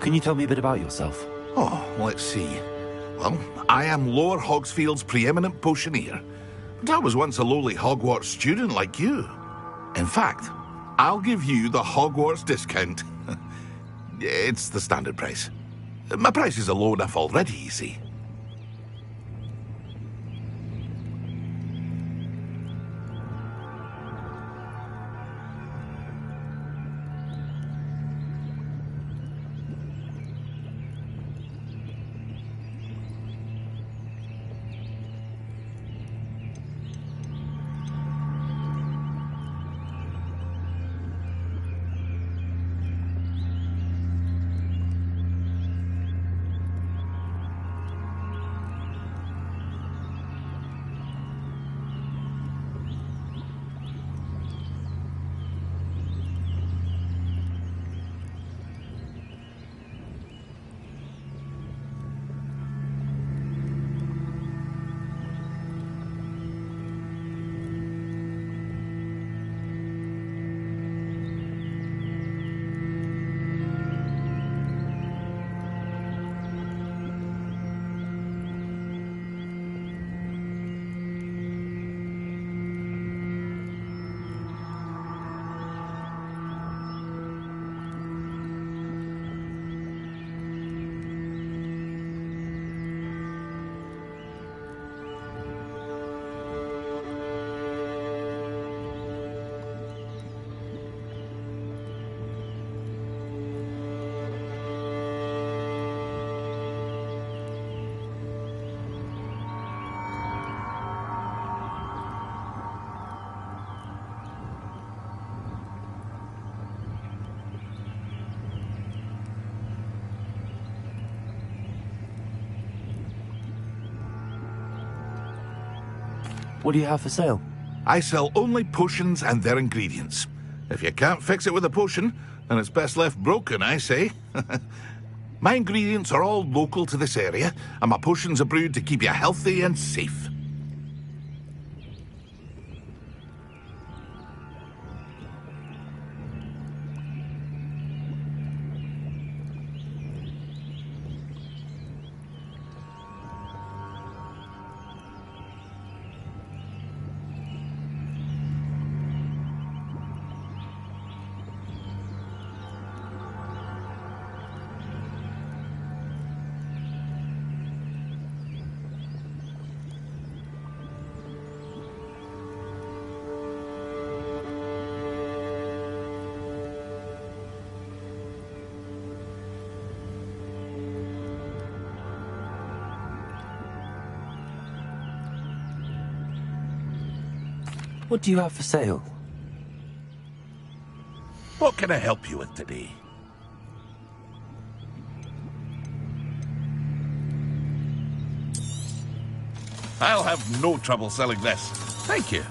Can you tell me a bit about yourself? Oh, let's see. Well, I am Lower Hogsfield's preeminent potioneer. But I was once a lowly Hogwarts student like you. In fact, I'll give you the Hogwarts discount. It's the standard price. My prices are low enough already, you see. What do you have for sale? I sell only potions and their ingredients. If you can't fix it with a potion, then it's best left broken, I say. My ingredients are all local to this area, and my potions are brewed to keep you healthy and safe. What do you have for sale? What can I help you with today? I'll have no trouble selling this. Thank you.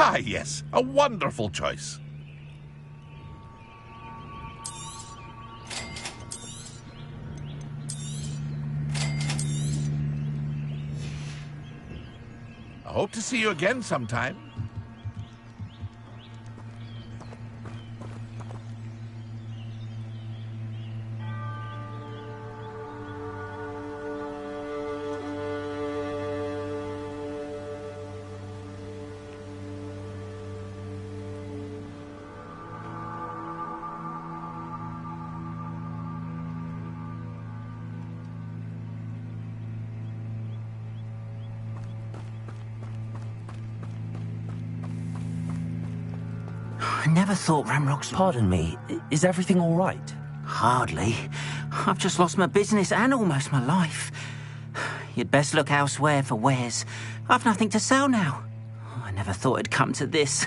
Ah, yes, a wonderful choice. I hope to see you again sometime. I never thought Ranrock's... Pardon me, is everything all right? Hardly. I've just lost my business and almost my life. You'd best look elsewhere for wares. I've nothing to sell now. I never thought it'd come to this.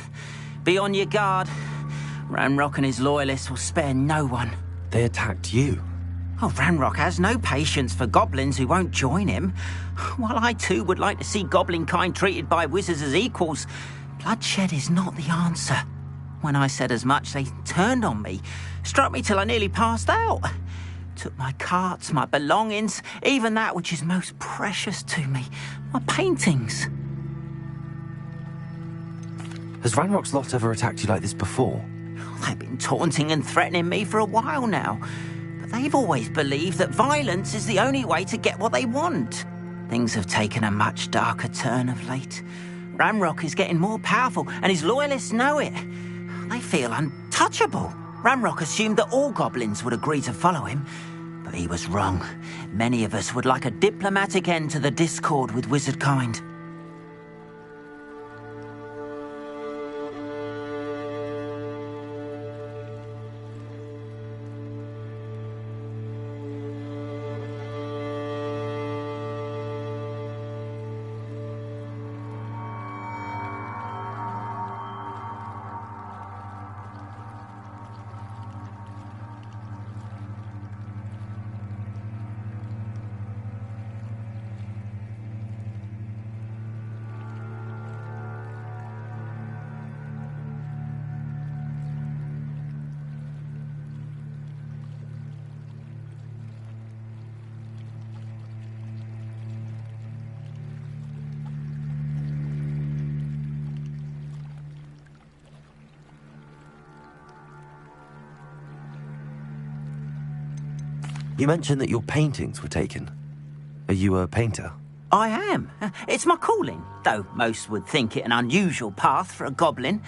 Be on your guard. Ranrock and his loyalists will spare no one. They attacked you. Oh, Ranrock has no patience for goblins who won't join him. While I too would like to see goblin kind treated by wizards as equals, bloodshed is not the answer. When I said as much, they turned on me, struck me till I nearly passed out. Took my carts, my belongings, even that which is most precious to me, my paintings. Has Ranrock's lot ever attacked you like this before? They've been taunting and threatening me for a while now, but they've always believed that violence is the only way to get what they want. Things have taken a much darker turn of late. Ranrock is getting more powerful, and his loyalists know it. They feel untouchable. Ranrock assumed that all goblins would agree to follow him, but he was wrong. Many of us would like a diplomatic end to the discord with wizard kind. You mentioned that your paintings were taken. Are you a painter? I am. It's my calling, though most would think it an unusual path for a goblin.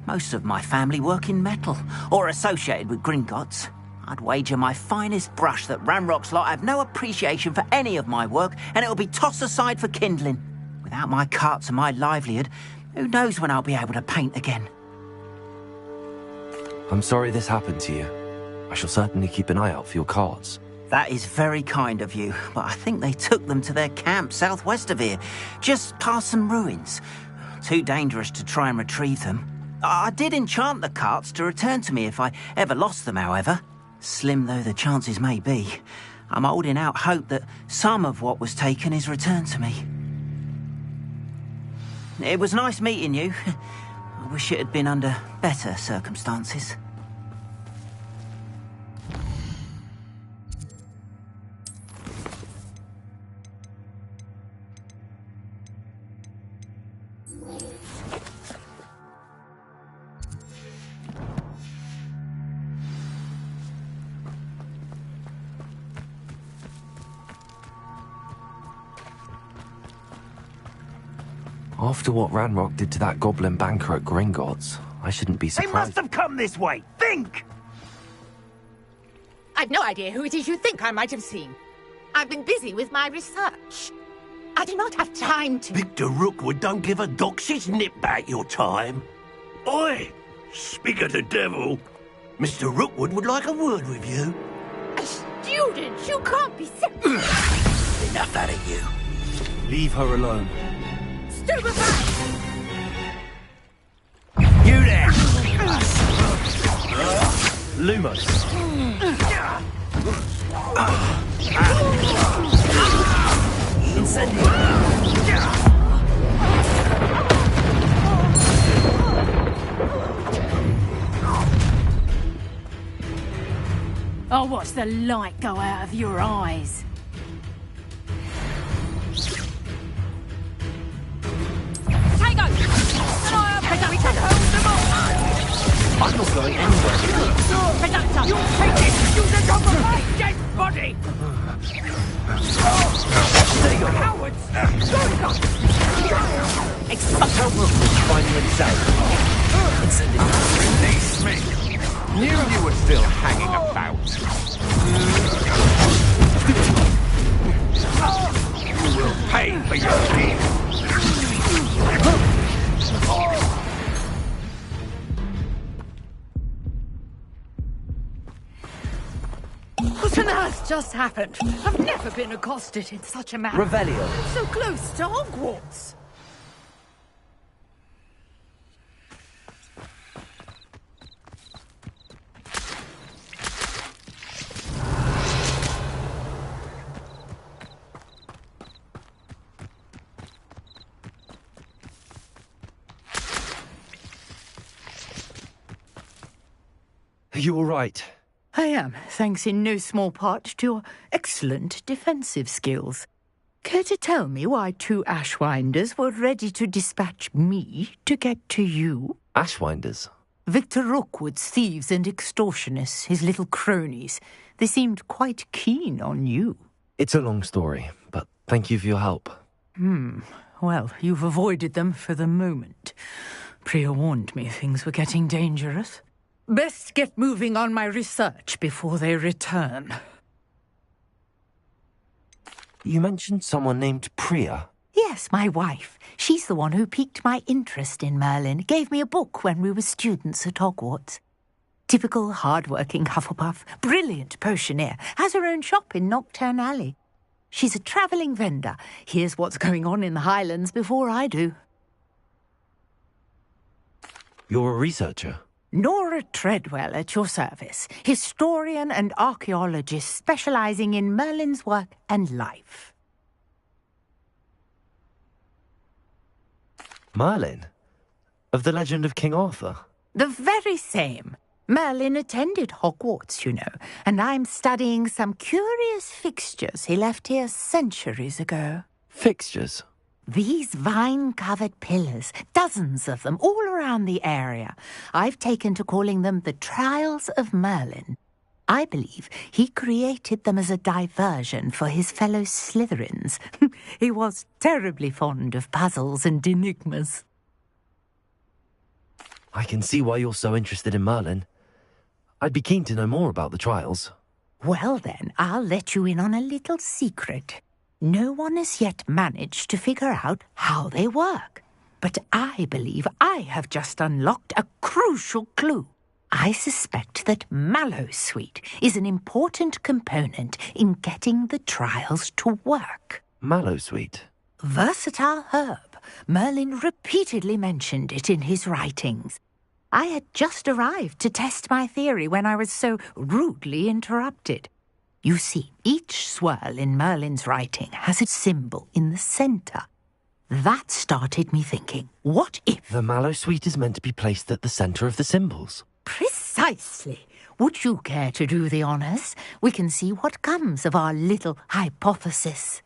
Most of my family work in metal, or associated with Gringotts. I'd wager my finest brush that Ranrock's lot have no appreciation for any of my work, and it'll be tossed aside for kindling. Without my carts and my livelihood, who knows when I'll be able to paint again? I'm sorry this happened to you. I shall certainly keep an eye out for your carts. That is very kind of you, but I think they took them to their camp southwest of here, just past some ruins. Too dangerous to try and retrieve them. I did enchant the carts to return to me if I ever lost them, however. Slim though the chances may be, I'm holding out hope that some of what was taken is returned to me. It was nice meeting you. I wish it had been under better circumstances. After what Ranrock did to that goblin banker at Gringotts, I shouldn't be They surprised. must have come this way! Think! I've no idea who it is you think I might have seen. I've been busy with my research. I do not have time to... Victor Rookwood don't give a doxy's nip back your time. Oi! Speak of the devil. Mr. Rookwood would like a word with you. A student! You can't be so... Enough out of you. Leave her alone. Stupefy! You there! Lumos. I'll watch the light go out of your eyes. Tango! I'm not going anywhere. Conductor! You take it! You the top of my dead body! There you go. Cowards! Tell Rookwood to find me himself. Release me! Knew you were still hanging about. You will pay for your deeds. What on earth just happened? I've never been accosted in such a manner. Revelio. So close to Hogwarts. Are you all right? I am, thanks in no small part to your excellent defensive skills. Care to tell me why 2 Ashwinders were ready to dispatch me to get to you? Ashwinders? Victor Rookwood's thieves and extortionists, his little cronies. They seemed quite keen on you. It's a long story, but thank you for your help. Well, you've avoided them for the moment. Priya warned me things were getting dangerous. Best get moving on my research before they return. You mentioned someone named Priya. Yes, my wife. She's the one who piqued my interest in Merlin. Gave me a book when we were students at Hogwarts. Typical hard-working Hufflepuff, brilliant potioneer, has her own shop in Knockturn Alley. She's a travelling vendor. Hears what's going on in the Highlands before I do. You're a researcher? Nora Treadwell at your service, historian and archaeologist specialising in Merlin's work and life. Merlin? Of the legend of King Arthur? The very same. Merlin attended Hogwarts, you know, and I'm studying some curious fixtures he left here centuries ago. Fixtures? These vine-covered pillars, dozens of them, all around the area. I've taken to calling them the Trials of Merlin. I believe he created them as a diversion for his fellow Slytherins. He was terribly fond of puzzles and enigmas. I can see why you're so interested in Merlin. I'd be keen to know more about the trials. Well then, I'll let you in on a little secret. No one has yet managed to figure out how they work. But I believe I have just unlocked a crucial clue. I suspect that Mallowsweet is an important component in getting the trials to work. Mallowsweet? Versatile herb. Merlin repeatedly mentioned it in his writings. I had just arrived to test my theory when I was so rudely interrupted. You see, each swirl in Merlin's writing has a symbol in the centre. That started me thinking, what if... The Mallowsweet is meant to be placed at the centre of the symbols. Precisely. Would you care to do the honours? We can see what comes of our little hypothesis.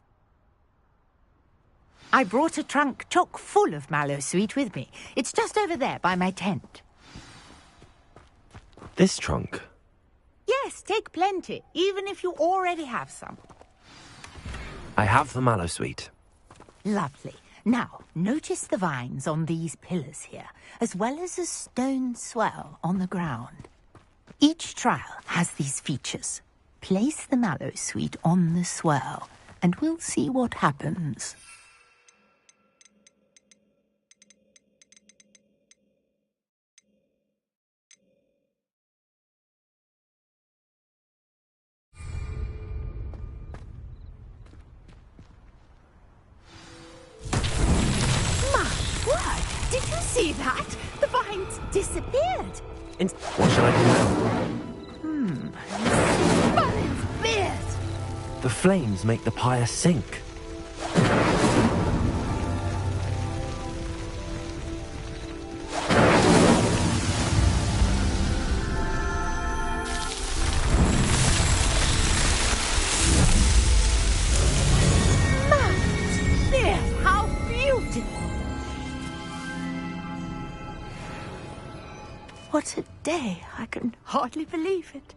I brought a trunk chock full of Mallowsweet with me. It's just over there by my tent. This trunk? Yes, take plenty, even if you already have some. I have the Mallowsweet. Lovely. Now, notice the vines on these pillars here, as well as a stone swell on the ground. Each trial has these features. Place the Mallowsweet on the swell, and we'll see what happens. Did you see that? The vines disappeared. What should I do now? Merlin's beard! The flames make the pyre sink. Merlin's beard! How beautiful! What a day! I can hardly believe it.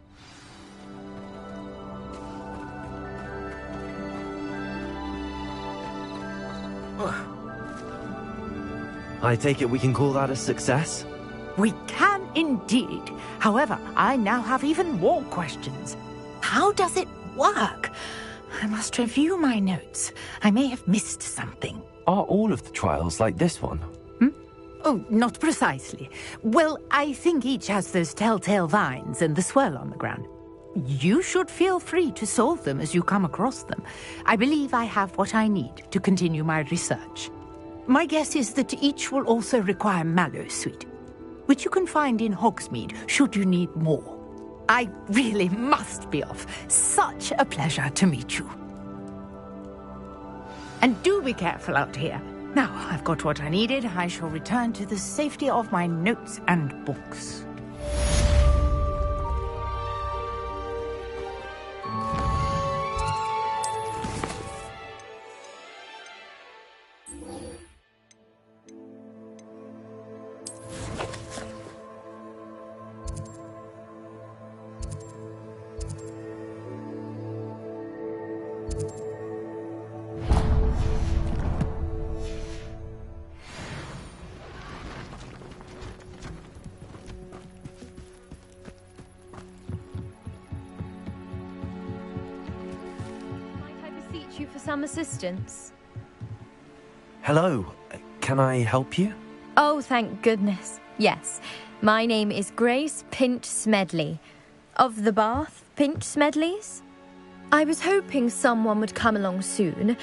I take it we can call that a success? We can indeed. However, I now have even more questions. How does it work? I must review my notes. I may have missed something. Are all of the trials like this one? Oh, not precisely. Well, I think each has those telltale vines and the swirl on the ground. You should feel free to solve them as you come across them. I believe I have what I need to continue my research. My guess is that each will also require Mallowsweet, which you can find in Hogsmeade should you need more. I really must be off. Such a pleasure to meet you. And do be careful out here. Now I've got what I needed, I shall return to the safety of my notes and books. some assistance? Hello. Can I help you? Oh, thank goodness. Yes. My name is Grace Pinch Smedley. Of the Bath Pinch Smedleys? I was hoping someone would come along soon.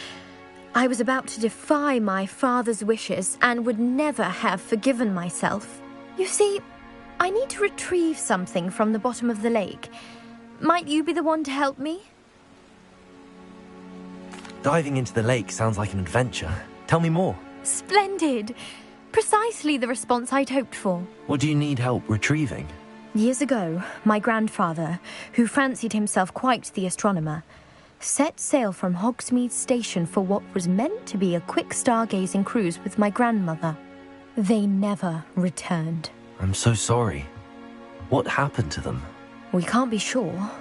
I was about to defy my father's wishes and would never have forgiven myself. You see, I need to retrieve something from the bottom of the lake. Might you be the one to help me? Diving into the lake sounds like an adventure. Tell me more. Splendid! Precisely the response I'd hoped for. What do you need help retrieving? Years ago, my grandfather, who fancied himself quite the astronomer, set sail from Hogsmeade Station for what was meant to be a quick stargazing cruise with my grandmother. They never returned. I'm so sorry. What happened to them? We can't be sure.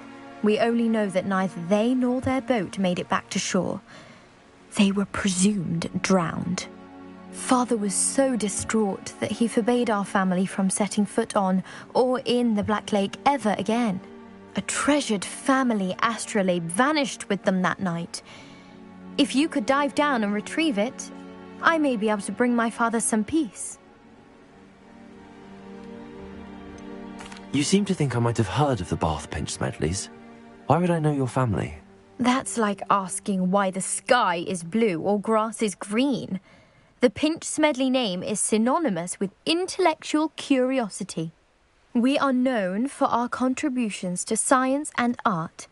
We only know that neither they nor their boat made it back to shore. They were presumed drowned. Father was so distraught that he forbade our family from setting foot on or in the Black Lake ever again. A treasured family astrolabe vanished with them that night. If you could dive down and retrieve it, I may be able to bring my father some peace. You seem to think I might have heard of the Bath Pinch Smedleys. Why would I know your family? That's like asking why the sky is blue or grass is green. The Pinch Smedley name is synonymous with intellectual curiosity. We are known for our contributions to science and art.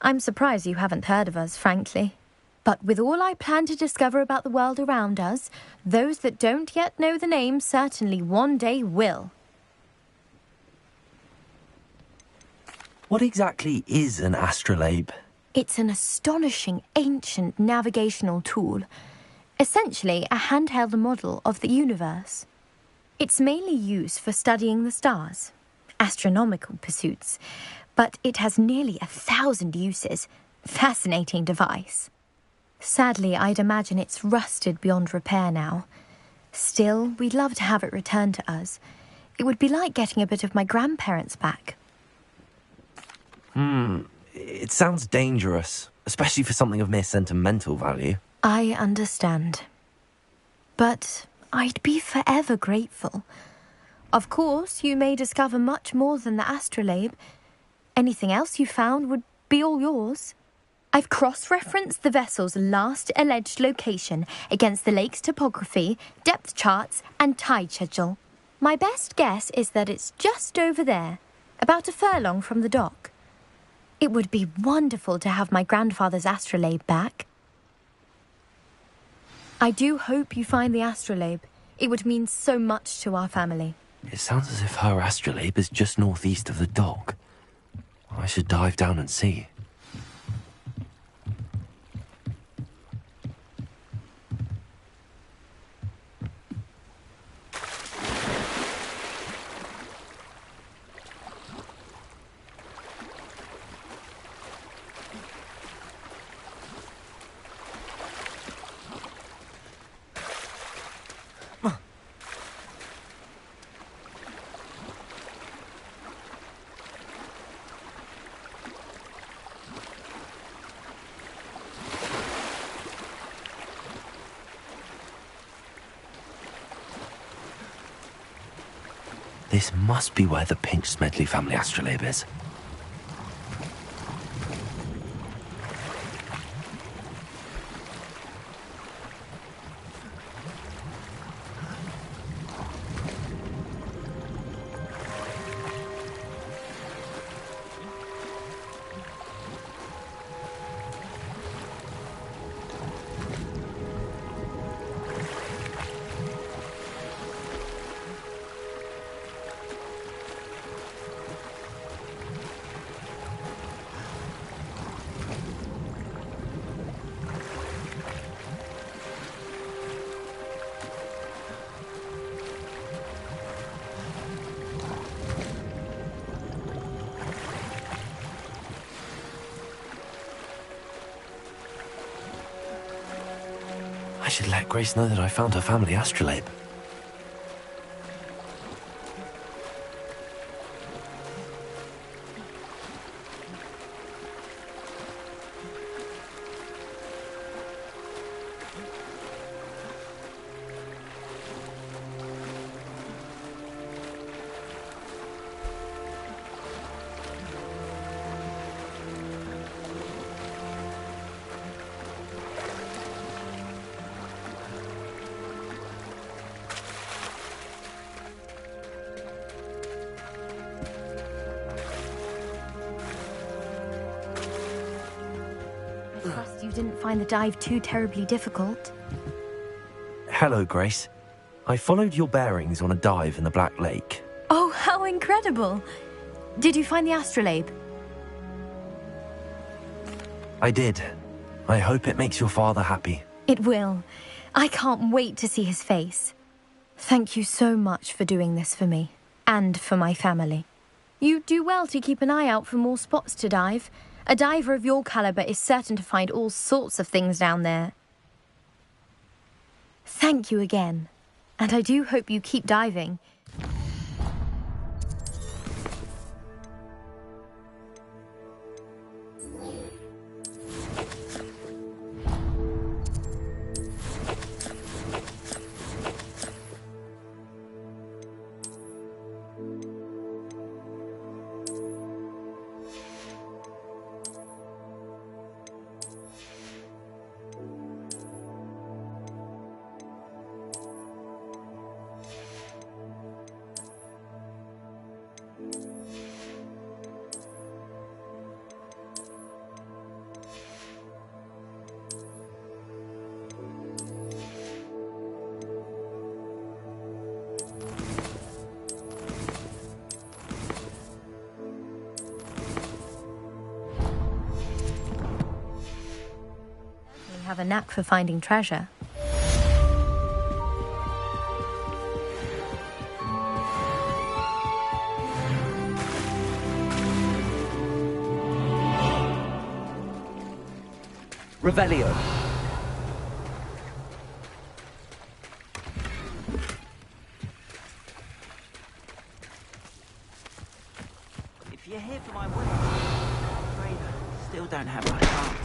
I'm surprised you haven't heard of us, frankly. But with all I plan to discover about the world around us, those that don't yet know the name certainly one day will. What exactly is an astrolabe? It's an astonishing ancient navigational tool. Essentially a handheld model of the universe. It's mainly used for studying the stars, astronomical pursuits, but it has nearly 1,000 uses. Fascinating device. Sadly, I'd imagine it's rusted beyond repair now. Still, we'd love to have it returned to us. It would be like getting a bit of my grandparents back. It sounds dangerous, especially for something of mere sentimental value. I understand. But I'd be forever grateful. Of course, you may discover much more than the astrolabe. Anything else you found would be all yours. I've cross-referenced the vessel's last alleged location against the lake's topography, depth charts, and tide schedule. My best guess is that it's just over there, about a furlong from the dock. It would be wonderful to have my grandfather's astrolabe back. I do hope you find the astrolabe. It would mean so much to our family. It sounds as if her astrolabe is just northeast of the dock. I should dive down and see. This must be where the Pinch Smedley family astrolabe is. I should let Grace know that I found her family astrolabe. you didn't find the dive too terribly difficult. Hello, Grace. I followed your bearings on a dive in the Black Lake. Oh, how incredible! Did you find the astrolabe? I did. I hope it makes your father happy. It will. I can't wait to see his face. Thank you so much for doing this for me, and for my family. You do well to keep an eye out for more spots to dive. A diver of your caliber is certain to find all sorts of things down there. Thank you again, and I do hope you keep diving. Have a knack for finding treasure. Revelio. If you're here for my wedding, I'm afraid I still don't have my cards.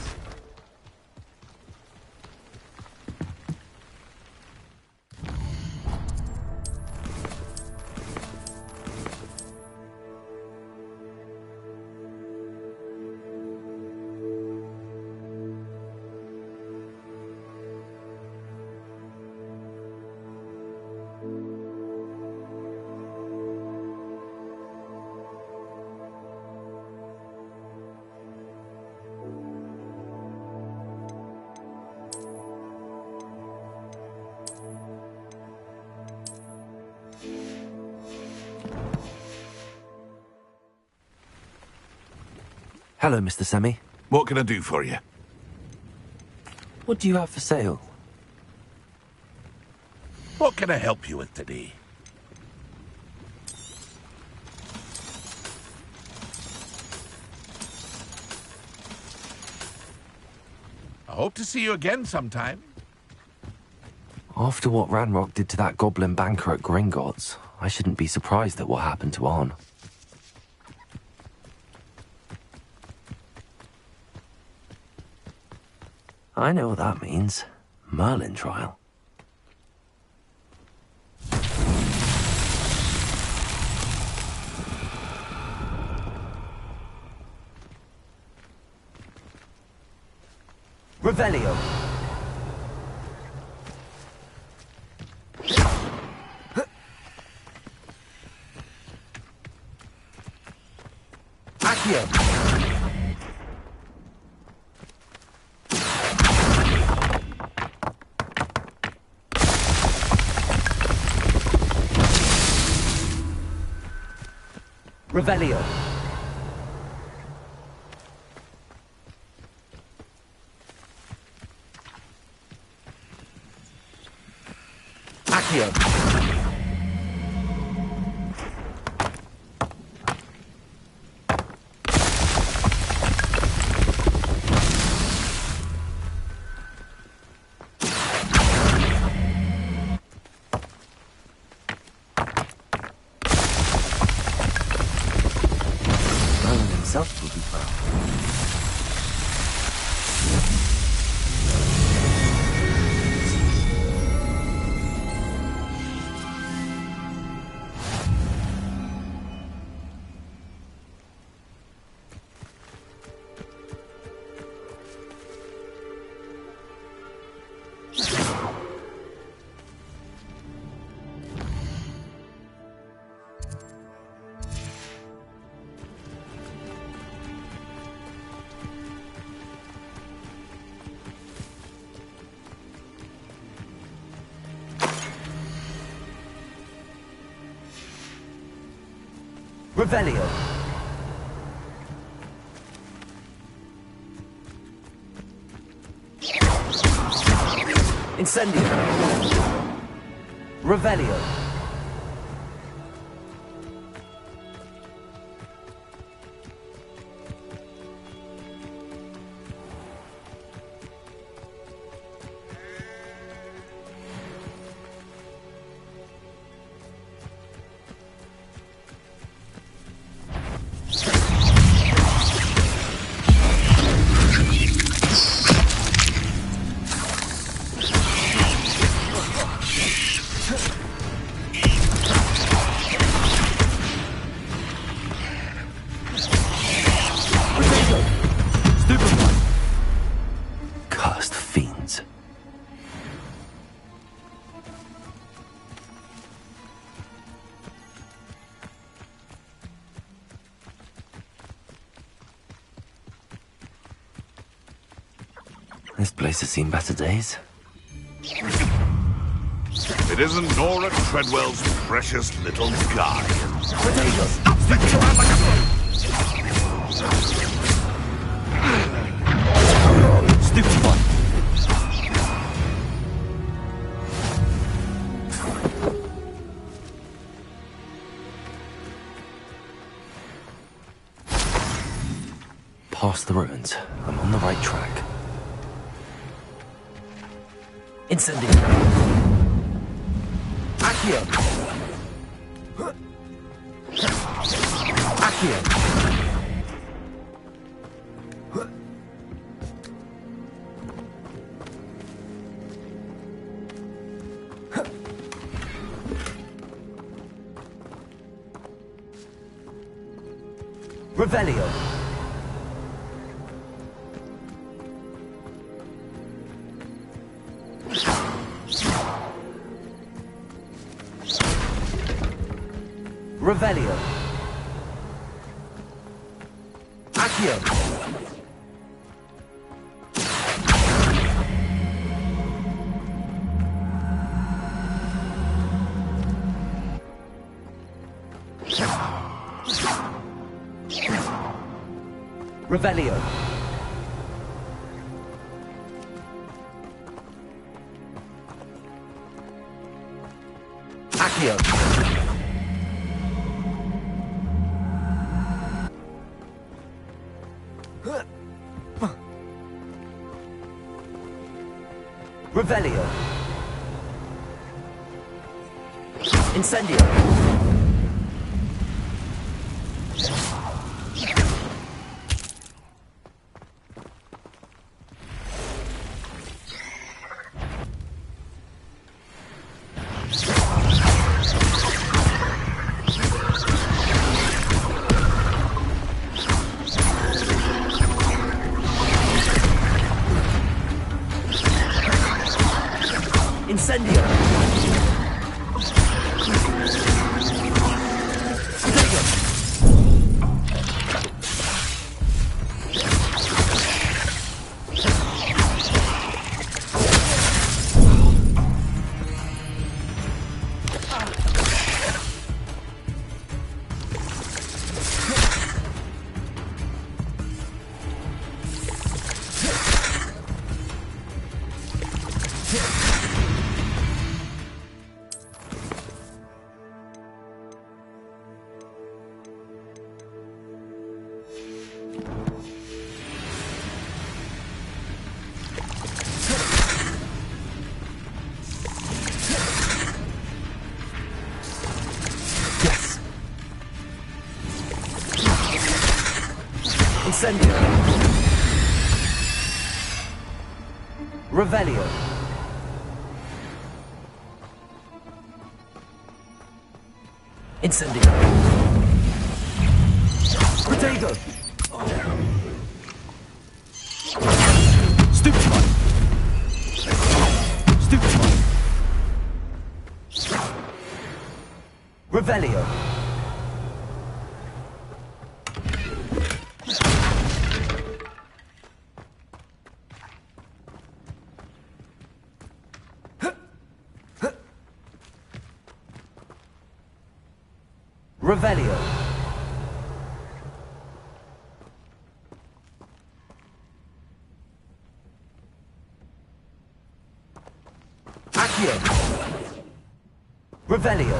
Hello, Mr. Semi. What can I do for you? What do you have for sale? What can I help you with today? I hope to see you again sometime. After what Ranrock did to that goblin banker at Gringotts, I shouldn't be surprised at what happened to Arn. I know what that means. Merlin trial. Revelio. Accio. Revelio. Accio. Merlin himself will be proud. Revelio. Incendio. Revelio. Cursed fiends. This place has seen better days. It isn't Nora Treadwell's precious little guy. Stupid one. Past the ruins. I'm on the right track. Incendio. Accio. Accio. Revelio. Revelio. Accio. Revelio. Accio. Revelio. Incendio. Incendio. Incendio. Revelio. Incendio. Protego. Stupid one. Stupid one. Revelio. Revelio. Revelio.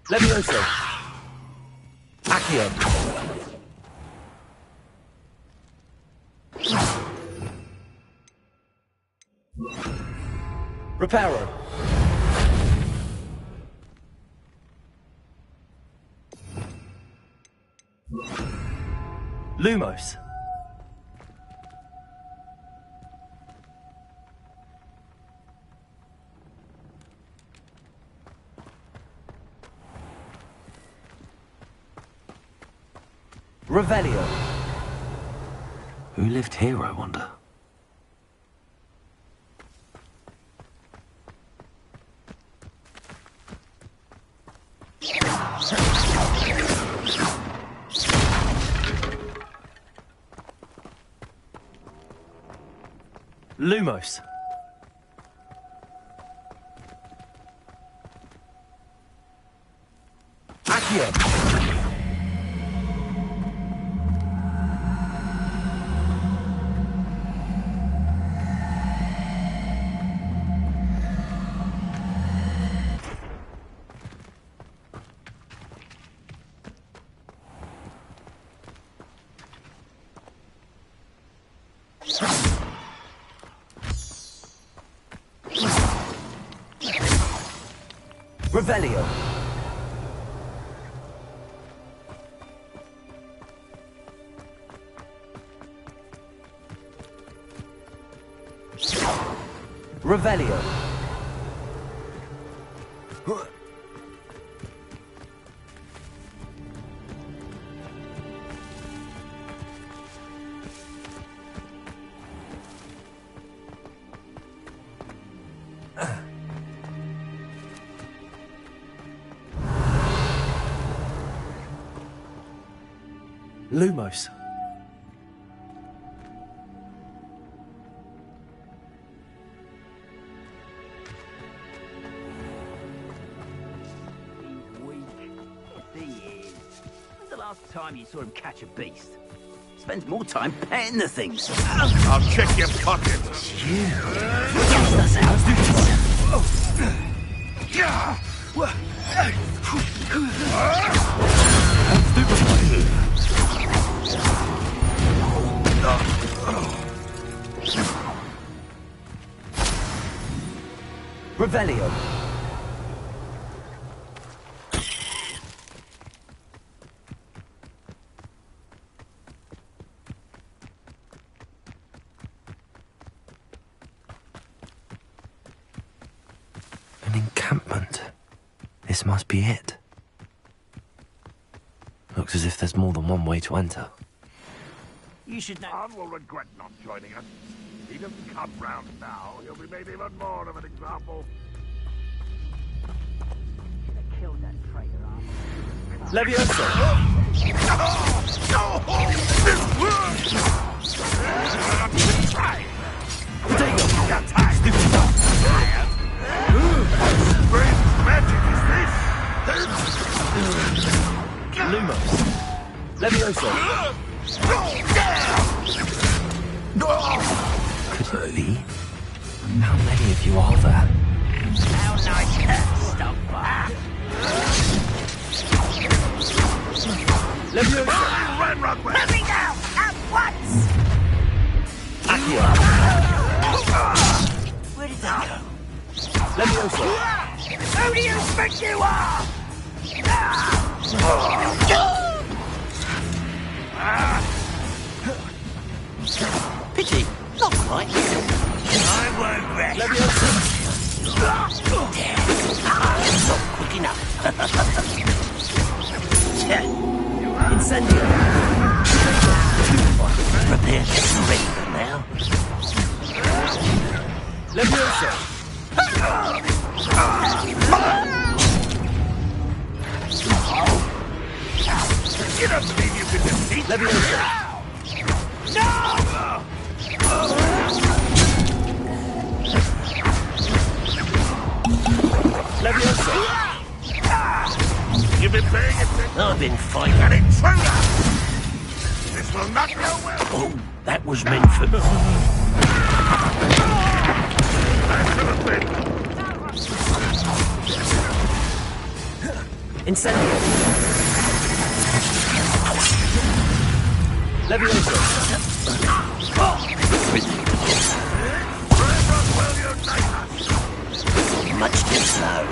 Levioso. Accio. Reparo. Lumos. Revelio. Who lived here, I wonder? Lumos. Accio. Revelio. Revelio. Lumos. When's the last time you saw him catch a beast? Spends more time petting the things. I'll check your pocket. That's how to do Revelio. An encampment. This must be it. Looks as if there's more than one way to enter. You should know. Khan will regret not joining us. He doesn't come round now. He'll be made even more of an example. Should have killed that traitor, Levioso. Try. Potato. Got time. Great magic is this? Lumos. Levioso. Could it be? How many of you are there? How nice that stuff. Levioso. Run, Rockwell. Let me down at once! Accio. Where did that go? Levioso. Who do you think you are? Pity. Not quite. I won't rest. Levioso. Not quick enough. Incendio. Prepare to get ready for now. Levioso. You don't believe you can defeat Levioso. Levioso. You've been paying attention. I've been fighting. An intruder! This will not go well. Oh, that was meant for me. That should have been. Incendio. Levioso. Much too slow.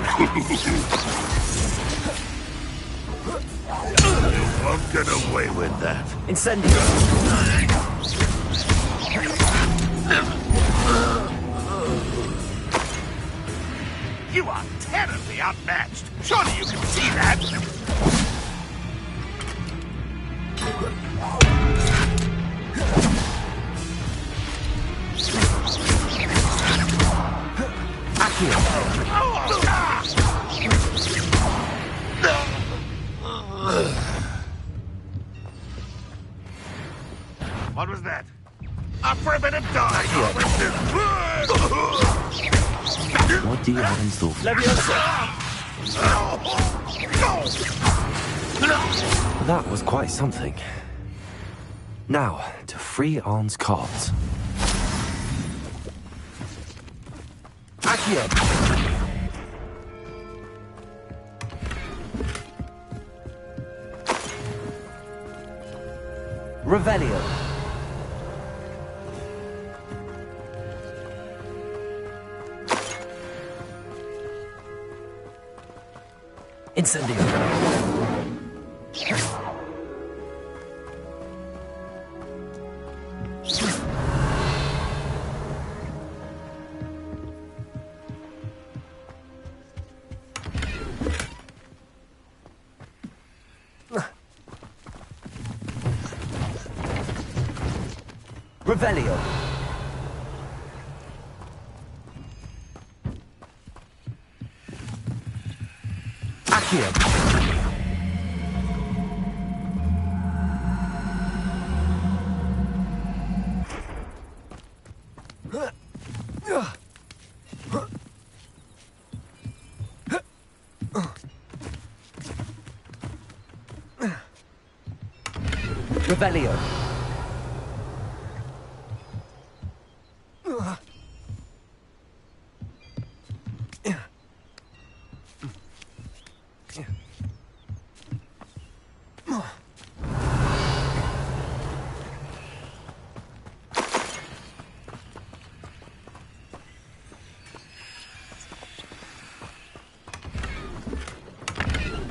Won't get away with that. Incendio. You are terribly outmatched. Surely you can see that. What was that? Up for a bit of dodge. What do you have in store? Leviosa! That was quite something. Now, to free Arn's cards. Accio! Revelio. Incendio. Revelio. Accio. Revelio.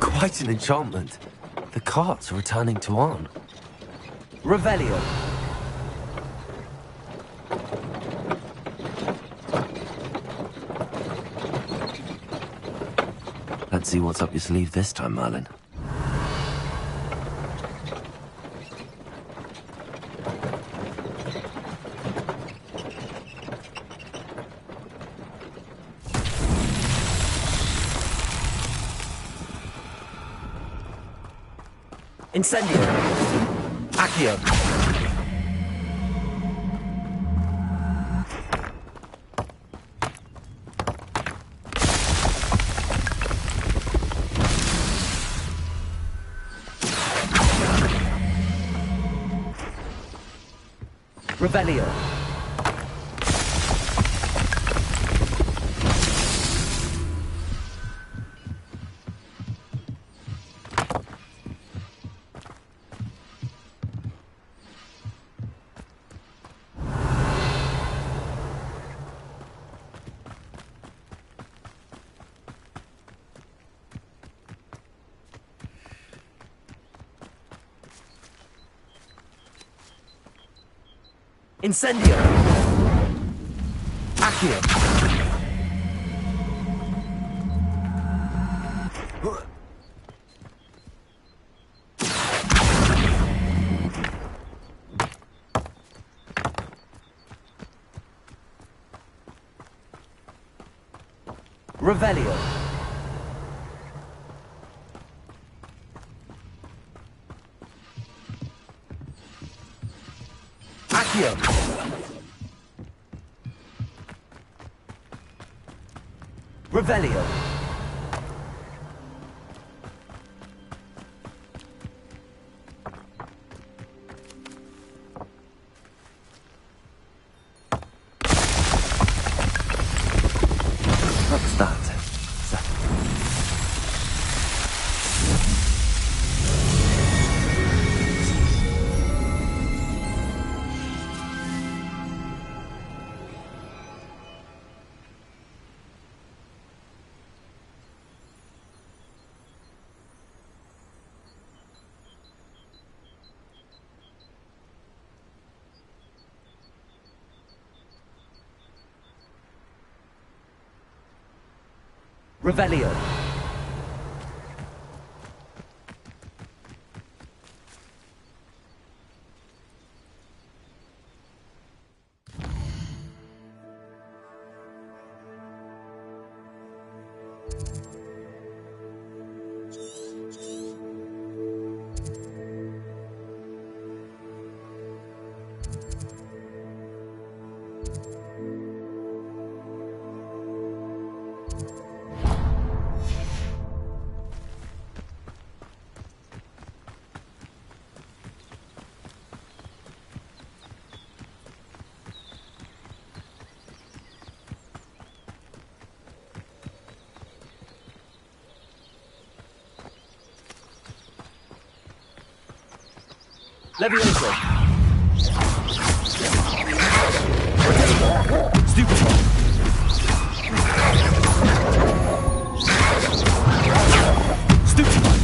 Quite an enchantment. The carts are returning to Arn. Revelio. Let's see what's up your sleeve this time, Merlin. Incendio. Accio. Revelio. Incendio. Accio. Revelio. Accio. Revelio. Revelio. Levioso. Stupefy. Stupefy.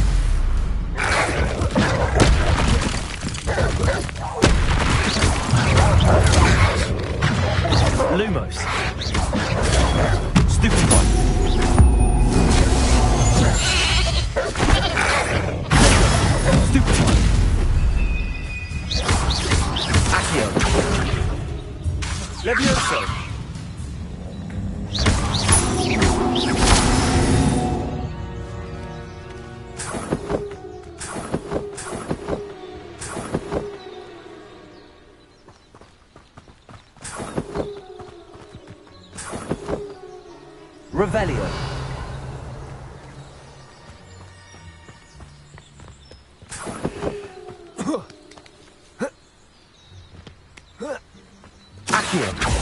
Lumos. Stupefy. Stupefy. Accio. Levioso. Revelio. Accio.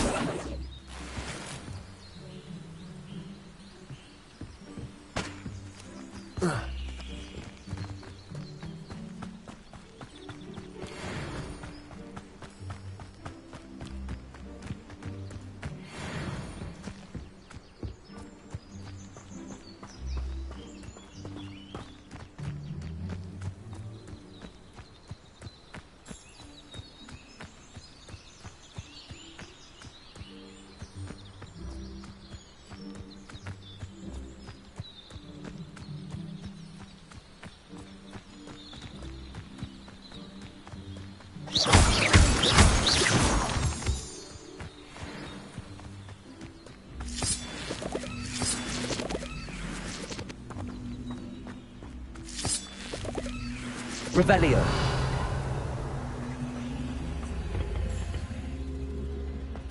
Revelio.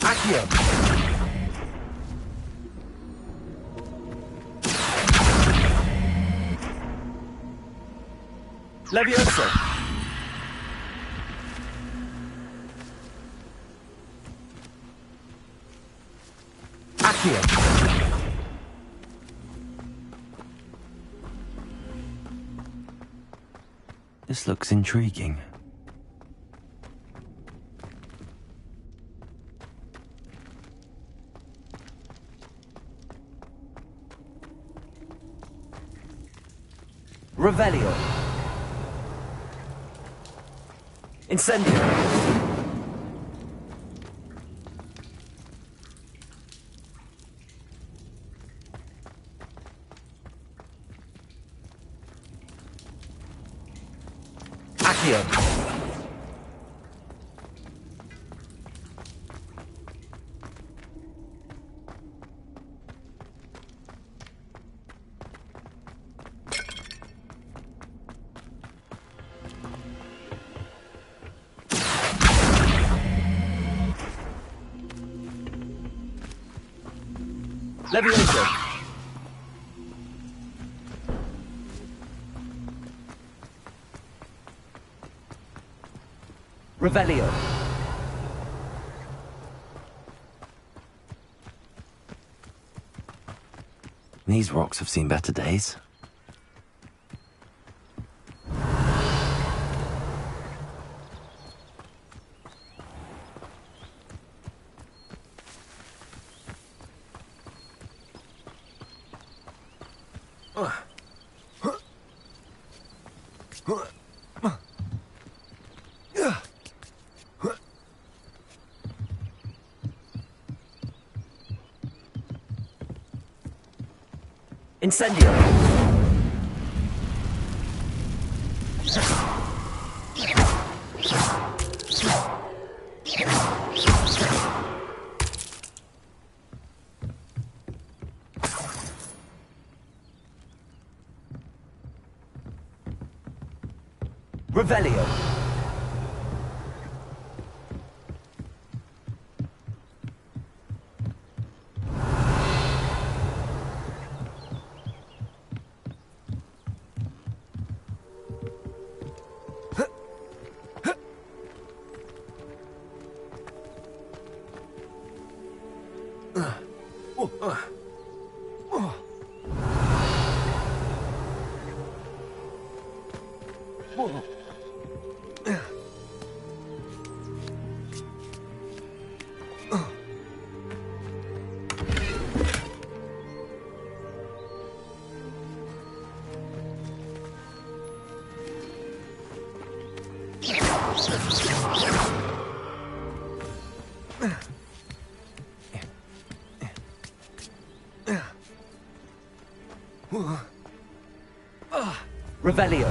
Accio. Levioso. Accio. This looks intriguing. Revelio. Incendio. Accio. Levioso. Revelio. These rocks have seen better days. Incendio! Revelio! Revelio.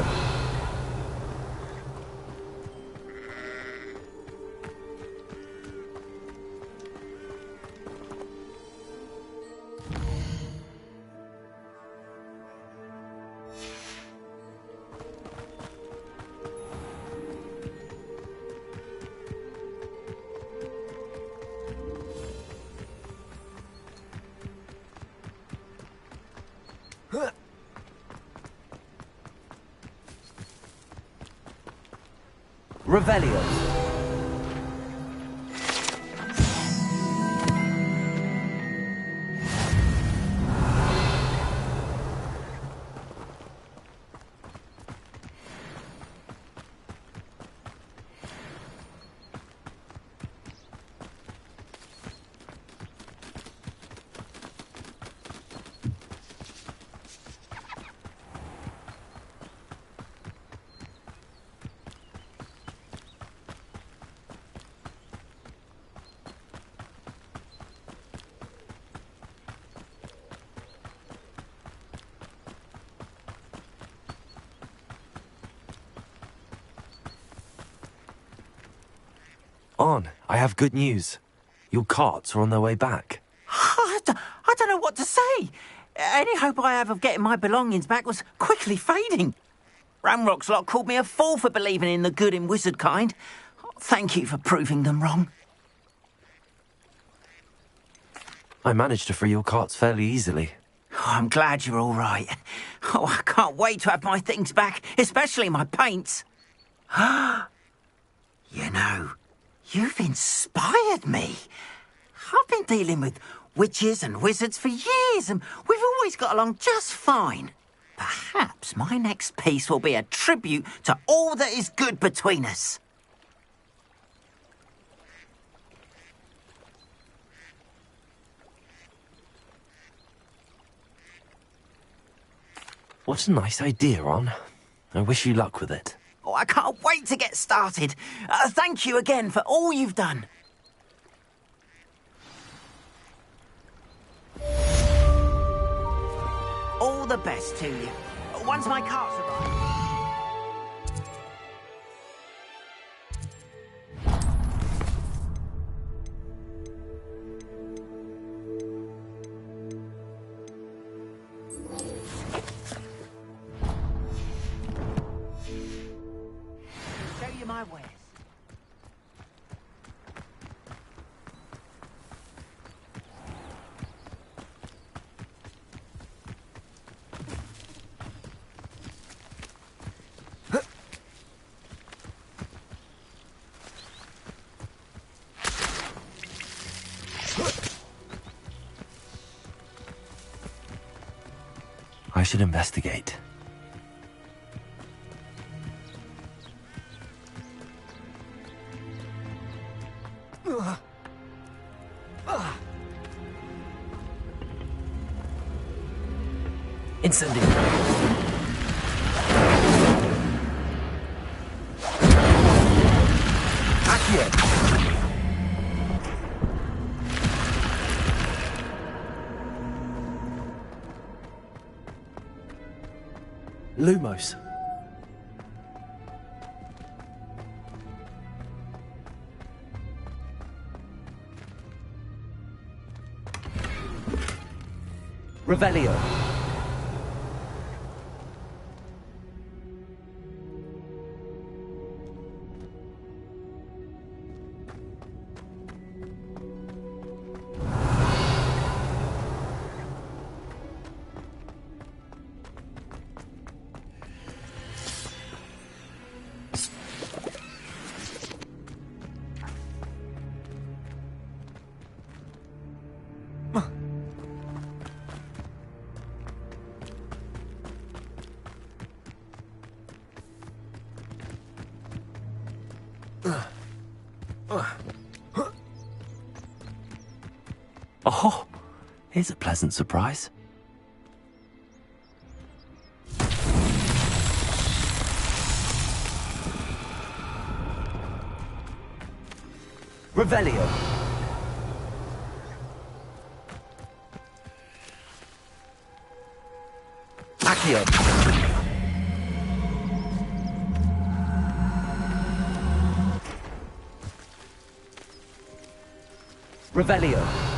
Revelio. On, I have good news. Your carts are on their way back. I don't know what to say. Any hope I have of getting my belongings back was quickly fading. Ramrock's lot called me a fool for believing in the good in wizard kind. Thank you for proving them wrong. I managed to free your carts fairly easily. Oh, I'm glad you're all right. Oh, I can't wait to have my things back, especially my paints. You know, you've inspired me. I've been dealing with witches and wizards for years, and we've always got along just fine. Perhaps my next piece will be a tribute to all that is good between us. What a nice idea, Ron. I wish you luck with it. Oh, I can't wait to get started. Thank you again for all you've done. All the best to you. Once my carts arrive. Show you my wares. I should investigate. Incendio. Accio. Lumos. Revelio. Oh, here's a pleasant surprise. Revelio. Accio. Revelio.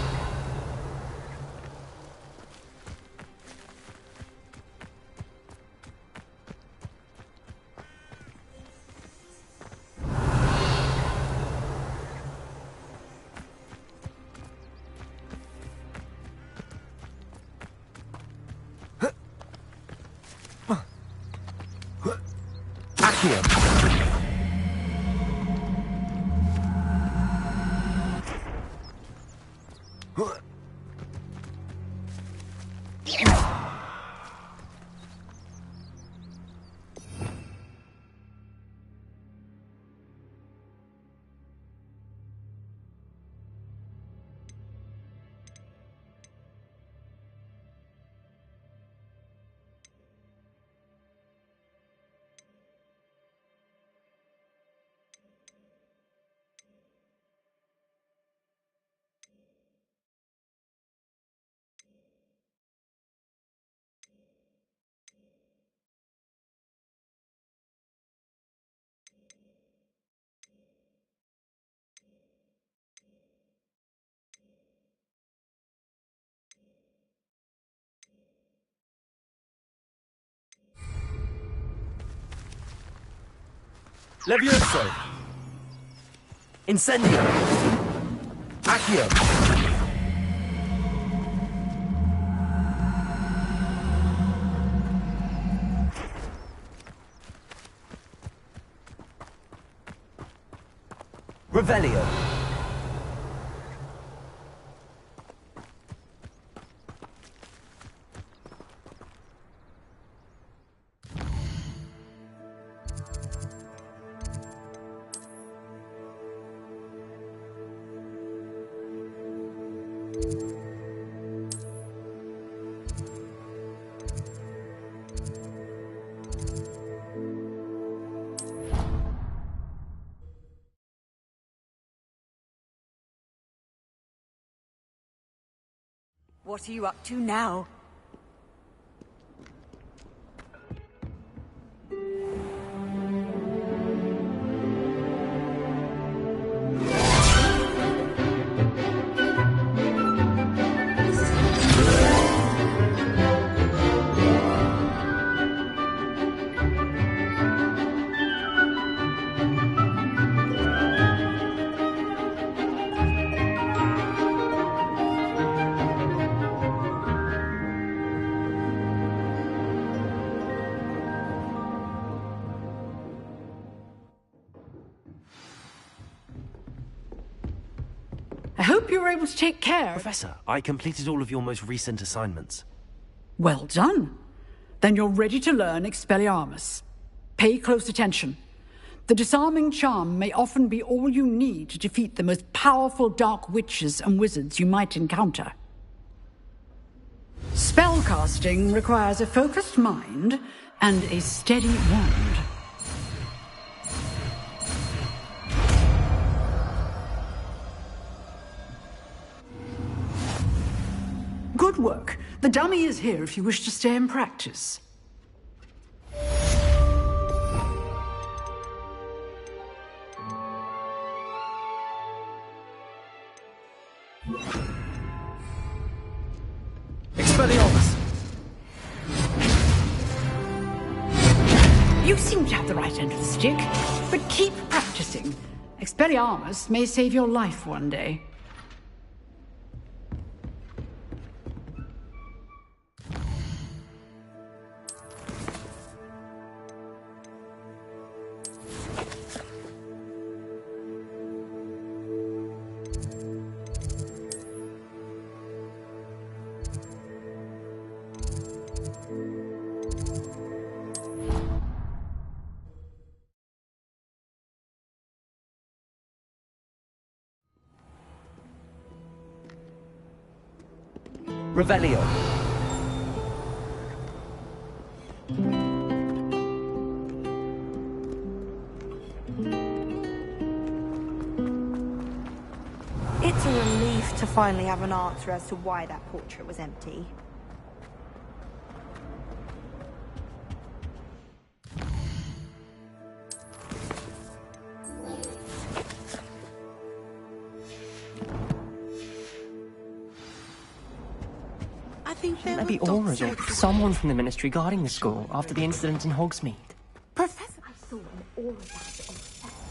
Accio. Levioso. Incendio. Accio. Revelio. What are you up to now? I hope you were able to take care. Professor, I completed all of your most recent assignments. Well done. Then you're ready to learn Expelliarmus. Pay close attention. The disarming charm may often be all you need to defeat the most powerful dark witches and wizards you might encounter. Spellcasting requires a focused mind and a steady wand. Good work. The dummy is here if you wish to stay and practice. Expelliarmus! You seem to have the right end of the stick, but keep practicing. Expelliarmus may save your life one day. Revelio. It's a relief to finally have an answer as to why that portrait was empty. There be auras or someone from the Ministry guarding the school after the incident in Hogsmeade. Professor, I saw an aura on Professor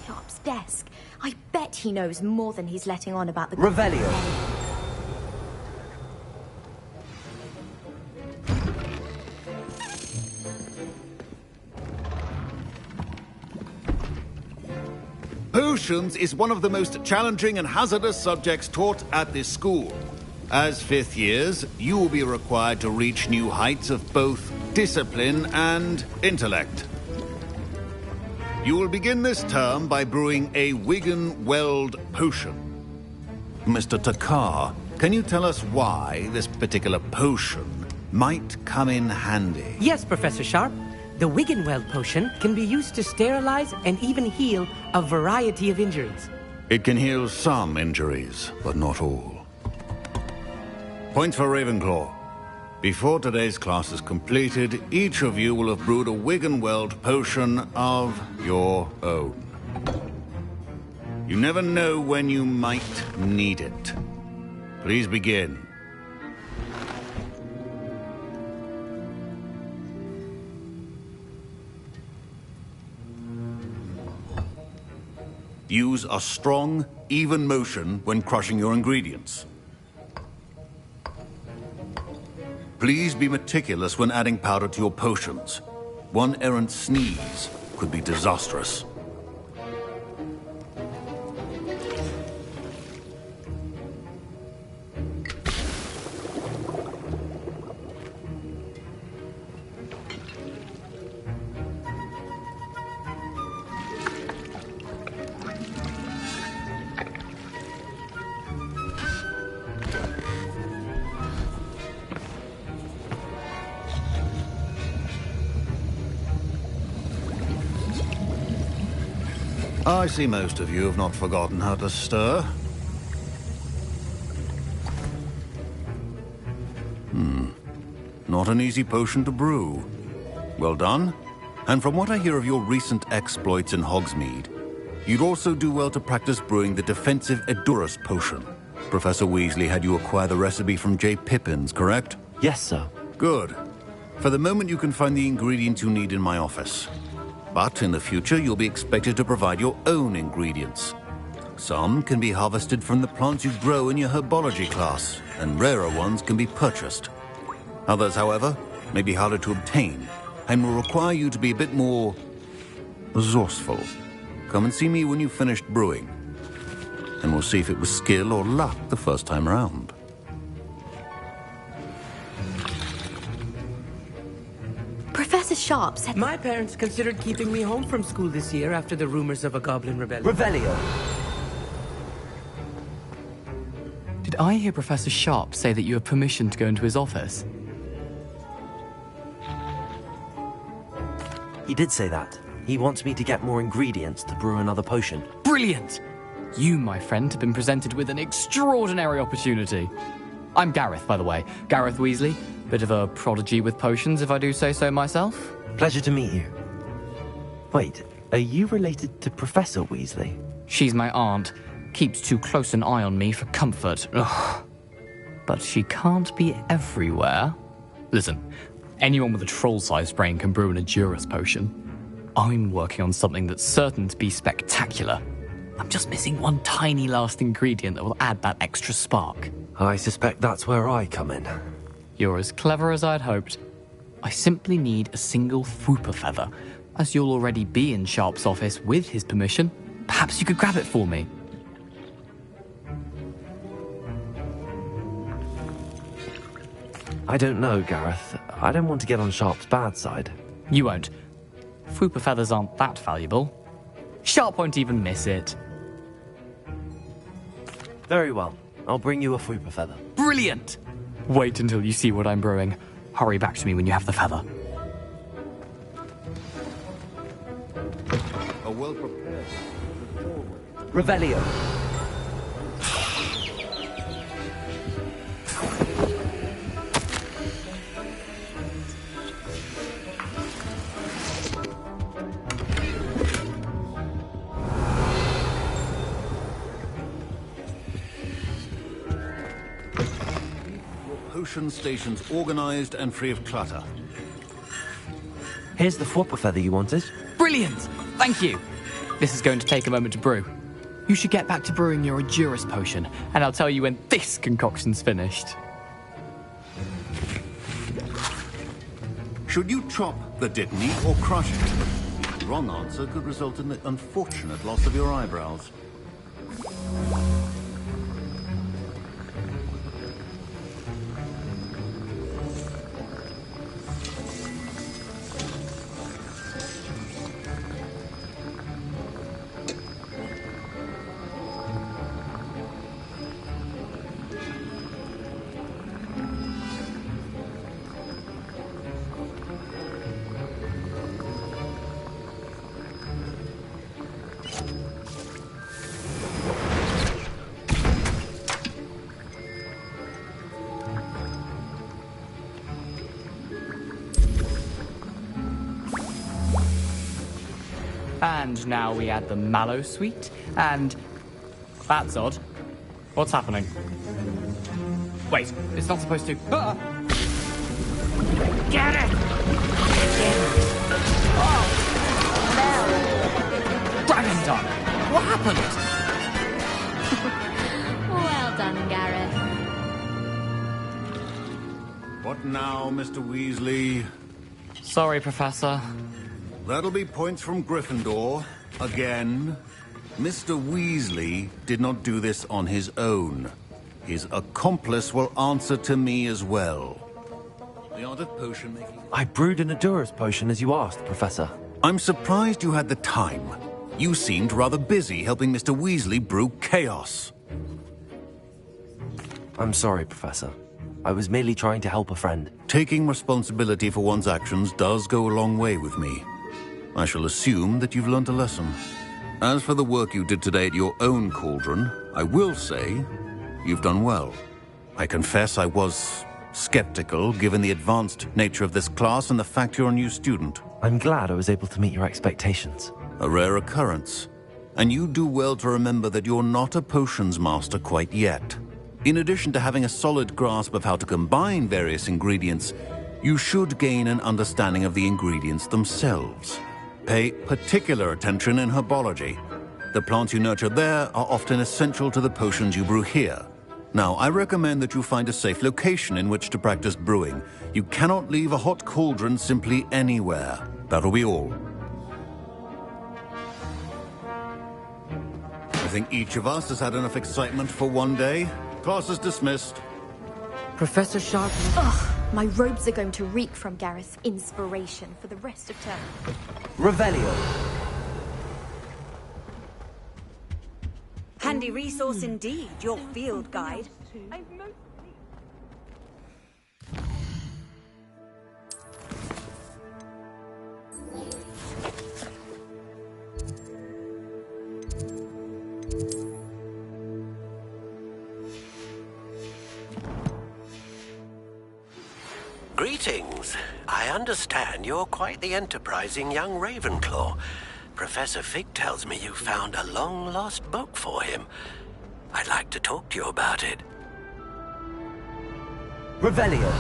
Sharp's desk. I bet he knows more than he's letting on about the... Revelio. Potions is one of the most challenging and hazardous subjects taught at this school. As fifth years, you will be required to reach new heights of both discipline and intellect. You will begin this term by brewing a Wiggenweld potion. Mr. Takar, can you tell us why this particular potion might come in handy? Yes, Professor Sharp. The Wiggenweld potion can be used to sterilize and even heal a variety of injuries. It can heal some injuries, but not all. Point for Ravenclaw. Before today's class is completed, each of you will have brewed a Wiggenweld potion of your own. You never know when you might need it. Please begin. Use a strong, even motion when crushing your ingredients. Please be meticulous when adding powder to your potions. One errant sneeze could be disastrous. I see most of you have not forgotten how to stir. Not an easy potion to brew. Well done. And from what I hear of your recent exploits in Hogsmeade, you'd also do well to practice brewing the defensive Edurus potion. Professor Weasley had you acquire the recipe from J. Pippins, correct? Yes, sir. Good. For the moment, you can find the ingredients you need in my office. But in the future, you'll be expected to provide your own ingredients. Some can be harvested from the plants you grow in your herbology class, and rarer ones can be purchased. Others, however, may be harder to obtain, and will require you to be a bit more resourceful. Come and see me when you've finished brewing, and we'll see if it was skill or luck the first time around. Professor Sharp said... My parents considered keeping me home from school this year after the rumors of a goblin rebellion. Revelio. Did I hear Professor Sharp say that you have permission to go into his office? He did say that. He wants me to get more ingredients to brew another potion. Brilliant! You, my friend, have been presented with an extraordinary opportunity. I'm Gareth, by the way. Gareth Weasley. Bit of a prodigy with potions, if I do say so myself. Pleasure to meet you. Wait, are you related to Professor Weasley? She's my aunt. Keeps too close an eye on me for comfort. Ugh. but she can't be everywhere. Listen, anyone with a troll-sized brain can brew an Edurus potion. I'm working on something that's certain to be spectacular. I'm just missing one tiny last ingredient that will add that extra spark. I suspect that's where I come in. You're as clever as I'd hoped. I simply need a single Fwooper feather. As you'll already be in Sharp's office with his permission, perhaps you could grab it for me. I don't know, Gareth. I don't want to get on Sharp's bad side. You won't. Fwooper feathers aren't that valuable. Sharp won't even miss it. Very well. I'll bring you a Fwooper feather. Brilliant! Wait until you see what I'm brewing. Hurry back to me when you have the feather. A well-prepared. Revelio. Potion stations organized and free of clutter. Here's the Fwooper feather you wanted. Brilliant! Thank you! This is going to take a moment to brew. You should get back to brewing your Edurus potion, and I'll tell you when this concoction's finished. Should you chop the Dittany or crush it? The wrong answer could result in the unfortunate loss of your eyebrows. And now we add the mallow sweet, and... That's odd. What's happening? Wait, it's not supposed to... Ah! Get it! Dragon Done! What happened? Well done, Gareth. What now, Mr. Weasley? Sorry, Professor. That'll be points from Gryffindor. Again. Mr. Weasley did not do this on his own. His accomplice will answer to me as well. The art of potion making... I brewed an Edurus potion as you asked, Professor. I'm surprised you had the time. You seemed rather busy helping Mr. Weasley brew chaos. I'm sorry, Professor. I was merely trying to help a friend. Taking responsibility for one's actions does go a long way with me. I shall assume that you've learnt a lesson. As for the work you did today at your own cauldron, I will say you've done well. I confess I was skeptical, given the advanced nature of this class and the fact you're a new student. I'm glad I was able to meet your expectations. A rare occurrence. And you do well to remember that you're not a potions master quite yet. In addition to having a solid grasp of how to combine various ingredients, you should gain an understanding of the ingredients themselves. Pay particular attention in herbology. The plants you nurture there are often essential to the potions you brew here. Now, I recommend that you find a safe location in which to practice brewing. You cannot leave a hot cauldron simply anywhere. That'll be all. I think each of us has had enough excitement for one day. Class is dismissed. Professor Sharp... Ugh, my robes are going to reek from Gareth's inspiration for the rest of term. Revelio. Handy resource indeed, your field guide. Greetings. I understand you're quite the enterprising young Ravenclaw. Professor Fig tells me you found a long-lost book for him. I'd like to talk to you about it. Revelio.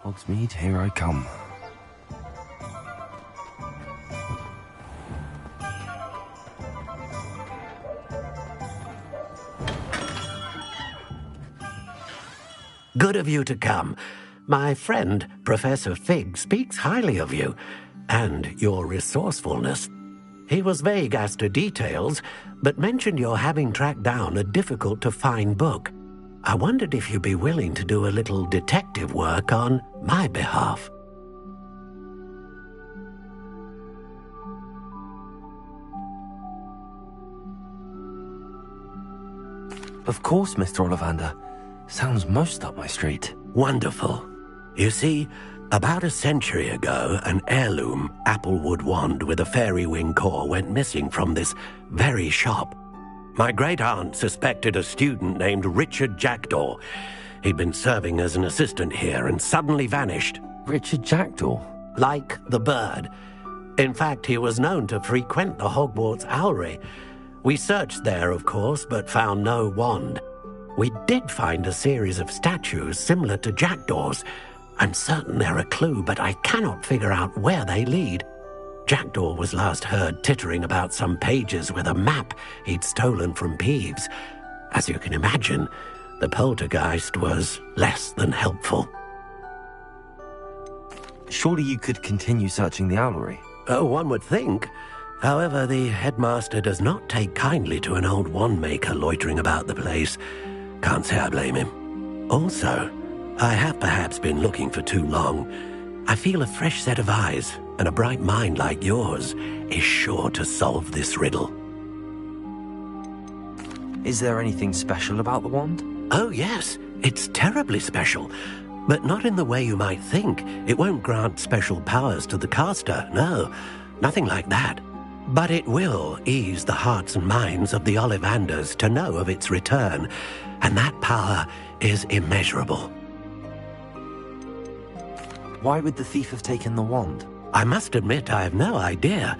Hogsmeade, here I come. Good of you to come. My friend, Professor Fig, speaks highly of you and your resourcefulness. He was vague as to details, but mentioned your having tracked down a difficult-to-find book. I wondered if you'd be willing to do a little detective work on my behalf. Of course, Mr. Ollivander. Sounds most up my street. Wonderful. You see, about a century ago, an heirloom applewood wand with a fairy wing core went missing from this very shop. My great-aunt suspected a student named Richard Jackdaw. He'd been serving as an assistant here and suddenly vanished. Richard Jackdaw? Like the bird. In fact, he was known to frequent the Hogwarts Owlery. We searched there, of course, but found no wand. We did find a series of statues similar to Jackdaw's. I'm certain they're a clue, but I cannot figure out where they lead. Jackdaw was last heard tittering about some pages with a map he'd stolen from Peeves. As you can imagine, the poltergeist was less than helpful. Surely you could continue searching the Owlery? Oh, one would think. However, the headmaster does not take kindly to an old wand-maker loitering about the place. Can't say I blame him. Also, I have perhaps been looking for too long. I feel a fresh set of eyes and a bright mind like yours is sure to solve this riddle. Is there anything special about the wand? Oh, yes. It's terribly special. But not in the way you might think. It won't grant special powers to the caster, no. Nothing like that. But it will ease the hearts and minds of the Ollivanders to know of its return, and that power is immeasurable. Why would the thief have taken the wand? I must admit I have no idea.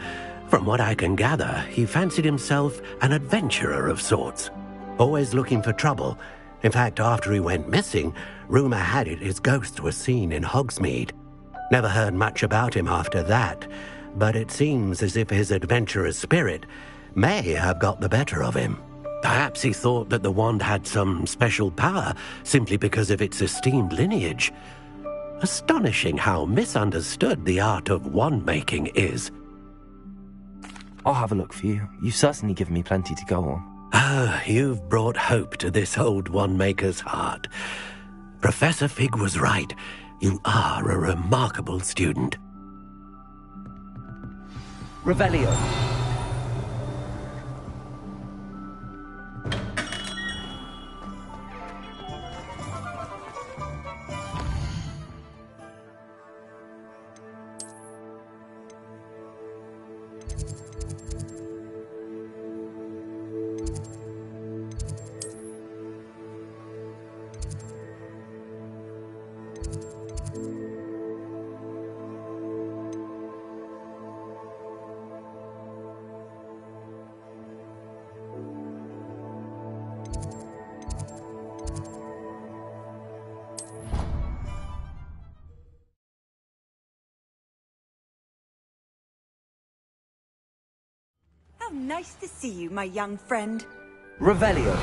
From what I can gather, he fancied himself an adventurer of sorts. Always looking for trouble. In fact, after he went missing, rumour had it his ghost was seen in Hogsmeade. Never heard much about him after that, but it seems as if his adventurous spirit may have got the better of him. Perhaps he thought that the wand had some special power simply because of its esteemed lineage. Astonishing how misunderstood the art of wand-making is. I'll have a look for you. You've certainly given me plenty to go on. Oh, you've brought hope to this old wand-maker's heart. Professor Fig was right. You are a remarkable student. Revelio. How nice to see you, my young friend. Revelio.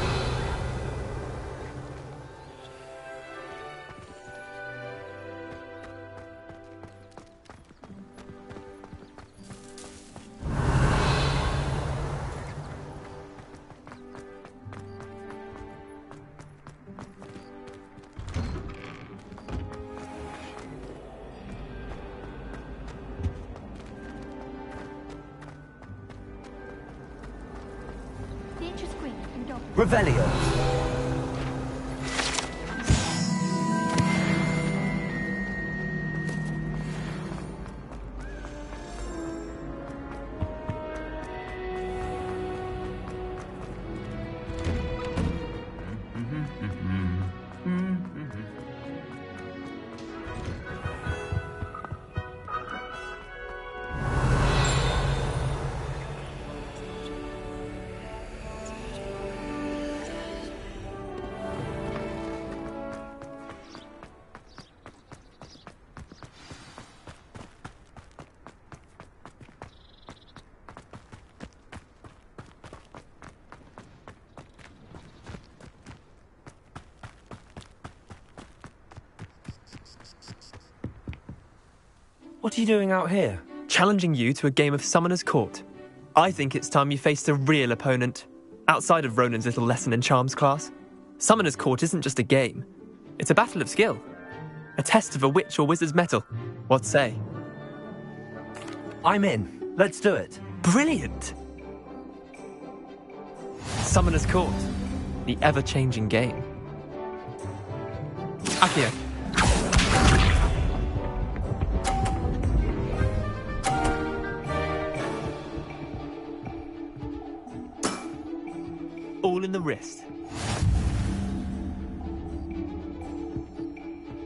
This Revelio. What are you doing out here? Challenging you to a game of Summoner's Court. I think it's time you faced a real opponent, outside of Ronan's little lesson in charms class. Summoner's Court isn't just a game. It's a battle of skill. A test of a witch or wizard's mettle. What say? I'm in. Let's do it. Brilliant! Summoner's Court. The ever-changing game. Accio. All in the wrist.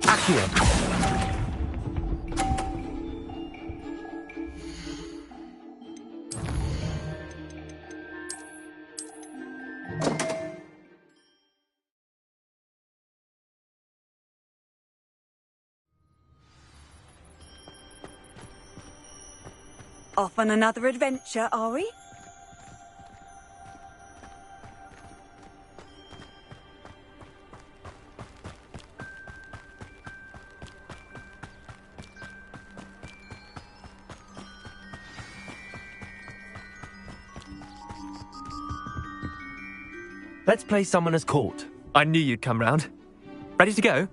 Accio. Off on another adventure, are we? Let's play Summoner's Court. I knew you'd come round. Ready to go?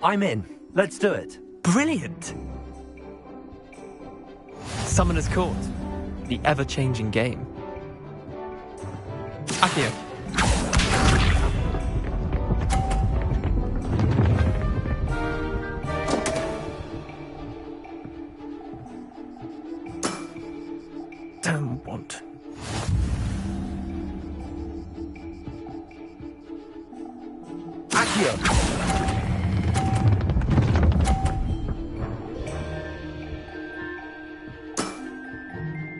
I'm in. Let's do it. Brilliant! Summoner's Court. The ever-changing game. Accio. Don't want. Accio.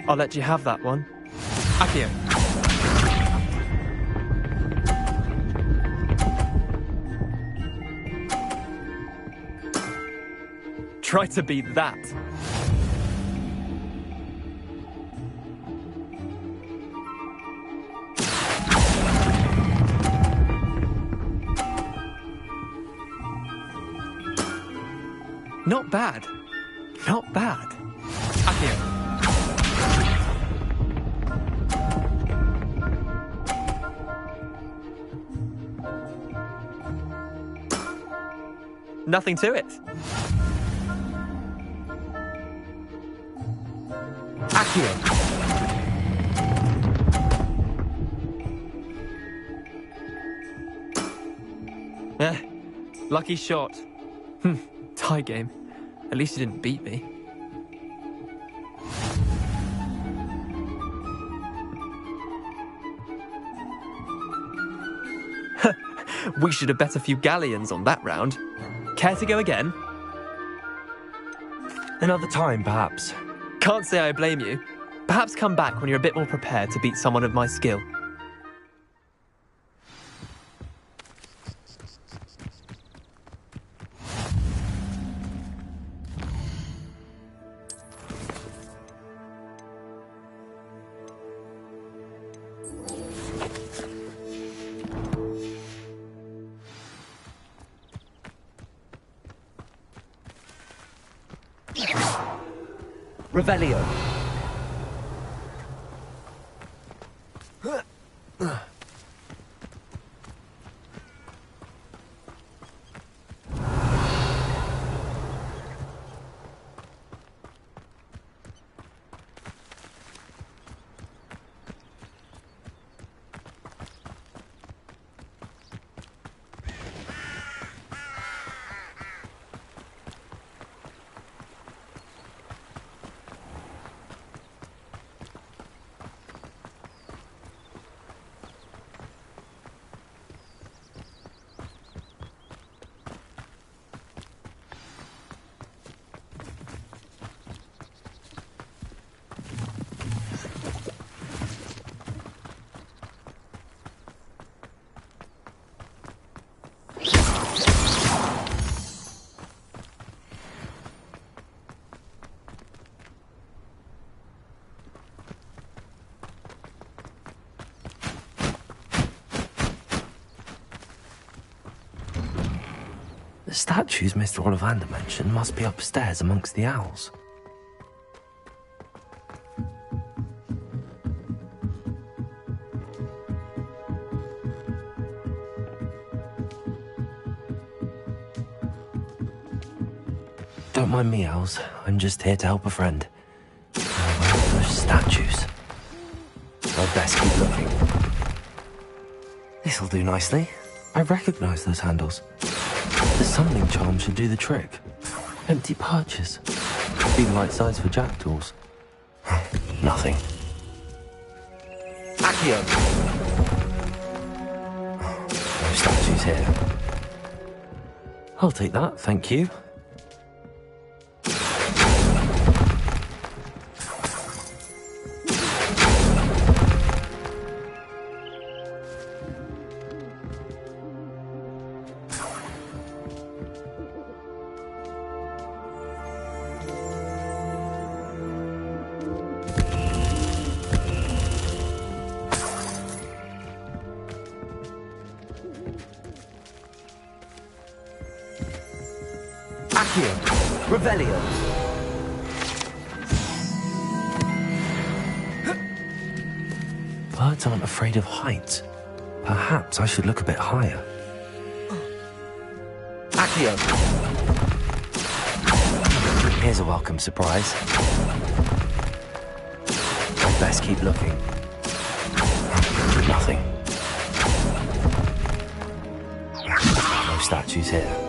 I'll let you have that one. Accio. Try to beat that. Not bad. Not bad. Accio. Nothing to it. Accio. Lucky shot. Tie game. At least you didn't beat me. We should have bet a few galleons on that round. Care to go again? Another time, perhaps. Can't say I blame you. Perhaps come back when you're a bit more prepared to beat someone of my skill. Revelio. The statues Mr. Ollivander mentioned must be upstairs amongst the owls. Don't mind me, owls. I'm just here to help a friend. Where are those statues? I'd best keep looking. This'll do nicely. I recognize those handles. The summoning charm should do the trick. Empty perches. Be the right size for jackdaws. Nothing. Accio! No statues here. I'll take that, thank you. Revelio. Birds aren't afraid of heights. Perhaps I should look a bit higher. Accio. Here's a welcome surprise. I'd best keep looking. Nothing. No statues here.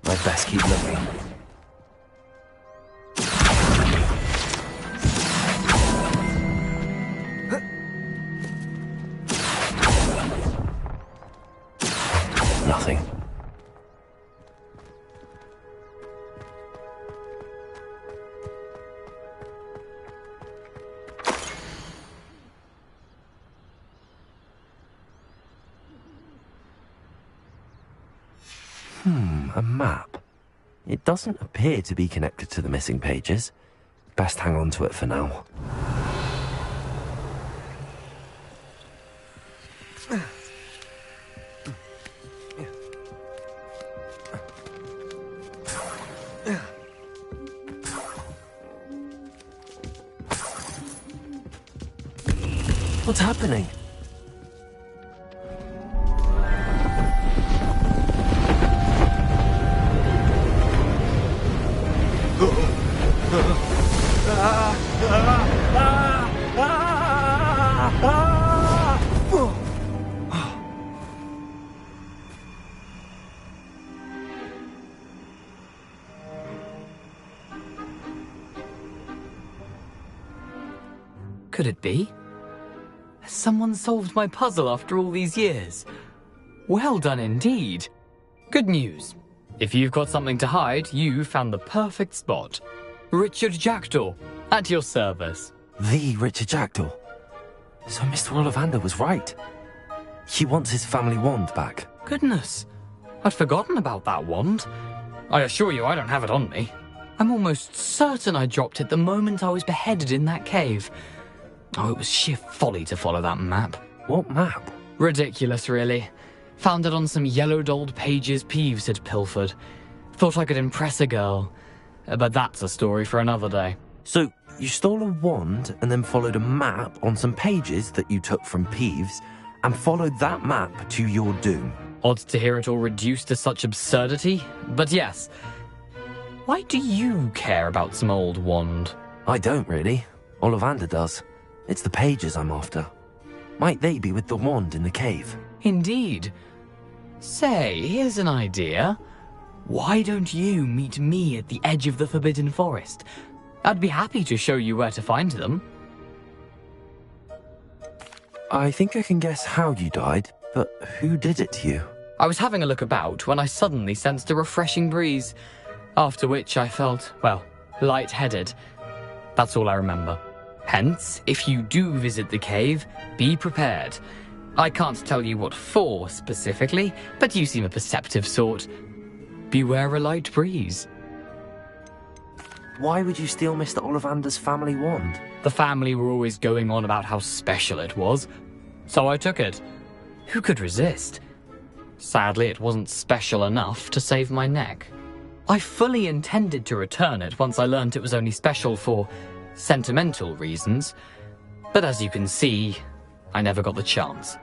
I'd best keep looking. Nothing. A map. It doesn't appear to be connected to the missing pages. Best hang on to it for now. What's happening? Could it be? Has someone solved my puzzle after all these years? Well done indeed. Good news. If you've got something to hide, you found the perfect spot. Richard Jackdaw, at your service. The Richard Jackdaw. So Mr. Ollivander was right. He wants his family wand back. Goodness, I'd forgotten about that wand. I assure you I don't have it on me. I'm almost certain I dropped it the moment I was beheaded in that cave. Oh, it was sheer folly to follow that map. What map? Ridiculous, really. Found it on some yellowed old pages Peeves had pilfered. Thought I could impress a girl. But that's a story for another day. So, you stole a wand and then followed a map on some pages that you took from Peeves and followed that map to your doom. Odd to hear it all reduced to such absurdity, but yes. Why do you care about some old wand? I don't, really. Ollivander does. It's the pages I'm after. Might they be with the wand in the cave? Indeed. Say, here's an idea. Why don't you meet me at the edge of the Forbidden Forest? I'd be happy to show you where to find them. I think I can guess how you died, but who did it to you? I was having a look about when I suddenly sensed a refreshing breeze, after which I felt, well, lightheaded. That's all I remember. Hence, if you do visit the cave, be prepared. I can't tell you what for specifically, but you seem a perceptive sort. Beware a light breeze. Why would you steal Mr. Ollivander's family wand? The family were always going on about how special it was, so I took it. Who could resist? Sadly, it wasn't special enough to save my neck. I fully intended to return it once I learned it was only special for sentimental reasons, but as you can see, I never got the chance.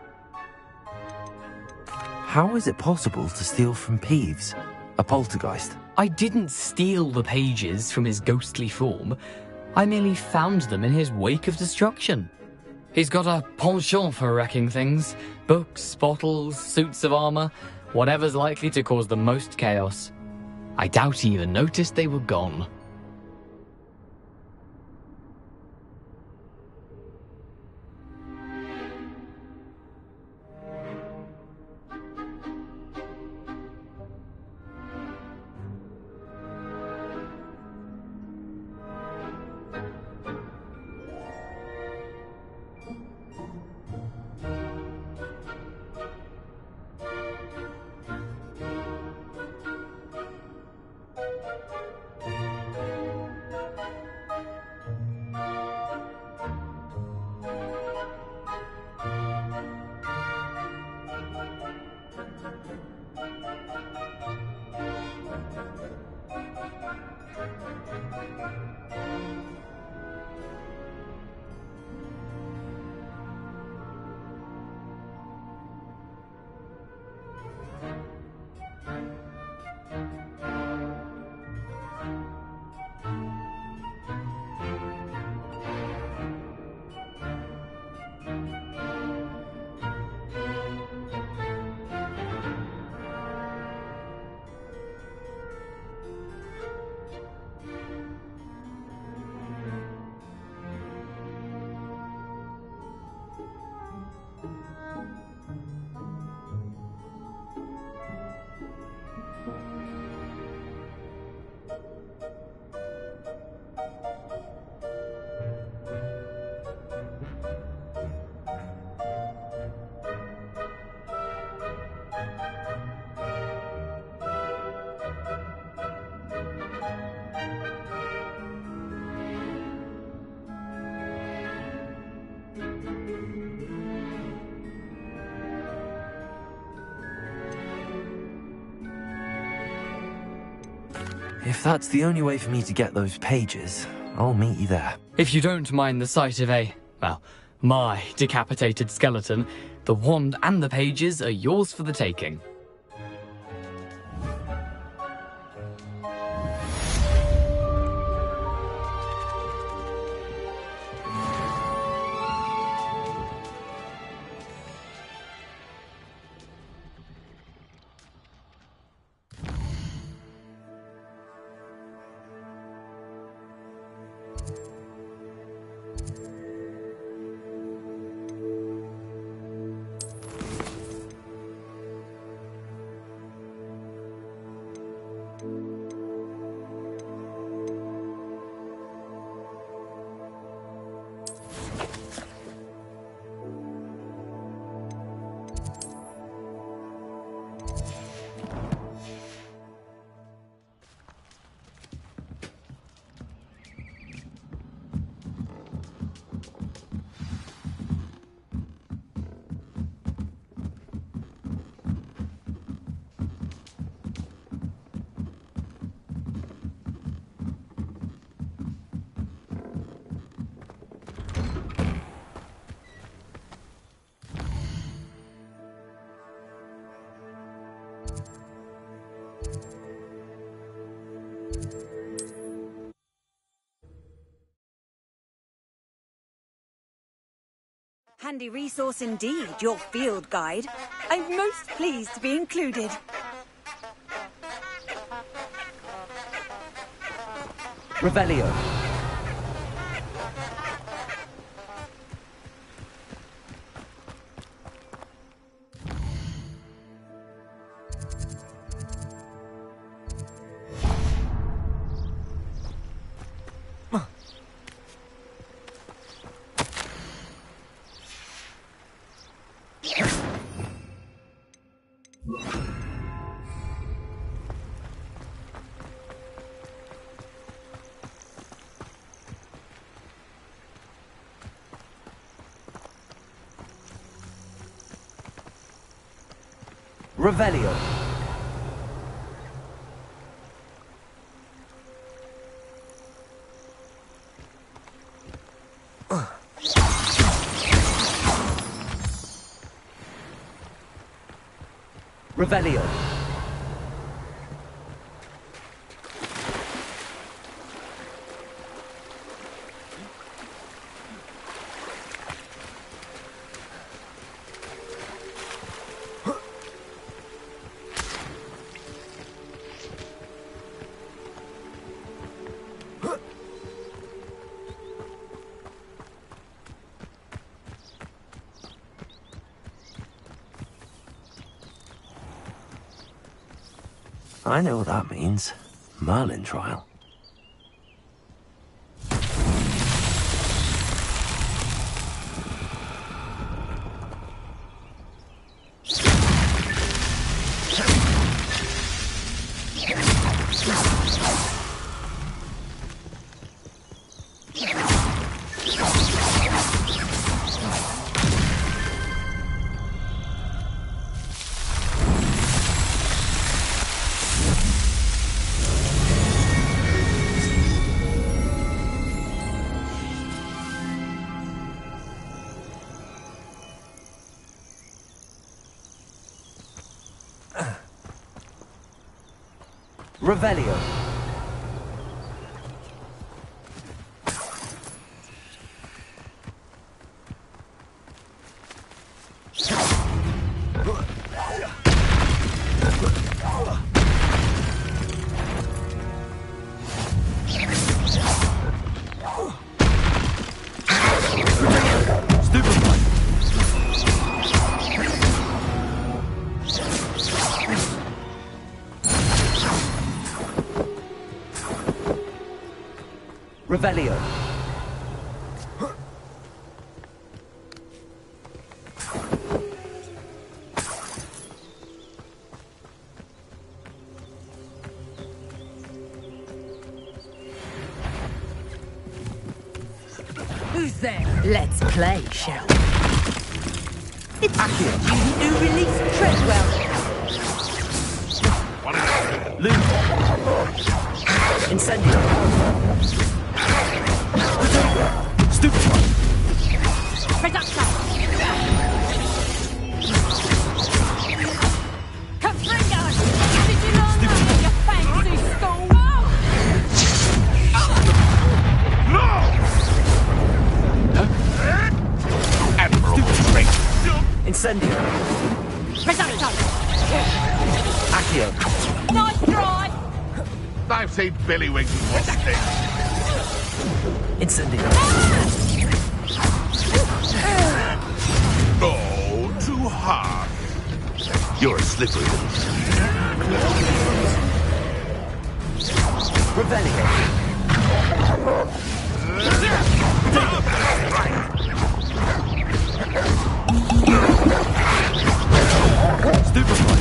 How is it possible to steal from Peeves, a poltergeist? I didn't steal the pages from his ghostly form. I merely found them in his wake of destruction. He's got a penchant for wrecking things. Books, bottles, suits of armor, whatever's likely to cause the most chaos. I doubt he even noticed they were gone. If that's the only way for me to get those pages, I'll meet you there. If you don't mind the sight of my decapitated skeleton, the wand and the pages are yours for the taking. Handy resource indeed, your field guide. I'm most pleased to be included. Revelio. Revelio. Revelio. I know what that means. Merlin trial. Revelio. Revelio. Who's there? Let's play, shall we? It's you who released Treadwell. Luke. Incendio. Stupid one. Reducto. Confringo. Did you learn that in your fancy school? No! Admiral strength. Incendio. Reducto. Accio. Nice try. I've seen Billywings once thing. Incendio. Oh, too hard. You're a slippery little... Revelio. Stupefy.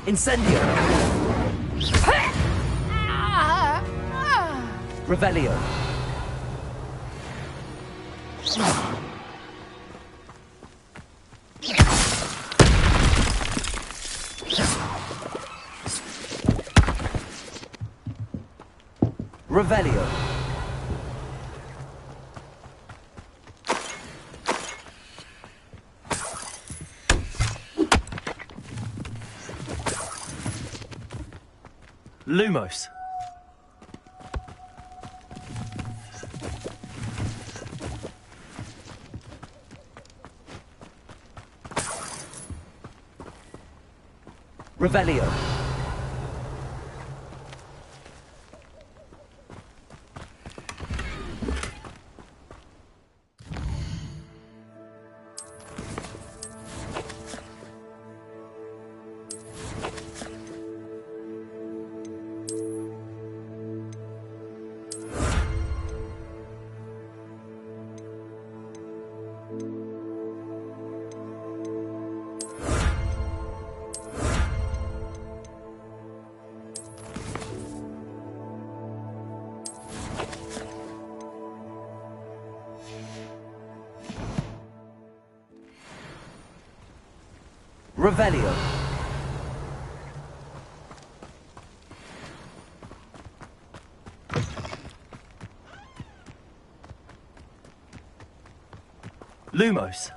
Incendio. Revelio. Revelio. Lumos. Revelio. Revelio. Lumos.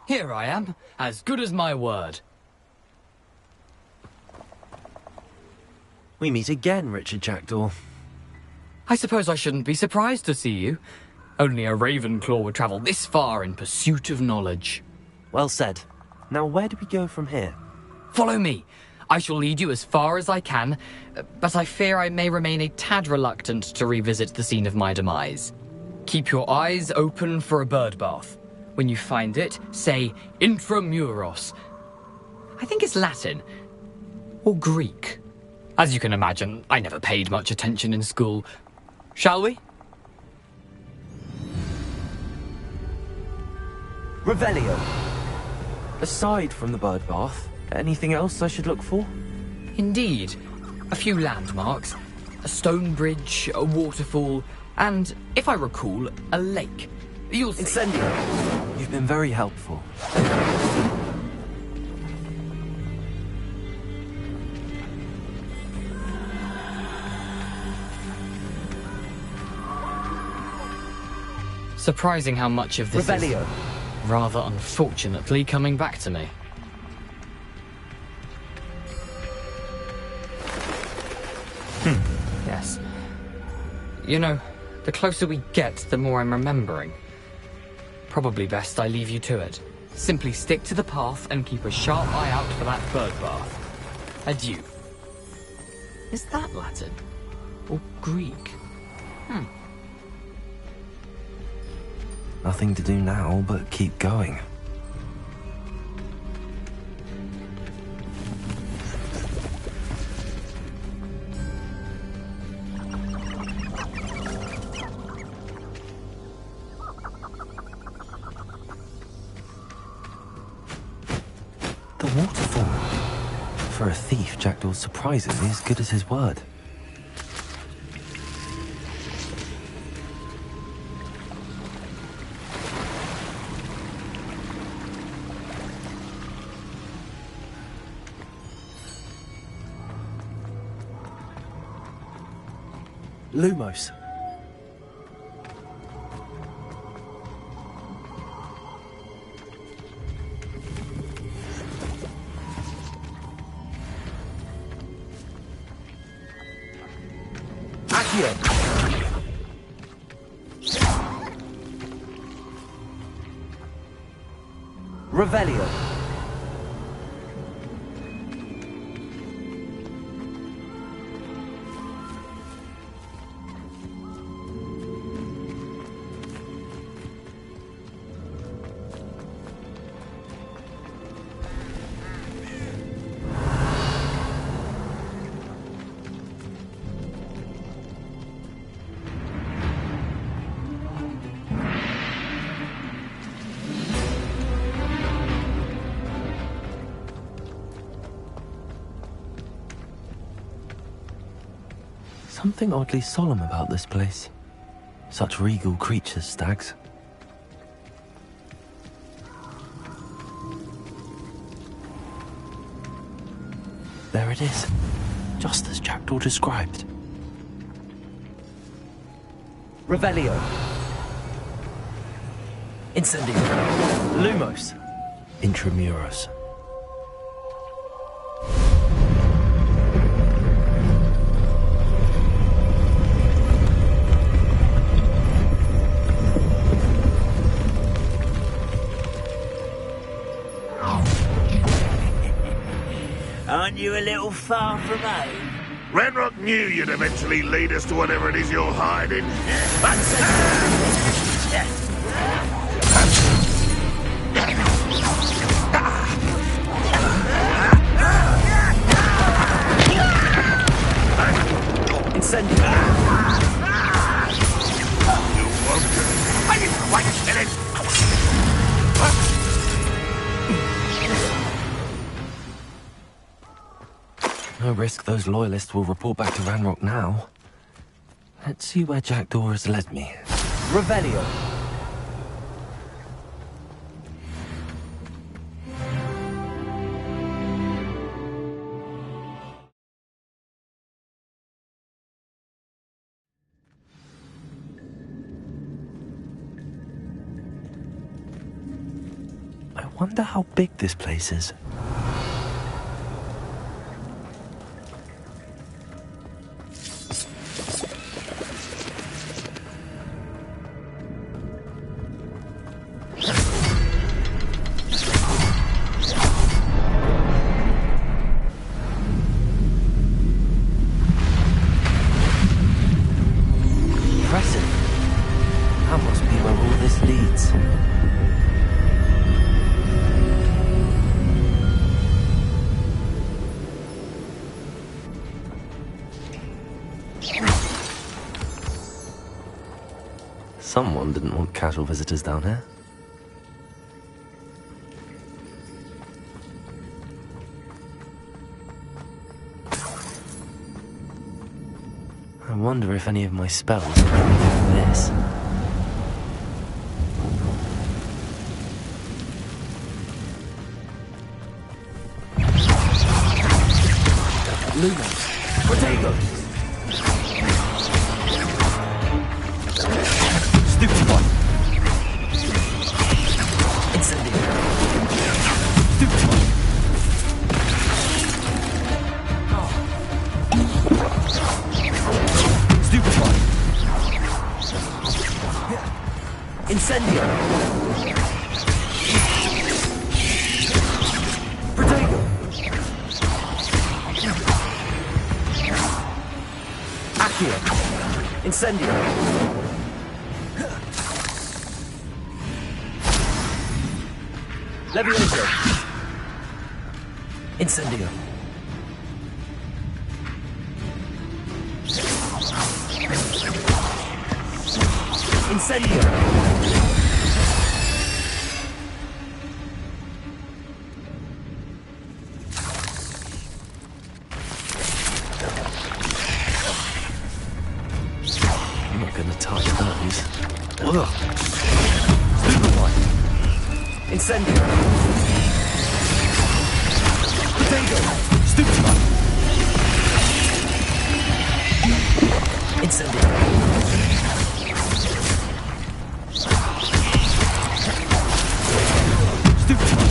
Here I am, as good as my word. We meet again, Richard Jackdaw. I suppose I shouldn't be surprised to see you. Only a Ravenclaw would travel this far in pursuit of knowledge. Well said. Now where do we go from here? Follow me. I shall lead you as far as I can, but I fear I may remain a tad reluctant to revisit the scene of my demise. Keep your eyes open for a bird bath. When you find it, say Intramuros. I think it's Latin. Or Greek. As you can imagine, I never paid much attention in school. Shall we? Revelio. Aside from the bird bath, anything else I should look for? Indeed. A few landmarks. A stone bridge, a waterfall, and, if I recall, a lake. You'll see. Incendio. You've been very helpful. Surprising how much of this Revelio. is, rather unfortunately, coming back to me. Yes. You know, the closer we get, the more I'm remembering. Probably best I leave you to it. Simply stick to the path and keep a sharp eye out for that bird bath. Adieu. Is that Latin? Or Greek? Nothing to do now but keep going. The waterfall. For a thief, Jackdaw's surprisingly as good as his word. Lumos. Accio. Revelio. Something oddly solemn about this place. Such regal creatures, stags. There it is, just as Jackdaw described. Revelio. Incendio. Lumos. Intramuros. Aren't you a little far from home? Ranrock knew you'd eventually lead us to whatever it is you're hiding. Incendio. I didn't quite get it. No risk those loyalists will report back to Ranrock now. Let's see where Jackdaw has led me. Revelio. I wonder how big this place is. Impressive. That must be where all this leads. Someone didn't want casual visitors down here. I wonder if any of my spells are coming from this. Lumos. Protego. Stupefy. Incendio. Stupefy. Stupefy. Incendio. Protego. Accio. Incendio. Levioso. Incendio. Incendio. I'm not gonna touch those. Ugh. Stupefy. Incendio. Protego. Stupefy. Incendio. Stupefy.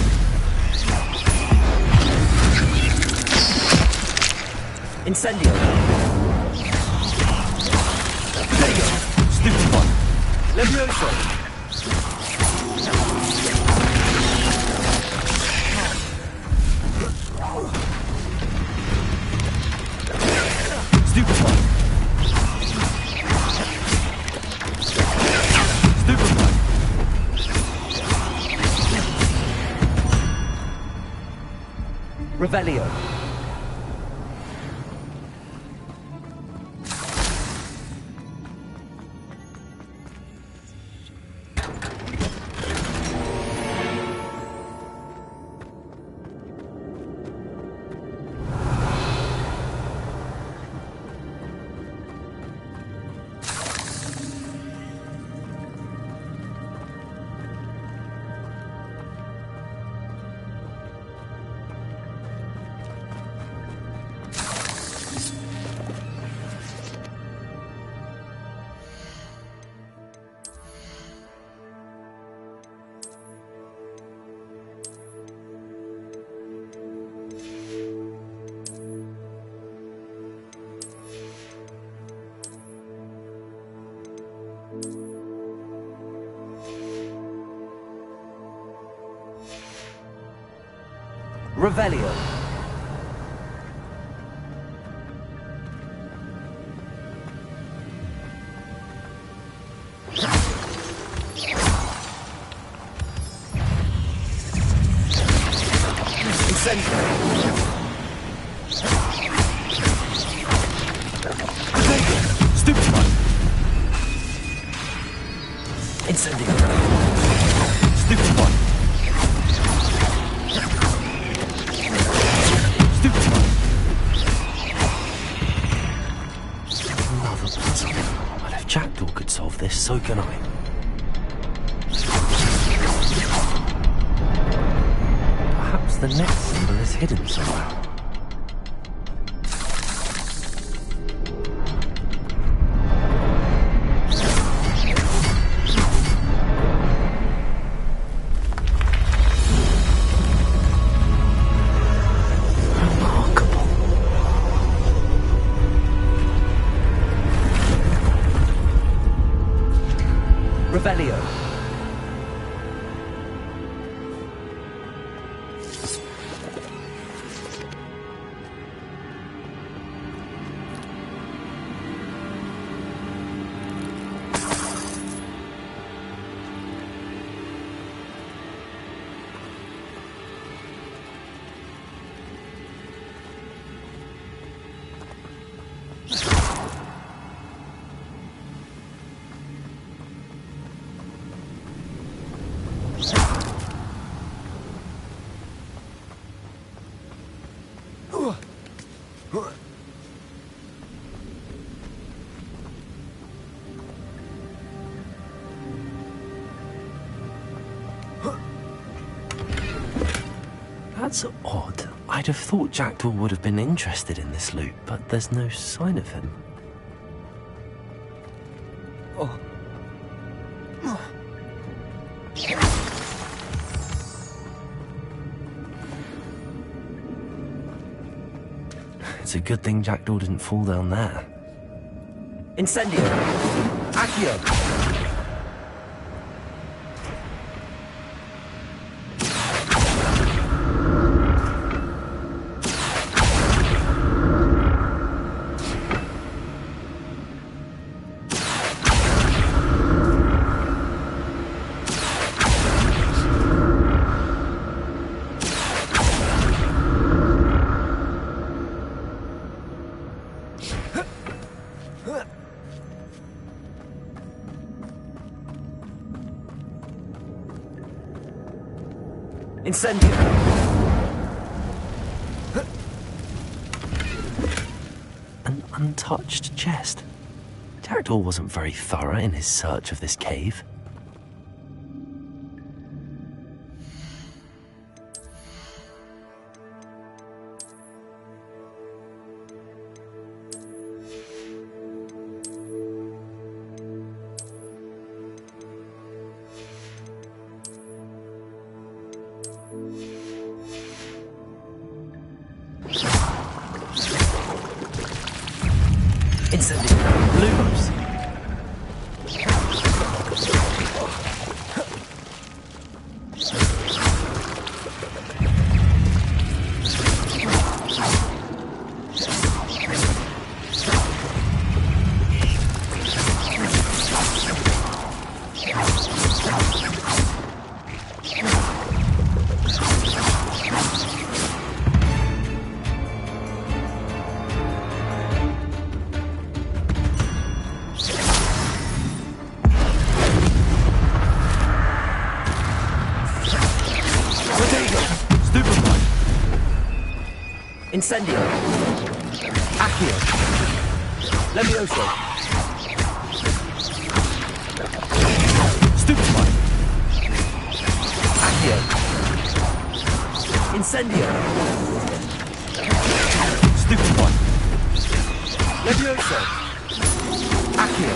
Incendio. Protego. Stupefy. Levioso. Stupefy. Stupefy. Revelio. Revelio. Incendio. Stupefy. Incendio. Stupefy. Stupefy. so can I. Perhaps the next symbol is hidden somewhere. Revelio. That's odd. I'd have thought Jackdaw would have been interested in this loot, but there's no sign of him. Oh. It's a good thing Jackdaw didn't fall down there. Incendio. Accio. Incendio. An untouched chest. Jackdaw wasn't very thorough in his search of this cave. Lumos. Incendio. Accio. Levioso. Stupefy. Accio. Incendio. Stupefy. Levioso. Accio.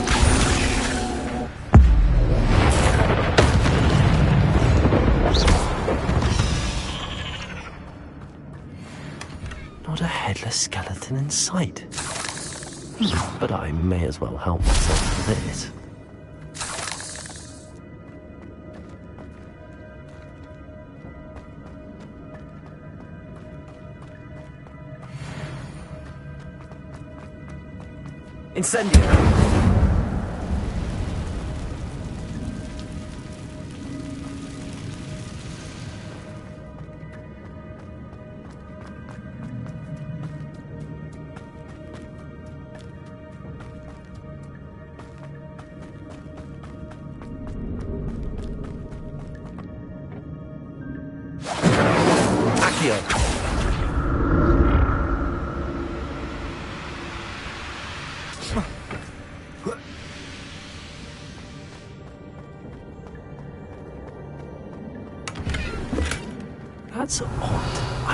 Not a headless skeleton in sight. But I may as well help myself to this. Incendio.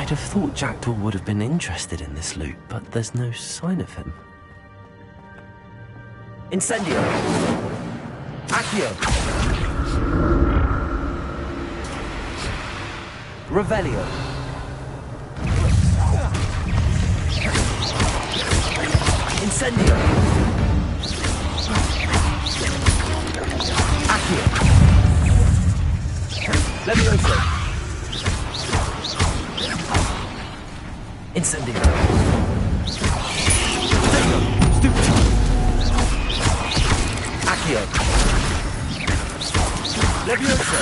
I'd have thought Jackdaw would have been interested in this loot, but there's no sign of him. Incendio. Accio. Revelio. Incendio. Accio. Levioso. Incendio. Stupefy. Accio. Levioso.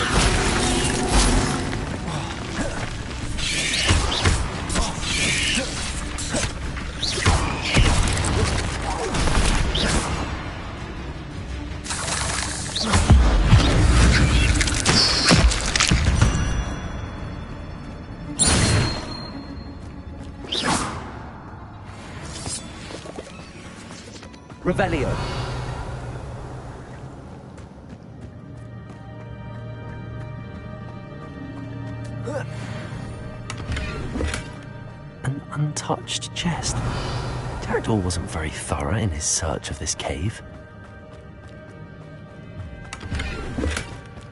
Revelio. An untouched chest. Jackdaw wasn't very thorough in his search of this cave.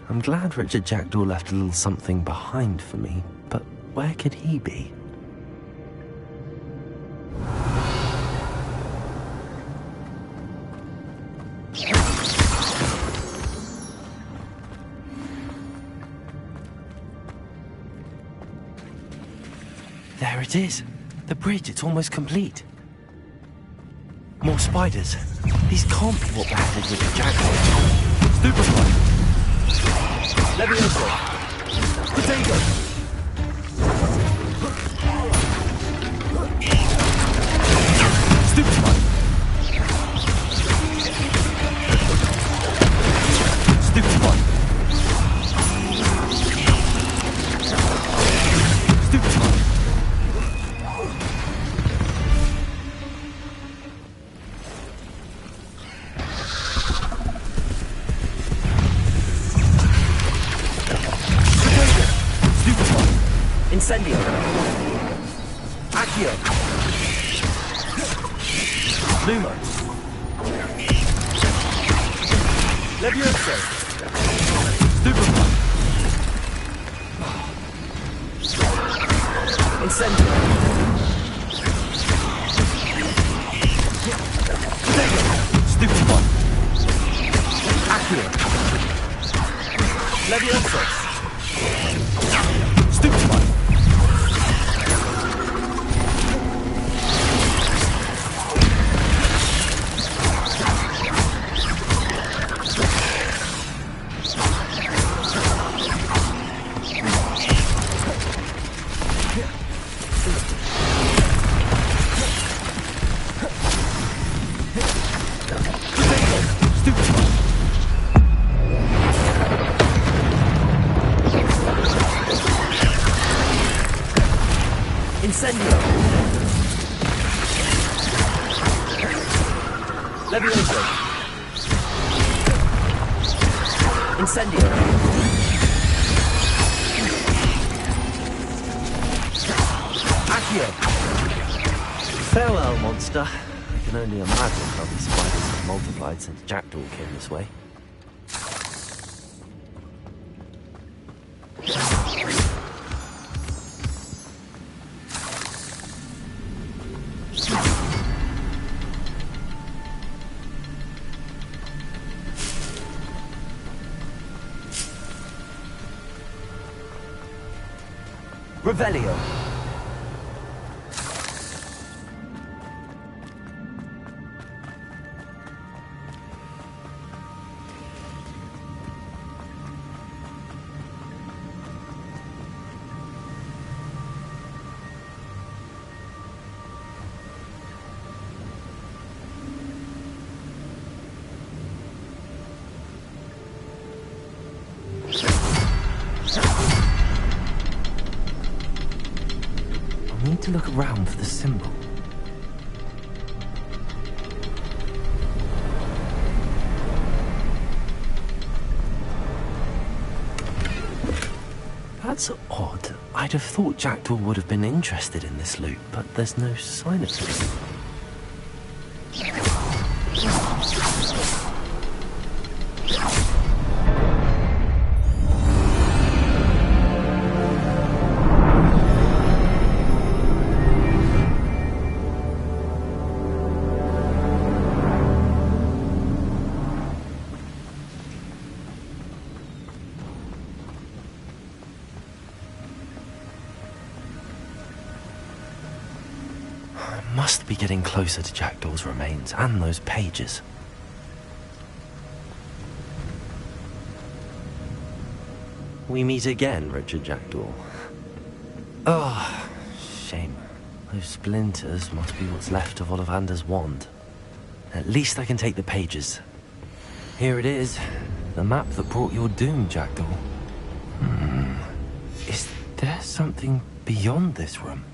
I'm glad Richard Jackdaw left a little something behind for me, but where could he be? There it is. The bridge, it's almost complete. More spiders. These can't be what battled with the Jackdaw. Stupefy. Levioso. Potato. Stupefy. Stupefy. Stupefy. Incendio. Accio. Lumo. Levioso. Stupefy. Incendio. Stupefy. Accio. Levioso. Stupefy. Incendio. Levioso. Incendio. Accio. Farewell, monster. I can only imagine how these spiders have multiplied since Jackdaw came this way. Revelio. I need to look around for the symbol. That's odd. I'd have thought Jackdaw would have been interested in this loot, but there's no sign of it. Must be getting closer to Jackdaw's remains and those pages. We meet again, Richard Jackdaw. Oh, shame. Those splinters must be what's left of Ollivander's wand. At least I can take the pages. Here it is. The map that brought your doom, Jackdaw. Is there something beyond this room?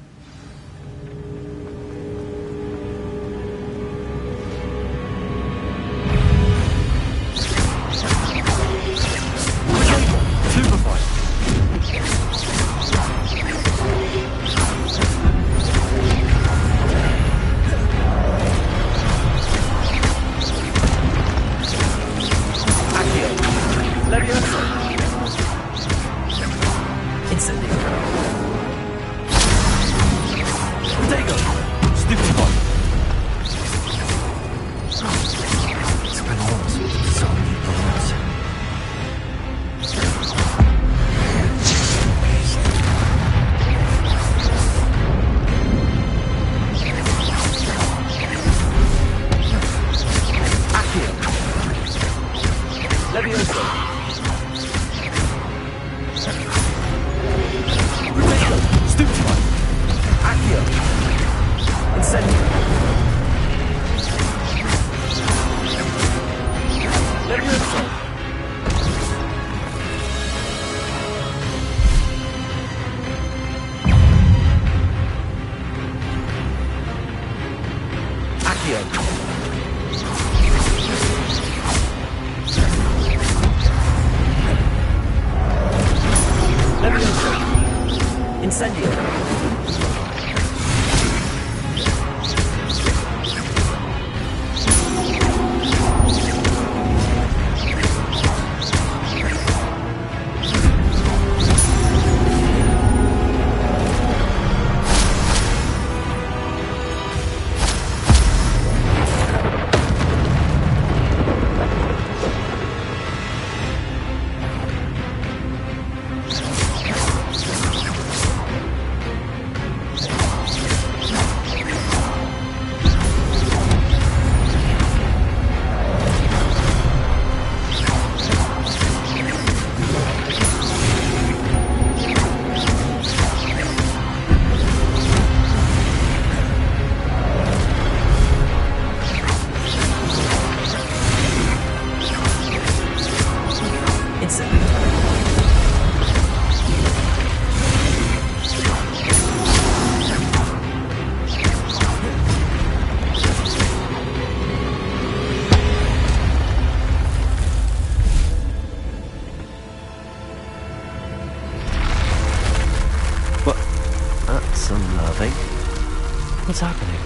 What's happening?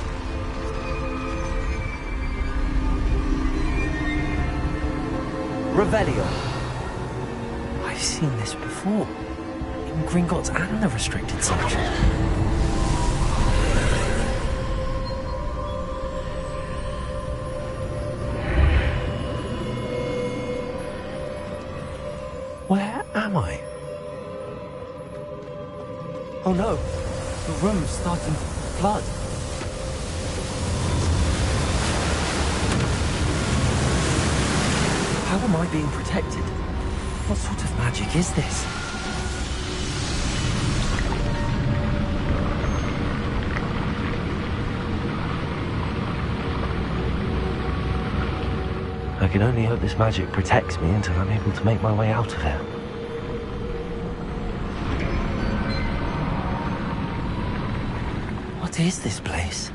Revelio. I've seen this before. In Gringotts and the restricted section. Where am I? Oh no, the room's starting to flood. How am I being protected? What sort of magic is this? I can only hope this magic protects me until I'm able to make my way out of here. What is this place?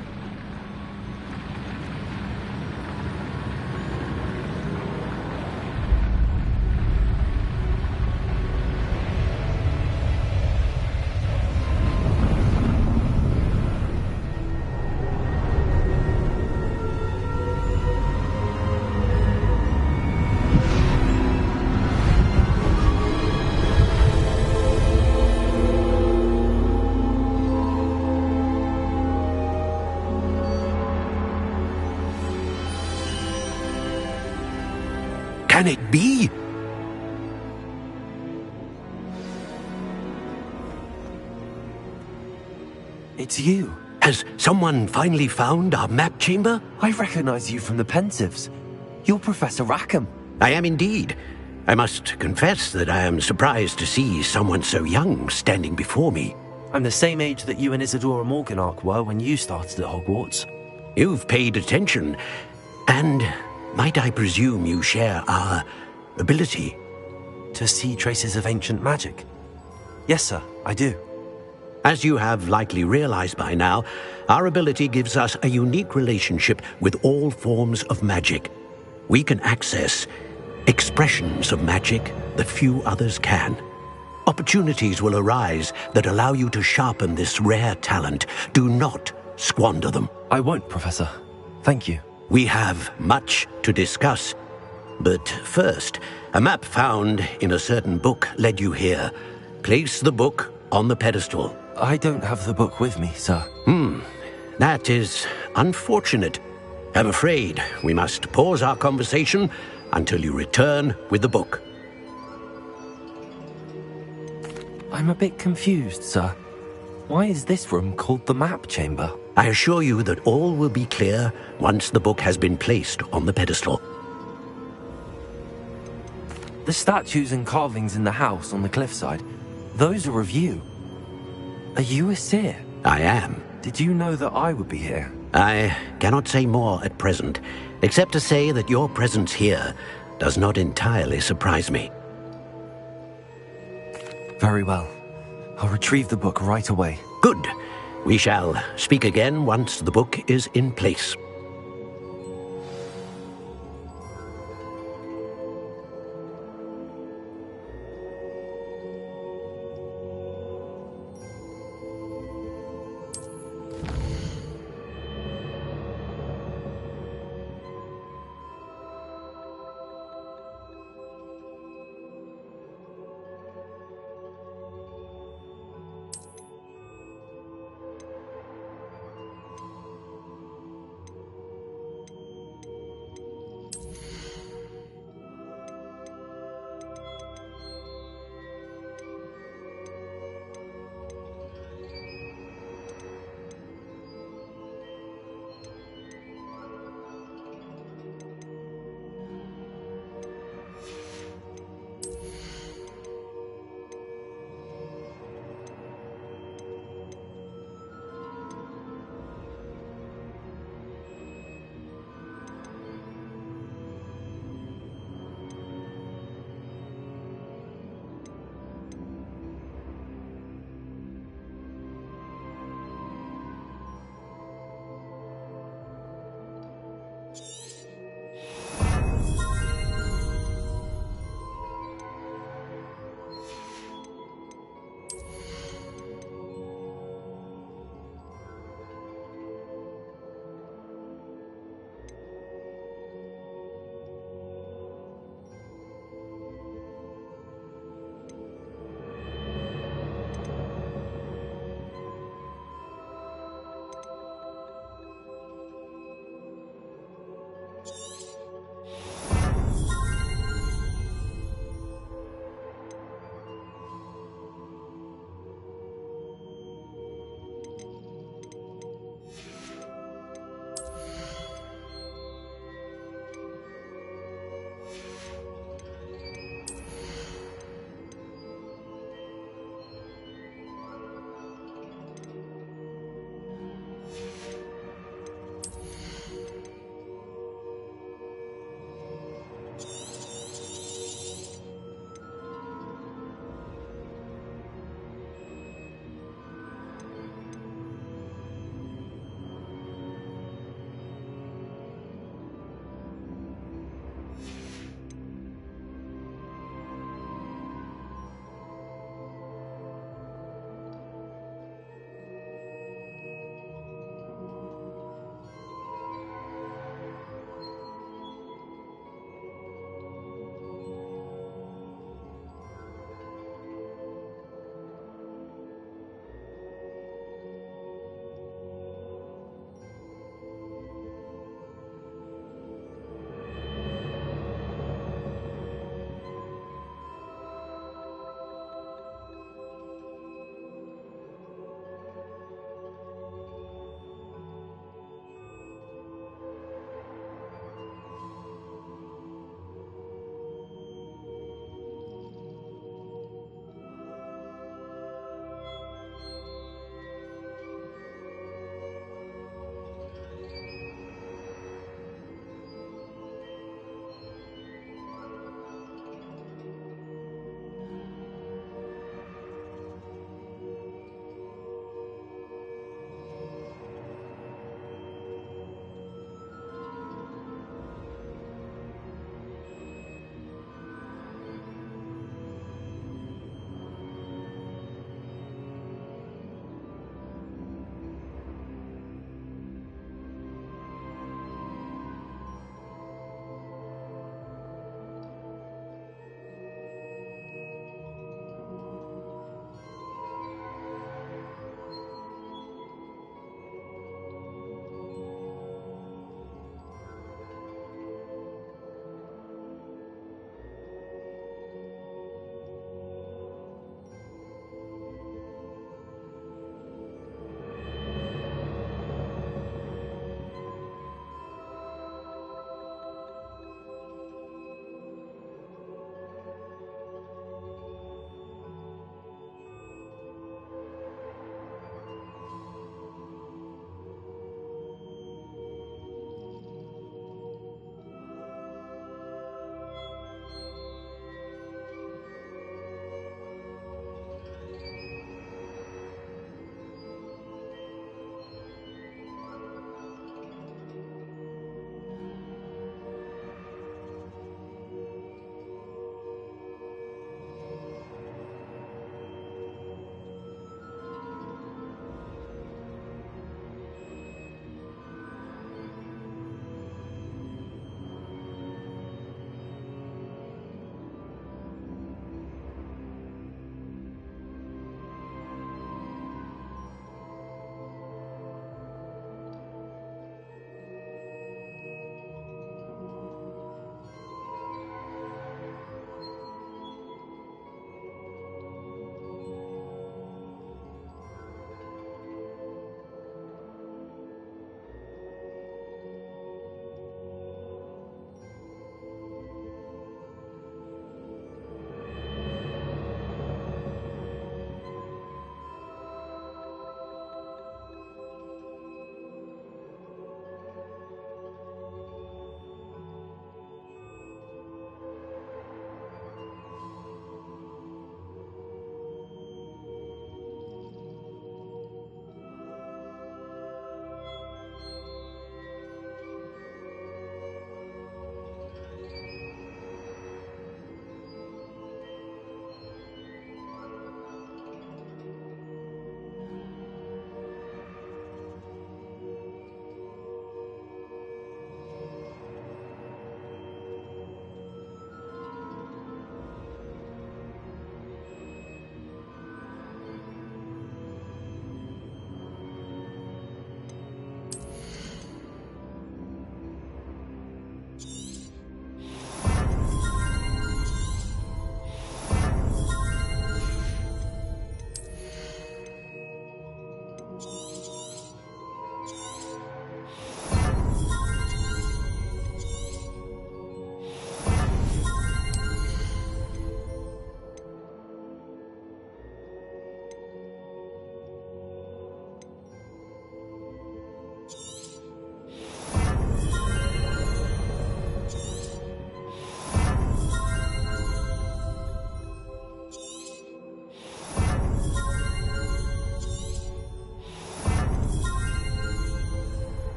Can it be? It's you. Has someone finally found our map chamber? I recognize you from the Pensieves. You're Professor Rackham. I am indeed. I must confess that I am surprised to see someone so young standing before me. I'm the same age that you and Isadora Morganach were when you started at Hogwarts. You've paid attention, and might I presume you share our ability? To see traces of ancient magic? Yes, sir, I do. As you have likely realized by now, our ability gives us a unique relationship with all forms of magic. We can access expressions of magic that few others can. Opportunities will arise that allow you to sharpen this rare talent. Do not squander them. I won't, Professor. Thank you. We have much to discuss. But first, a map found in a certain book led you here. Place the book on the pedestal. I don't have the book with me, sir. That is unfortunate. I'm afraid we must pause our conversation until you return with the book. I'm a bit confused, sir. Why is this room called the map chamber? I assure you that all will be clear once the book has been placed on the pedestal. The statues and carvings in the house on the cliffside, those are of you. Are you a seer? I am. Did you know that I would be here? I cannot say more at present, except to say that your presence here does not entirely surprise me. Very well. I'll retrieve the book right away. Good. We shall speak again once the book is in place.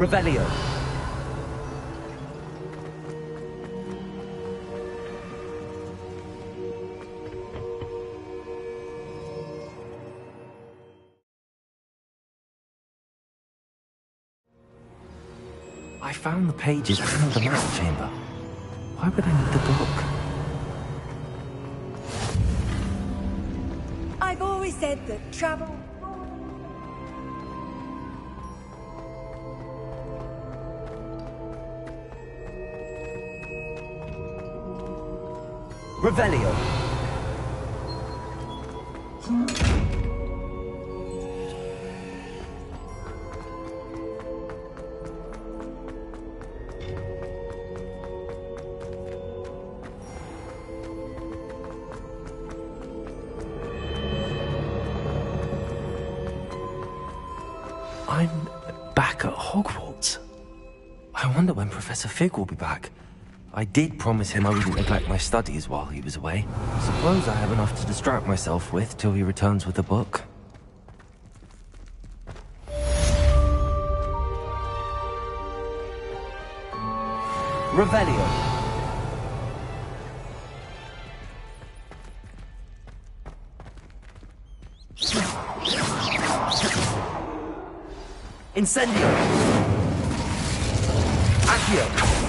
Revelio. I found the pages and the map chamber. Why would I need the book? I've always said that travel... Revelio. I'm back at Hogwarts. I wonder when Professor Fig will be back. I did promise him I wouldn't neglect my studies while he was away. Suppose I have enough to distract myself with till he returns with the book. Revelio. Incendio. Accio.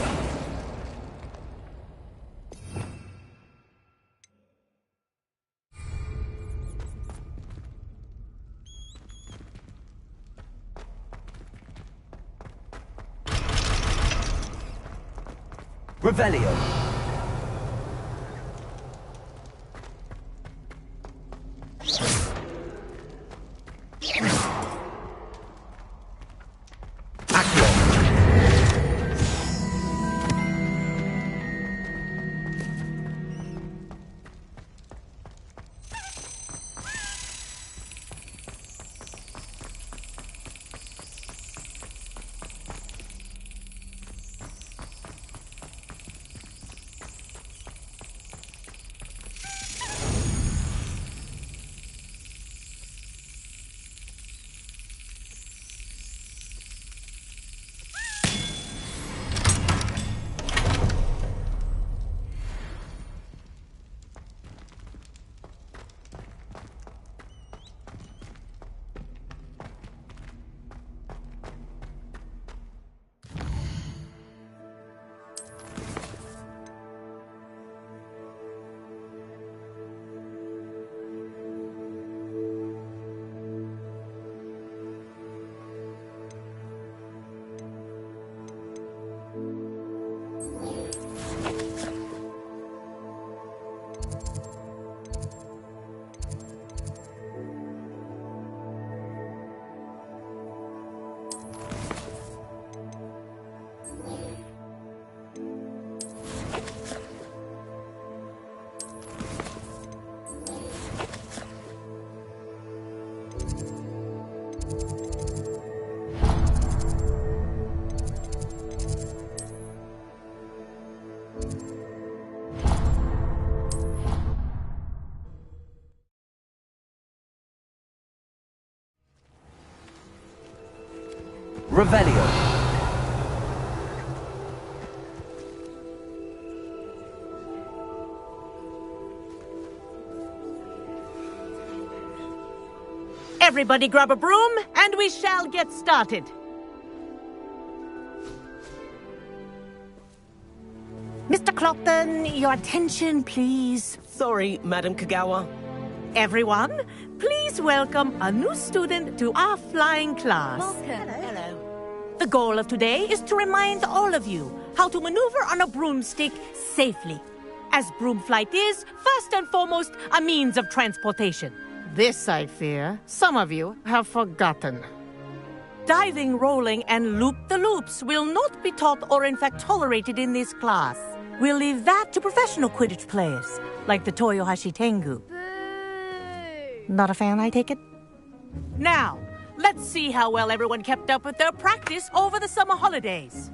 Revelio. Revelio. Everybody grab a broom, and we shall get started. Mr. Clopton, your attention, please. Sorry, Madam Kagawa. Everyone, please welcome a new student to our flying class. Welcome. Hello. The goal of today is to remind all of you how to maneuver on a broomstick safely, as broom flight is, first and foremost, a means of transportation. This, I fear, some of you have forgotten. Diving, rolling, and loop-the-loops will not be taught or in fact tolerated in this class. We'll leave that to professional Quidditch players, like the Toyohashi Tengu. Not a fan, I take it? Now, let's see how well everyone kept up with their practice over the summer holidays.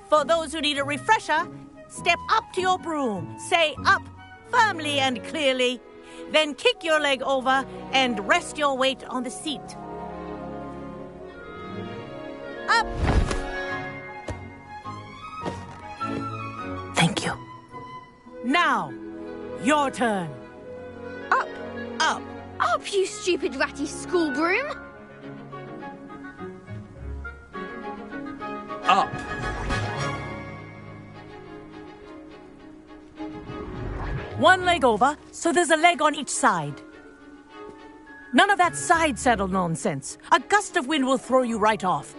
For those who need a refresher, step up to your broom, say up firmly and clearly, then kick your leg over and rest your weight on the seat. Up! Now, your turn. Up. Up. Up, you stupid ratty school broom. Up. One leg over, so there's a leg on each side. None of that side saddle nonsense. A gust of wind will throw you right off.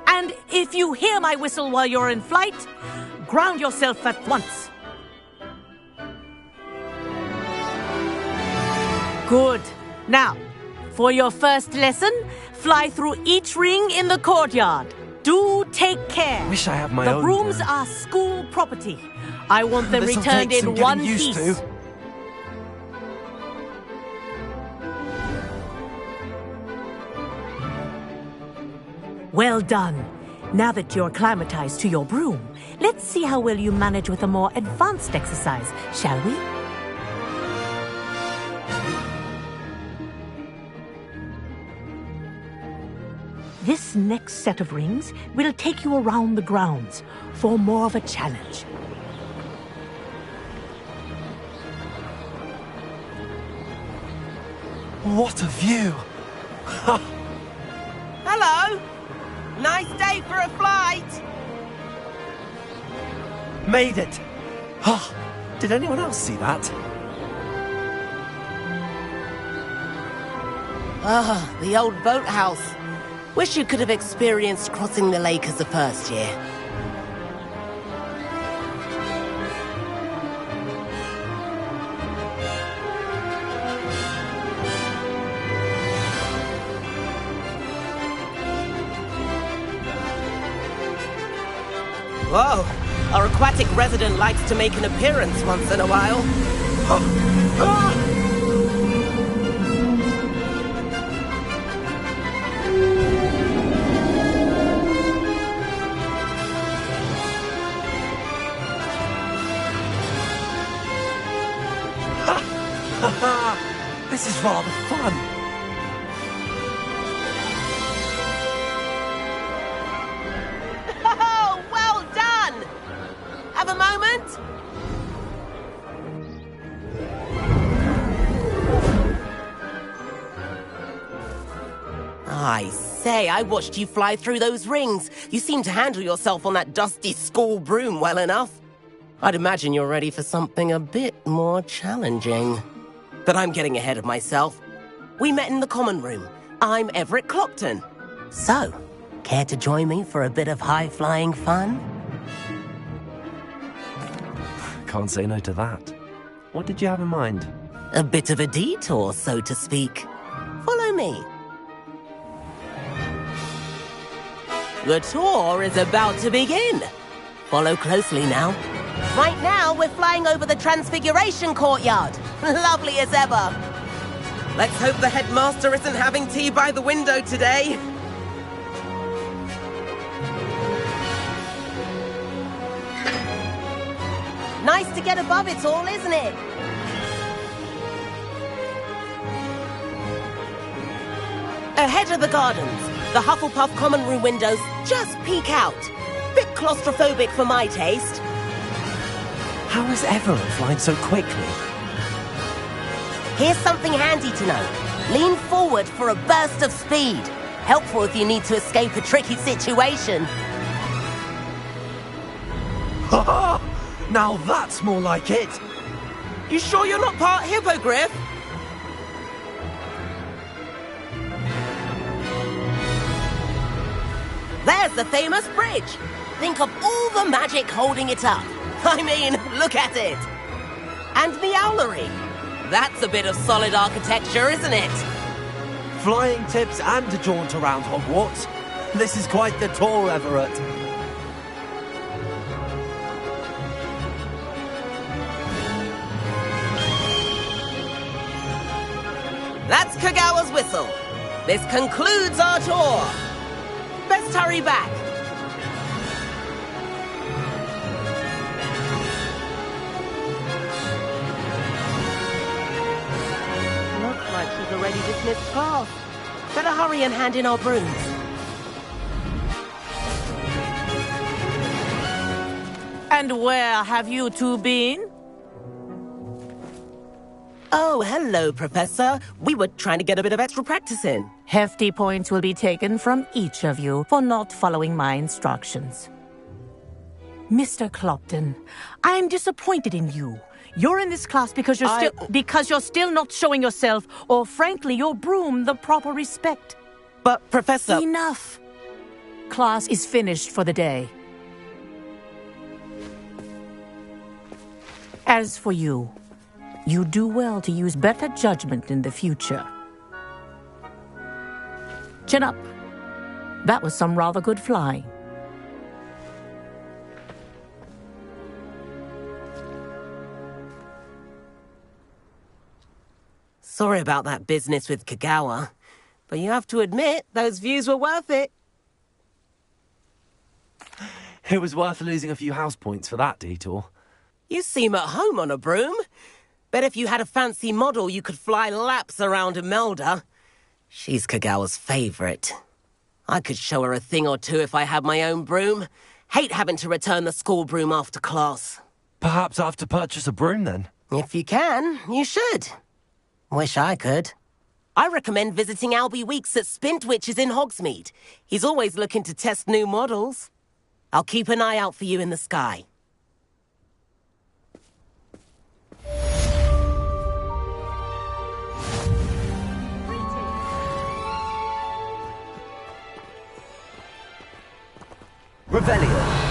And if you hear my whistle while you're in flight, ground yourself at once. Good. Now, for your first lesson, fly through each ring in the courtyard. Do take care. Wish I had my The own brooms broom. are school property. I want them This'll returned take some in getting one used piece. to. Well done. Now that you're acclimatized to your broom, let's see how well you manage with a more advanced exercise, shall we? This next set of rings will take you around the grounds for more of a challenge. What a view! Hello! Nice day for a flight! Made it! Oh, did anyone else see that? Ah, the old boathouse. Wish you could have experienced crossing the lake as a first year. Whoa, our aquatic resident likes to make an appearance once in a while. This is rather fun. Oh, well done! Have a moment? I say, I watched you fly through those rings. You seem to handle yourself on that dusty school broom well enough. I'd imagine you're ready for something a bit more challenging. But I'm getting ahead of myself. We met in the common room. I'm Everett Clopton. So, care to join me for a bit of high-flying fun? Can't say no to that. What did you have in mind? A bit of a detour, so to speak. Follow me. The tour is about to begin. Follow closely now. Right now, we're flying over the Transfiguration Courtyard. Lovely as ever. Let's hope the headmaster isn't having tea by the window today. Nice to get above it all, isn't it? Ahead of the gardens, the Hufflepuff common room windows just peek out. Bit claustrophobic for my taste. How is Everett flying so quickly? Here's something handy to know. Lean forward for a burst of speed. Helpful if you need to escape a tricky situation. Now that's more like it. You sure you're not part hippogriff? There's the famous bridge. Think of all the magic holding it up. I mean, look at it. And the owlery. That's a bit of solid architecture, isn't it? Flying tips and a jaunt around Hogwarts. This is quite the tour, Everett. That's Kagawa's whistle. This concludes our tour. Best hurry back. Looks like she's already missed class. Better hurry and hand in our brooms. And where have you two been? Oh, hello, Professor. We were trying to get a bit of extra practice in. Hefty points will be taken from each of you for not following my instructions. Mr. Clopton, I am disappointed in you. You're in this class because you're still not showing yourself, or frankly, your broom the proper respect. But, Professor... Enough. Class is finished for the day. As for you, you do well to use better judgment in the future. Chin up. That was some rather good flying. Sorry about that business with Kagawa, but you have to admit, those views were worth it. It was worth losing a few house points for that detour. You seem at home on a broom. Bet if you had a fancy model, you could fly laps around Imelda. She's Kagawa's favorite. I could show her a thing or two if I had my own broom. Hate having to return the school broom after class. Perhaps I have to purchase a broom then? If you can, you should. Wish I could. I recommend visiting Albie Weeks at Spintwitches in Hogsmeade. He's always looking to test new models. I'll keep an eye out for you in the sky. Revelio.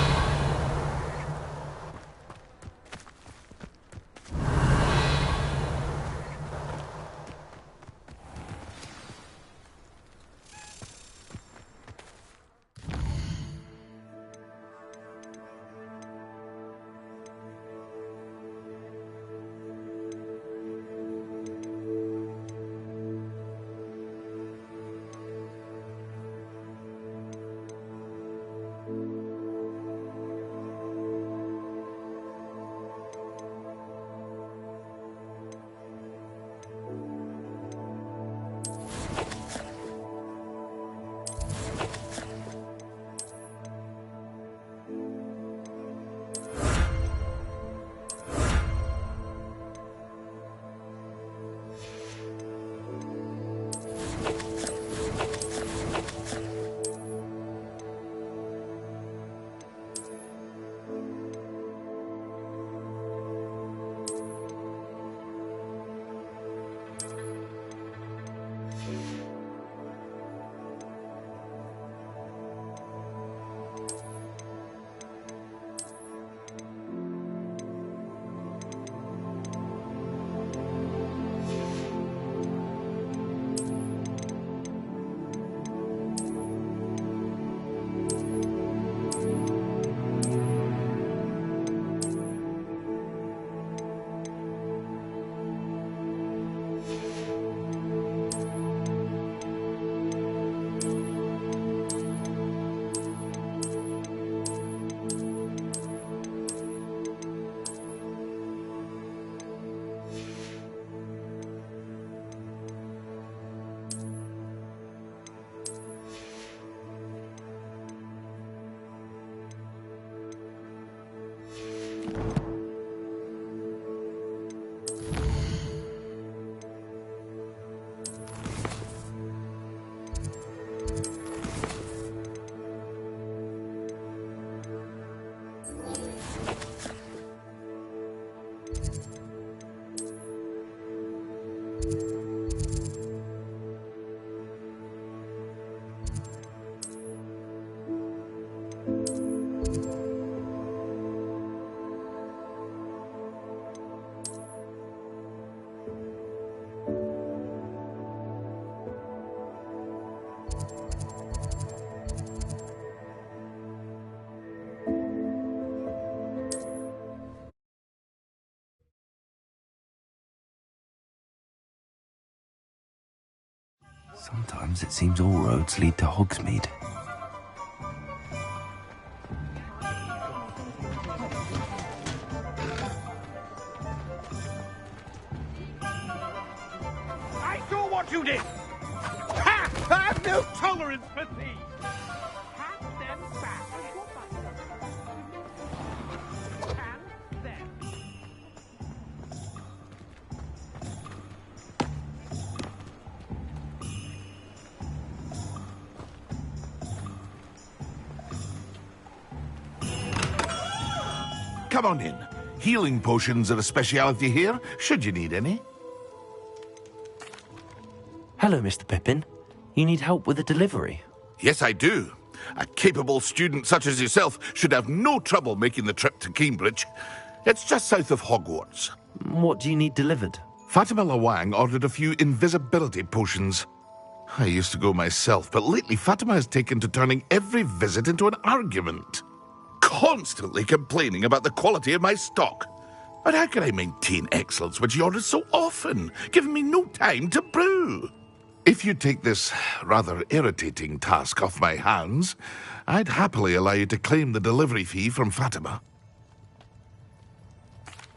Sometimes it seems all roads lead to Hogsmeade. I saw what you did! have no tolerance for thieves! Hand them back. Hand them. Come on in. Healing potions are a speciality here, should you need any. Hello, Mr. Pippin. You need help with a delivery? Yes, I do. A capable student such as yourself should have no trouble making the trip to Cambridge. It's just south of Hogwarts. What do you need delivered? Fatima Lawang ordered a few invisibility potions. I used to go myself, but lately Fatima has taken to turning every visit into an argument. Constantly complaining about the quality of my stock. But how can I maintain excellence when she orders so often, giving me no time to brew? If you take this rather irritating task off my hands, I'd happily allow you to claim the delivery fee from Fatima.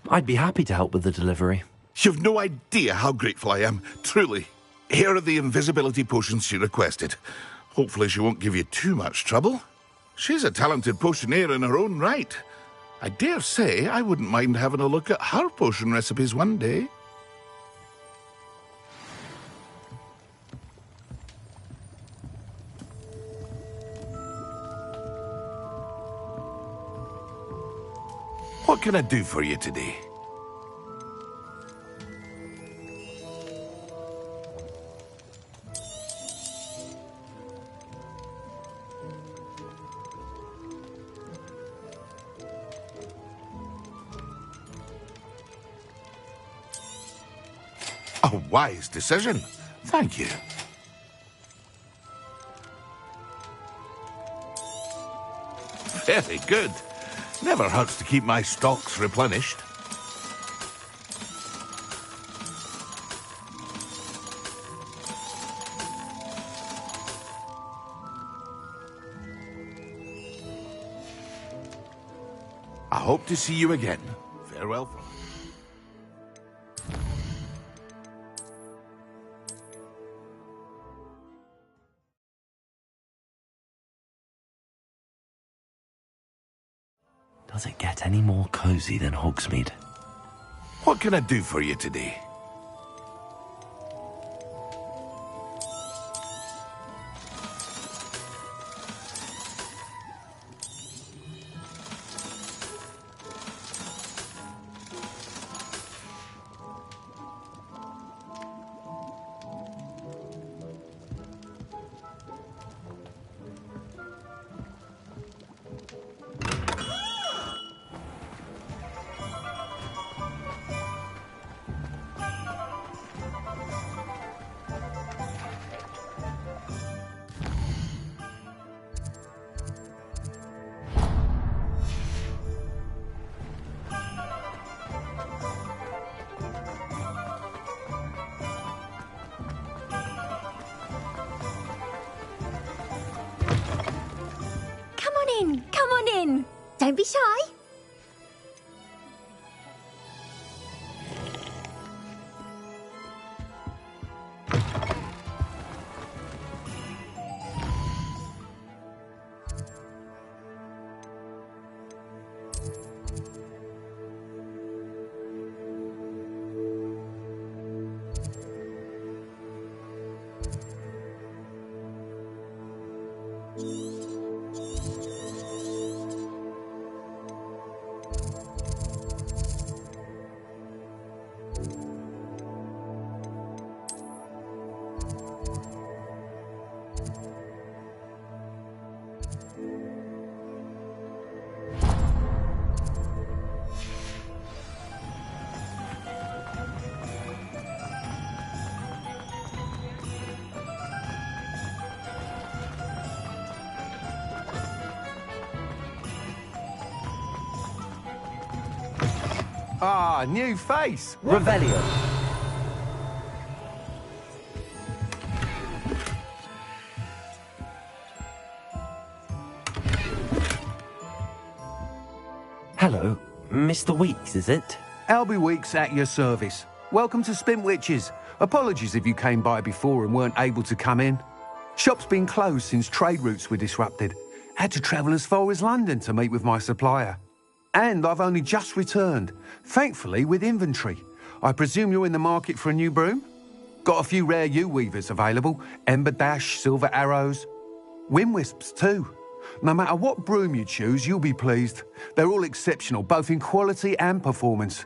I'd be happy to help with the delivery. You've no idea how grateful I am, truly. Here are the invisibility potions she requested. Hopefully she won't give you too much trouble. She's a talented potioneer in her own right. I dare say I wouldn't mind having a look at her potion recipes one day. What can I do for you today? A wise decision. Thank you. Very good. Never hurts to keep my stocks replenished. I hope to see you again. Farewell. Does it get any more cozy than Hogsmeade? What can I do for you today? Come on in. Don't be shy. Ah, new face. Revelio. Hello, Mr. Weeks, is it? Albie Weeks at your service. Welcome to Spintwitches. Apologies if you came by before and weren't able to come in. Shop's been closed since trade routes were disrupted. Had to travel as far as London to meet with my supplier. And I've only just returned, thankfully with inventory. I presume you're in the market for a new broom? Got a few rare yew-weavers available. Ember Dash, Silver Arrows. Wind-wisps too. No matter what broom you choose, you'll be pleased. They're all exceptional, both in quality and performance.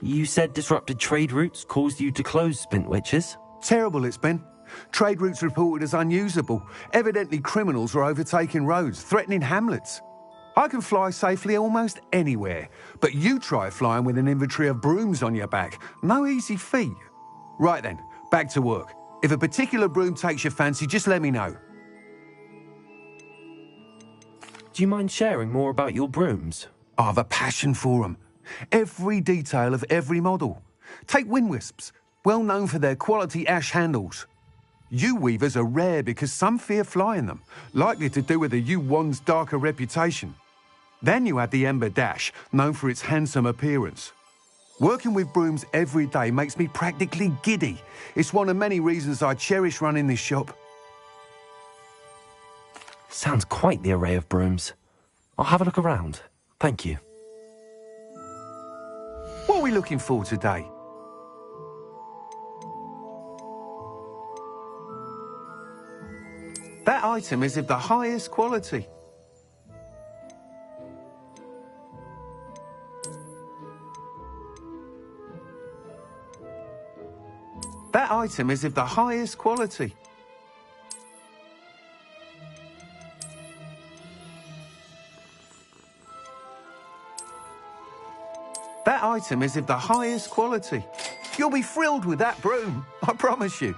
You said disrupted trade routes caused you to close Spintwitches? Terrible it's been. Trade routes reported as unusable. Evidently criminals are overtaking roads, threatening hamlets. I can fly safely almost anywhere, but you try flying with an inventory of brooms on your back. No easy feat. Right then, back to work. If a particular broom takes your fancy, just let me know. Do you mind sharing more about your brooms? I have a passion for them. Every detail of every model. Take Wind-wisps, well known for their quality ash handles. Yew-weavers are rare because some fear flying them, likely to do with the yew-wand's darker reputation. Then you had the Ember Dash, known for its handsome appearance. Working with brooms every day makes me practically giddy. It's one of many reasons I cherish running this shop. Sounds quite the array of brooms. I'll have a look around. Thank you. What are we looking for today? That item is of the highest quality. That item is of the highest quality. That item is of the highest quality. You'll be thrilled with that broom, I promise you.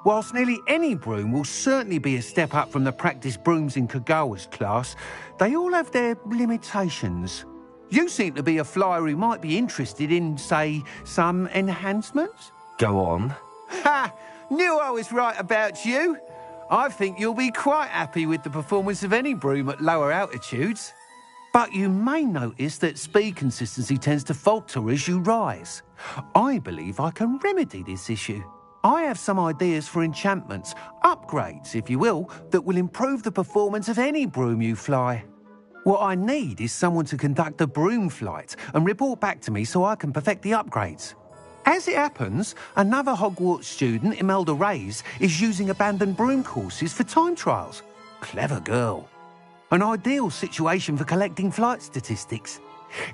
Whilst nearly any broom will certainly be a step up from the practice brooms in Kagawa's class, they all have their limitations. You seem to be a flyer who might be interested in, say, some enhancements? Go on. Ha! Knew I was right about you. I think you'll be quite happy with the performance of any broom at lower altitudes. But you may notice that speed consistency tends to falter as you rise. I believe I can remedy this issue. I have some ideas for enchantments, upgrades, if you will, that will improve the performance of any broom you fly. What I need is someone to conduct a broom flight and report back to me so I can perfect the upgrades. As it happens, another Hogwarts student, Imelda Reyes, is using abandoned broom courses for time trials. Clever girl. An ideal situation for collecting flight statistics.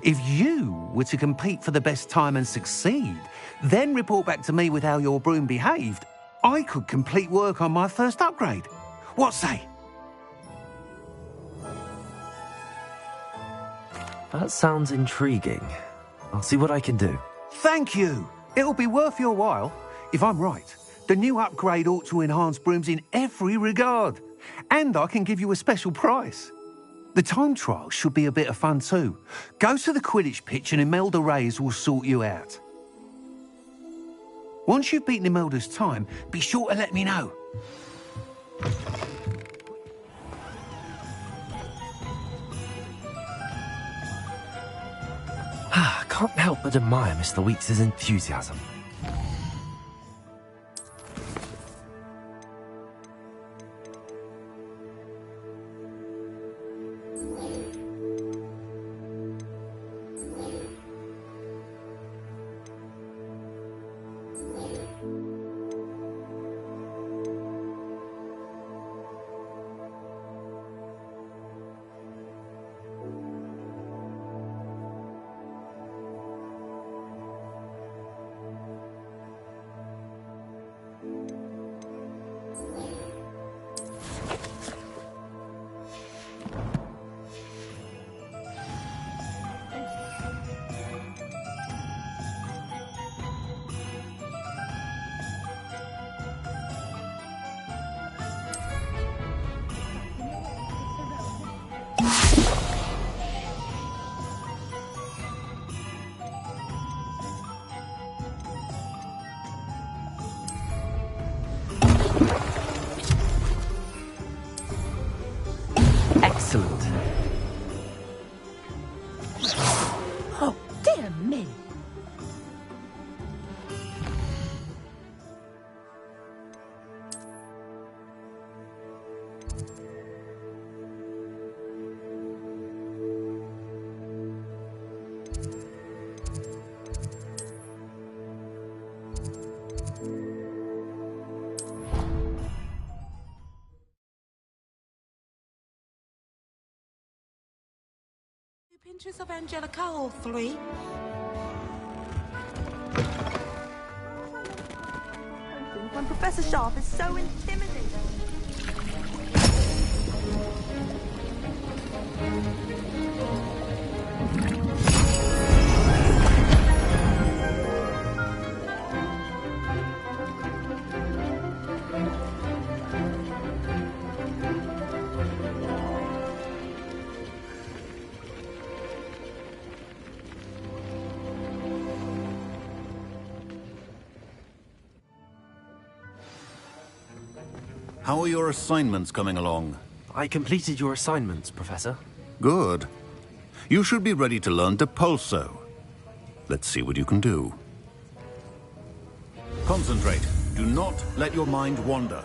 If you were to compete for the best time and succeed, then report back to me with how your broom behaved, I could complete work on my first upgrade. What say? That sounds intriguing. I'll see what I can do. Thank you. It'll be worth your while. If I'm right, the new upgrade ought to enhance brooms in every regard. And I can give you a special price. The time trial should be a bit of fun too. Go to the Quidditch pitch and Imelda Reyes will sort you out. Once you've beaten Imelda's time, be sure to let me know. I can't help but admire Mr. Weeks' enthusiasm. Adventures of Angelica, all three. When Professor Sharp is so intimidating. How are your assignments coming along? I completed your assignments, Professor. Good. You should be ready to learn Depulso. Let's see what you can do. Concentrate. Do not let your mind wander.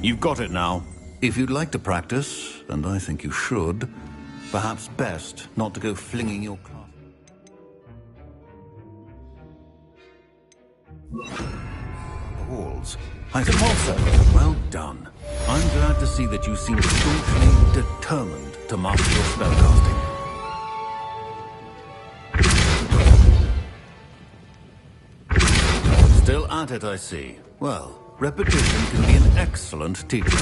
You've got it now. If you'd like to practice, and I think you should, perhaps best not to go flinging your class. Walls. I Depulso. Well done. I'm glad to see that you seem staunchly determined to master your spellcasting. Still at it, I see. Well, repetition can be an excellent teacher.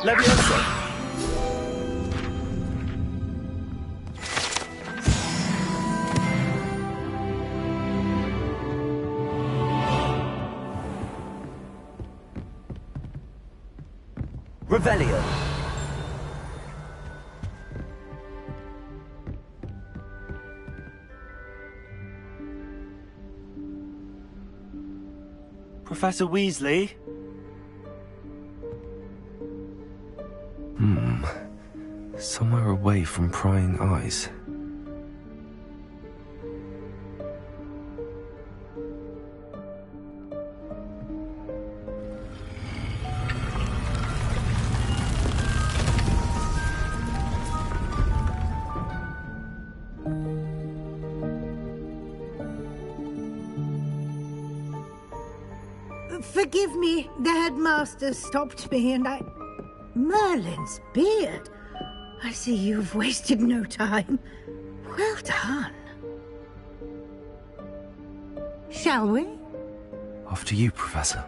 Leviosa! Revelio. Professor Weasley? Somewhere away from prying eyes. Forgive me, the headmaster stopped me and I... Merlin's beard. I see you've wasted no time. Well done. Shall we? After you, Professor.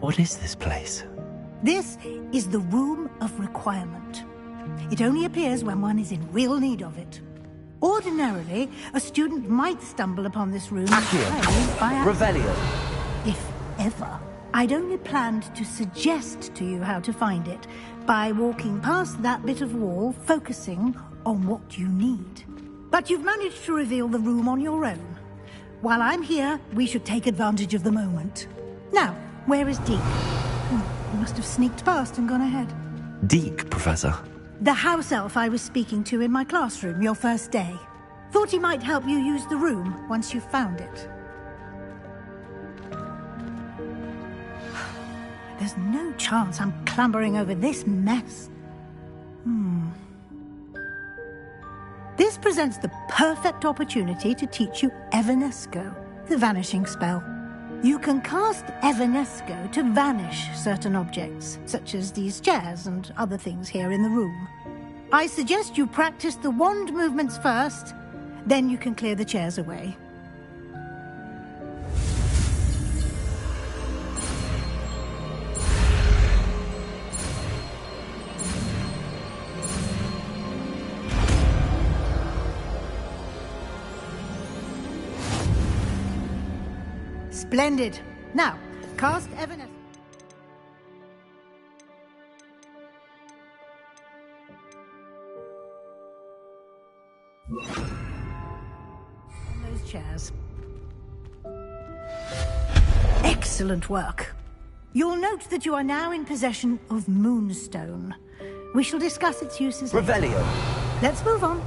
What is this place? This is the Room of Requirement. It only appears when one is in real need of it. Ordinarily, a student might stumble upon this room by accident. Revelio. If ever. I'd only planned to suggest to you how to find it by walking past that bit of wall, focusing on what you need. But you've managed to reveal the room on your own. While I'm here, we should take advantage of the moment. Now, where is Deek? He must have sneaked past and gone ahead. Deek, Professor. The house elf I was speaking to in my classroom your first day. Thought he might help you use the room once you found it. There's no chance I'm clambering over this mess. This presents the perfect opportunity to teach you Evanesco, the vanishing spell. You can cast Evanesco to vanish certain objects, such as these chairs and other things here in the room. I suggest you practice the wand movements first, then you can clear the chairs away. Splendid. Now, cast Evanesco. On those chairs. Excellent work. You'll note that you are now in possession of Moonstone. We shall discuss its uses later. Revelio. Let's move on.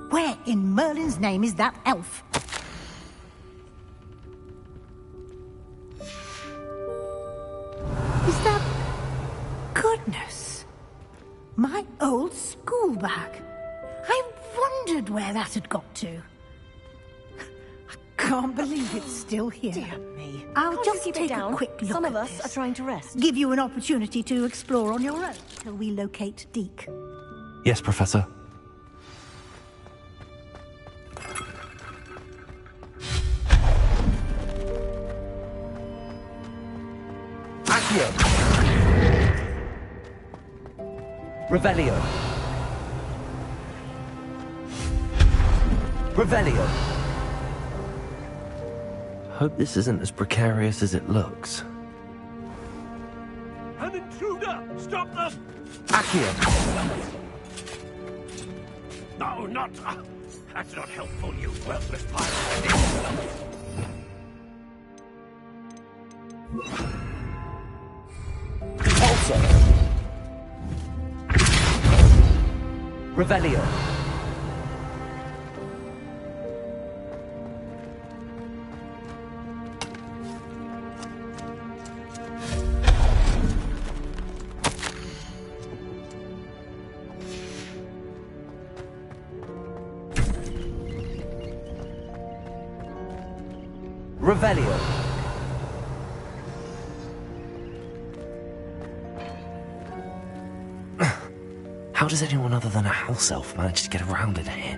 Where in Merlin's name is that elf? Is that... Goodness. My old school bag. I wondered where that had got to. I can't believe it's still here. Dear me. I'll Can't you just keep it take a down? quick look Some of at us this. are trying to rest. Give you an opportunity to explore on your own till we locate Deke. Yes, Professor. Accio. Revelio. Revelio. Hope this isn't as precarious as it looks. An intruder! Stop them! Accio. No, not... that's not helpful, you worthless pirate. Also. Revelio. Revelio. How does anyone other than a house elf manage to get around in here?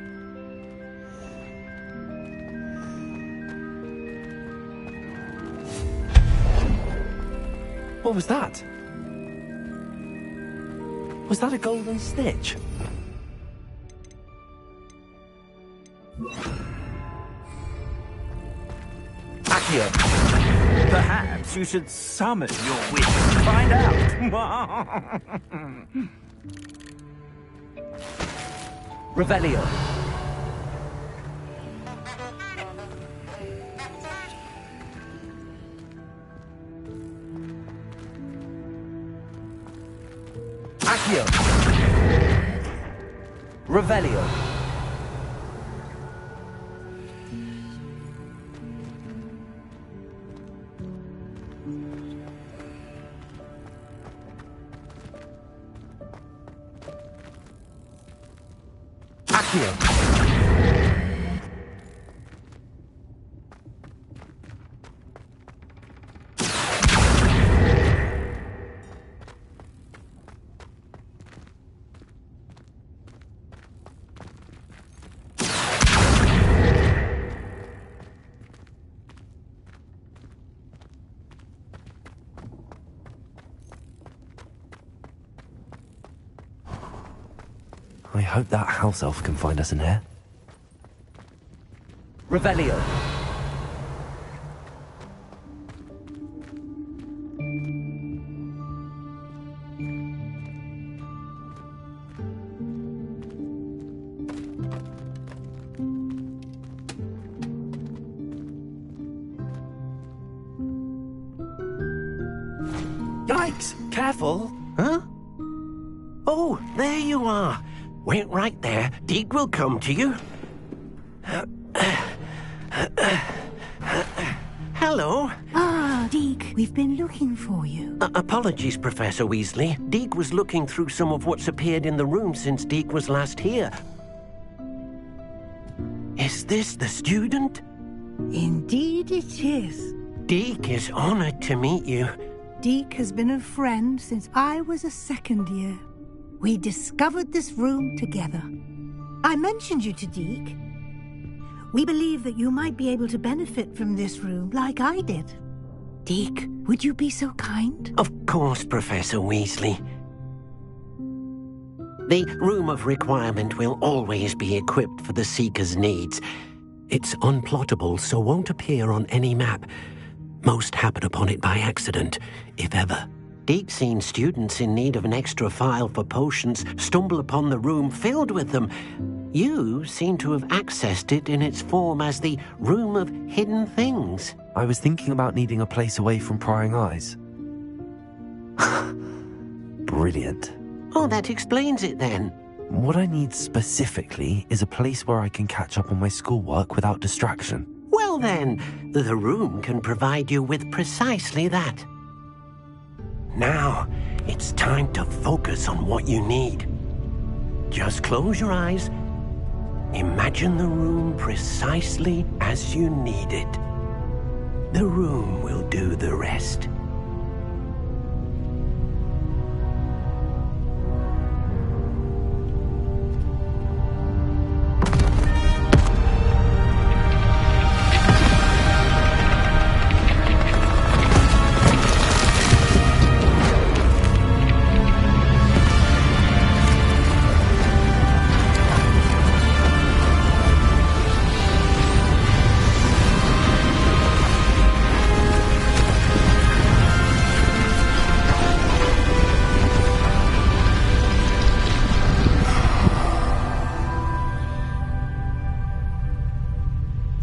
What was that? Was that a golden snitch? Accio. Perhaps you should summon your witch to find out. Revelio. Accio. Revelio. Accio. I hope that house elf can find us in here. Revelio. Yikes! Careful! Huh? Oh, there you are. Wait right there. Deke will come to you. Hello. Ah, Deke, we've been looking for you. Apologies, Professor Weasley. Deke was looking through some of what's appeared in the room since Deke was last here. Is this the student? Indeed it is. Deke is honored to meet you. Deke has been a friend since I was a second year. We discovered this room together. I mentioned you to Deke. We believe that you might be able to benefit from this room like I did. Deke, would you be so kind? Of course, Professor Weasley. The Room of Requirement will always be equipped for the Seeker's needs. It's unplottable, so won't appear on any map. Most happen upon it by accident, if ever. Deke's seen students in need of an extra file for potions stumble upon the room filled with them. You seem to have accessed it in its form as the Room of Hidden Things. I was thinking about needing a place away from prying eyes. Brilliant. Oh, that explains it then. What I need specifically is a place where I can catch up on my schoolwork without distraction. Well then, the room can provide you with precisely that. Now, it's time to focus on what you need. Just close your eyes. Imagine the room precisely as you need it. The room will do the rest.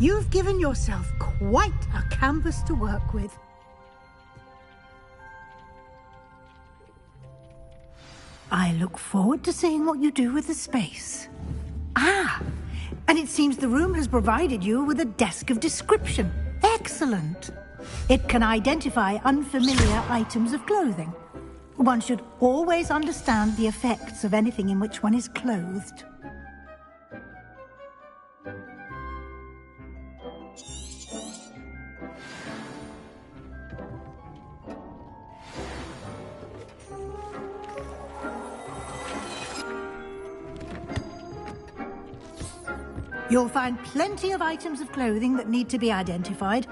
You've given yourself quite a canvas to work with. I look forward to seeing what you do with the space. Ah, and it seems the room has provided you with a desk of description. Excellent. It can identify unfamiliar items of clothing. One should always understand the effects of anything in which one is clothed. You'll find plenty of items of clothing that need to be identified.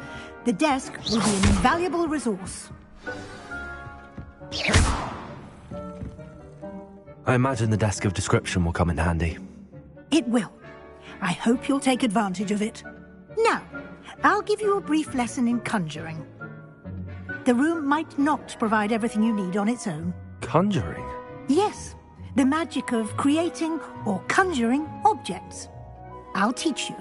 The desk will be an invaluable resource. I imagine the desk of description will come in handy. It will. I hope you'll take advantage of it. Now, I'll give you a brief lesson in conjuring. The room might not provide everything you need on its own. Conjuring? Yes, the magic of creating or conjuring objects. I'll teach you.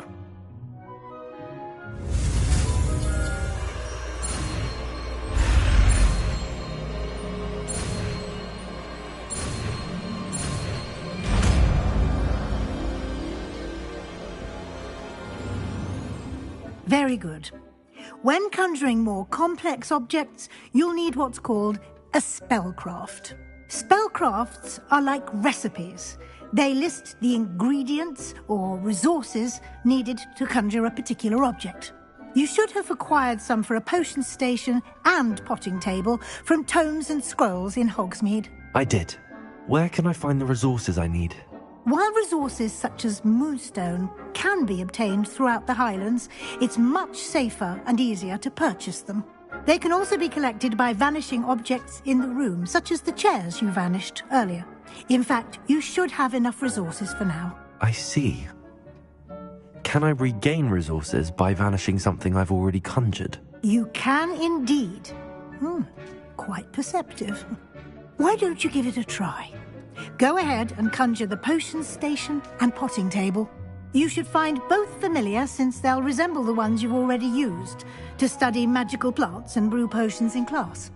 Very good. When conjuring more complex objects, you'll need what's called a spellcraft. Spellcrafts are like recipes. They list the ingredients or resources needed to conjure a particular object. You should have acquired some for a potion station and potting table from tomes and scrolls in Hogsmeade. I did. Where can I find the resources I need? While resources such as Moonstone can be obtained throughout the Highlands, it's much safer and easier to purchase them. They can also be collected by vanishing objects in the room, such as the chairs you vanished earlier. In fact, you should have enough resources for now. I see. Can I regain resources by vanishing something I've already conjured? You can indeed. Quite perceptive. Why don't you give it a try? Go ahead and conjure the potion station and potting table. You should find both familiar, since they'll resemble the ones you've already used to study magical plants and brew potions in class.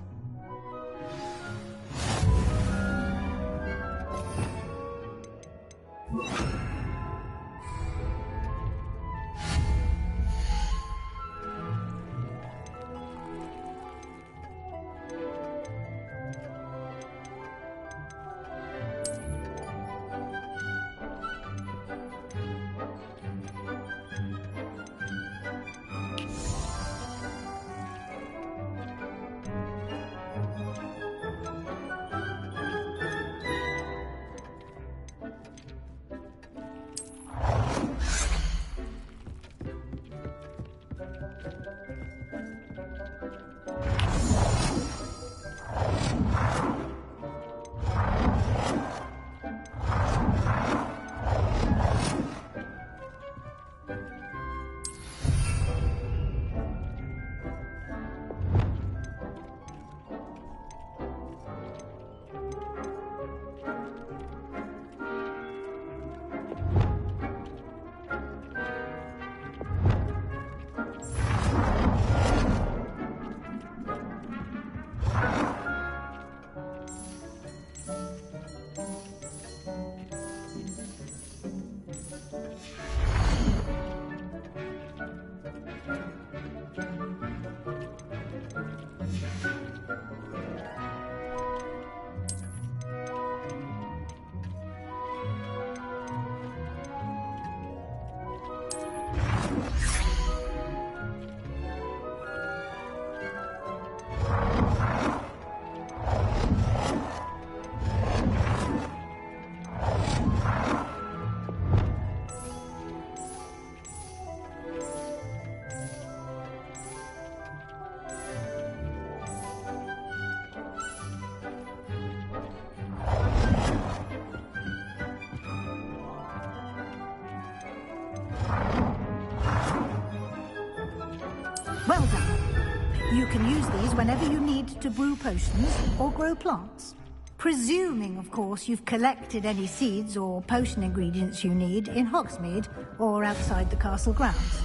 can use these whenever you need to brew potions or grow plants. Presuming, of course, you've collected any seeds or potion ingredients you need in Hogsmeade or outside the castle grounds.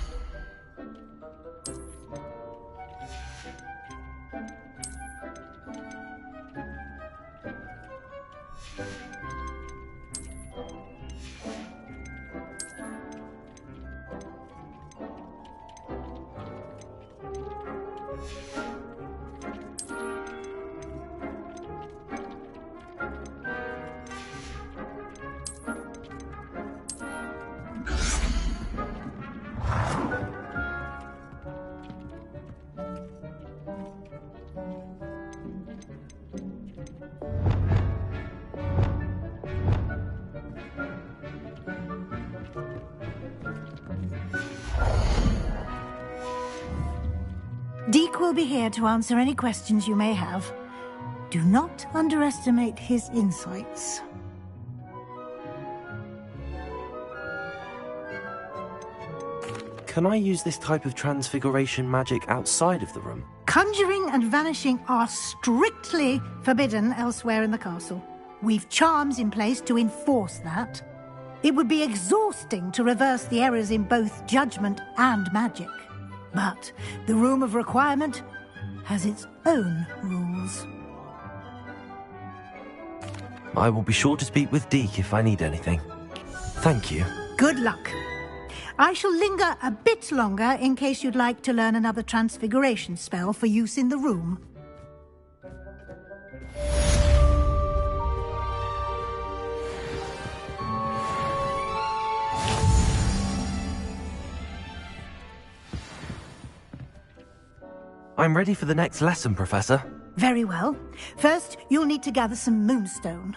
Deke will be here to answer any questions you may have. Do not underestimate his insights. Can I use this type of transfiguration magic outside of the room? Conjuring and vanishing are strictly forbidden elsewhere in the castle. We've charms in place to enforce that. It would be exhausting to reverse the errors in both judgment and magic. But the Room of Requirement has its own rules. I will be sure to speak with Deke if I need anything. Thank you. Good luck. I shall linger a bit longer in case you'd like to learn another transfiguration spell for use in the room. I'm ready for the next lesson, Professor. Very well. First, you'll need to gather some moonstone.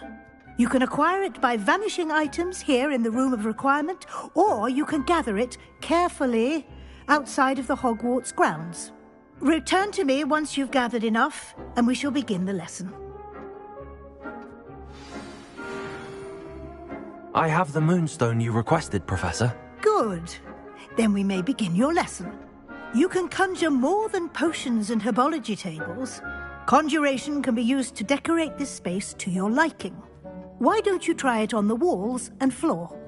You can acquire it by vanishing items here in the Room of Requirement, or you can gather it carefully outside of the Hogwarts grounds. Return to me once you've gathered enough, and we shall begin the lesson. I have the moonstone you requested, Professor. Good. Then we may begin your lesson. You can conjure more than potions and herbology tables. Conjuration can be used to decorate this space to your liking. Why don't you try it on the walls and floor?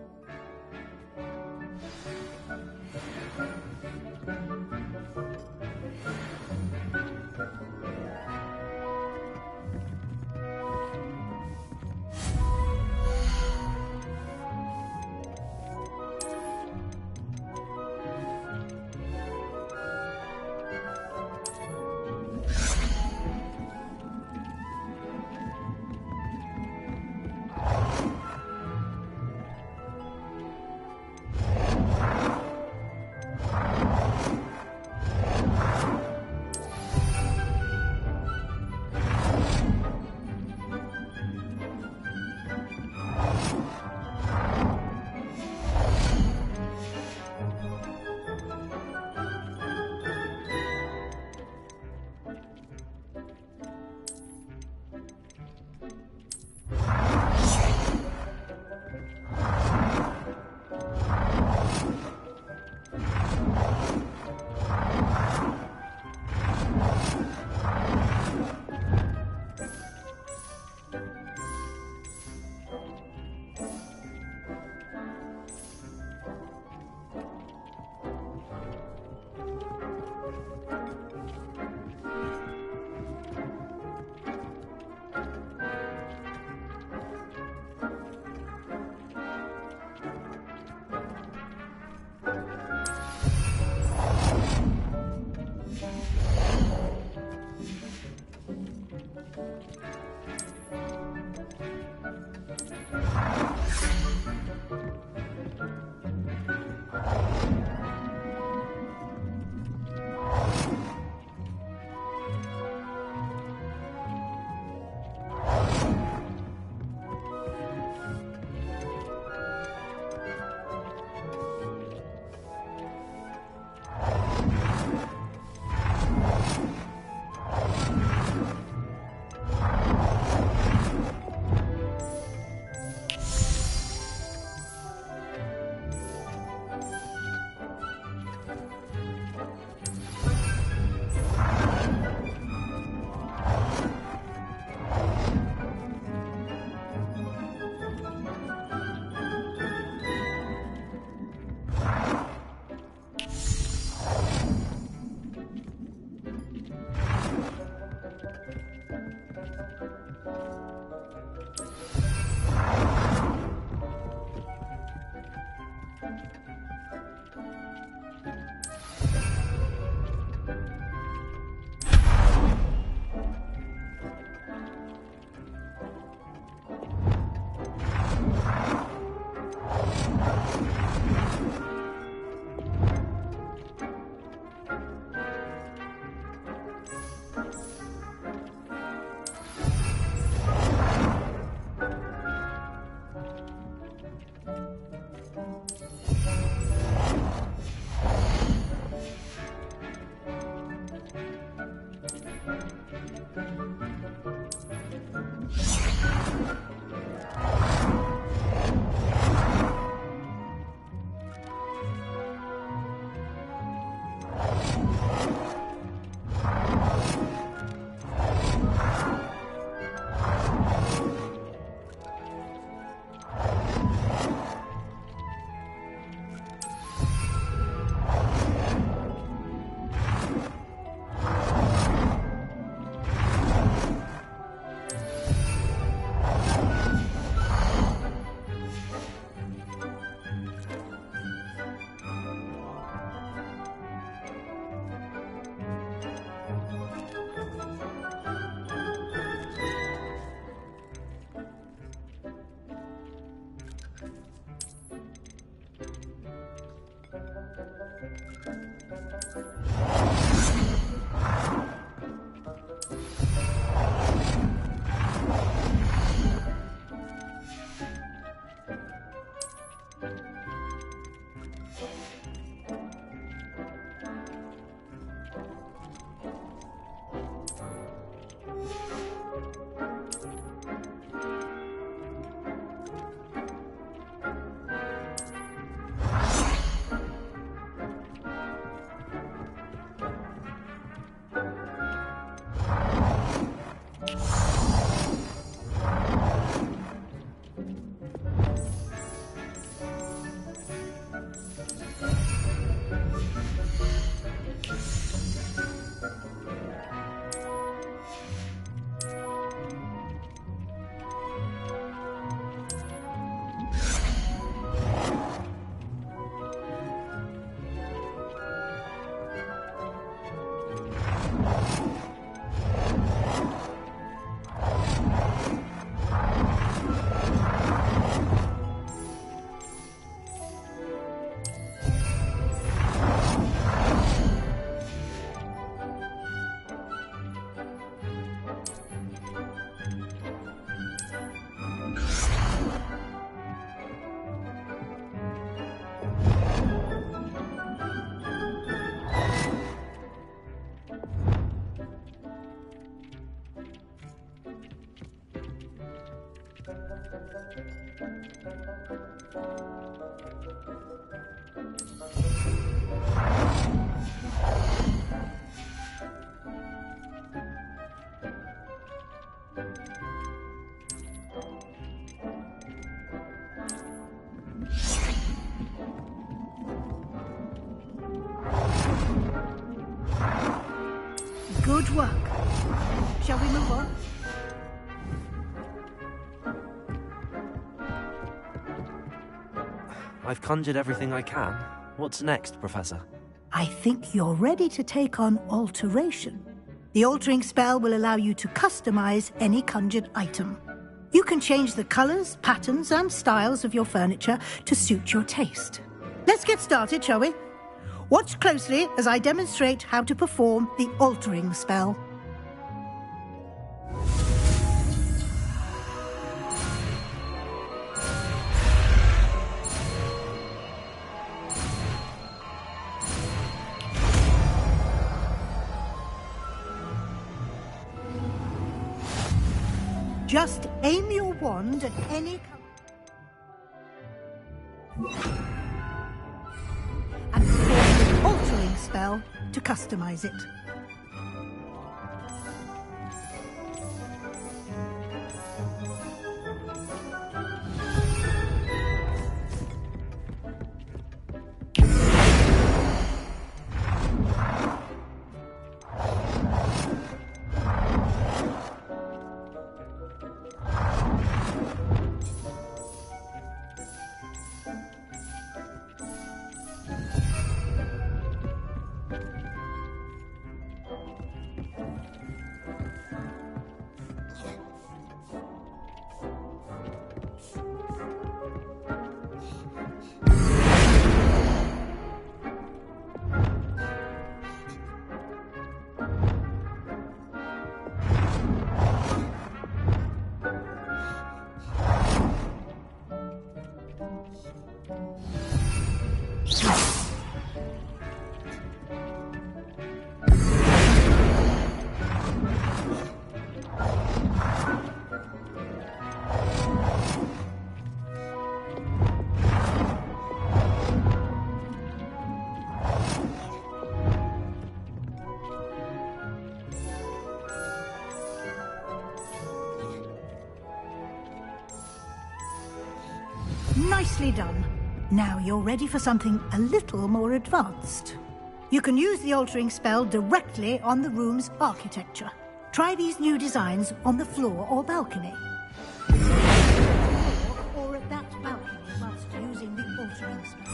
Good work. Shall we move on? I've conjured everything I can. What's next, Professor? I think you're ready to take on alteration. The altering spell will allow you to customize any conjured item. You can change the colors, patterns, and styles of your furniture to suit your taste. Let's get started, shall we? Watch closely as I demonstrate how to perform the altering spell. Just aim your wand at any and perform the altering spell to customize it. Nicely done. Now you're ready for something a little more advanced. You can use the altering spell directly on the room's architecture. Try these new designs on the floor or balcony. Or at that balcony whilst using the altering spell.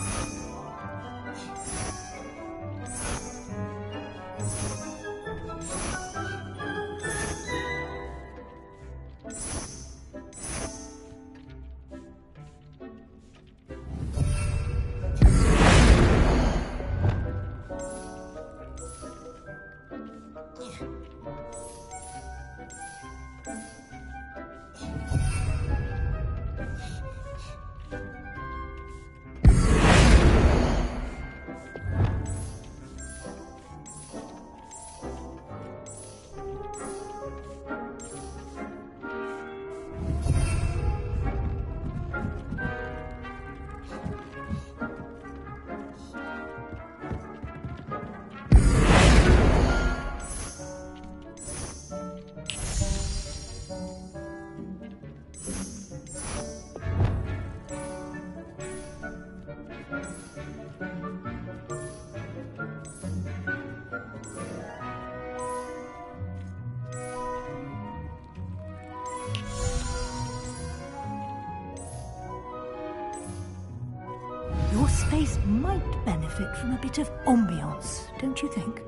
Your space might benefit from a bit of ambiance, don't you think?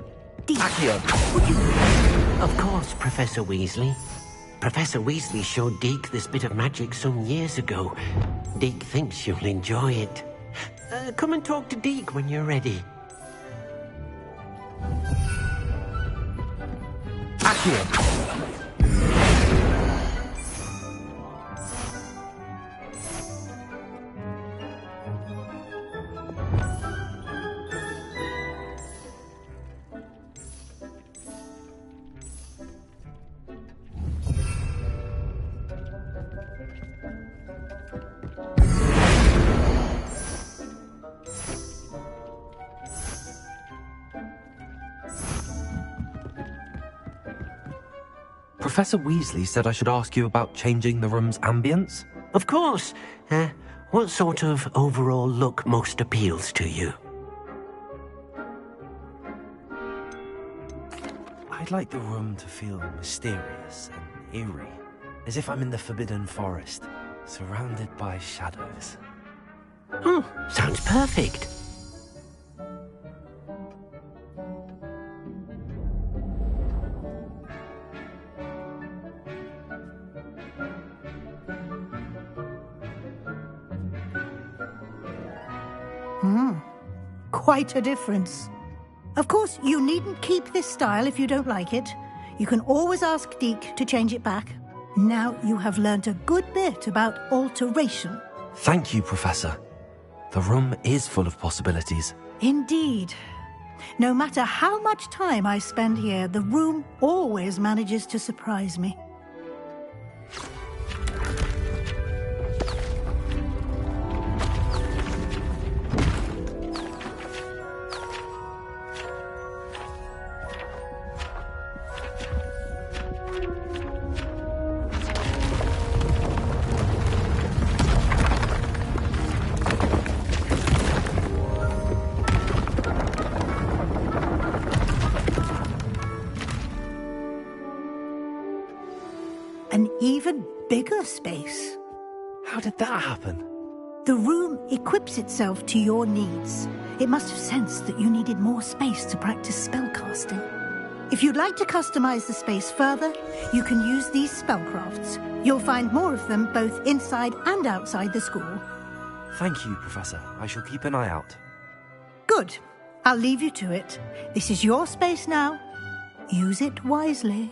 Accio! Would you... Of course, Professor Weasley. Professor Weasley showed Deke this bit of magic some years ago. Deke thinks you'll enjoy it. Come and talk to Deke when you're ready. Accio! Professor Weasley said I should ask you about changing the room's ambience. Of course. What sort of overall look most appeals to you? I'd like the room to feel mysterious and eerie, as if I'm in the Forbidden Forest, surrounded by shadows. Oh, sounds perfect. Quite a difference. Of course, you needn't keep this style if you don't like it. You can always ask Deke to change it back. Now you have learnt a good bit about alteration. Thank you, Professor. The room is full of possibilities. Indeed. No matter how much time I spend here, the room always manages to surprise me. An even bigger space. How did that happen? The room equips itself to your needs. It must have sensed that you needed more space to practice spellcasting. If you'd like to customize the space further, you can use these spellcrafts. You'll find more of them both inside and outside the school. Thank you, Professor. I shall keep an eye out. Good. I'll leave you to it. This is your space now. Use it wisely.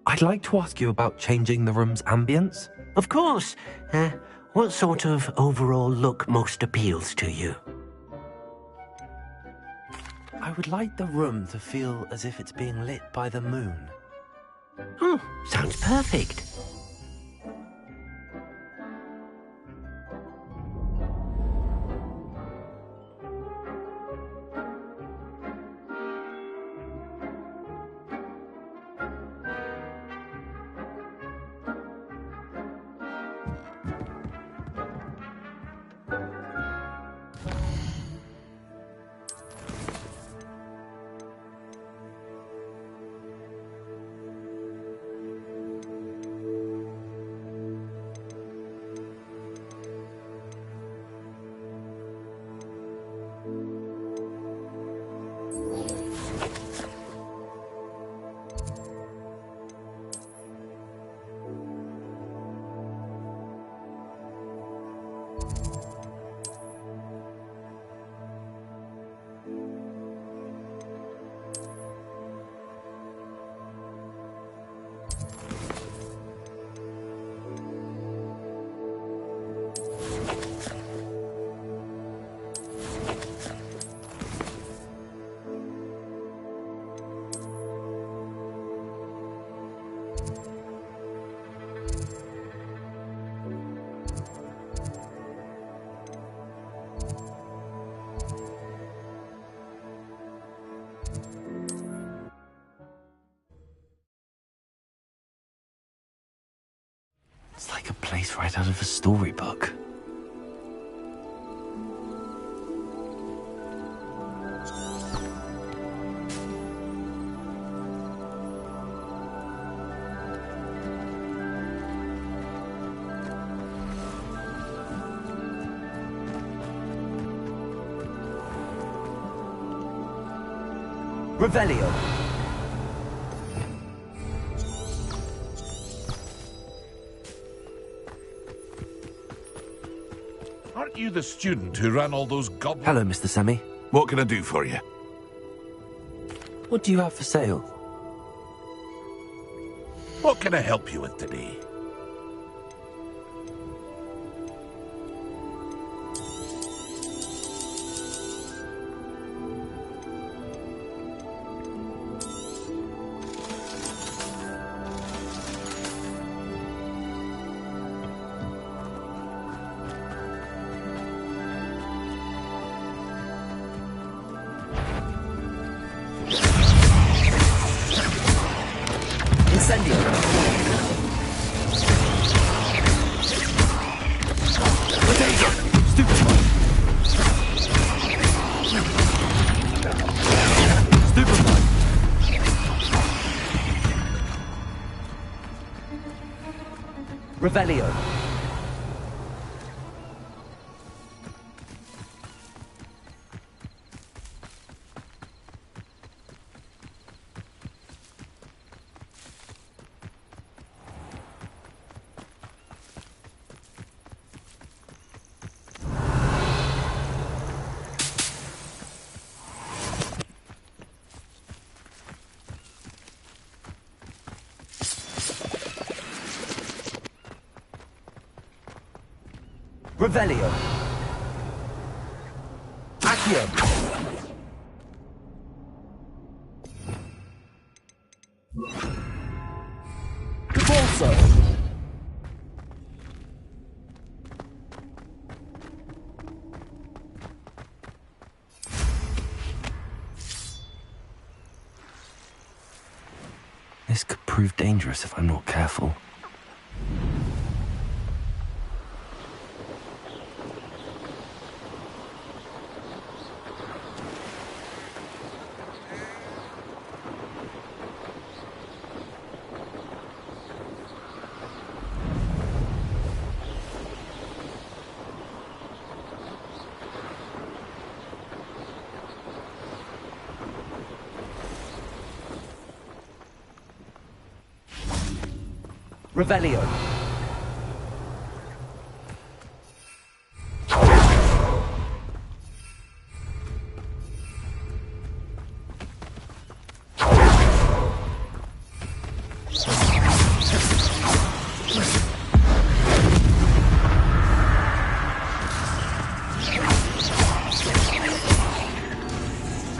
I'd like to ask you about changing the room's ambience. Of course. What sort of overall look most appeals to you? I would like the room to feel as if it's being lit by the moon. Oh, sounds perfect. It's like a place right out of a storybook. Revelio. Aren't you the student who ran all those goblins? Hello, Mr. Semi. What can I do for you? What do you have for sale? What can I help you with today? Incendio. Stupefy. Stupefy. Revelio. Revelio. Accio. Capolso. This could prove dangerous if I'm not careful. Revelio.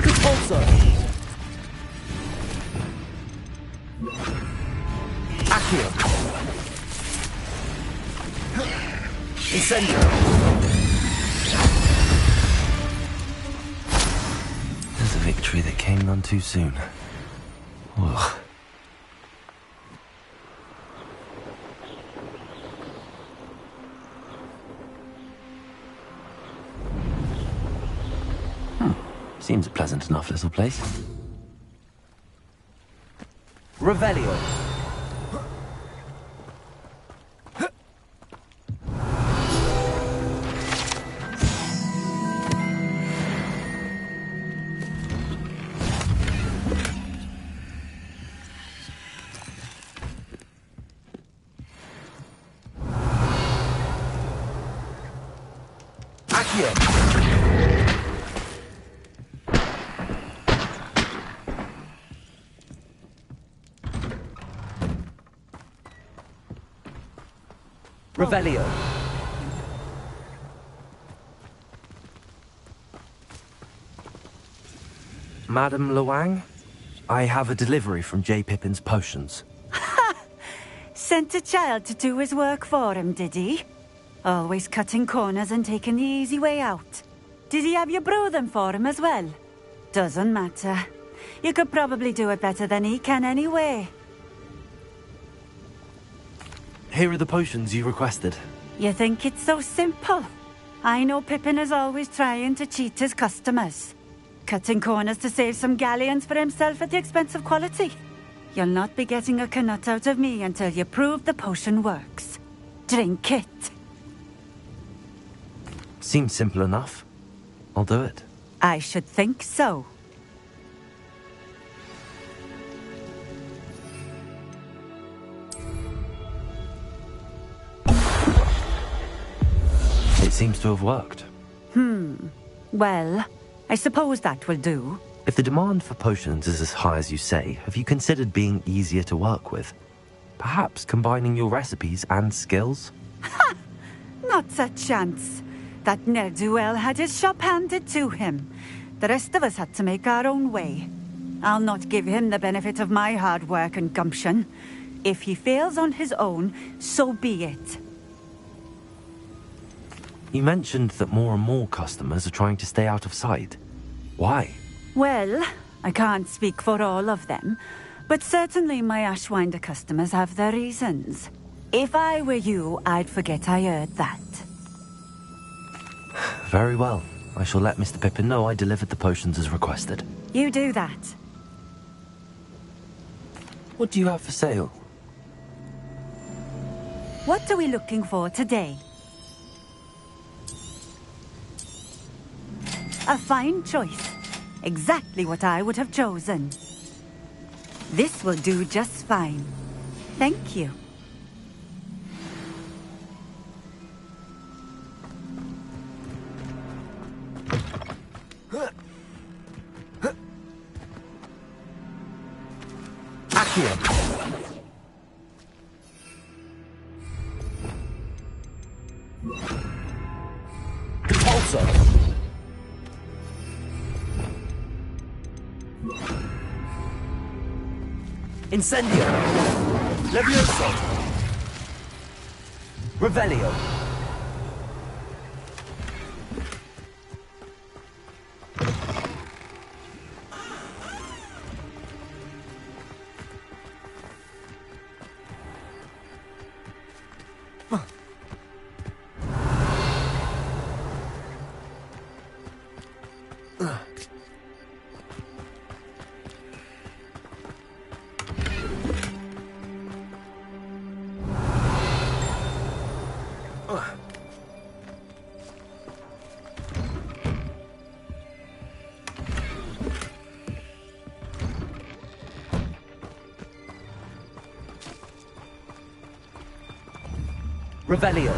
Capolso. Accio. Incendio. There's a victory that came none too soon. Ugh. Seems a pleasant enough little place. Revelio. Accio. Revelio. Madam Luang, I have a delivery from J. Pippin's Potions. Sent a child to do his work for him, did he? Always cutting corners and taking the easy way out. Did he have you brew them for him as well? Doesn't matter. You could probably do it better than he can anyway. Here are the potions you requested. You think it's so simple? I know Pippin is always trying to cheat his customers. Cutting corners to save some galleons for himself at the expense of quality. You'll not be getting a canut out of me until you prove the potion works. Drink it. Seems simple enough. I'll do it. I should think so. It seems to have worked. Well, I suppose that will do. If the demand for potions is as high as you say, have you considered being easier to work with? Perhaps combining your recipes and skills? Not a chance. That ne'er-do-well had his shop handed to him. The rest of us had to make our own way. I'll not give him the benefit of my hard work and gumption. If he fails on his own, so be it. You mentioned that more and more customers are trying to stay out of sight. Why? Well, I can't speak for all of them, But certainly my Ashwinder customers have their reasons. If I were you, I'd forget I heard that. Very well. I shall let Mr. Pippin know I delivered the potions as requested. You do that. What do you have for sale? What are we looking for today? A fine choice. Exactly what I would have chosen. This will do just fine. Thank you. Accio. Pulsar. Incendio. Levioso. Revelio. Revelio.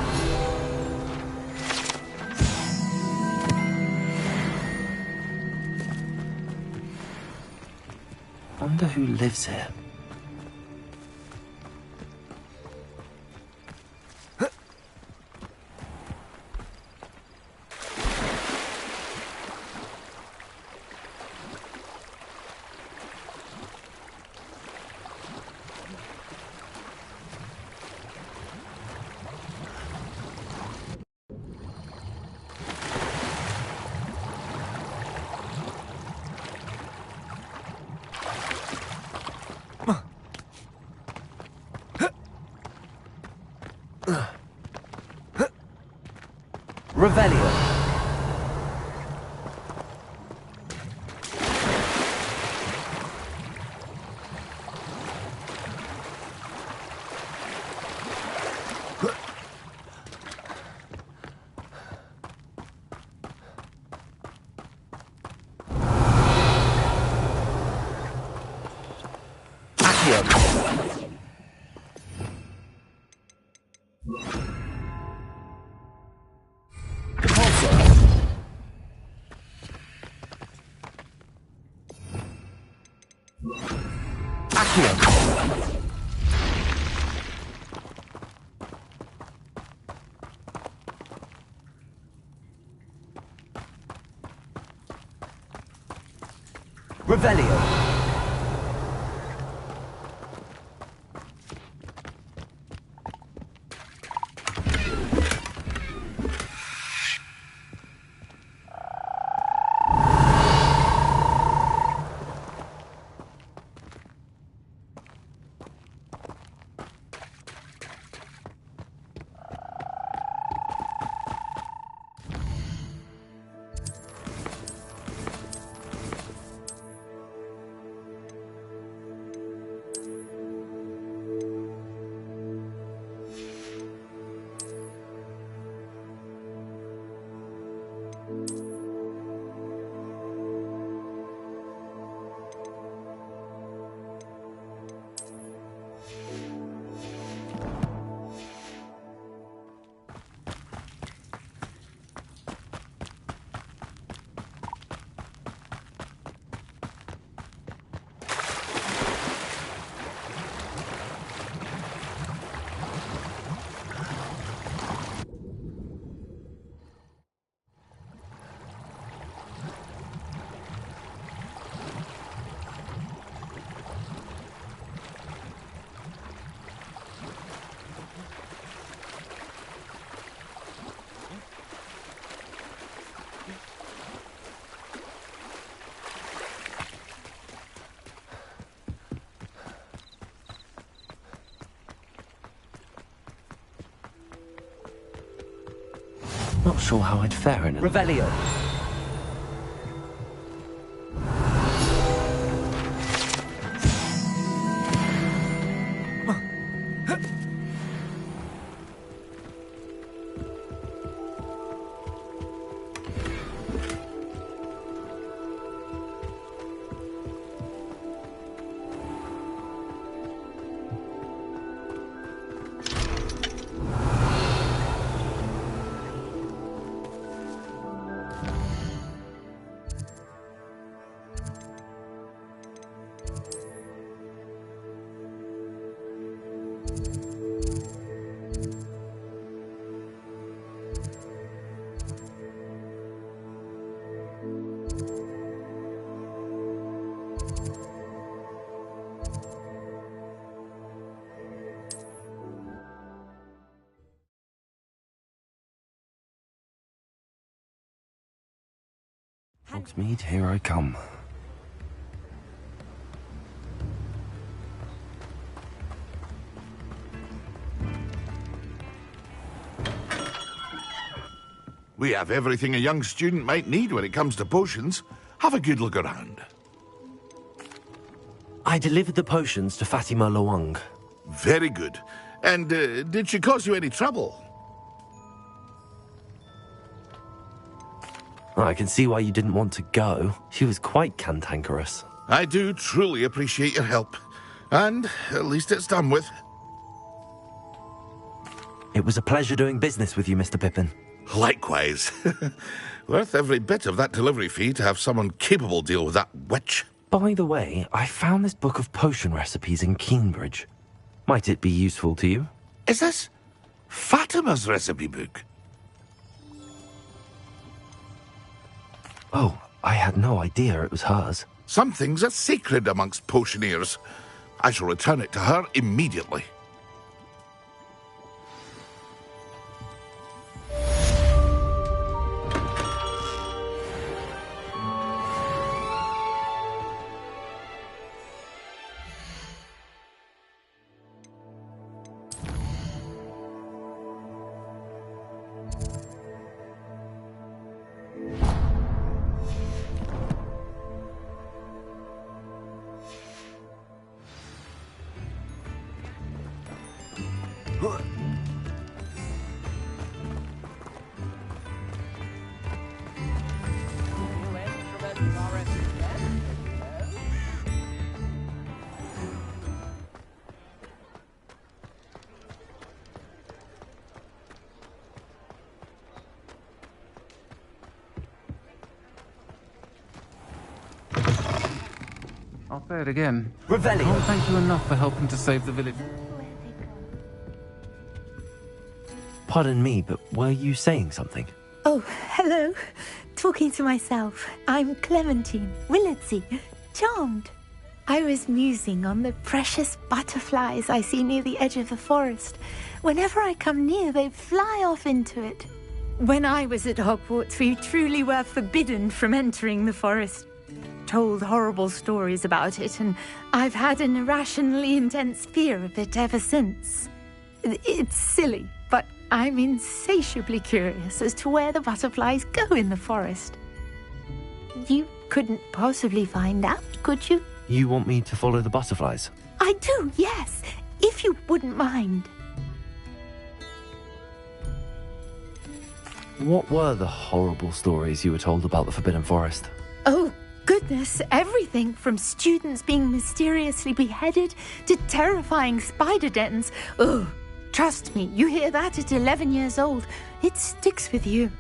Wonder who lives here. Revelio. Revelio. not sure how I'd fare in it. Revelio. Hogsmeade, here I come. We have everything a young student might need when it comes to potions. Have a good look around. I delivered the potions to Fatima Lawang. Very good. And did she cause you any trouble? I can see why you didn't want to go. She was quite cantankerous. I do truly appreciate your help. And at least it's done with. It was a pleasure doing business with you, Mr. Pippin. Likewise. Worth every bit of that delivery fee to have someone capable deal with that witch. By the way, I found this book of potion recipes in Keenbridge. Might it be useful to you? Is this Fatima's recipe book? Oh, I had no idea it was hers. Some things are sacred amongst potioneers. I shall return it to her immediately. I'll say it again. Revelio. I can't thank you enough for helping to save the village. Pardon me, but were you saying something? Oh, hello. Talking to myself. I'm Clementine Willardsey. Charmed. I was musing on the precious butterflies I see near the edge of the forest. Whenever I come near, they fly off into it. When I was at Hogwarts, we truly were forbidden from entering the forest. Told horrible stories about it, and I've had an irrationally intense fear of it ever since. It's silly, but I'm insatiably curious as to where the butterflies go in the forest. You couldn't possibly find out, could you? You want me to follow the butterflies? I do, yes, if you wouldn't mind. What were the horrible stories you were told about the Forbidden Forest? Oh, goodness, everything from students being mysteriously beheaded to terrifying spider dens. Ugh, trust me, you hear that at 11 years old, it sticks with you.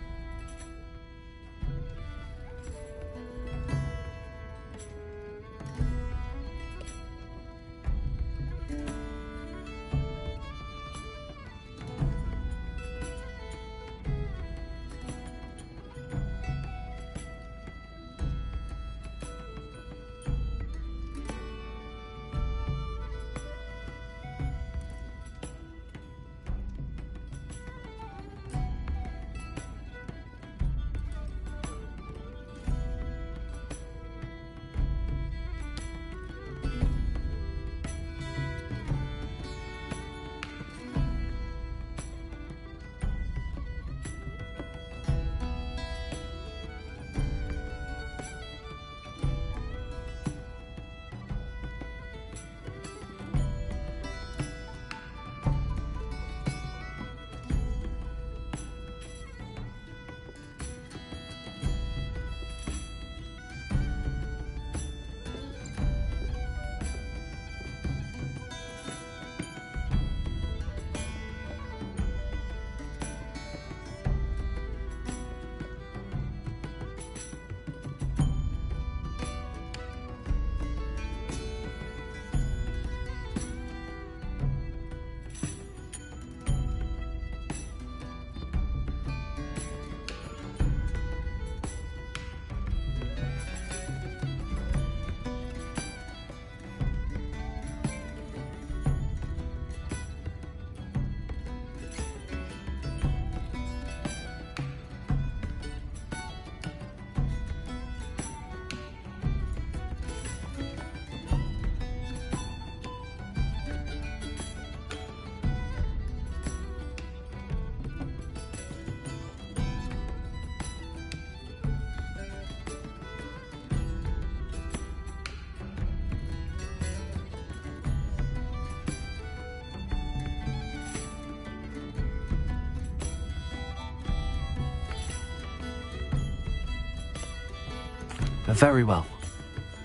Very well.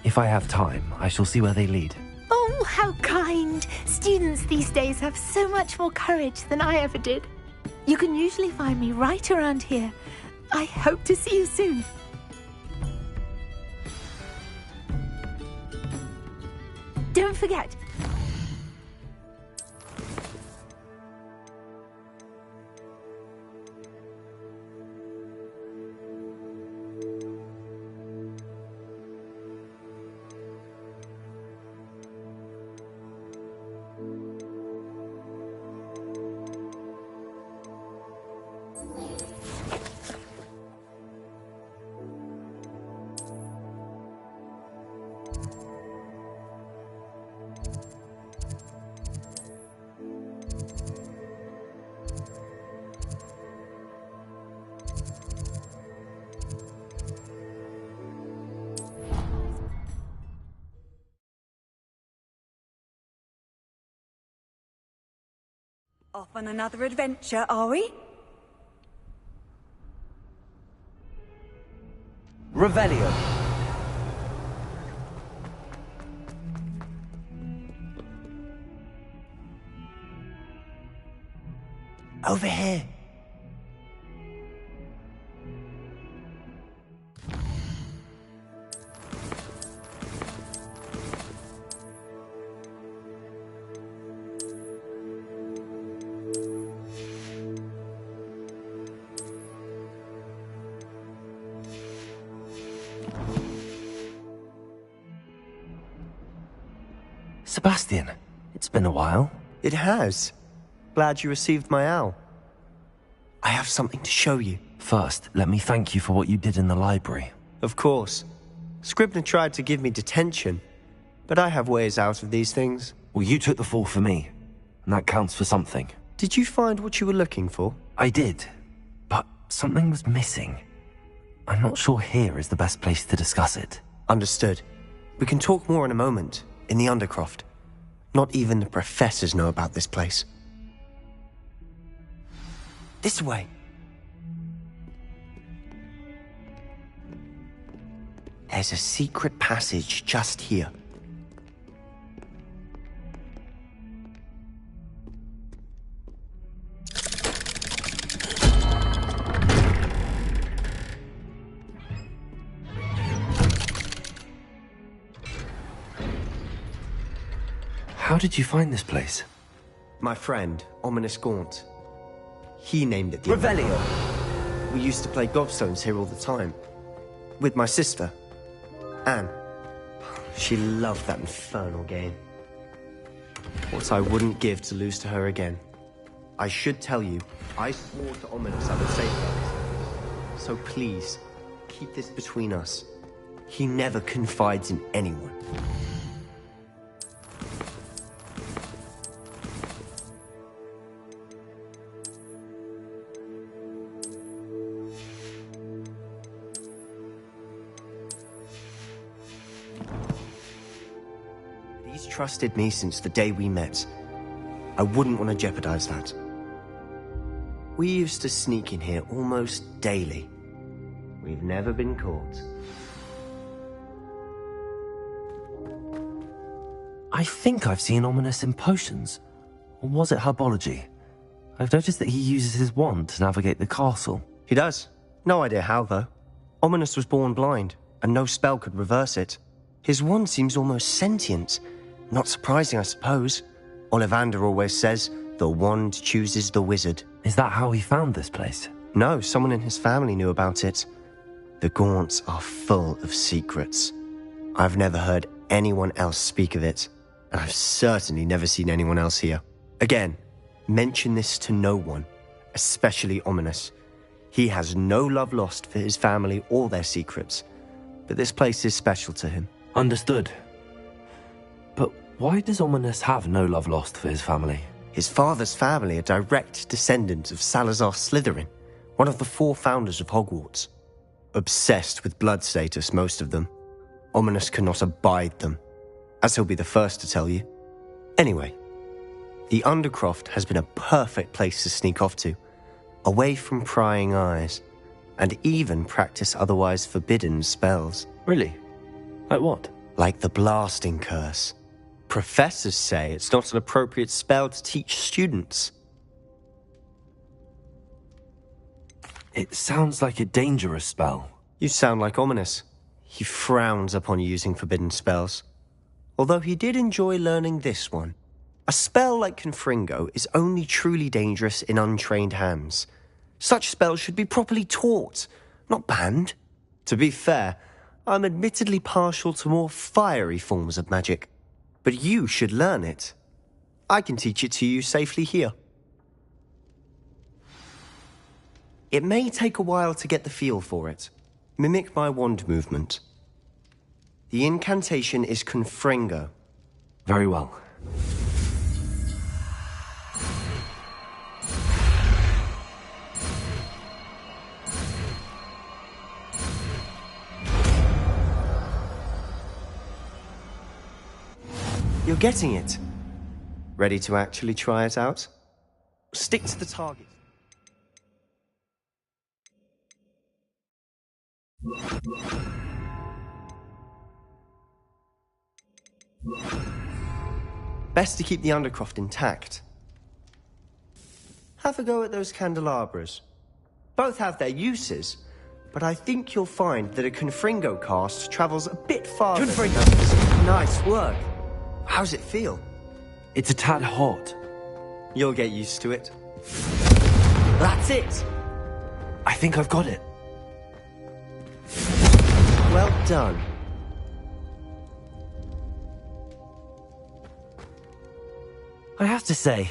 If I have time, I shall see where they lead. Oh, how kind. Students these days have so much more courage than I ever did. You can usually find me right around here. I hope to see you soon. Don't forget. Off on another adventure, are we? Revelio. Over here. Sebastian, it's been a while. It has. Glad you received my owl. I have something to show you. First, let me thank you for what you did in the library. Of course. Scribner tried to give me detention, but I have ways out of these things. Well, you took the fall for me, and that counts for something. Did you find what you were looking for? I did, but something was missing. I'm not sure here is the best place to discuss it. Understood. We can talk more in a moment, in the Undercroft. Not even the professors know about this place. This way. There's a secret passage just here. How did you find this place? My friend, Ominous Gaunt. He named it the Revelio. We used to play gobstones here all the time. With my sister, Anne. She loved that infernal game. What I wouldn't give to lose to her again. I should tell you, I swore to Ominous I would save her. So please, keep this between us. He never confides in anyone. He's trusted me since the day we met. I wouldn't want to jeopardize that. We used to sneak in here almost daily. We've never been caught. I think I've seen Ominous in potions. Or was it herbology? I've noticed that he uses his wand to navigate the castle. He does. No idea how, though. Ominous was born blind, and no spell could reverse it. His wand seems almost sentient. Not surprising, I suppose. Ollivander always says, the wand chooses the wizard. Is that how he found this place? No, someone in his family knew about it. The Gaunts are full of secrets. I've never heard anyone else speak of it, and I've certainly never seen anyone else here. Again, mention this to no one, especially Ominous. He has no love lost for his family or their secrets, but this place is special to him. Understood. But why does Ominous have no love lost for his family? His father's family are direct descendants of Salazar Slytherin, one of the 4 founders of Hogwarts. Obsessed with blood status, most of them. Ominous cannot abide them, as he'll be the first to tell you. Anyway, the Undercroft has been a perfect place to sneak off to, away from prying eyes, and even practice otherwise forbidden spells. Really? Like what? Like the blasting curse. Professors say it's not an appropriate spell to teach students. It sounds like a dangerous spell. You sound like Ominis. He frowns upon using forbidden spells. Although he did enjoy learning this one. A spell like Confringo is only truly dangerous in untrained hands. Such spells should be properly taught, not banned. To be fair, I'm admittedly partial to more fiery forms of magic. But you should learn it. I can teach it to you safely here. It may take a while to get the feel for it. Mimic my wand movement. The incantation is Confringo. Very well. You're getting it. Ready to actually try it out? Stick to the target. Best to keep the Undercroft intact. Have a go at those candelabras. Both have their uses, but I think you'll find that a Confringo cast travels a bit farther. Confringo! Nice work. How's it feel? It's a tad hot. You'll get used to it. That's it! I think I've got it. Well done. I have to say,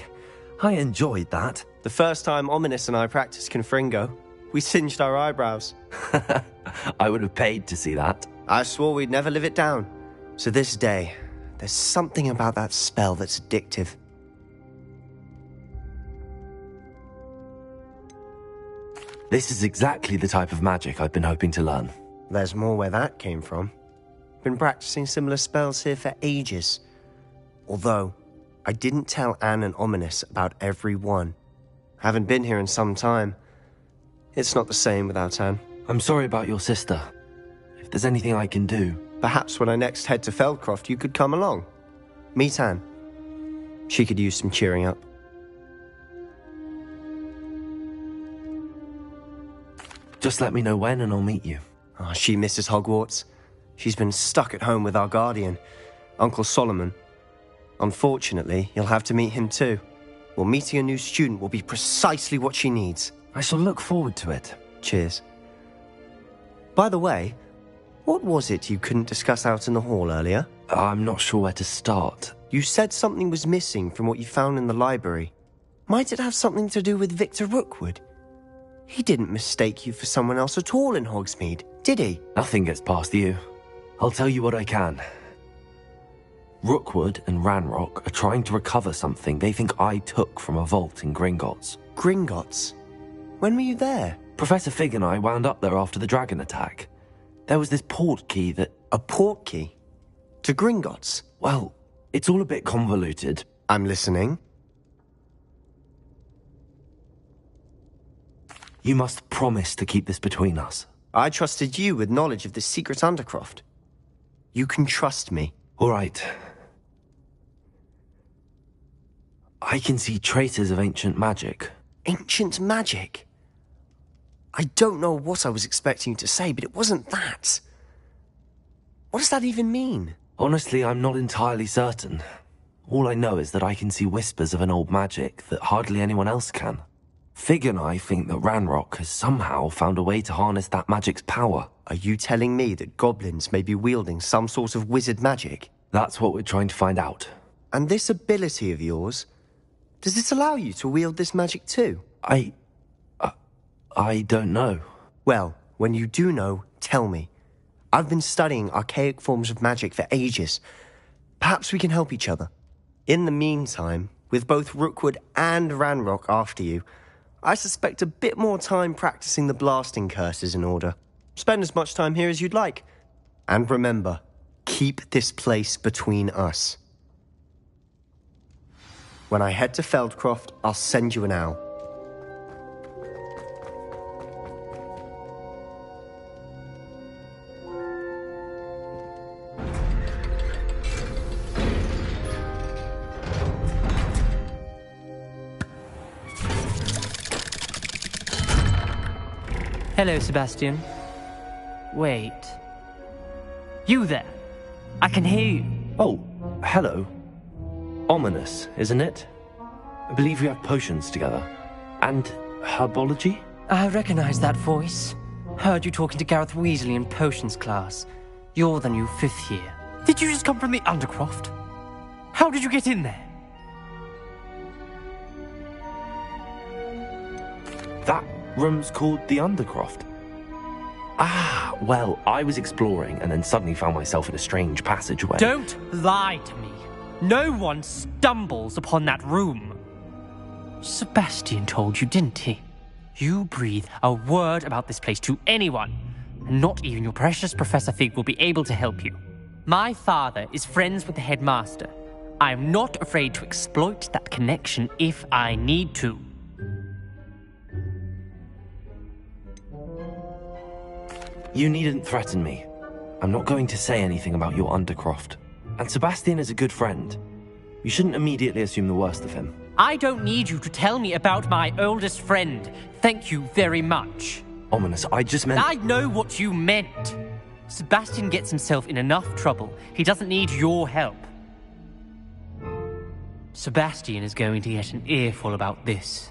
I enjoyed that. The first time Ominis and I practiced Confringo, we singed our eyebrows. I would have paid to see that. I swore we'd never live it down. So this day, there's something about that spell that's addictive. This is exactly the type of magic I've been hoping to learn. There's more where that came from. Been practicing similar spells here for ages. Although, I didn't tell Anne and Ominis about every one. Haven't been here in some time. It's not the same without Anne. I'm sorry about your sister. If there's anything I can do... Perhaps when I next head to Feldcroft, you could come along. Meet Anne. She could use some cheering up. Just let me know when and I'll meet you. Oh, she misses Hogwarts. She's been stuck at home with our guardian, Uncle Solomon. Unfortunately, you'll have to meet him too. Well, meeting a new student will be precisely what she needs. I shall look forward to it. Cheers. By the way, what was it you couldn't discuss out in the hall earlier? I'm not sure where to start. You said something was missing from what you found in the library. Might it have something to do with Victor Rookwood? He didn't mistake you for someone else at all in Hogsmeade, did he? Nothing gets past you. I'll tell you what I can. Rookwood and Ranrock are trying to recover something they think I took from a vault in Gringotts. Gringotts? When were you there? Professor Fig and I wound up there after the dragon attack. There was this port key that... A port key? To Gringotts? Well, it's all a bit convoluted. I'm listening. You must promise to keep this between us. I trusted you with knowledge of the secret Undercroft. You can trust me. All right. I can see traces of ancient magic. Ancient magic? I don't know what I was expecting you to say, but it wasn't that. What does that even mean? Honestly, I'm not entirely certain. All I know is that I can see whispers of an old magic that hardly anyone else can. Fig and I think that Ranrock has somehow found a way to harness that magic's power. Are you telling me that goblins may be wielding some sort of wizard magic? That's what we're trying to find out. And this ability of yours, does it allow you to wield this magic too? I don't know. Well, when you do know, tell me. I've been studying archaic forms of magic for ages. Perhaps we can help each other. In the meantime, with both Rookwood and Ranrock after you, I suspect a bit more time practicing the blasting curse is in order. Spend as much time here as you'd like. And remember, keep this place between us. When I head to Feldcroft, I'll send you an owl. Hello, Sebastian. Wait. You there? I can hear you. Oh, hello. Ominous, isn't it? I believe we have potions together. And herbology? I recognize that voice. Heard you talking to Gareth Weasley in potions class. You're the new 5th year. Did you just come from the Undercroft? How did you get in there? That room's called the Undercroft. Ah, well, I was exploring and then suddenly found myself in a strange passageway. Don't lie to me. No one stumbles upon that room. Sebastian told you, didn't he? You breathe a word about this place to anyone, and not even your precious Professor Fig will be able to help you. My father is friends with the headmaster. I am not afraid to exploit that connection if I need to. You needn't threaten me. I'm not going to say anything about your Undercroft. And Sebastian is a good friend. You shouldn't immediately assume the worst of him. I don't need you to tell me about my oldest friend. Thank you very much. Ominous, I just meant... I know what you meant. Sebastian gets himself in enough trouble. He doesn't need your help. Sebastian is going to get an earful about this.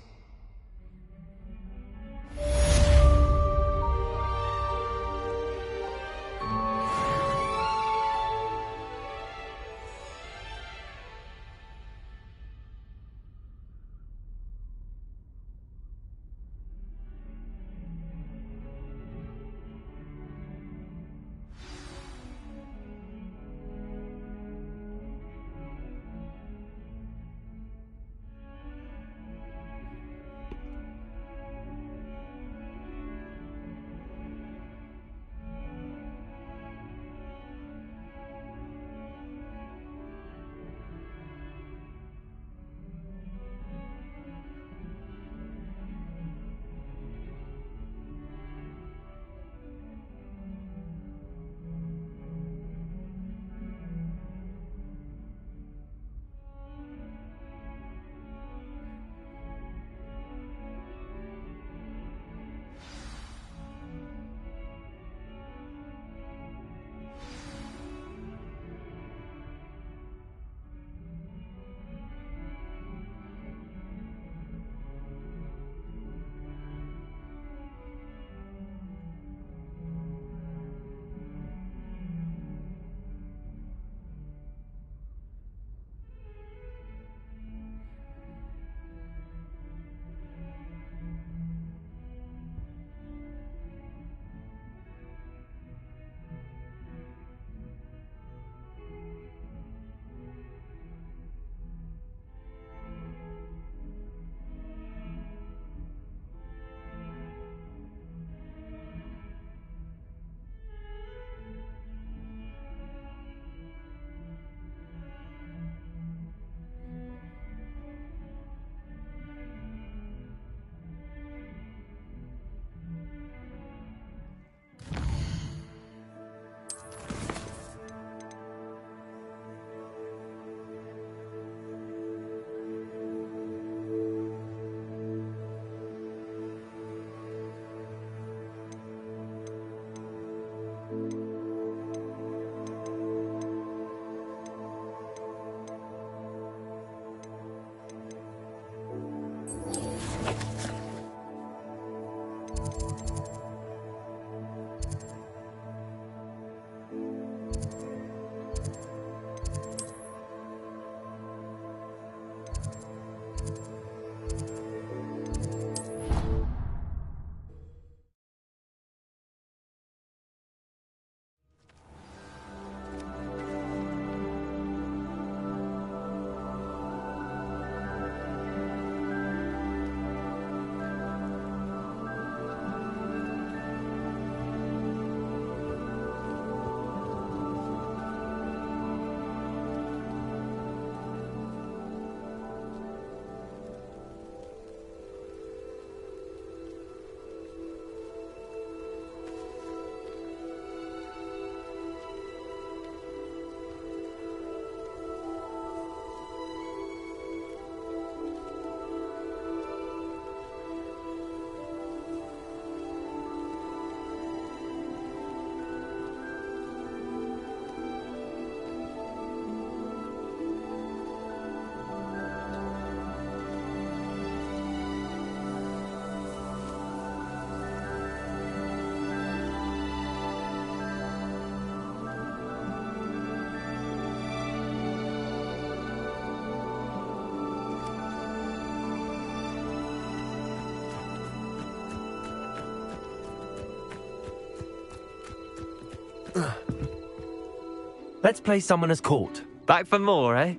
Let's play Summoner's Court. Back for more, eh?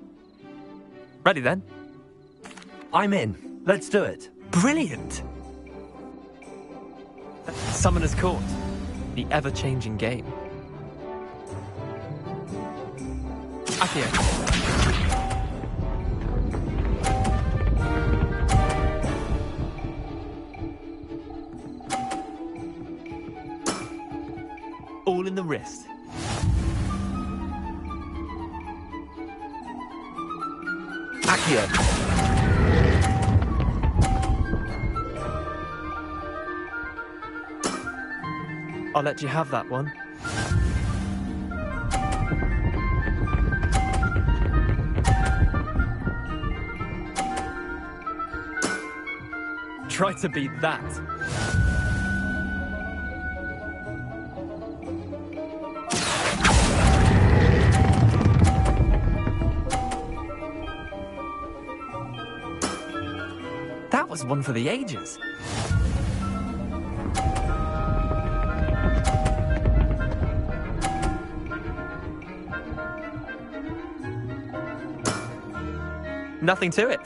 Ready then? I'm in. Let's do it. Brilliant! Summoner's Court. The ever-changing game. Accio. All in the wrist. Accio. I'll let you have that one. Try to beat that. That was one for the ages. Nothing to it.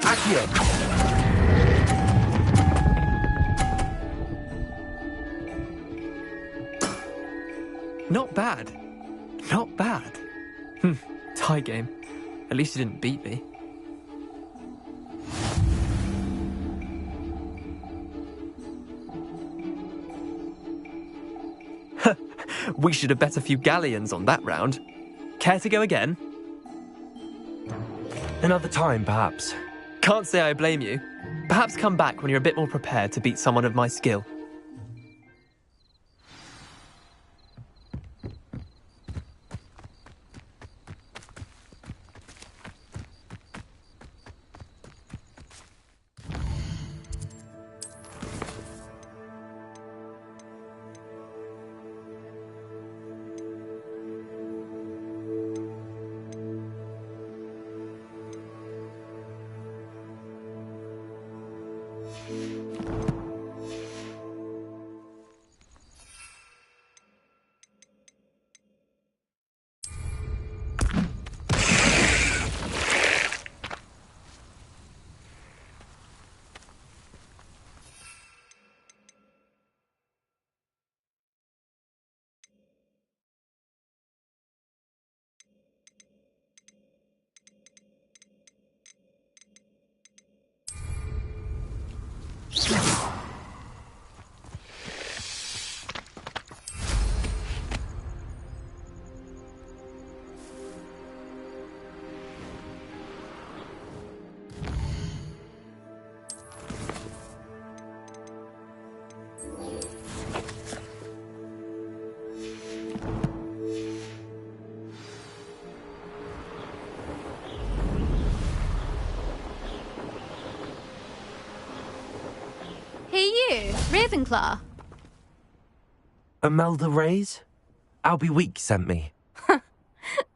Accio. Not bad. Not bad. Tie game. At least you didn't beat me. We should have bet a few galleons on that round. Care to go again? Another time, perhaps. Can't say I blame you. Perhaps come back when you're a bit more prepared to beat someone of my skill. Ravenclaw. Imelda Reyes? Albie Week sent me.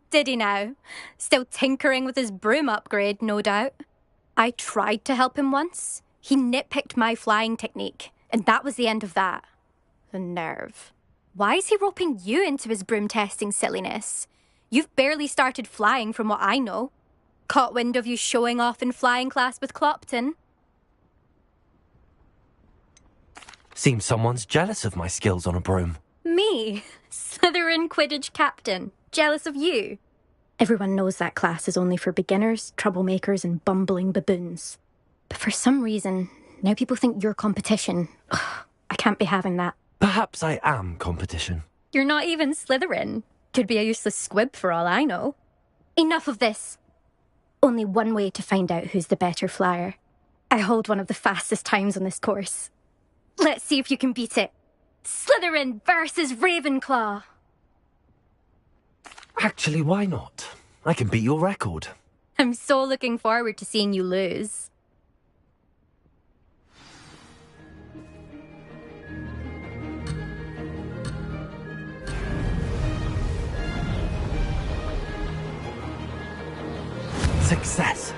Did he now? Still tinkering with his broom upgrade, no doubt. I tried to help him once. He nitpicked my flying technique, and that was the end of that. The nerve. Why is he roping you into his broom testing silliness? You've barely started flying from what I know. Caught wind of you showing off in flying class with Clopton. Seems someone's jealous of my skills on a broom. Me? Slytherin Quidditch captain. Jealous of you? Everyone knows that class is only for beginners, troublemakers, and bumbling baboons. But for some reason, now people think you're competition. Ugh, I can't be having that. Perhaps I am competition. You're not even Slytherin. Could be a useless squib for all I know. Enough of this. Only one way to find out who's the better flyer. I hold one of the fastest times on this course. Let's see if you can beat it. Slytherin versus Ravenclaw. Actually, why not? I can beat your record. I'm so looking forward to seeing you lose. Success.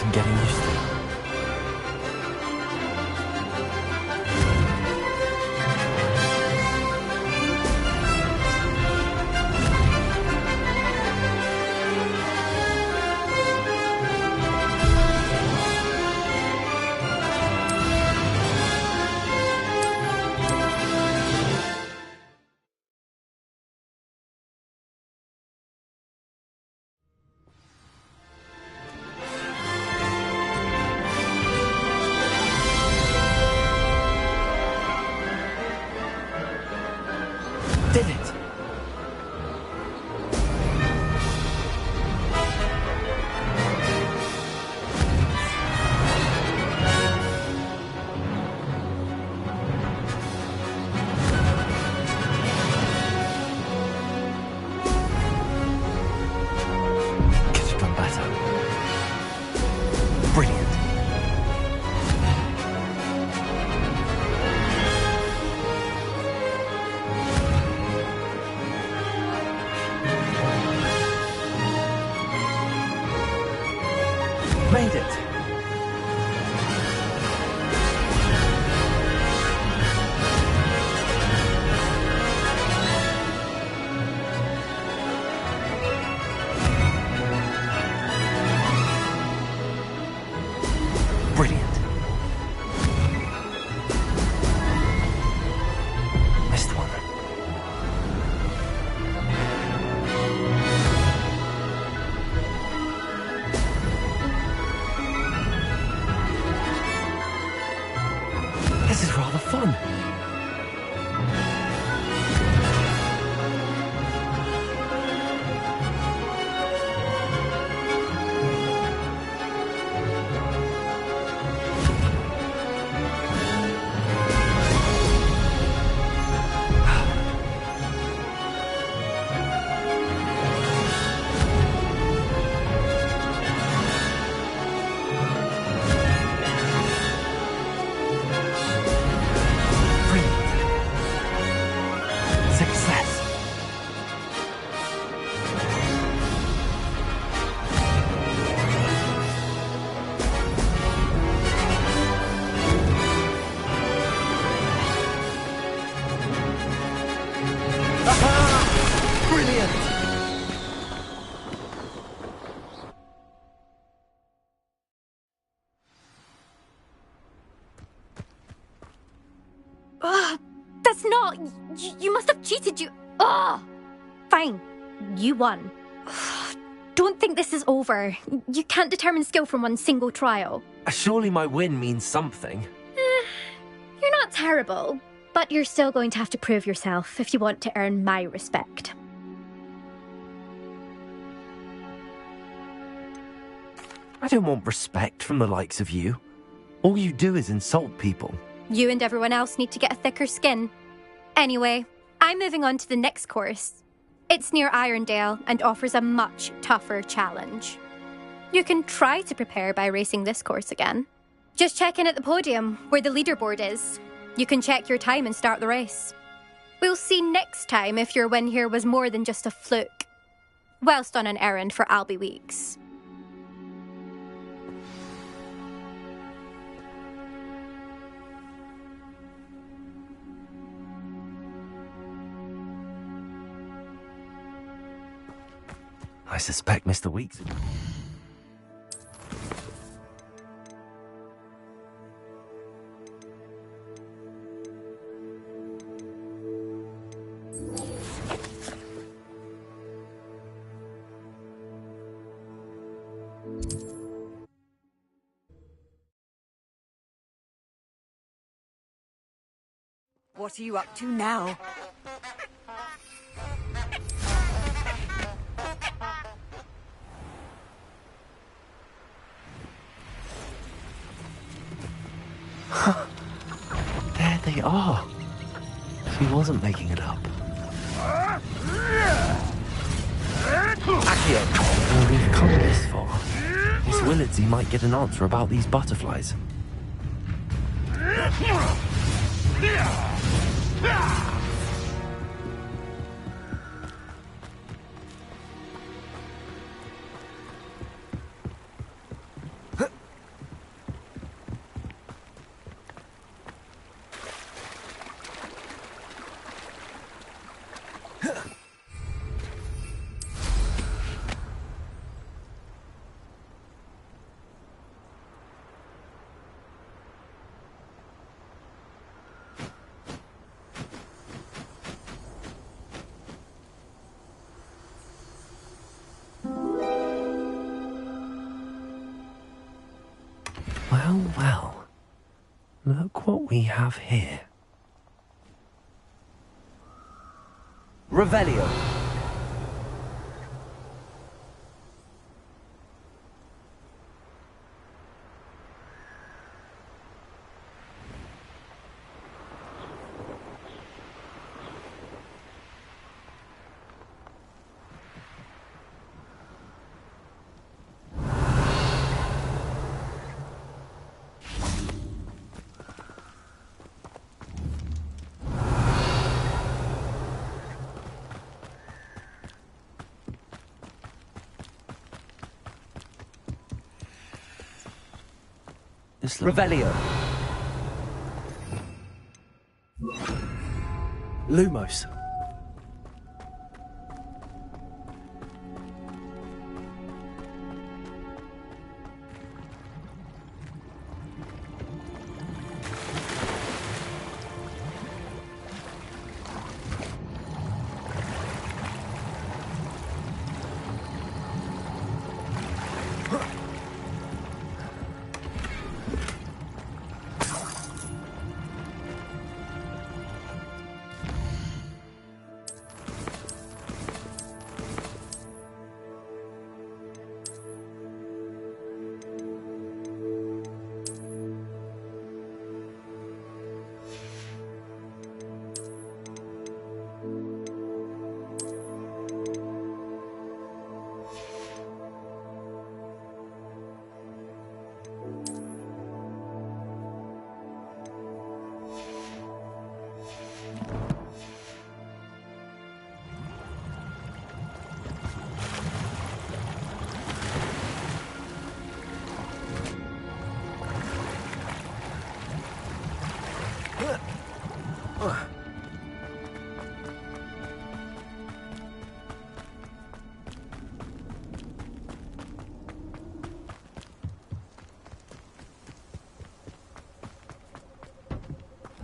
some getting used to. Did it! Could have done better. Brilliant. Made it. Brilliant. Missed one. This is rather fun. Success. Aha! Brilliant. Ugh, that's not... You must have cheated, you... Ugh! Fine. You won. Don't think this is over. You can't determine skill from one single trial. Surely my win means something. You're not terrible, but you're still going to have to prove yourself if you want to earn my respect. I don't want respect from the likes of you. All you do is insult people. You and everyone else need to get a thicker skin. Anyway, I'm moving on to the next course. It's near Irondale and offers a much tougher challenge. You can try to prepare by racing this course again. Just check in at the podium, where the leaderboard is. You can check your time and start the race. We'll see next time if your win here was more than just a fluke. Whilst on an errand for Albie Weeks. I suspect Mr. Weeks... What are you up to now? There they are. She wasn't making it up. Accio! Well, we've come this far. Miss Willardsey might get an answer about these butterflies. Well, well. Look what we have here. Revelio. Revelio. Lumos.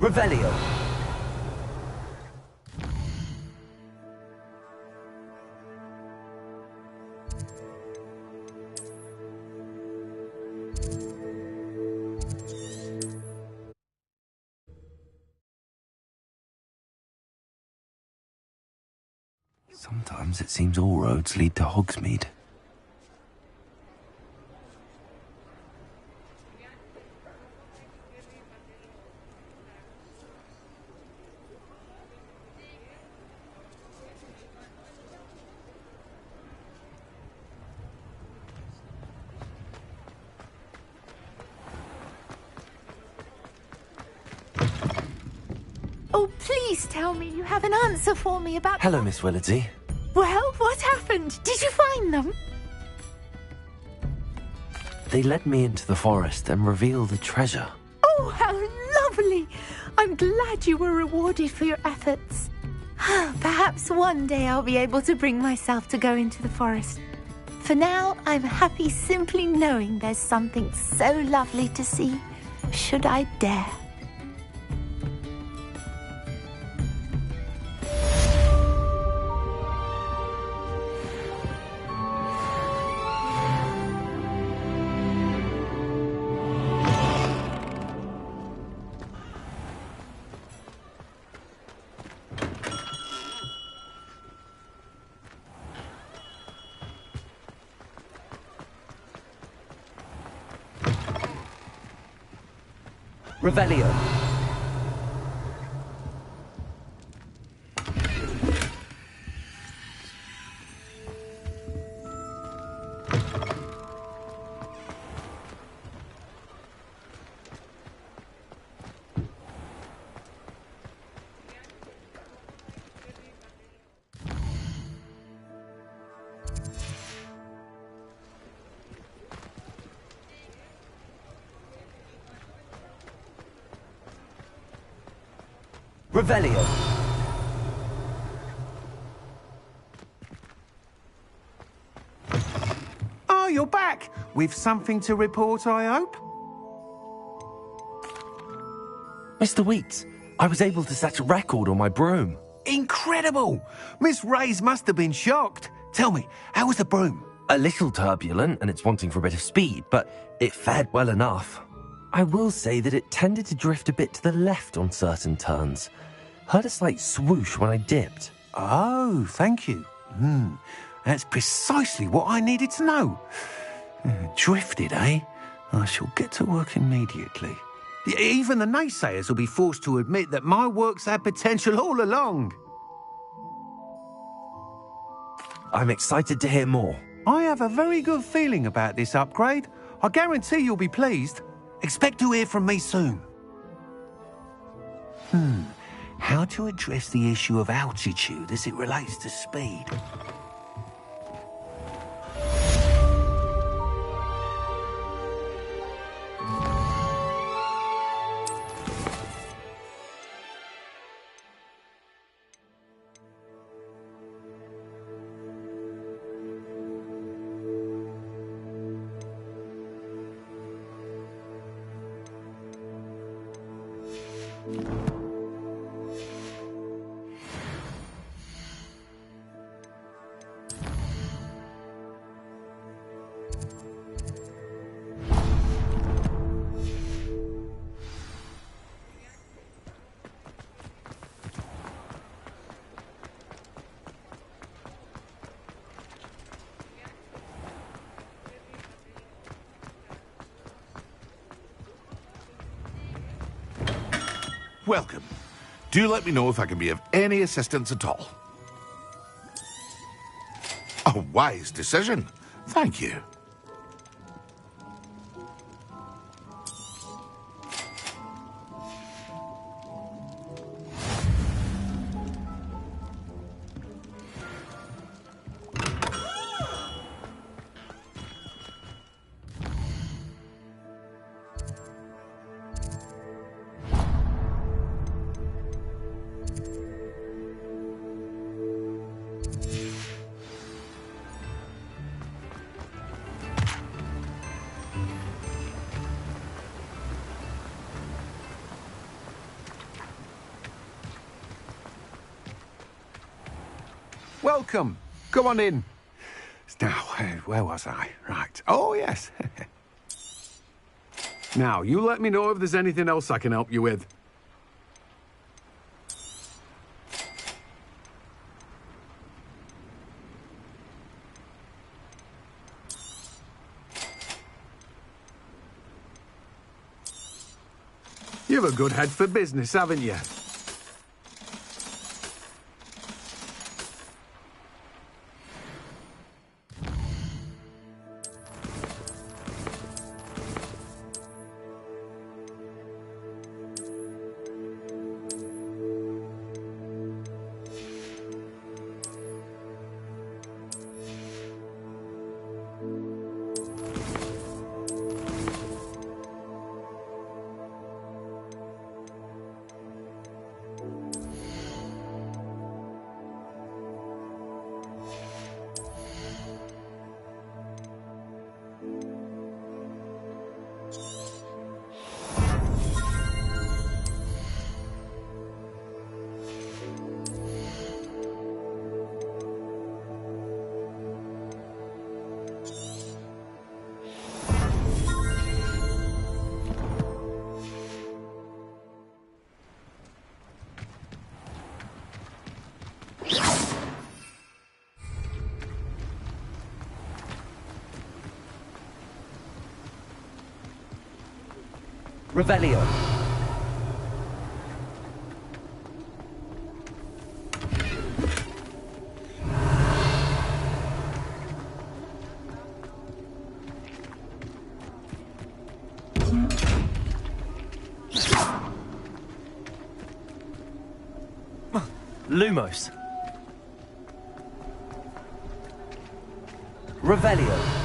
Revelio. Sometimes it seems all roads lead to Hogsmeade. Oh, please tell me you have an answer for me about... Hello, Miss Willardsey. Well, what happened? Did you find them? They led me into the forest and revealed a treasure. Oh, how lovely! I'm glad you were rewarded for your efforts. Perhaps one day I'll be able to bring myself to go into the forest. For now, I'm happy simply knowing there's something so lovely to see, should I dare. Revelio. Revelio. Oh, you're back! With something to report, I hope? Mr. Weeks, I was able to set a record on my broom. Incredible! Miss Reyes must have been shocked. Tell me, how was the broom? A little turbulent, and it's wanting for a bit of speed, but it fared well enough. I will say that it tended to drift a bit to the left on certain turns. Heard a slight swoosh when I dipped. Oh, thank you. That's precisely what I needed to know. Drifted, eh? I shall get to work immediately. Even the naysayers will be forced to admit that my work's had potential all along. I'm excited to hear more. I have a very good feeling about this upgrade. I guarantee you'll be pleased. Expect to hear from me soon. How to address the issue of altitude as it relates to speed? Welcome. Do let me know if I can be of any assistance at all. A wise decision. Thank you. Welcome. Go on in. Now, where was I? Right. Oh, yes. Now, you let me know if there's anything else I can help you with. You've a good head for business, haven't you? Revelio. Lumos. Revelio.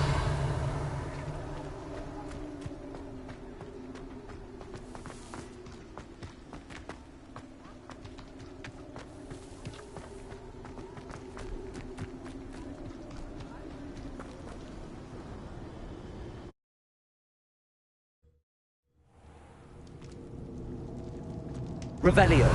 Revelio.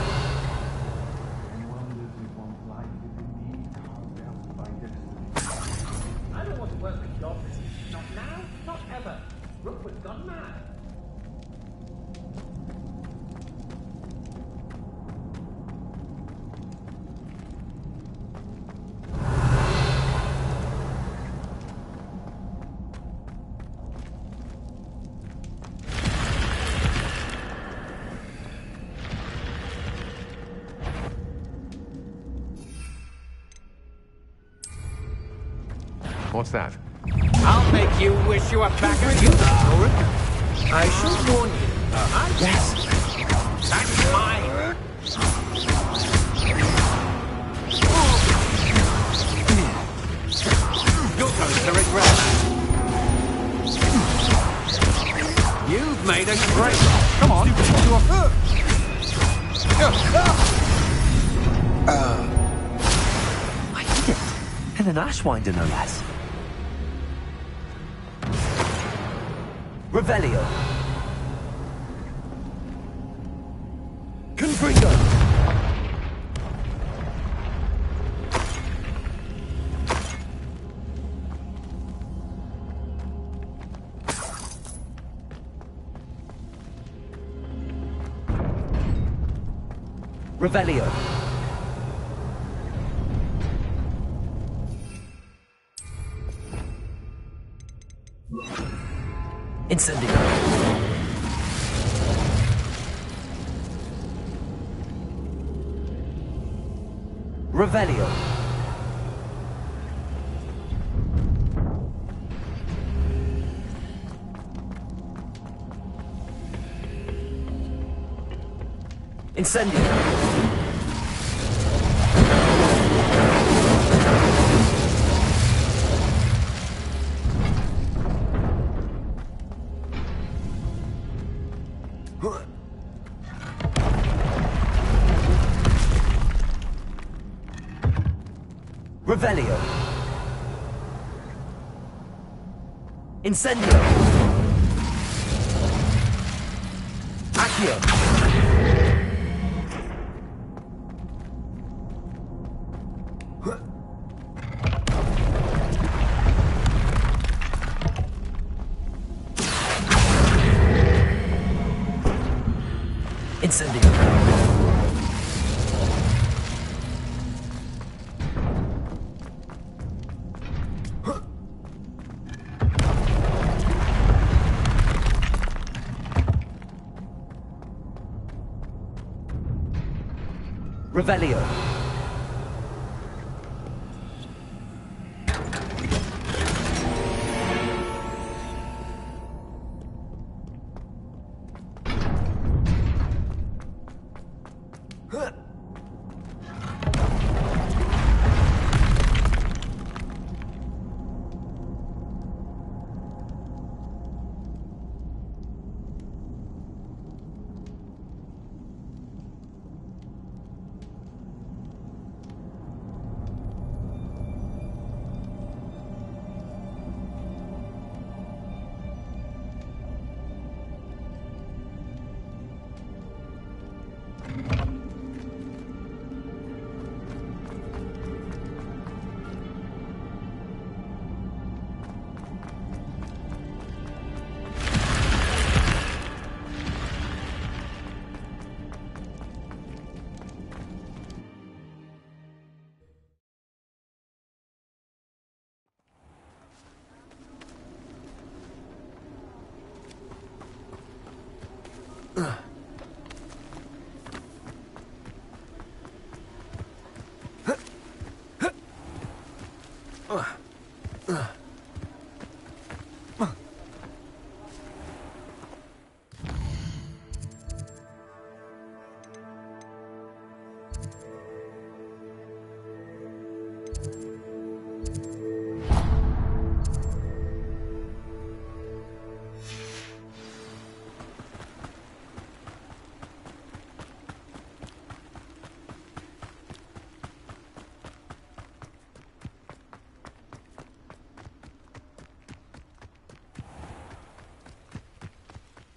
I don't want to work with your business. Not now, not ever. Rookwood's gone mad. What's that? I'll make you wish you were back at you. I should warn you. Yes. That's mine. You're going to regret that. You've made a great... Come on, to a foot. I did it. And an Ashwinder, no less. Revelio. Confringo. Revelio. Incendio. Revelio. Incendio. Revelio. Incendio. Accio. Incendio. Revelio.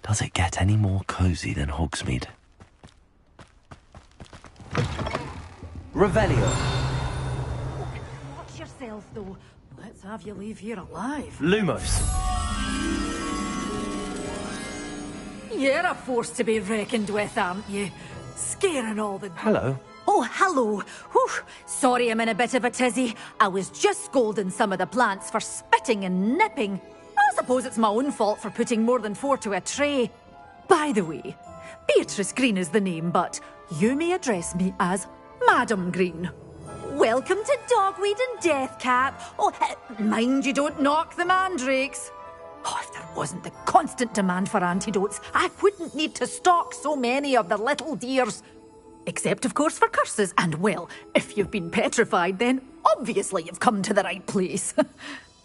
Does it get any more cozy than Hogsmeade? Revelio. Watch yourself, though. Let's have you leave here alive. Lumos. You're a force to be reckoned with, aren't you? Scaring all the... Hello. Oh, hello. Whew. Sorry I'm in a bit of a tizzy. I was just scolding some of the plants for spitting and nipping. I suppose it's my own fault for putting more than 4 to a tray. By the way, Beatrice Green is the name, but you may address me as Madam Green. Welcome to Dogweed and Deathcap. Oh, mind you don't knock the mandrakes. Oh, if there wasn't the constant demand for antidotes, I wouldn't need to stock so many of the little dears. Except, of course, for curses. And, well, if you've been petrified, then obviously you've come to the right place.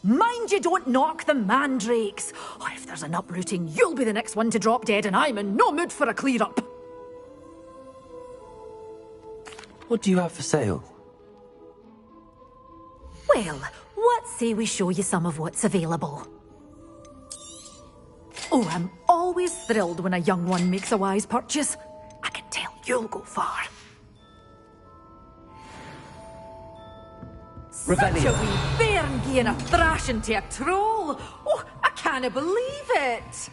Mind you don't knock the mandrakes. Oh, if there's an uprooting, you'll be the next one to drop dead, and I'm in no mood for a clear-up. What do you have for sale? Well, what say we show you some of what's available? Oh, I'm always thrilled when a young one makes a wise purchase. I can tell you'll go far. Revelio. Such a wee bairn gieing a thrashing to a troll. Oh, I can't believe it.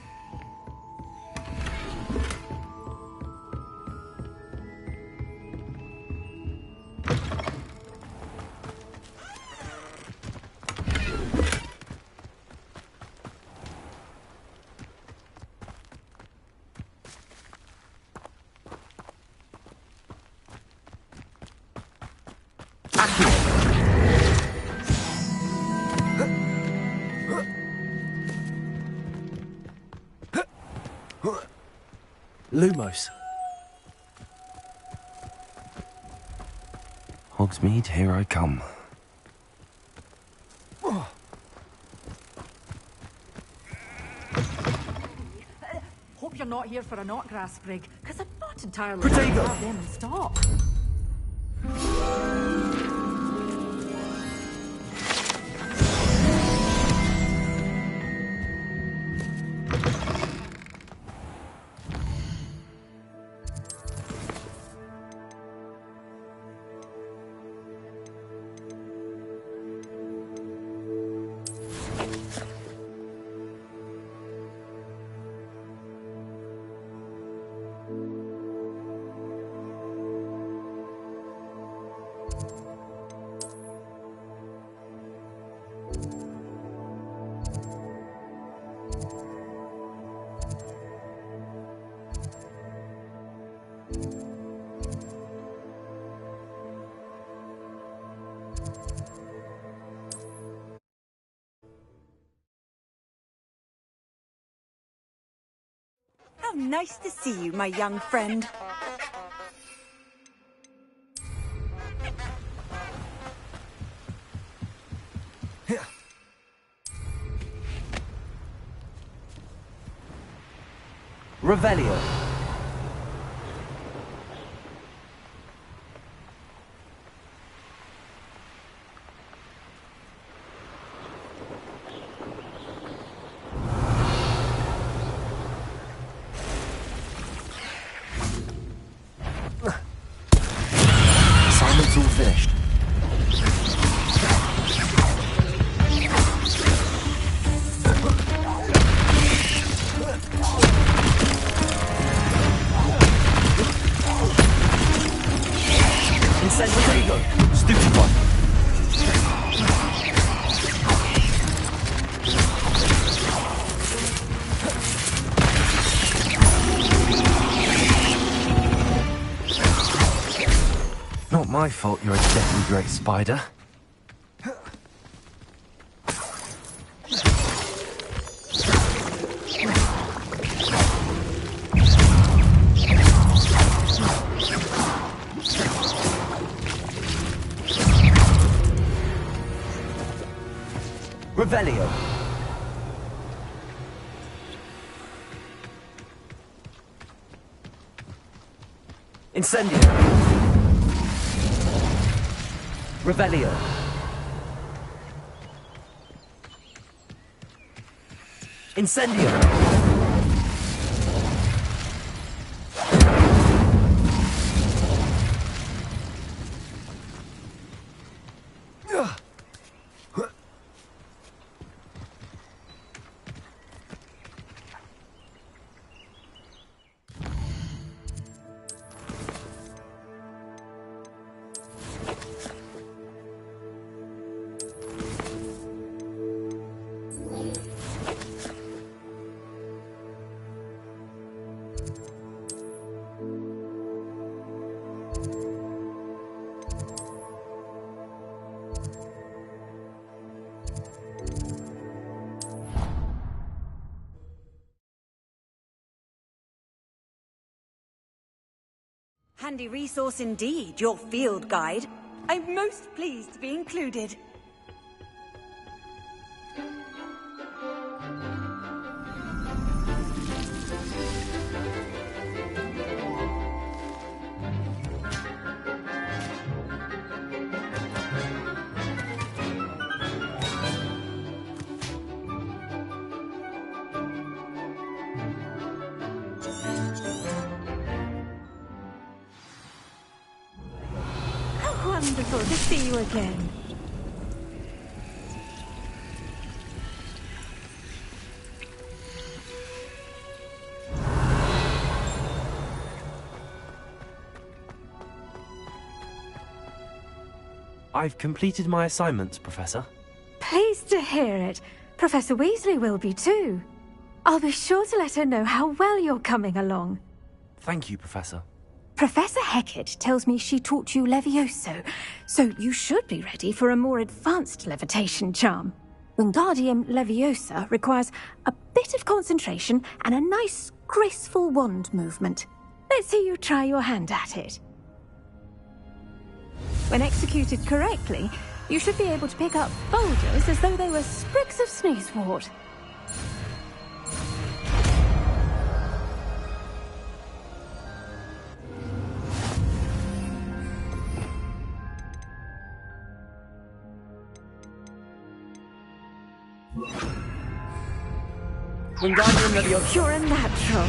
Lumos. Hogsmeade, here I come. Hope you're not here for a knotgrass sprig, because I'm not entirely Protego! sure have them in stock. How nice to see you, my young friend. Revelio. Assignment's all finished. Incendiary. Stupefy. Not my fault you're a deadly great spider. Revelio. Incendio. Revelio. Incendio. handy resource indeed, your field guide. I'm most pleased to be included. Wonderful to see you again. I've completed my assignments, Professor. Pleased to hear it. Professor Weasley will be too. I'll be sure to let her know how well you're coming along. Thank you, Professor. Professor Hecat tells me she taught you Levioso, so you should be ready for a more advanced levitation charm. Wingardium Leviosa requires a bit of concentration and a nice, graceful wand movement. Let's see you try your hand at it. When executed correctly, you should be able to pick up boulders as though they were sprigs of sneezewort. Wingardium Leviosa. You're a natural.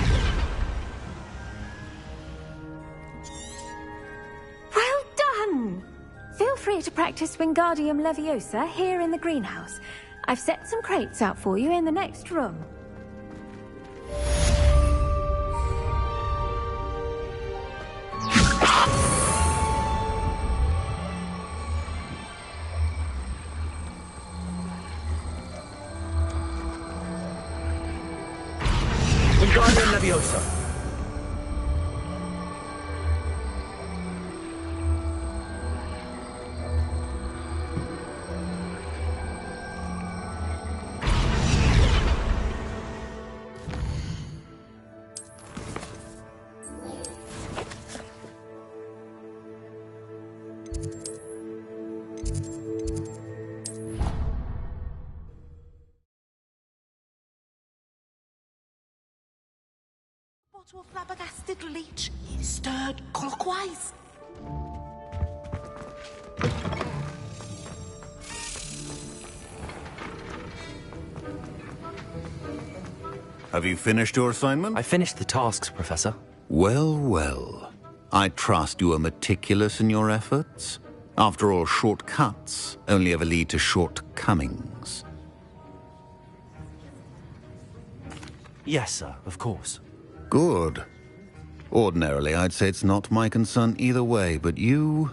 Well done! Feel free to practice Wingardium Leviosa here in the greenhouse. I've set some crates out for you in the next room. Wingardium Leviosa. To a flabbergasted leech, he stirred clockwise. Have you finished your assignment? I finished the tasks, Professor. Well, well. I trust you are meticulous in your efforts. After all, shortcuts only ever lead to shortcomings. Yes, sir, of course. Good. Ordinarily, I'd say it's not my concern either way, but you...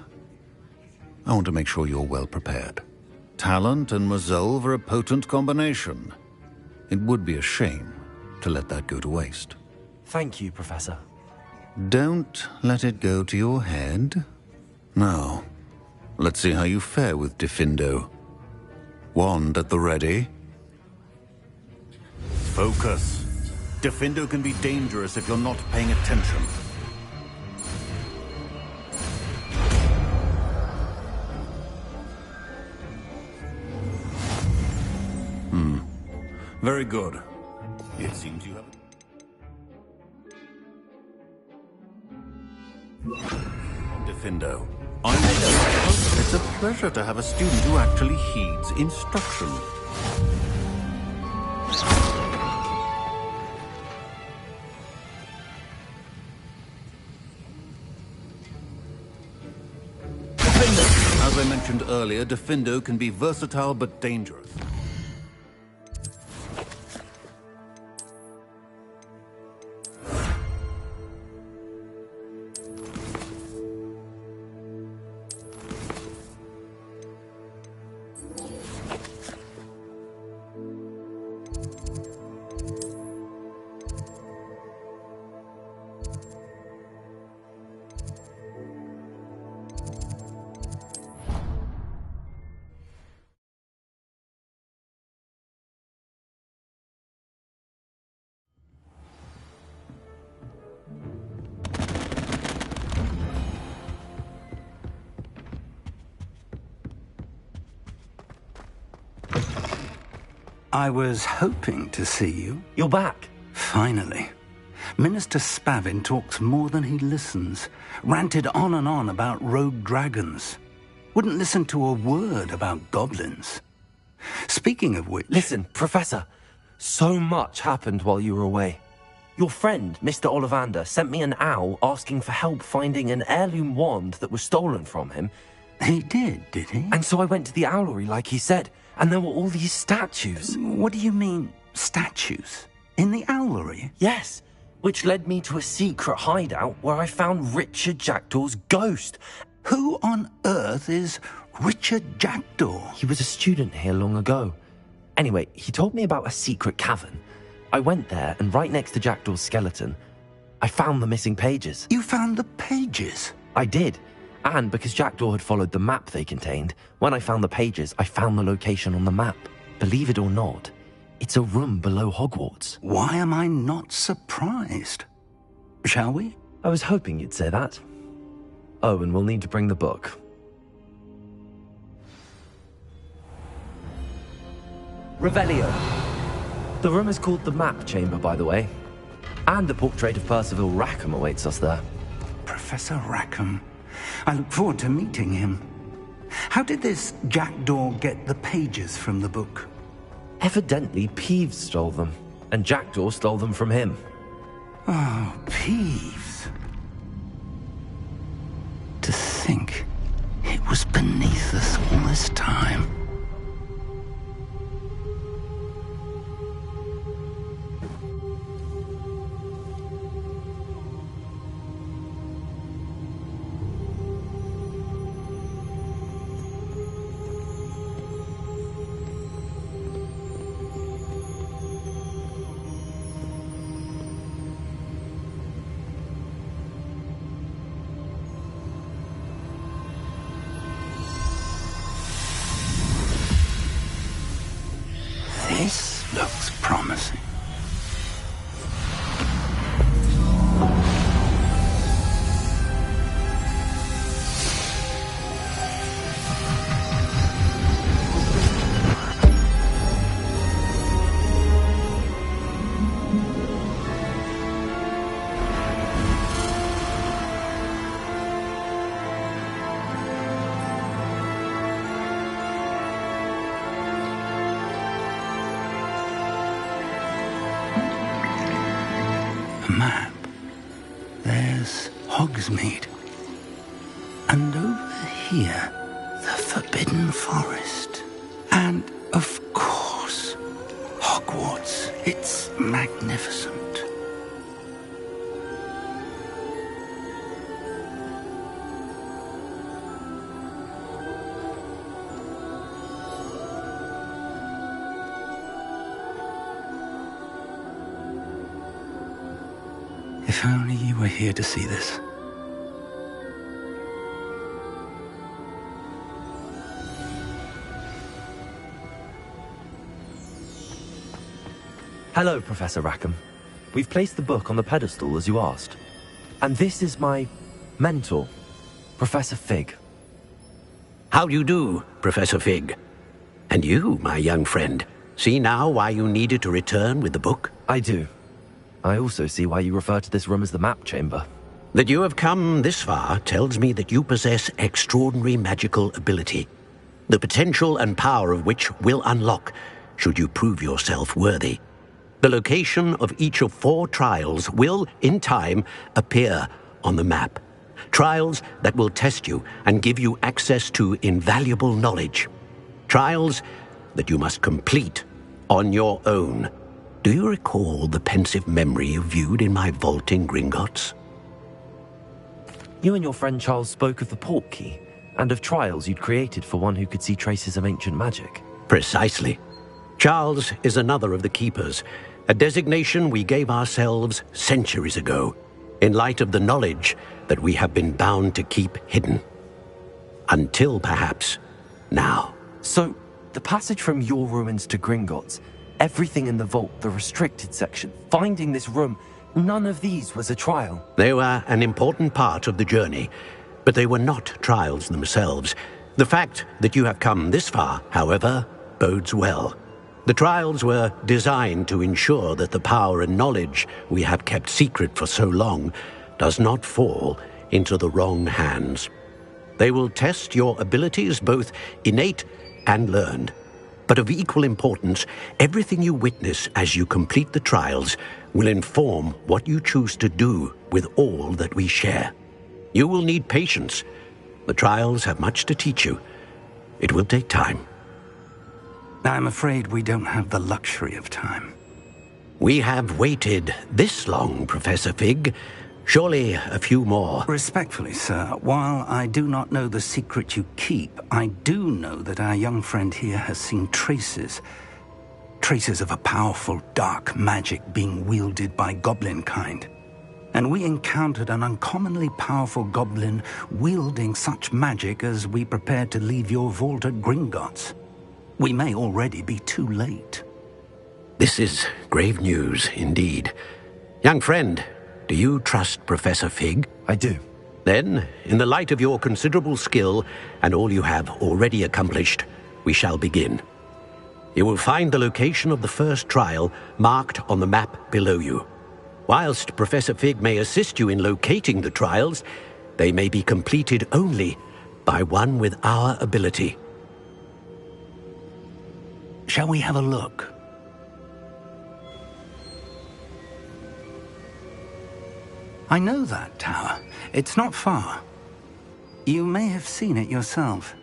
I want to make sure you're well prepared. Talent and resolve are a potent combination. It would be a shame to let that go to waste. Thank you, Professor. Don't let it go to your head. Now, let's see how you fare with Diffindo. Wand at the ready. Focus. Diffindo can be dangerous if you're not paying attention. Very good. It seems you have... Diffindo. It's a pleasure to have a student who actually heeds instruction. As I mentioned earlier, Diffindo can be versatile but dangerous. I was hoping to see you. You're back. Finally. Minister Spavin talks more than he listens. Ranted on and on about rogue dragons. Wouldn't listen to a word about goblins. Speaking of which... Listen, Professor. So much happened while you were away. Your friend, Mr. Ollivander, sent me an owl asking for help finding an heirloom wand that was stolen from him. He did he? And so I went to the owlery like he said, and there were all these statues. What do you mean, statues? In the owlery? Yes, which led me to a secret hideout where I found Richard Jackdaw's ghost. Who on earth is Richard Jackdaw? He was a student here long ago. Anyway, he told me about a secret cavern. I went there, and right next to Jackdaw's skeleton, I found the missing pages. You found the pages? I did. And because Jackdaw had followed the map they contained, when I found the pages, I found the location on the map. Believe it or not, it's a room below Hogwarts. Why am I not surprised? Shall we? I was hoping you'd say that. Oh, and we'll need to bring the book. Revelio. The room is called the Map Chamber, by the way. And the portrait of Percival Rackham awaits us there. Professor Rackham. I look forward to meeting him. How did this Jackdaw get the pages from the book? Evidently, Peeves stole them, and Jackdaw stole them from him. Oh, Peeves. To think it was beneath us all this time. This looks promising. Map. There's Hogsmeade. And over here, the Forbidden Forest. And, of course, Hogwarts. It's magnificent. If only you were here to see this. Hello, Professor Rackham. We've placed the book on the pedestal, as you asked. And this is my mentor, Professor Fig. How do you do, Professor Fig? And you, my young friend, see now why you needed to return with the book? I do. I also see why you refer to this room as the Map Chamber. That you have come this far tells me that you possess extraordinary magical ability, the potential and power of which will unlock should you prove yourself worthy. The location of each of 4 trials will, in time, appear on the map. Trials that will test you and give you access to invaluable knowledge. Trials that you must complete on your own. Do you recall the pensive memory you viewed in my vault in Gringotts? You and your friend Charles spoke of the Portkey, and of trials you'd created for one who could see traces of ancient magic. Precisely. Charles is another of the Keepers, a designation we gave ourselves centuries ago, in light of the knowledge that we have been bound to keep hidden. Until, perhaps, now. So, the passage from your ruins to Gringotts, everything in the vault, the restricted section, finding this room, none of these was a trial. They were an important part of the journey, but they were not trials themselves. The fact that you have come this far, however, bodes well. The trials were designed to ensure that the power and knowledge we have kept secret for so long does not fall into the wrong hands. They will test your abilities, both innate and learned. But of equal importance, everything you witness as you complete the trials will inform what you choose to do with all that we share. You will need patience. The trials have much to teach you. It will take time. I'm afraid we don't have the luxury of time. We have waited this long, Professor Fig. Surely a few more. Respectfully, sir, while I do not know the secret you keep, I do know that our young friend here has seen traces of a powerful dark magic being wielded by goblin kind. And we encountered an uncommonly powerful goblin wielding such magic as we prepared to leave your vault at Gringotts. We may already be too late. This is grave news indeed. Young friend, do you trust Professor Fig? I do. Then, in the light of your considerable skill and all you have already accomplished, we shall begin. You will find the location of the first trial marked on the map below you. Whilst Professor Fig may assist you in locating the trials, they may be completed only by one with our ability. Shall we have a look? I know that tower. It's not far. You may have seen it yourself.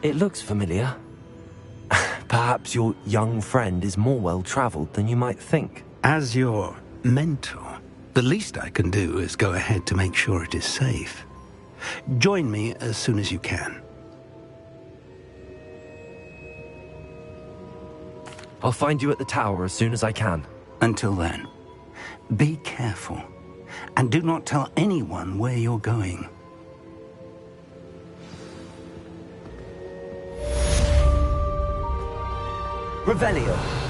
It looks familiar. Perhaps your young friend is more well-traveled than you might think. As your mentor, the least I can do is go ahead to make sure it is safe. Join me as soon as you can. I'll find you at the tower as soon as I can. Until then, be careful, and do not tell anyone where you're going. Revelio.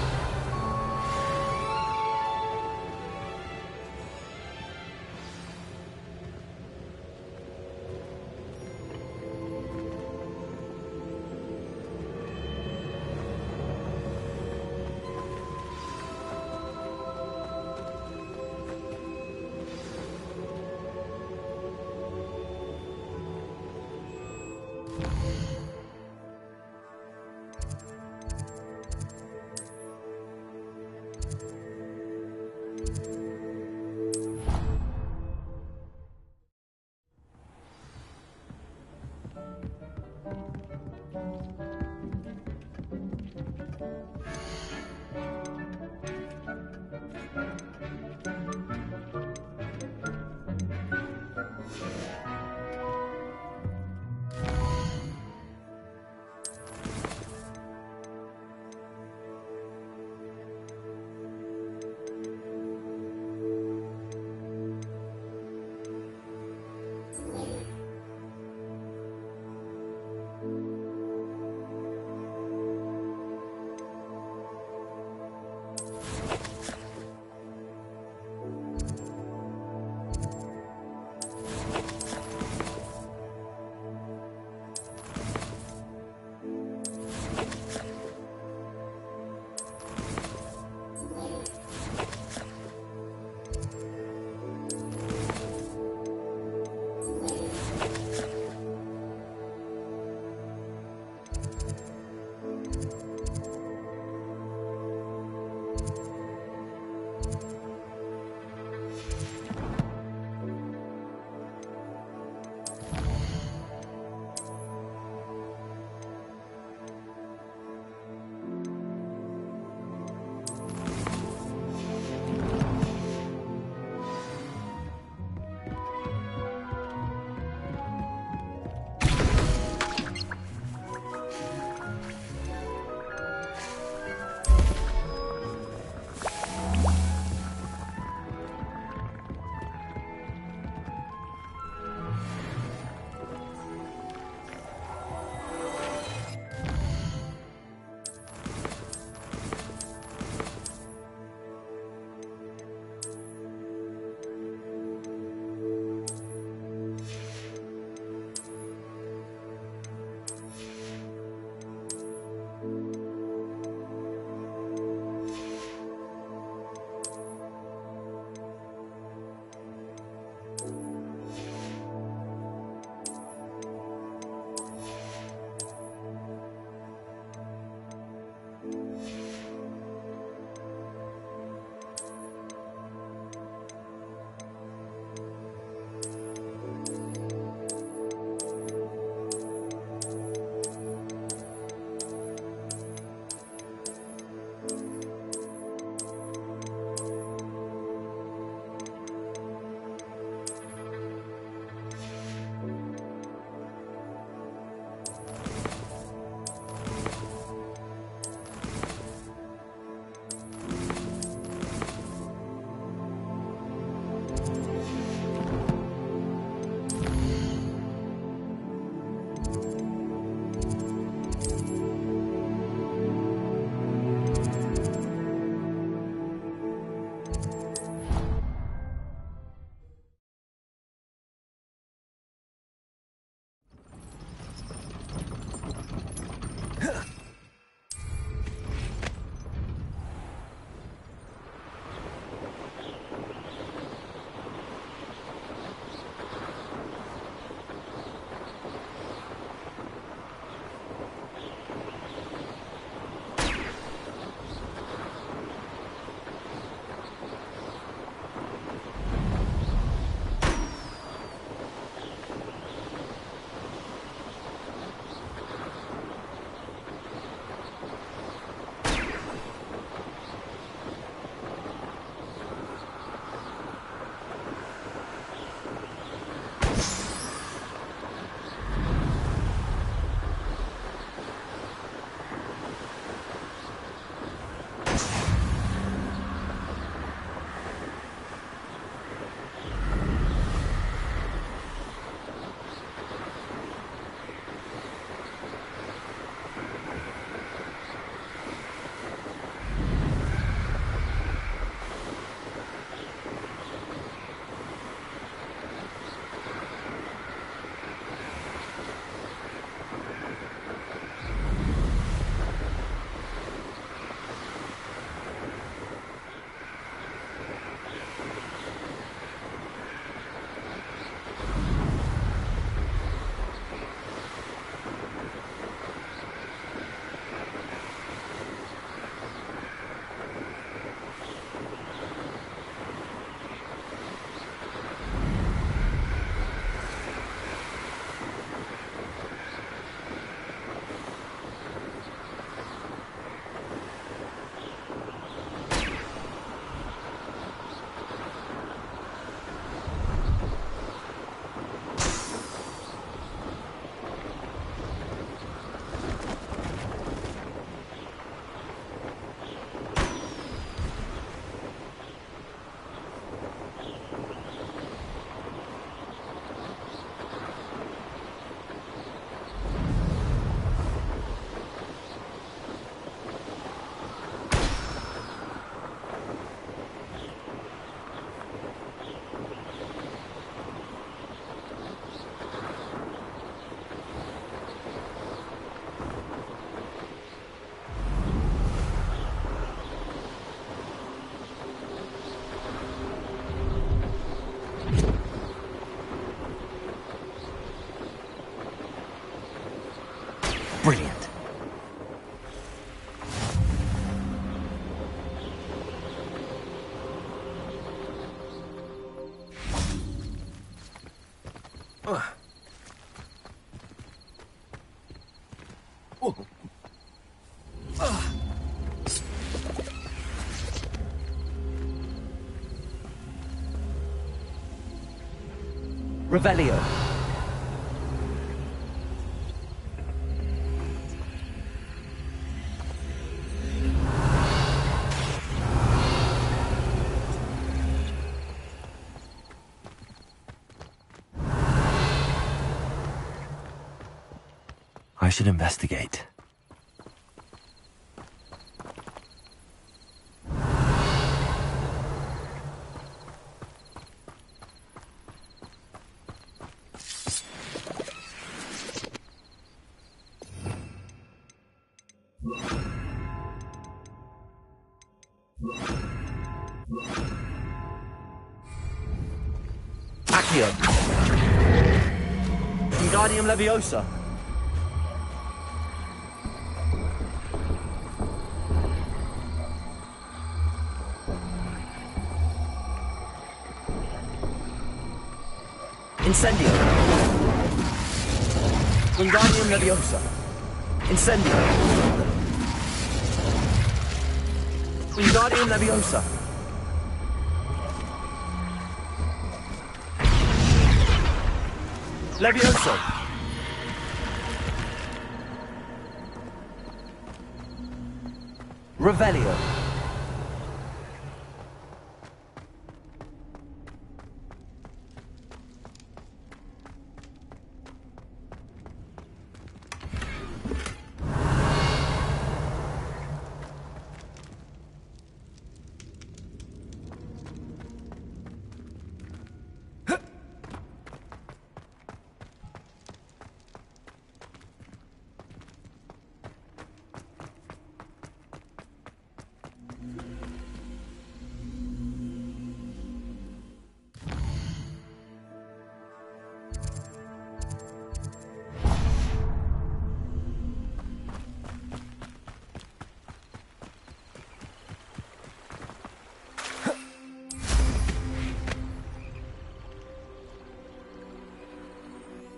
Revelio. I should investigate. Accio. Wingardium Leviosa. Incendio. Wingardium Leviosa. Incendio. Wingardium Leviosa. Levioso. Revelio.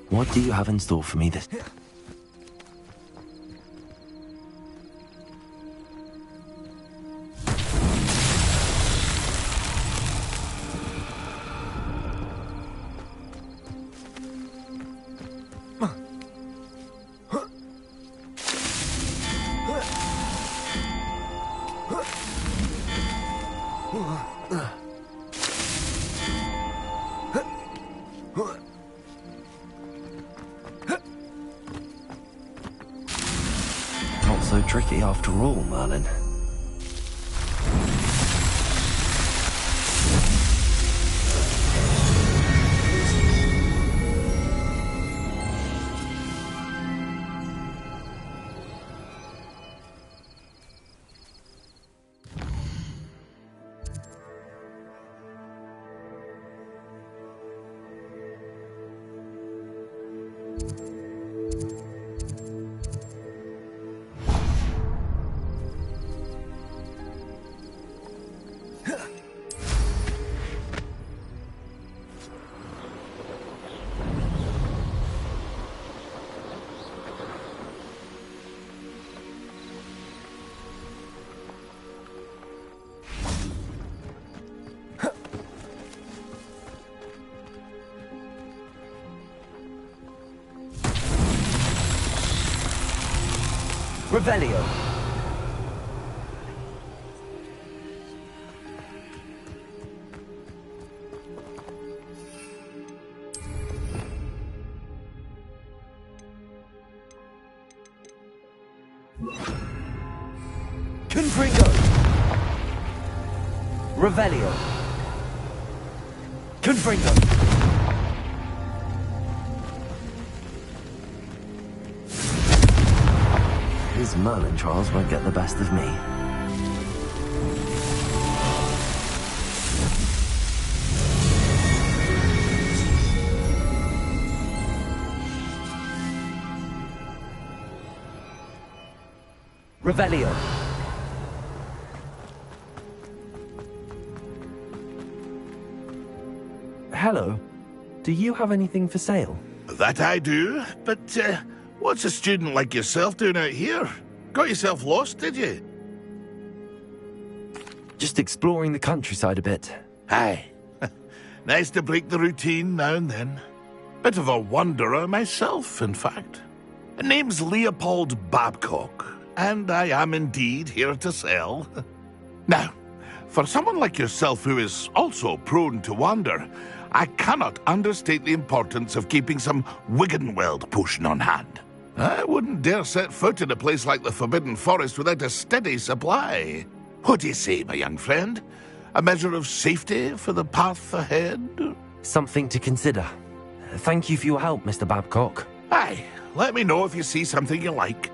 What do you have in store for me this... Not so tricky after all, Merlin. Revelio. Confringo. Revelio. Confringo. His Merlin trials won't get the best of me. Revelio. Hello. Do you have anything for sale? That I do, but what's a student like yourself doing out here? Got yourself lost, did you? Just exploring the countryside a bit. Aye. Nice to break the routine now and then. Bit of a wanderer myself, in fact. Name's Leopold Babcock, and I am indeed here to sell. Now, for someone like yourself who is also prone to wander, I cannot understate the importance of keeping some Wiggenweld potion on hand. I wouldn't dare set foot in a place like the Forbidden Forest without a steady supply. What do you say, my young friend? A measure of safety for the path ahead? Something to consider. Thank you for your help, Mr. Babcock. Aye, let me know if you see something you like.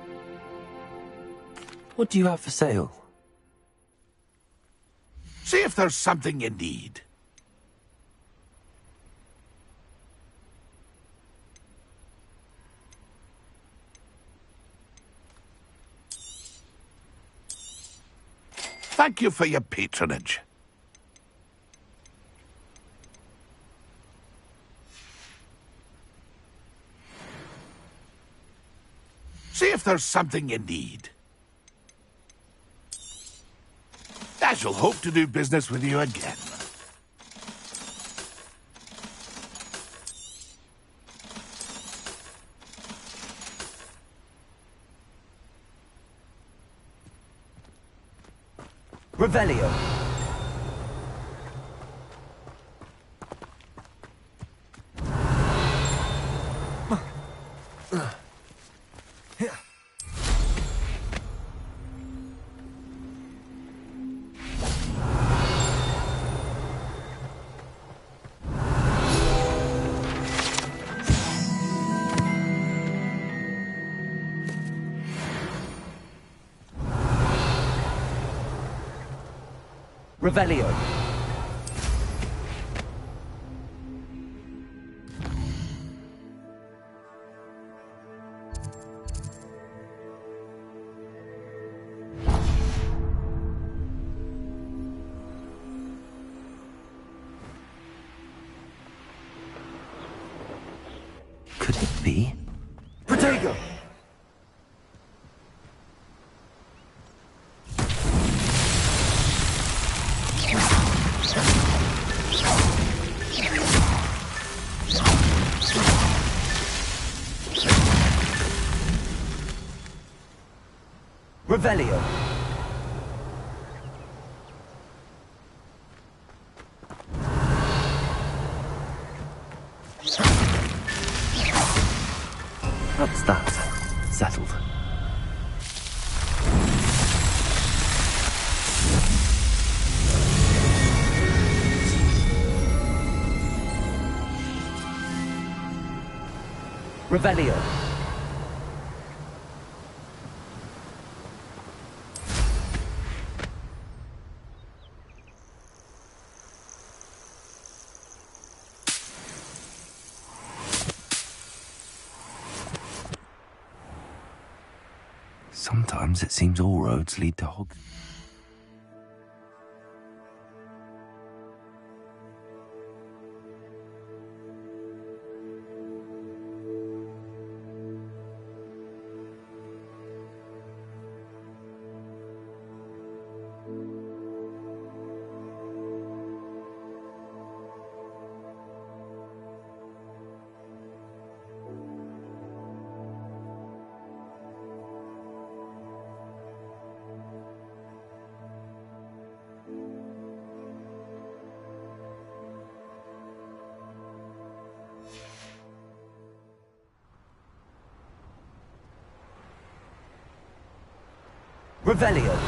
What do you have for sale? See if there's something you need. Thank you for your patronage. See if there's something you need. I shall hope to do business with you again. Revelio. Revelio. Could it be? Protego! Revelio. That's that. Settled. Revelio. Sometimes it seems all roads lead to Hog. Revelio.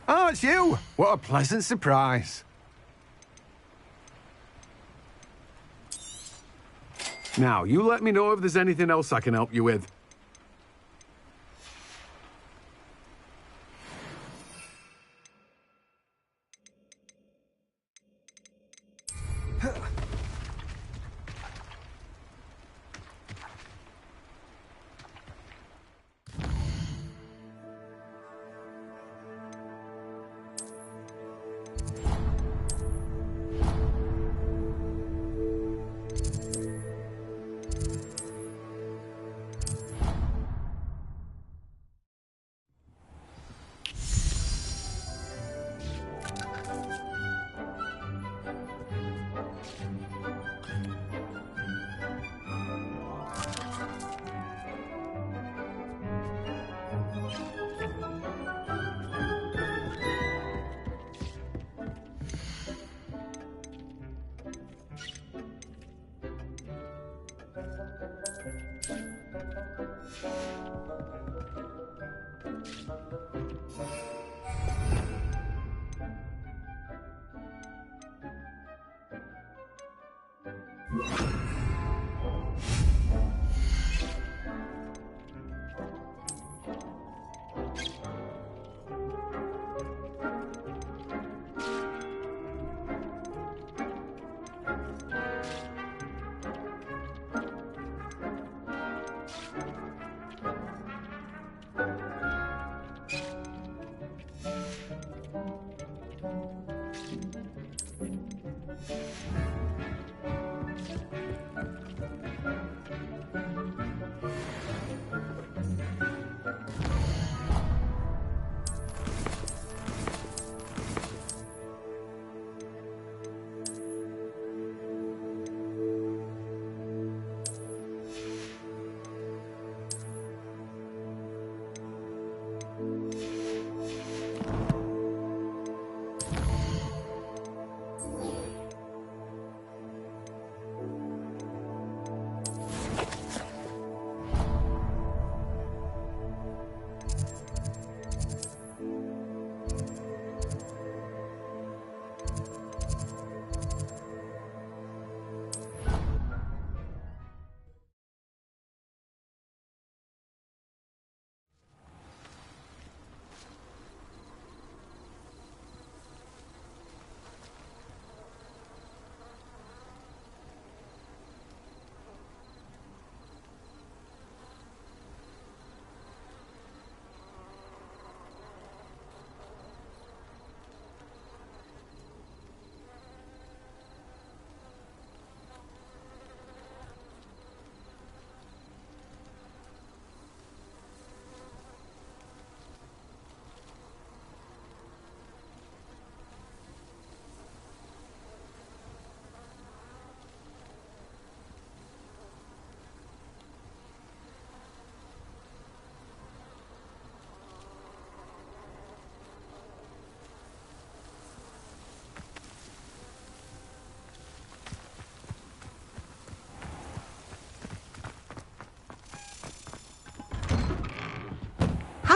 Oh, it's you! What a pleasant surprise. Now, you let me know if there's anything else I can help you with.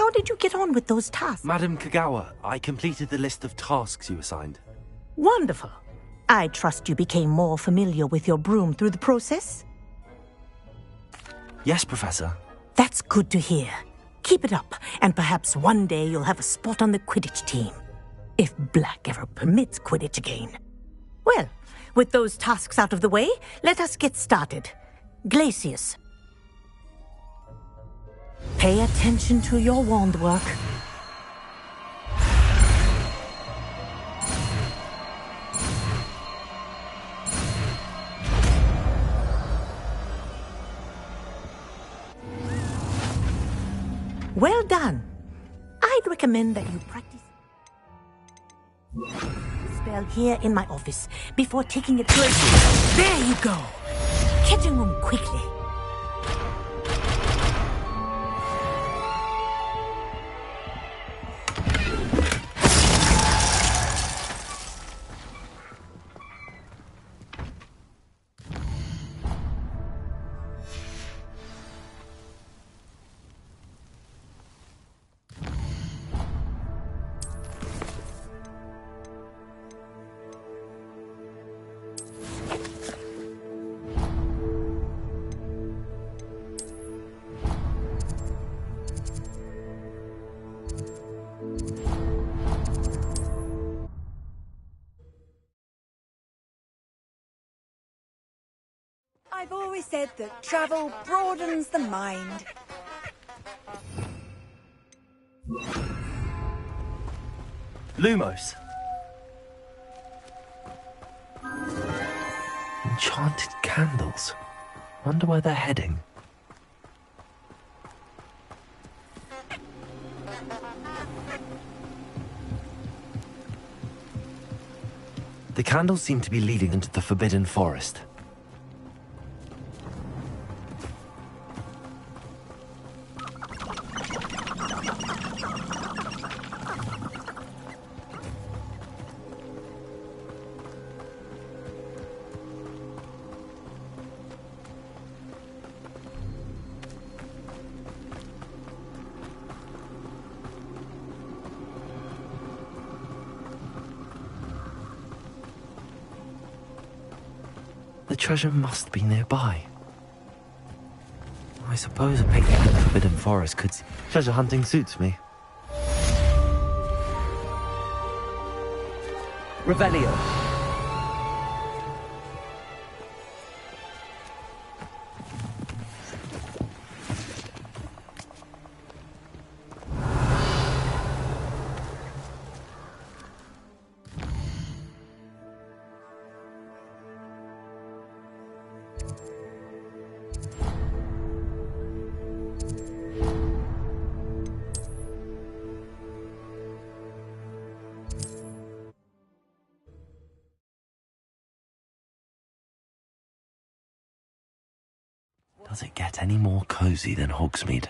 How did you get on with those tasks? Madam Kagawa, I completed the list of tasks you assigned. Wonderful. I trust you became more familiar with your broom through the process? Yes, Professor. That's good to hear. Keep it up, and perhaps one day you'll have a spot on the Quidditch team. If Black ever permits Quidditch again. Well, with those tasks out of the way, let us get started. Glacius. Pay attention to your wand work. Well done. I'd recommend that you practice spell here in my office before taking it further. There you go. Catching room quickly. always said that travel broadens the mind. Lumos. Enchanted candles. Wonder where they're heading. The candles seem to be leading into the Forbidden Forest. The treasure must be nearby. I suppose a picnic in the Forbidden Forest could... Treasure hunting suits me. Revelio. Does it get any more cozy than Hogsmeade?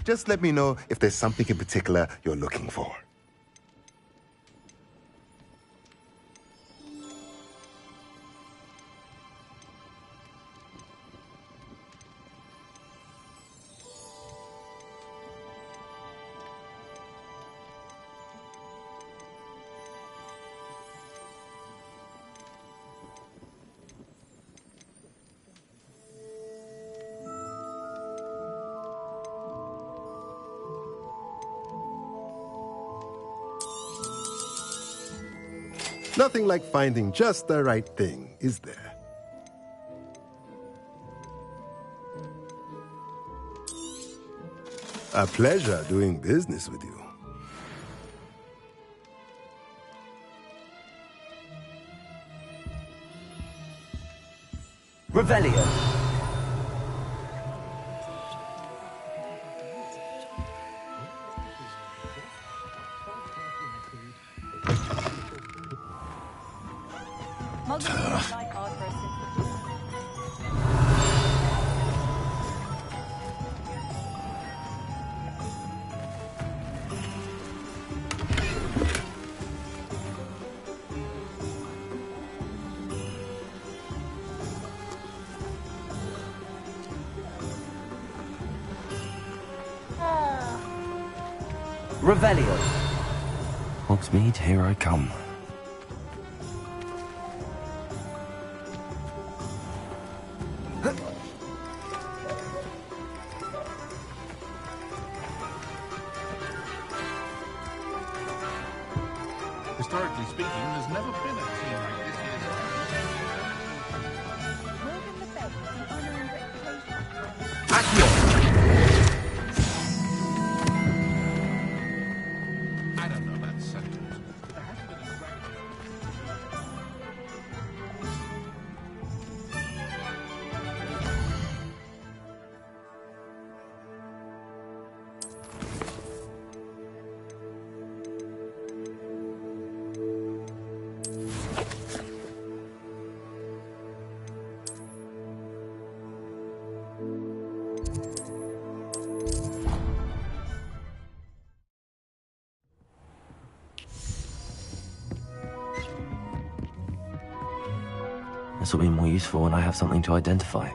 Just let me know if there's something in particular you're looking for. Nothing like finding just the right thing, is there? A pleasure doing business with you. Revelio. Revelio. Hogsmeade, here I come. Historically speaking, there's never been a team like this I don't know that sentence. There hasn't been a dragon. This will be more useful when I have something to identify.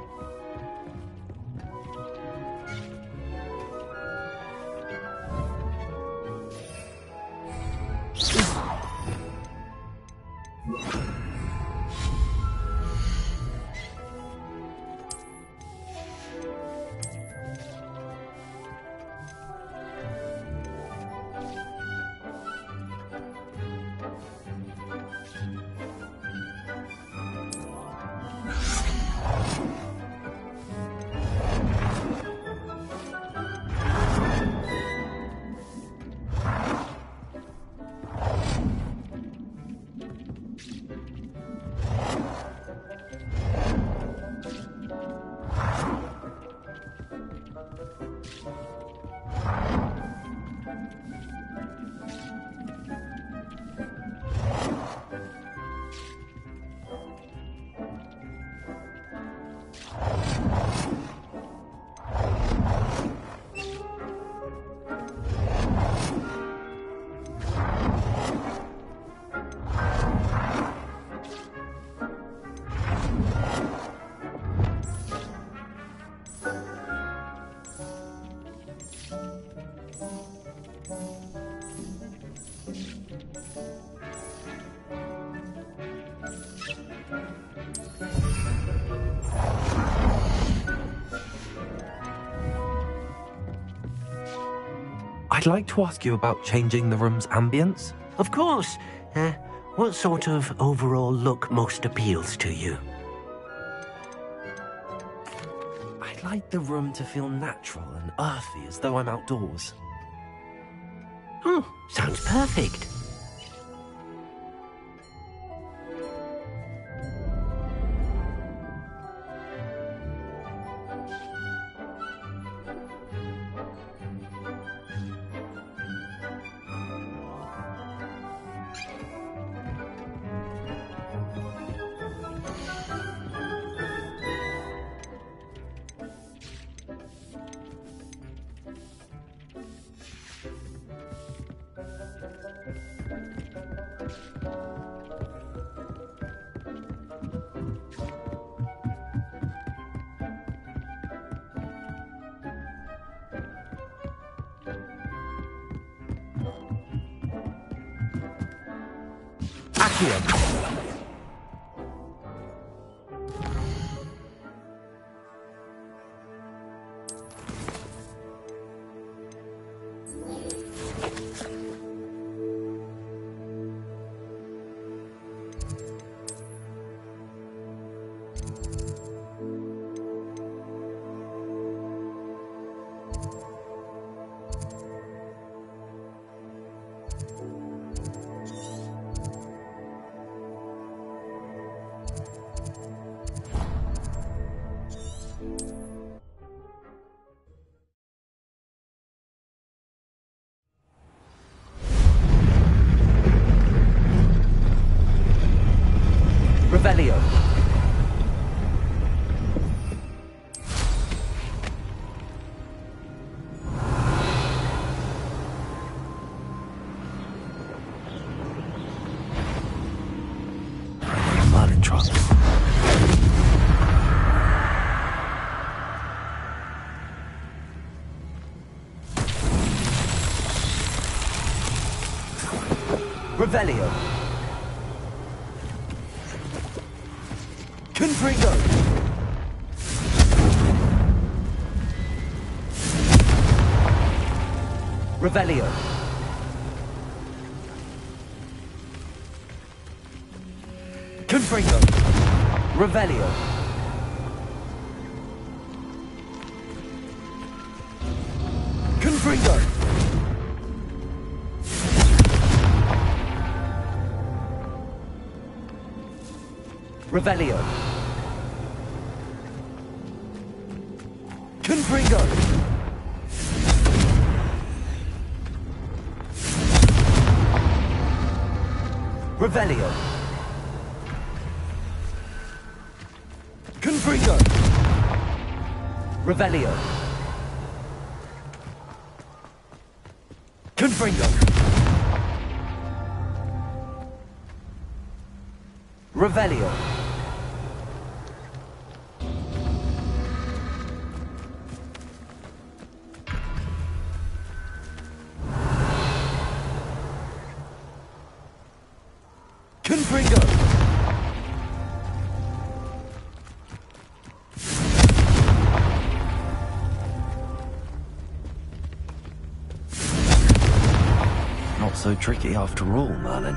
I'd like to ask you about changing the room's ambience. Of course. What sort of overall look most appeals to you? I'd like the room to feel natural and earthy, as though I'm outdoors. Oh, sounds perfect. Revelio. Merlin trunk. Revelio. Confringo. Revelio. Confringo. Revelio. Confringo. Revelio. Confringo. Revelio. Confringo. Revelio. Confringo. Revelio. Confringo! Not so tricky after all, Merlin.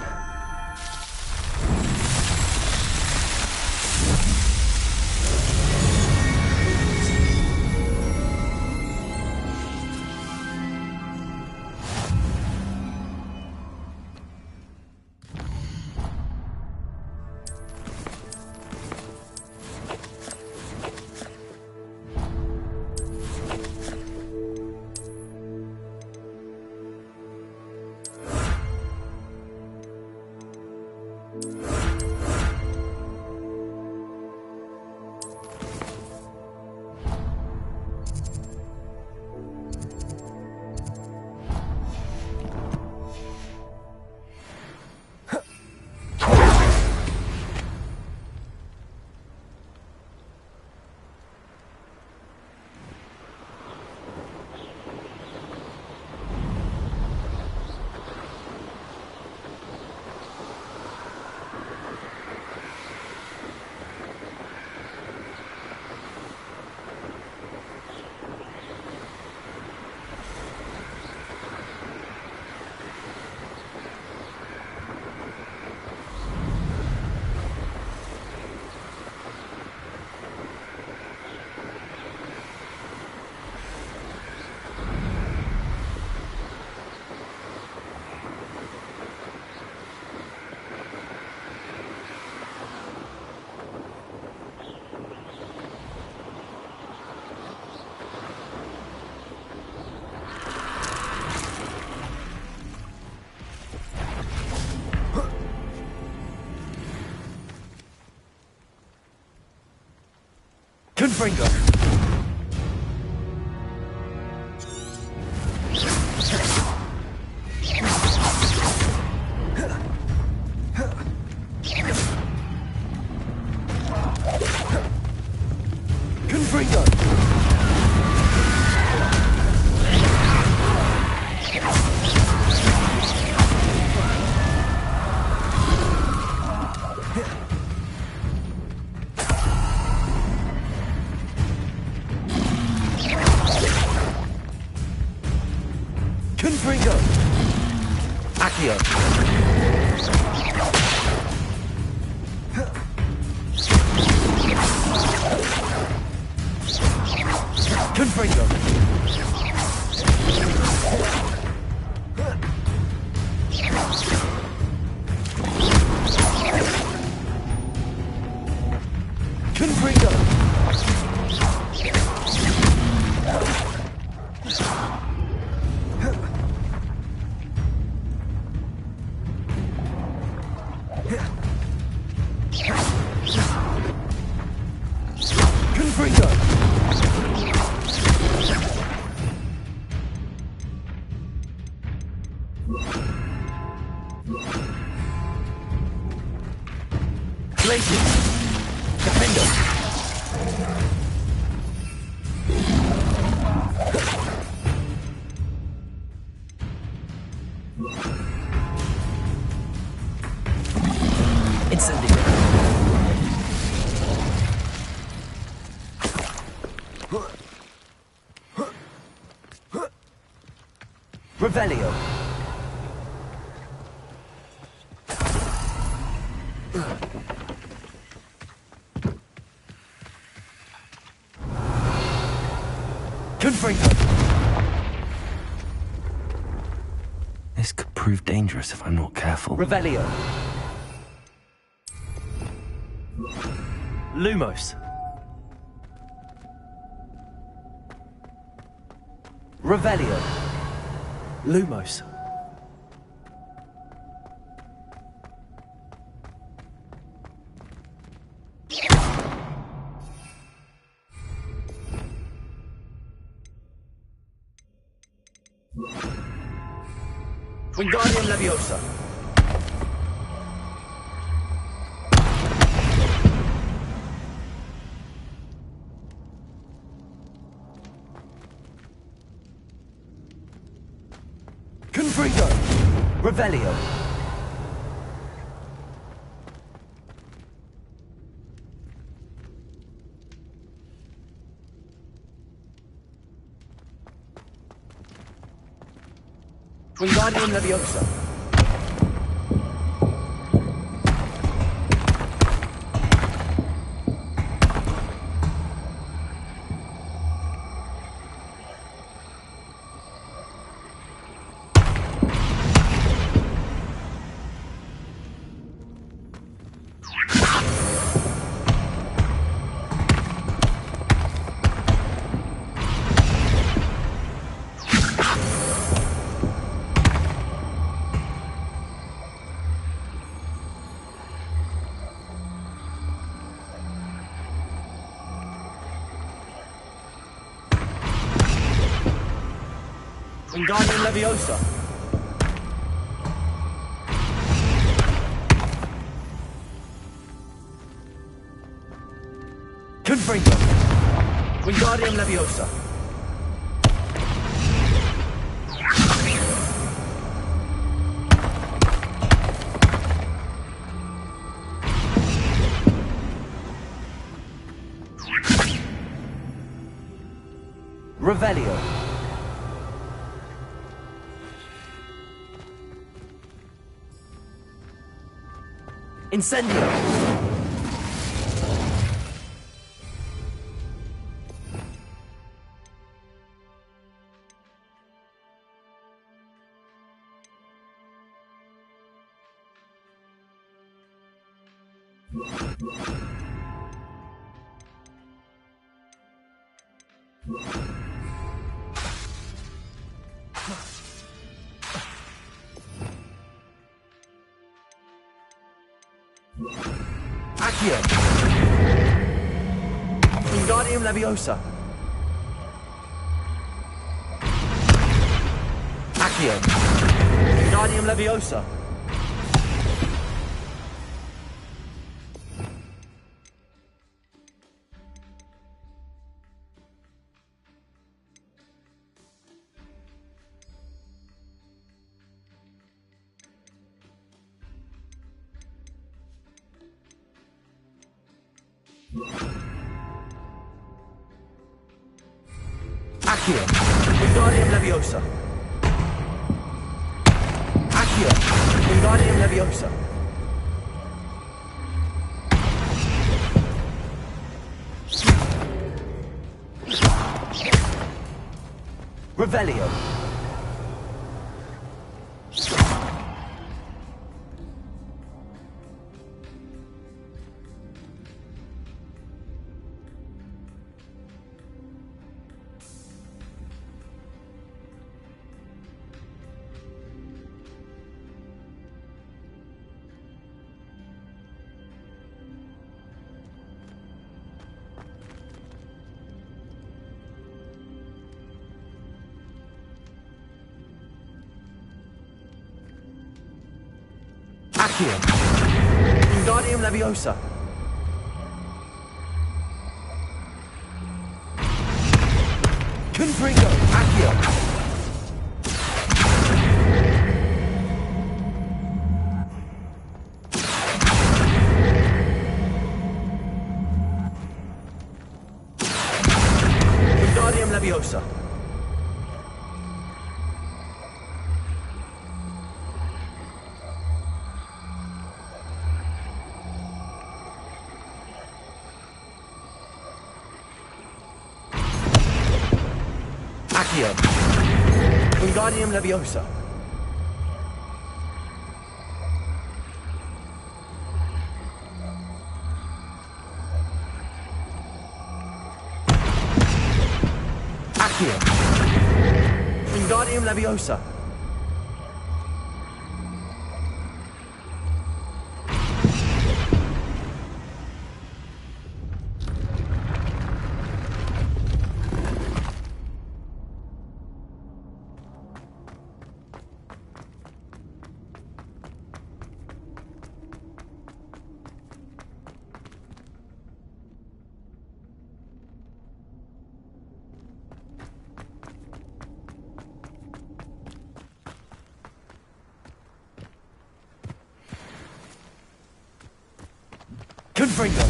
Confringo! Confringo! Confringo! Accio! Confringo! Confringo! Confringo! Glacius! Defender! Incendiary! Revelio! Confringo! This could prove dangerous if I'm not careful. Revelio! Lumos! Revelio! Lumos! Wingardium Leviosa. Confringo! Revelio! Wingardium Leviosa. Wingardium Leviosa. Confringo. Wingardium Leviosa. Revelio. Incendio. Accio. Wingardium Leviosa. Accio. Wingardium Leviosa. Accio. Wingardium Leviosa. Accio. Wingardium Leviosa. Revelio. Accio. Wingardium Leviosa. Confringo. Accio. Wingardium Leviosa. Accio. Wingardium Leviosa. Accio. Wingardium Leviosa. Confringo.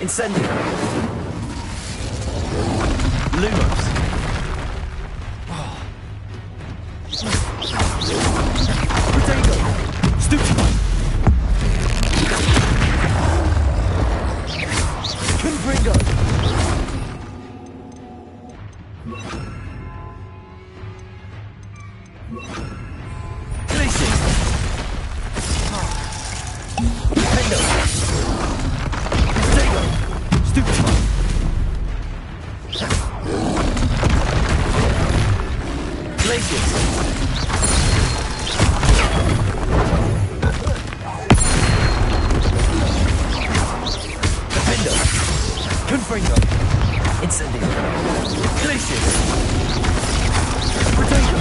Incendio. Lumos. Protego. Stupefy. Confringo. Glacius. Protego. Protego. Stupefy. Glacius. Defendo. Confringo. Incendio. Glacius. Protego.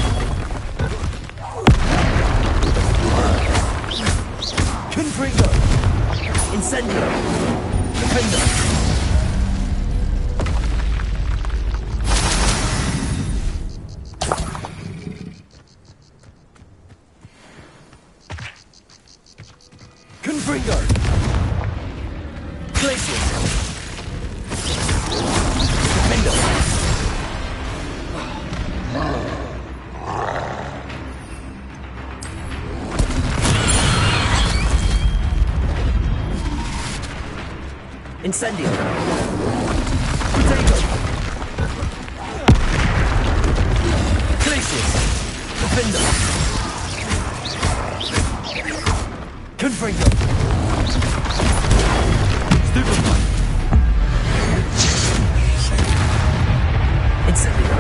Confringo. Incendio. Defendo. Confringo. Glacius. Defendo. Incendio. Protego. Glacius. Defendo. Confringo. Stupefy. Incendio.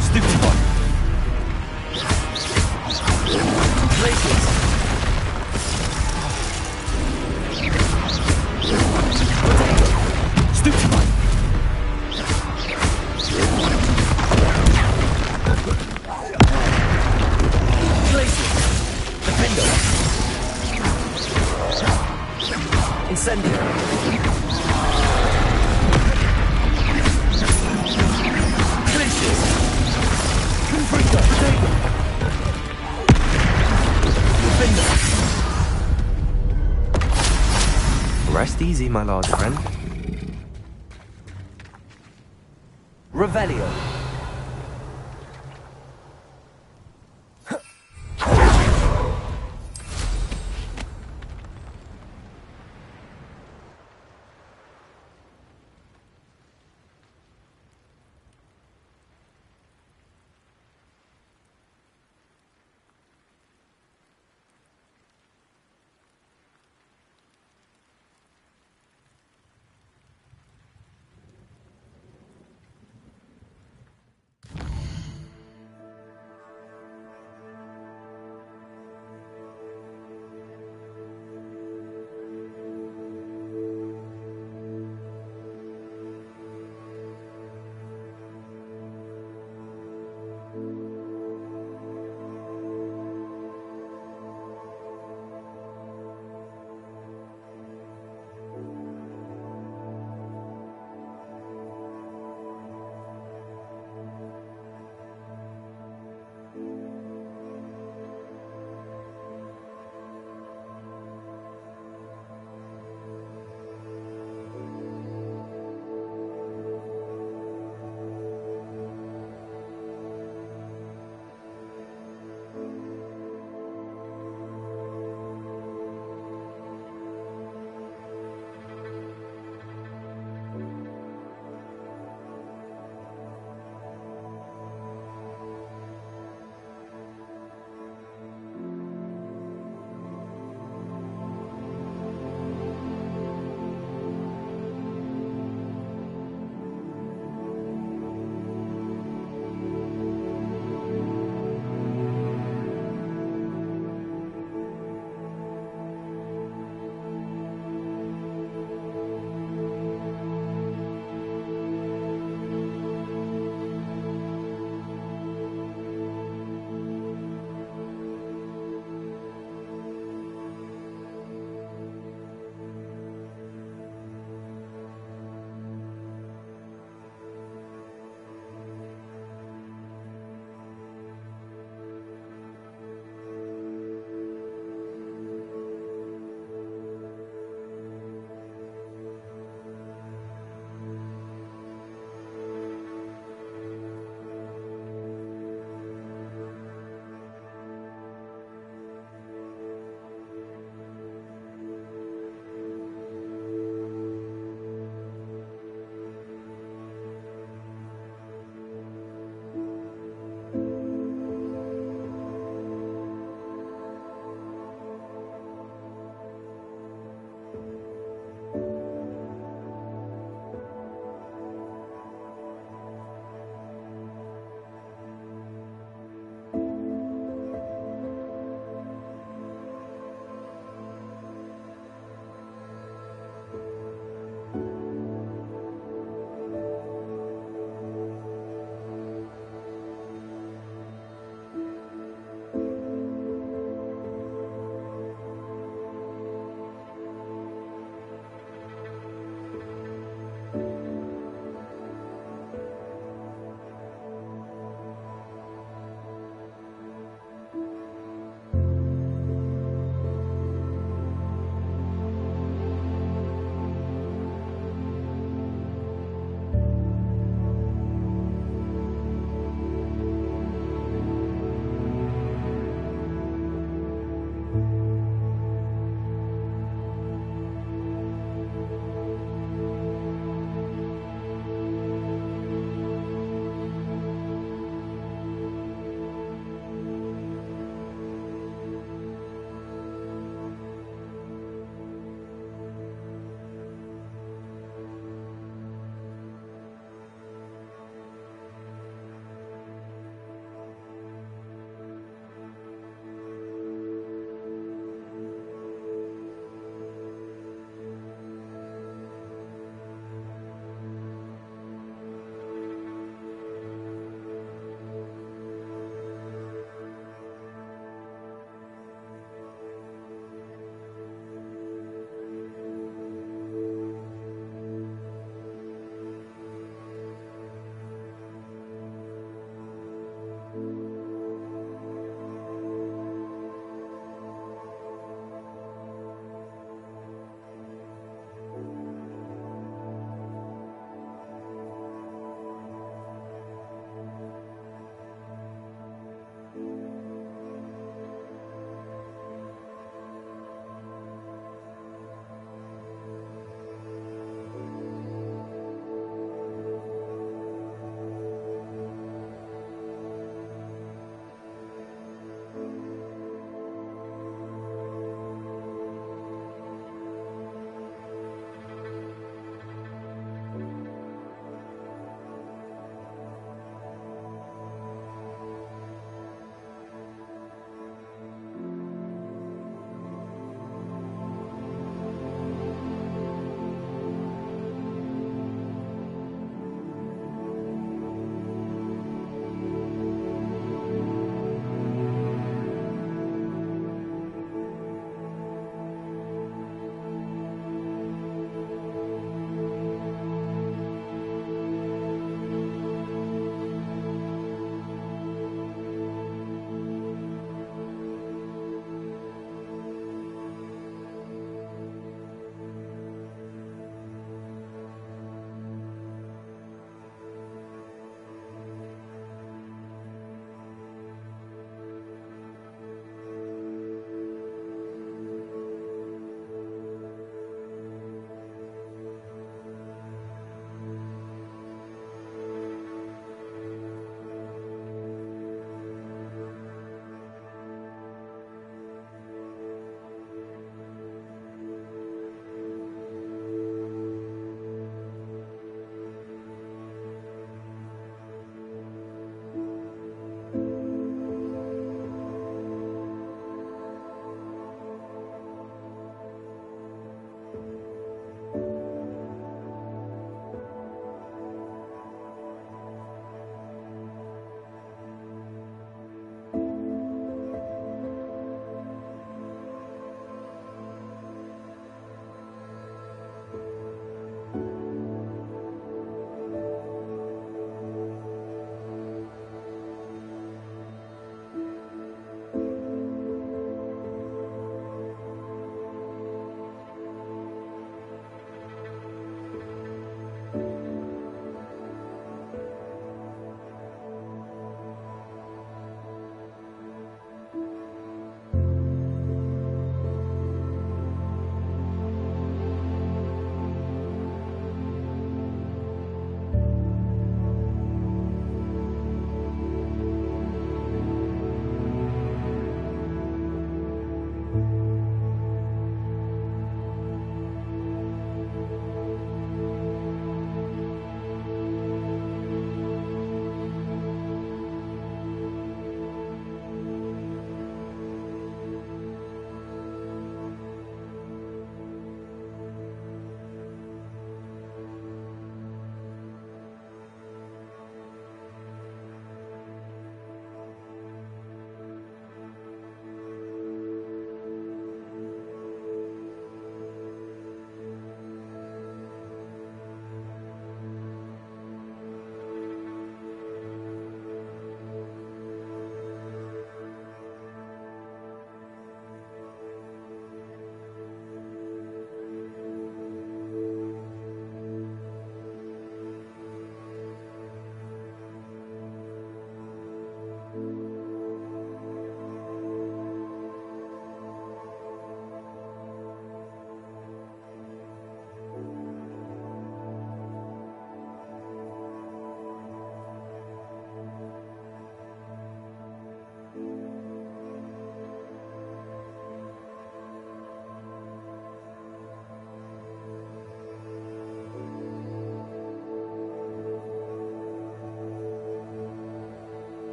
Stupefy. Glacius. Protego. Stupefy. Glacius. Defendo. Incendio. Glacius. Confringo. Protego. Defendo. Rest easy, my large friend. Revelio.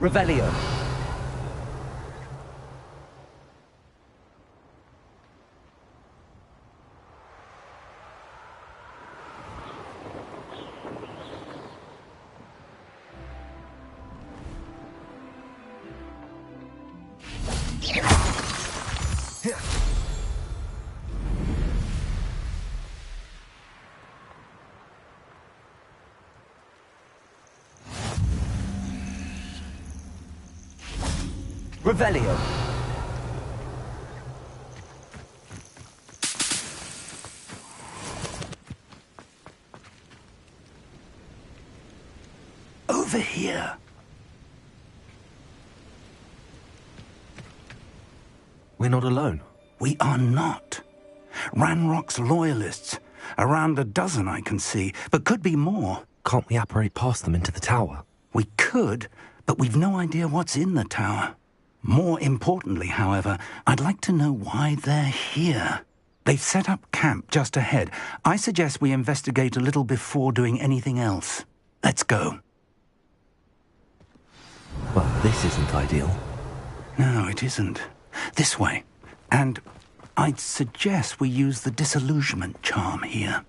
Revelio. Revelio. Over here. We're not alone. We are not. Ranrock's loyalists. Around a dozen I can see, but could be more. Can't we apparate past them into the tower? We could, but we've no idea what's in the tower. More importantly, however, I'd like to know why they're here. They've set up camp just ahead. I suggest we investigate a little before doing anything else. Let's go. Well, this isn't ideal. No, it isn't. This way. And I'd suggest we use the disillusionment charm here.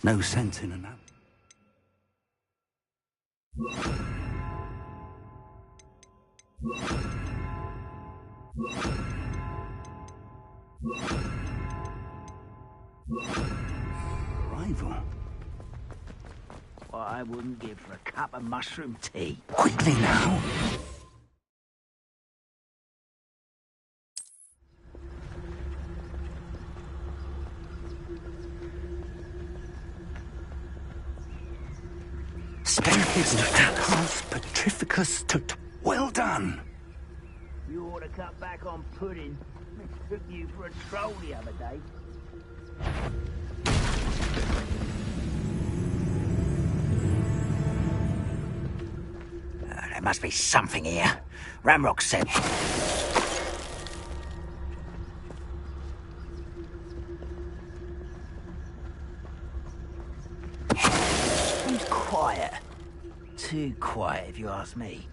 No sense in an app. Rival. What I wouldn't give for a cup of mushroom tea. Quickly now. Stempis totalis petrificus tot. Well done. You ought to cut back on pudding. Took you for a troll the other day. There must be something here. Ranrock said. Be quiet. Too quiet, if you ask me.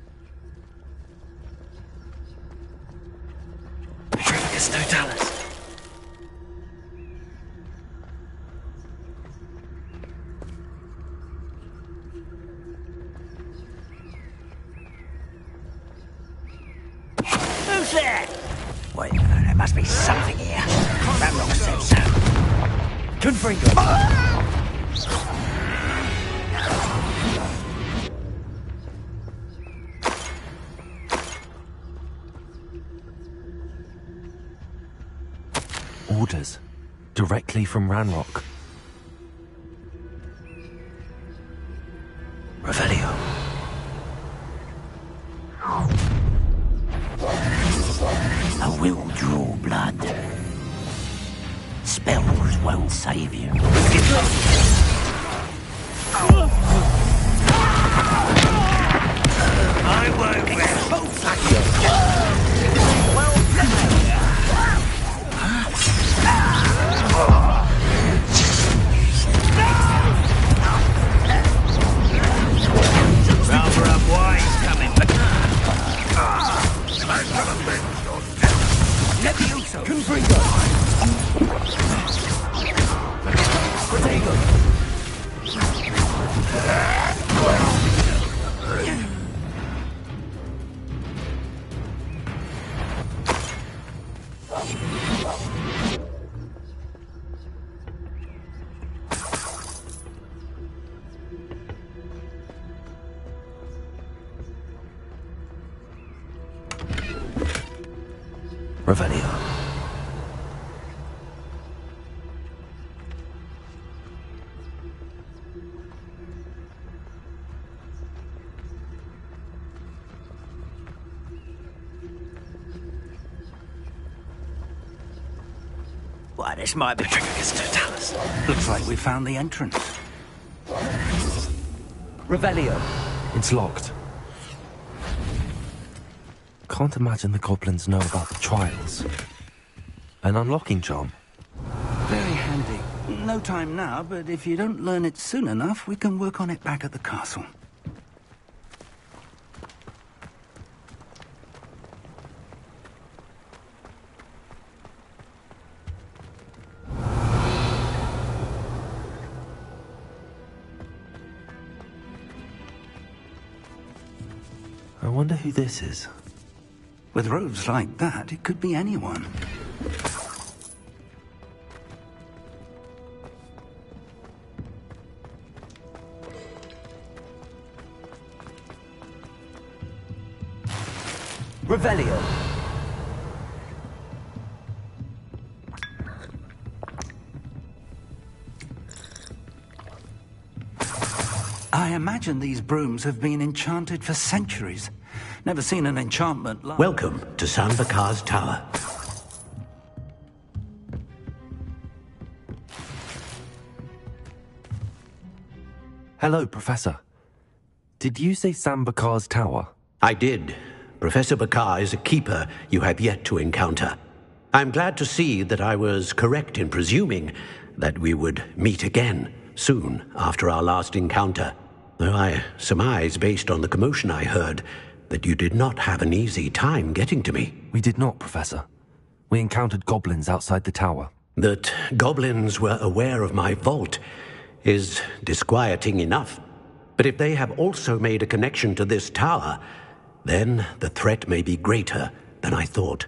Petrificus totalis. Who's there? Wait, there must be something here. Ranrock said so. Confringo. Orders. Directly from Ranrock. Revelio. I will draw blood. Spells won't save you. I won't rest. Well Rather unwise coming back. Levioso. Confringo. Protego. Revelio. Why, this might be Petrificus totalis. Looks like we found the entrance. Revelio. It's locked. Can't imagine the goblins know about the trials. An unlocking charm. Very handy. No time now, but if you don't learn it soon enough, we can work on it back at the castle. I wonder who this is. With robes like that, it could be anyone. Revelio. I imagine these brooms have been enchanted for centuries. Never seen an enchantment like... Welcome to San Bakar's Tower. Hello, Professor. Did you say San Bakar's Tower? I did. Professor Bakar is a keeper you have yet to encounter. I'm glad to see that I was correct in presuming that we would meet again soon after our last encounter. Though I surmise, based on the commotion I heard, that you did not have an easy time getting to me. We did not, Professor. We encountered goblins outside the tower. That goblins were aware of my vault is disquieting enough. But if they have also made a connection to this tower, then the threat may be greater than I thought.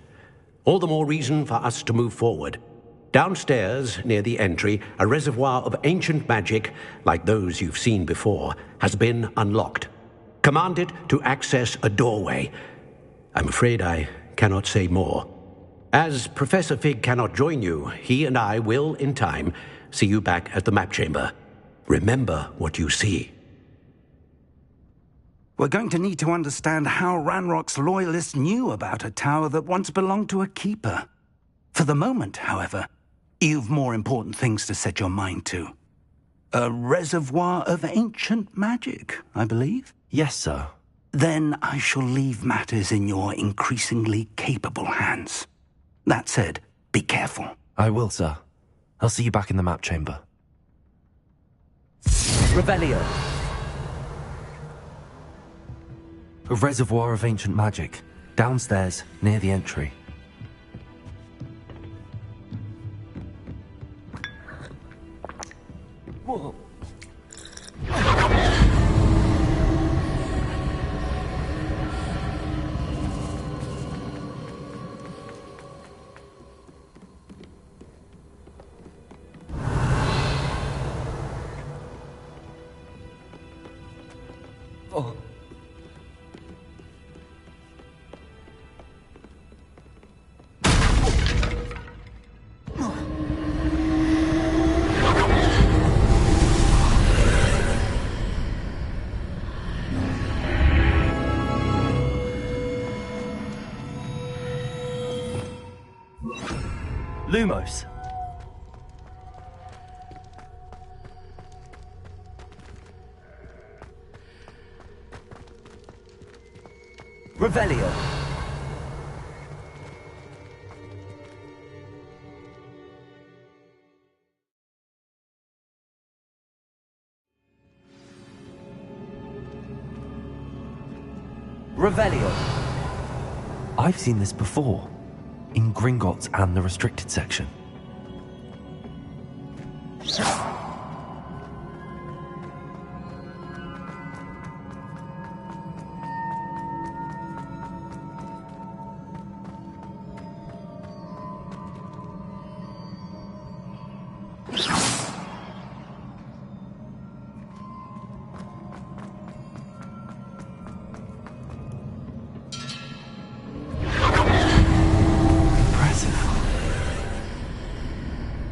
All the more reason for us to move forward. Downstairs, near the entry, a reservoir of ancient magic, like those you've seen before, has been unlocked. Command it to access a doorway. I'm afraid I cannot say more. As Professor Fig cannot join you, he and I will, in time, see you back at the map chamber. Remember what you see. We're going to need to understand how Ranrock's loyalists knew about a tower that once belonged to a keeper. For the moment, however, you've more important things to set your mind to. A reservoir of ancient magic, I believe? Yes, sir. Then I shall leave matters in your increasingly capable hands. That said, be careful. I will, sir. I'll see you back in the map chamber. Revelio. A reservoir of ancient magic. Downstairs, near the entry. Whoa. Oh. Lumos. Revelio. Revelio. I've seen this before. In Gringotts and the restricted section.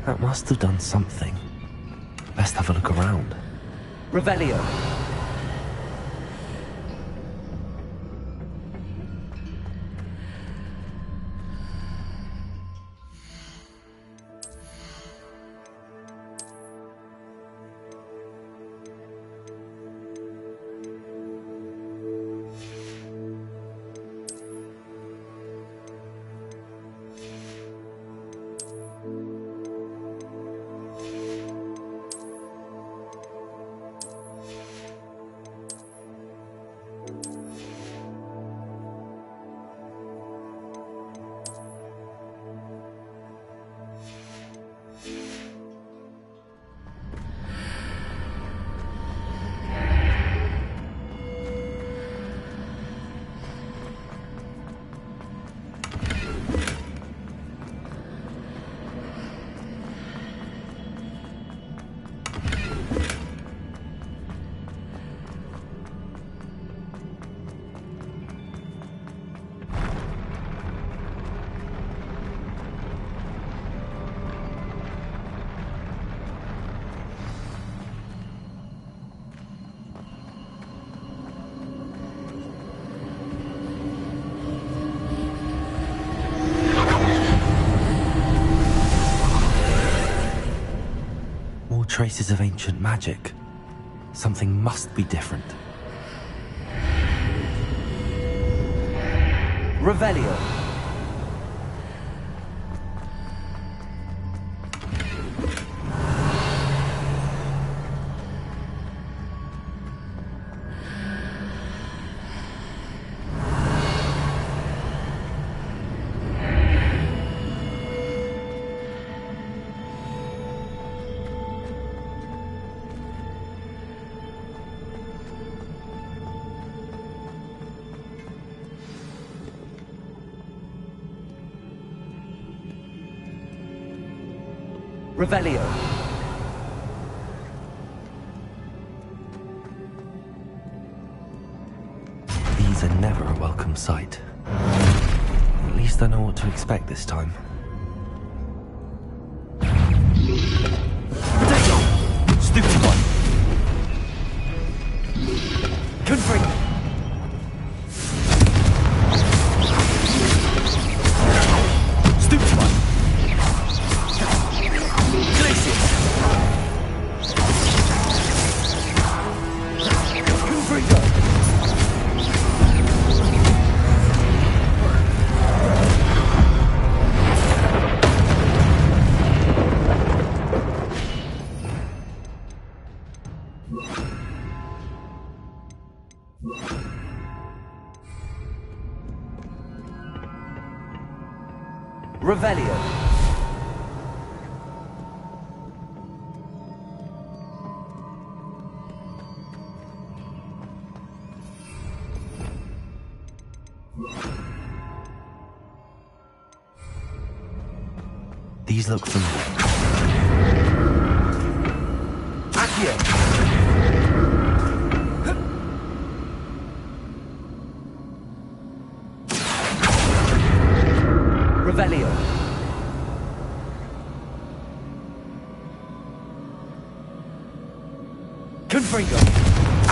That must have done something. Best have a look around. Revelio. traces of ancient magic. Something must be different. Revelio. Revelio. These are never a welcome sight. At least I know what to expect this time. Potato! Stupid one! Confringo! Stupid one! Glacius! Confringo! Revelio. These look familiar. Accio. Revelio. Confringo!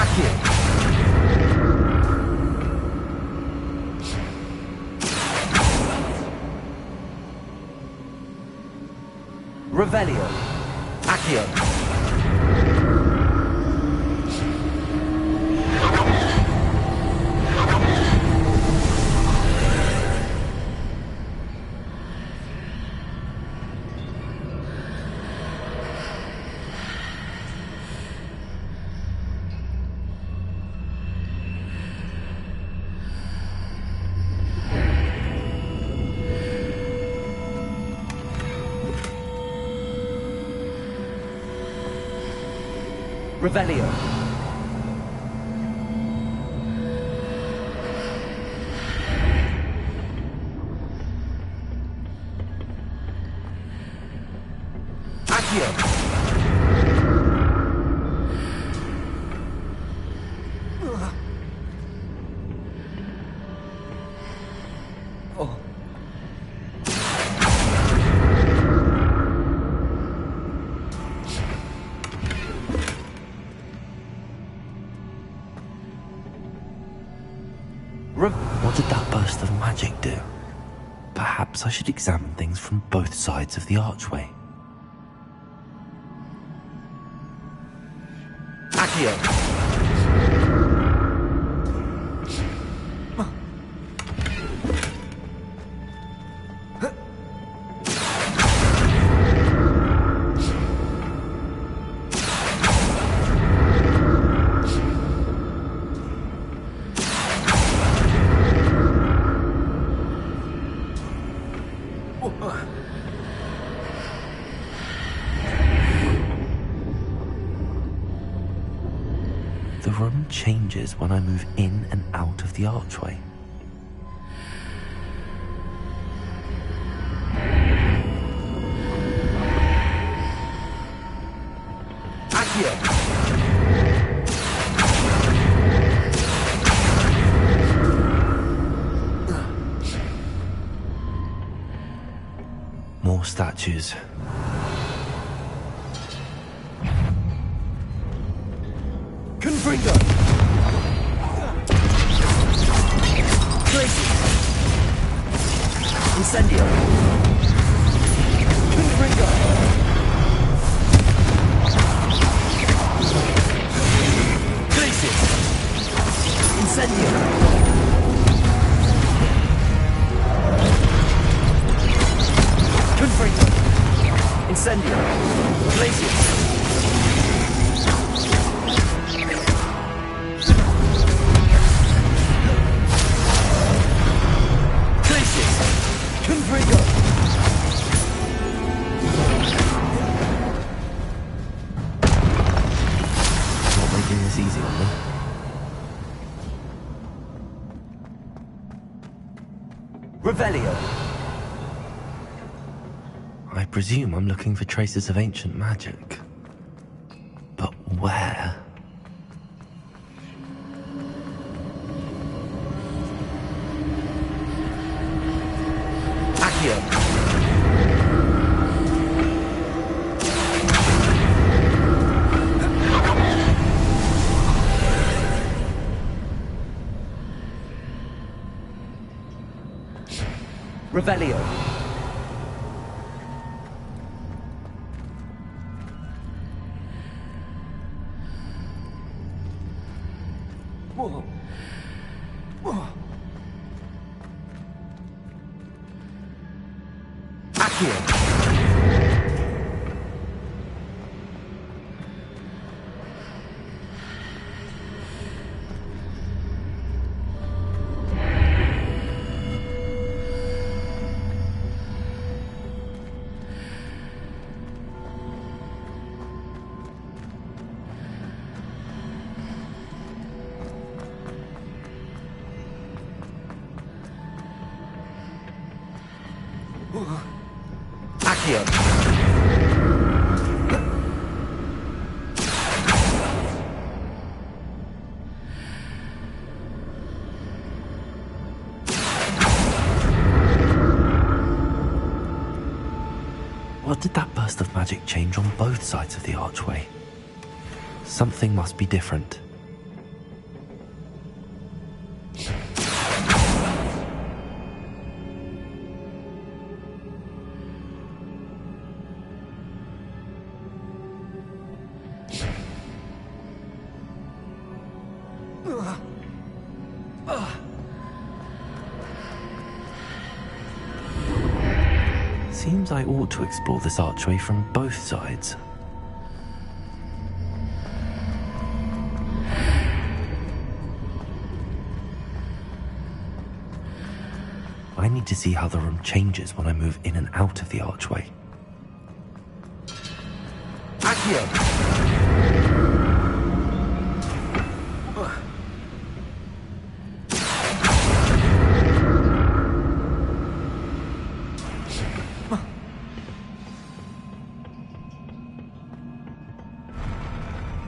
Accio. Revelio. Accio. Revelio. Accio. Oh. What did that burst of magic do? Perhaps I should examine things from both sides of the archway. Accio. The room changes when I move in and out of the archway. Accio. More statues. Confringo! Glacius! Incendio! Confringo! easy on me. Revelio. I presume I'm looking for traces of ancient magic. But where? Accio. Revelio. Accio. Accio. What did that burst of magic change on both sides of the archway? Something must be different. Seems I ought to explore this archway from both sides. I need to see how the room changes when I move in and out of the archway. Accio.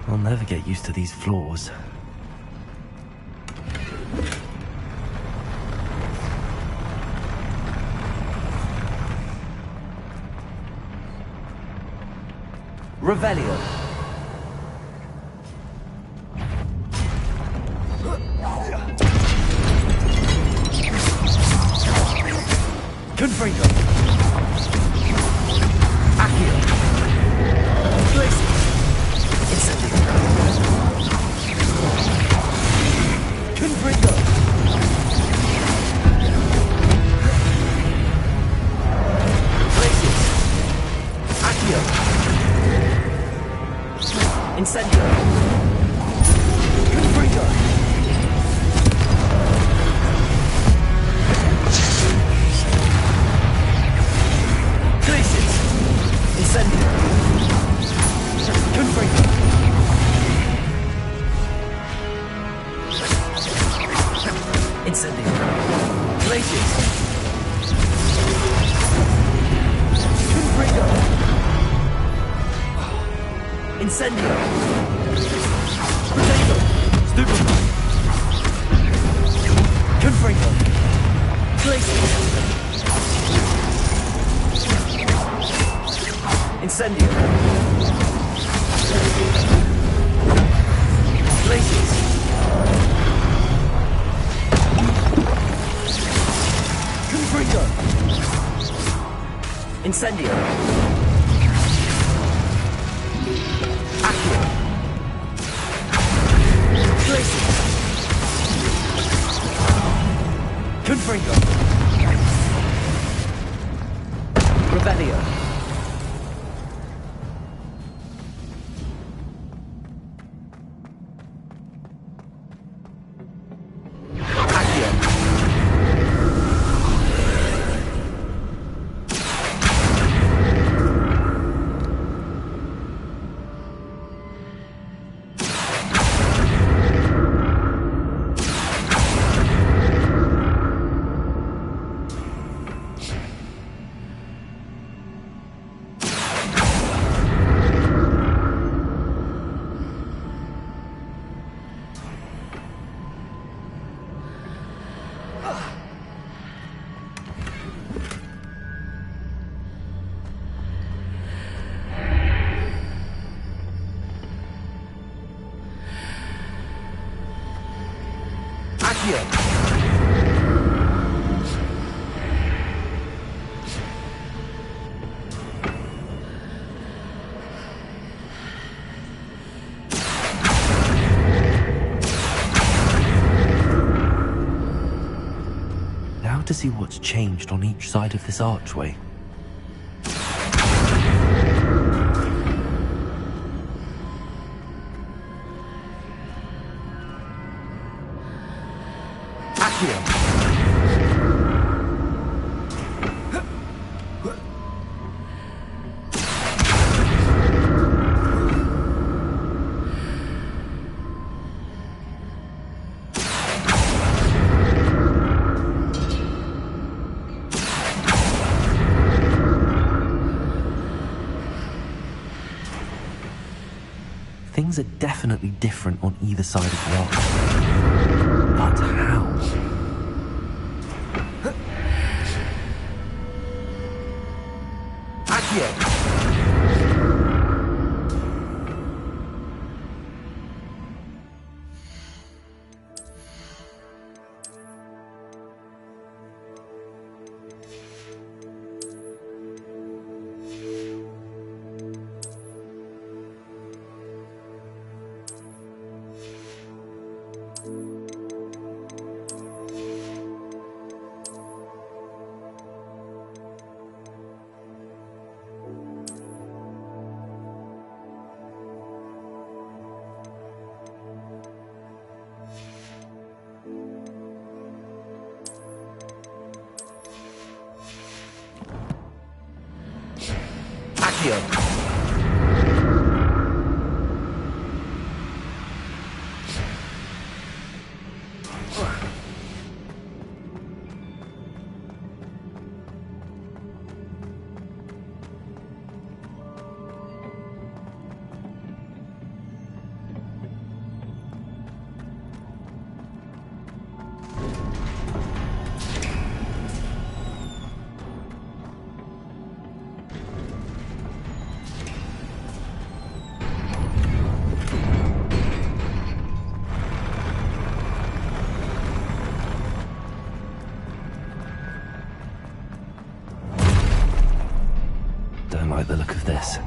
I'll never get used to these floors. Revelio. Confringo. Accio. Glacier. Incendio. Confringo. Glacier. Accio. Incendio. Confringo. Glacier. Incendio. Confringo. Incendio. Glaciers. Confringo. Incendio. Potato. Stupefy. Confringo. Glaciers. Incendio. Glaciers. Confringo. Incendio. Accio. Glacier. Confringo. Revelio. Accio. Now to see what's changed on each side of this archway. Things are definitely different on either side of the arch. But how? Accio! Don't like the look of this.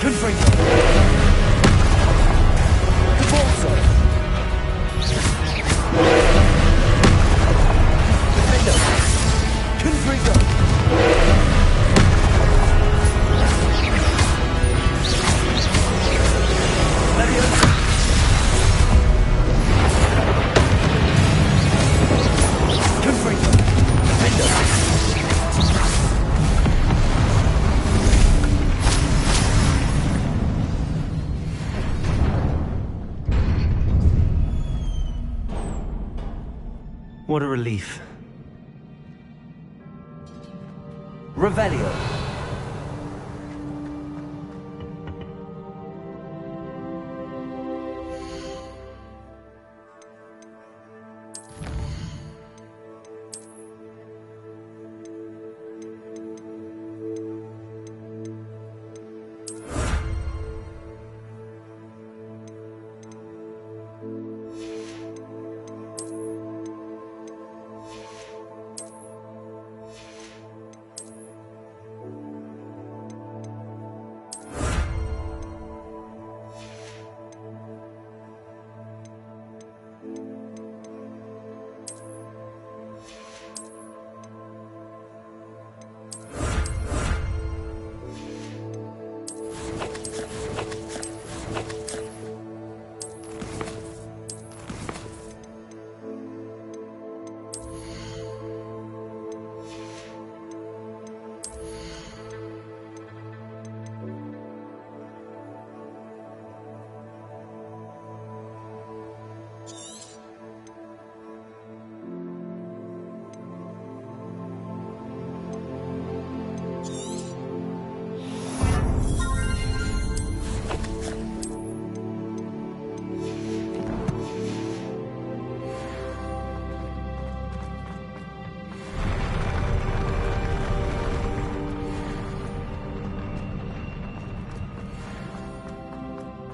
Confringo. Cabalzo. Defender. Confringo. Leviosa. Confringo. Defender. What a relief. Revelio.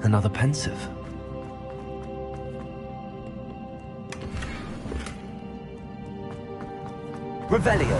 Another pensive. Revelio.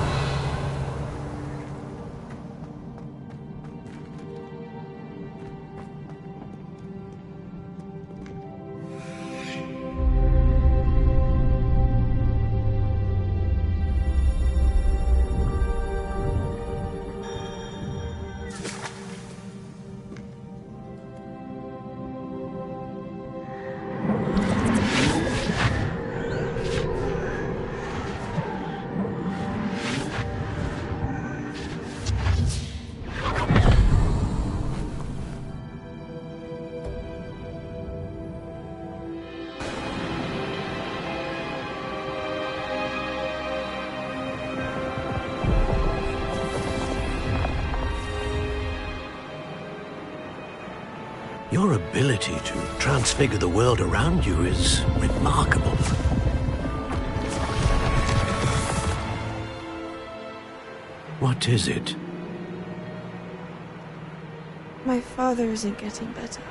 Your ability to transfigure the world around you is remarkable. What is it? My father isn't getting better.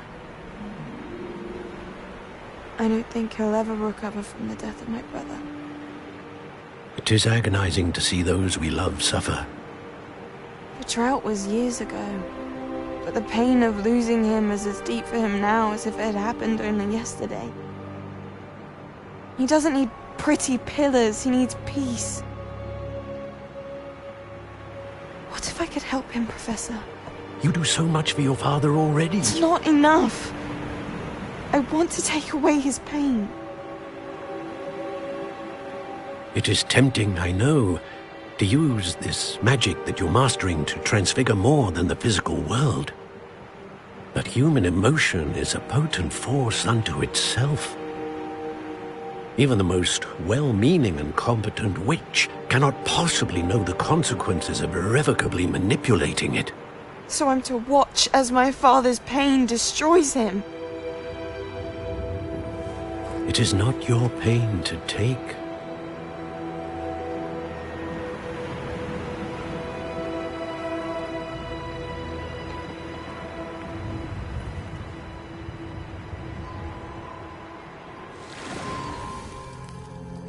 I don't think he'll ever recover from the death of my brother. It is agonizing to see those we love suffer. The drought was years ago, but the pain of losing him is as deep for him now as if it had happened only yesterday. He doesn't need pretty pillars, he needs peace. What if I could help him, Professor? You do so much for your father already. It's not enough. I want to take away his pain. It is tempting, I know, to use this magic that you're mastering to transfigure more than the physical world. But human emotion is a potent force unto itself. Even the most well-meaning and competent witch cannot possibly know the consequences of irrevocably manipulating it. So I'm to watch as my father's pain destroys him. It is not your pain to take.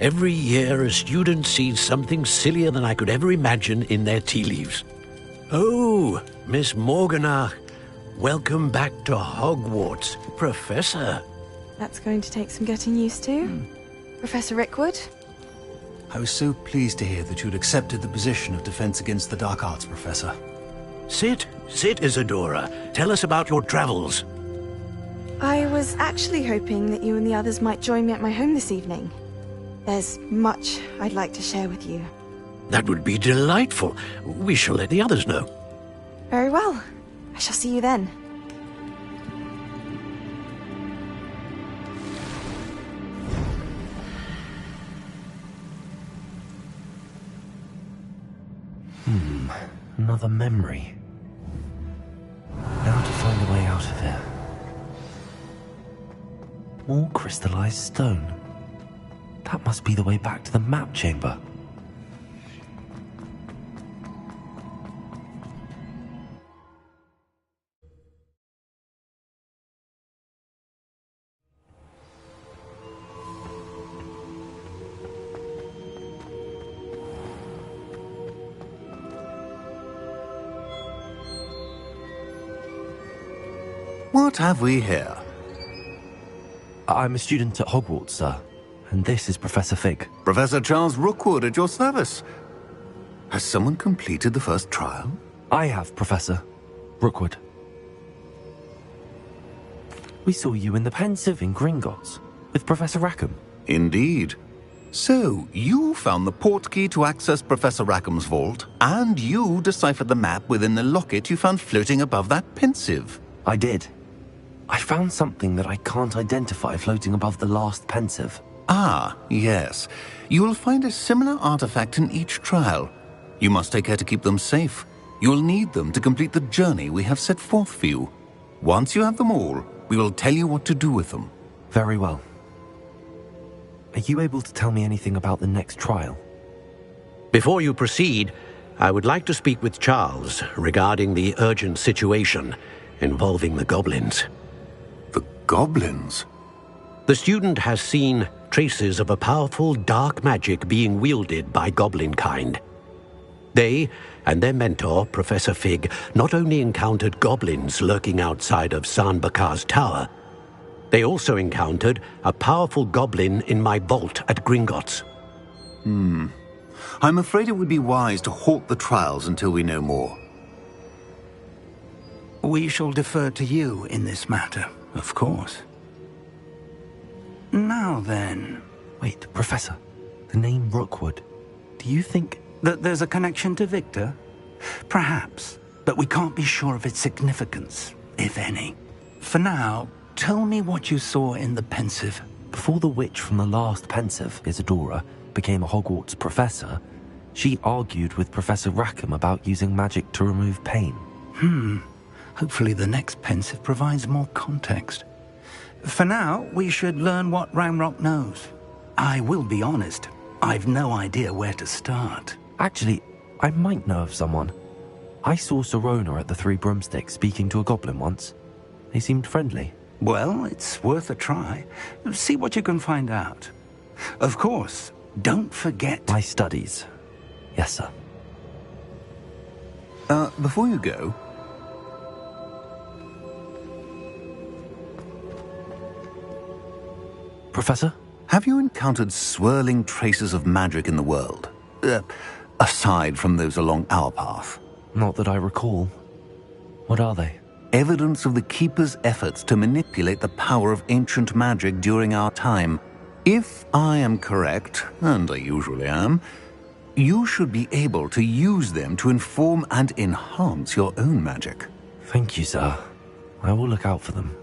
Every year, a student sees something sillier than I could ever imagine in their tea leaves. Oh, Miss Morganach. Welcome back to Hogwarts, Professor. That's going to take some getting used to. Professor Rickwood? I was so pleased to hear that you'd accepted the position of Defense Against the Dark Arts, Professor. Sit, Isadora. Tell us about your travels. I was actually hoping that you and the others might join me at my home this evening. There's much I'd like to share with you. That would be delightful. We shall let the others know. Very well. I shall see you then. Another memory. Now to find a way out of here. More crystallized stone. That must be the way back to the map chamber. What have we here? I'm a student at Hogwarts, sir. And this is Professor Fig. Professor Charles Rookwood at your service. Has someone completed the first trial? I have, Professor Rookwood. We saw you in the Pensieve in Gringotts with Professor Rackham. Indeed. So, you found the portkey to access Professor Rackham's vault, and you deciphered the map within the locket you found floating above that Pensieve. I did. I found something that I can't identify floating above the last Pensieve. Ah, yes. You will find a similar artifact in each trial. You must take care to keep them safe. You will need them to complete the journey we have set forth for you. Once you have them all, we will tell you what to do with them. Very well. Are you able to tell me anything about the next trial? Before you proceed, I would like to speak with Charles regarding the urgent situation involving the goblins. The goblins? The student has seen traces of a powerful dark magic being wielded by goblin kind. They and their mentor, Professor Fig, not only encountered goblins lurking outside of San Bakar's tower, they also encountered a powerful goblin in my vault at Gringotts. I'm afraid it would be wise to halt the trials until we know more. We shall defer to you in this matter, of course. Now then... Wait, Professor. The name Rookwood. Do you think... that there's a connection to Victor? Perhaps, but we can't be sure of its significance, if any. For now, tell me what you saw in the Pensieve. Before the witch from the last Pensieve, Isadora, became a Hogwarts professor, she argued with Professor Rackham about using magic to remove pain. Hopefully the next Pensieve provides more context. For now, we should learn what Ranrock knows. I will be honest, I've no idea where to start. Actually, I might know of someone. I saw Sirona at the Three Broomsticks speaking to a goblin once. They seemed friendly. Well, it's worth a try. See what you can find out. Of course, don't forget... my studies. Yes, sir. Before you go... Professor? Have you encountered swirling traces of magic in the world? Aside from those along our path? Not that I recall. What are they? Evidence of the Keeper's efforts to manipulate the power of ancient magic during our time. If I am correct, and I usually am, you should be able to use them to inform and enhance your own magic. Thank you, sir. I will look out for them.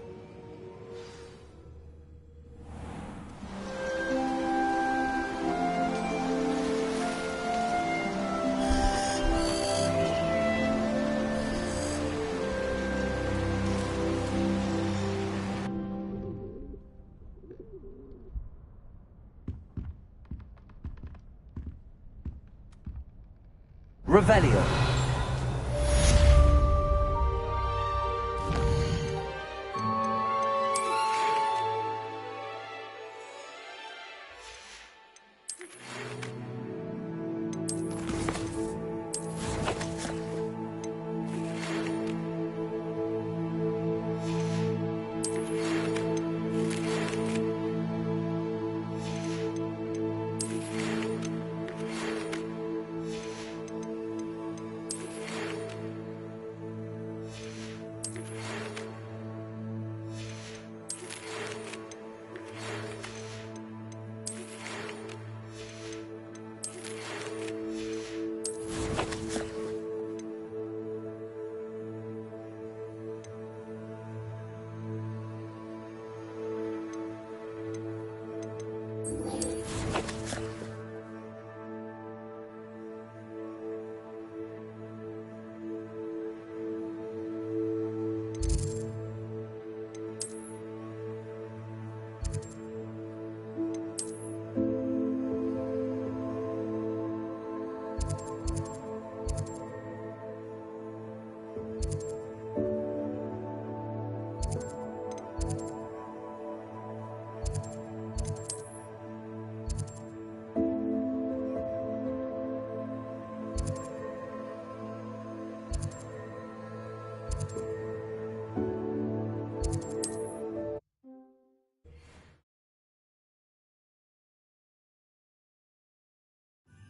Revelio.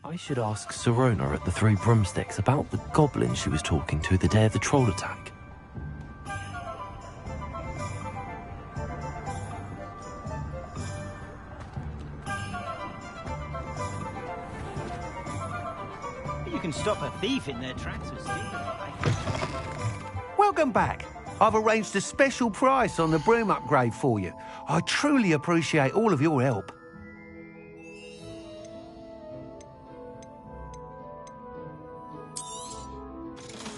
I should ask Sirona at the Three Broomsticks about the goblin she was talking to the day of the troll attack. You can stop a thief in their tracks with stealing. Welcome back. I've arranged a special price on the broom upgrade for you. I truly appreciate all of your help.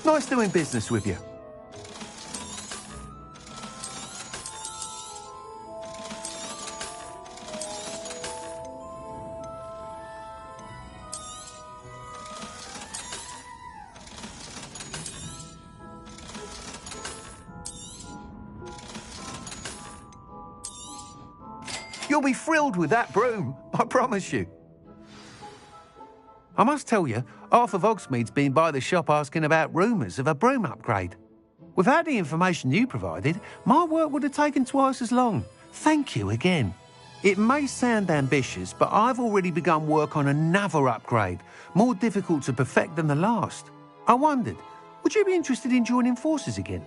Nice doing business with you. You'll be thrilled with that broom, I promise you. I must tell you, half of Hogsmeade's been by the shop asking about rumours of a broom upgrade. Without the information you provided, my work would have taken twice as long. Thank you again. It may sound ambitious, but I've already begun work on another upgrade, more difficult to perfect than the last. I wondered, would you be interested in joining forces again?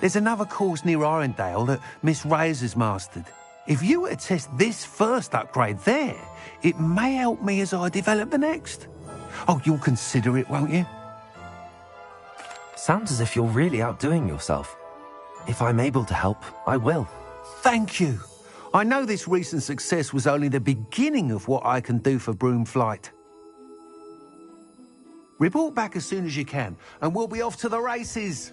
There's another course near Irondale that Miss Reyes has mastered. If you were to test this first upgrade there, it may help me as I develop the next. Oh, you'll consider it, won't you? Sounds as if you're really outdoing yourself. If I'm able to help, I will. Thank you. I know this recent success was only the beginning of what I can do for Broomflight. Report back as soon as you can, and we'll be off to the races.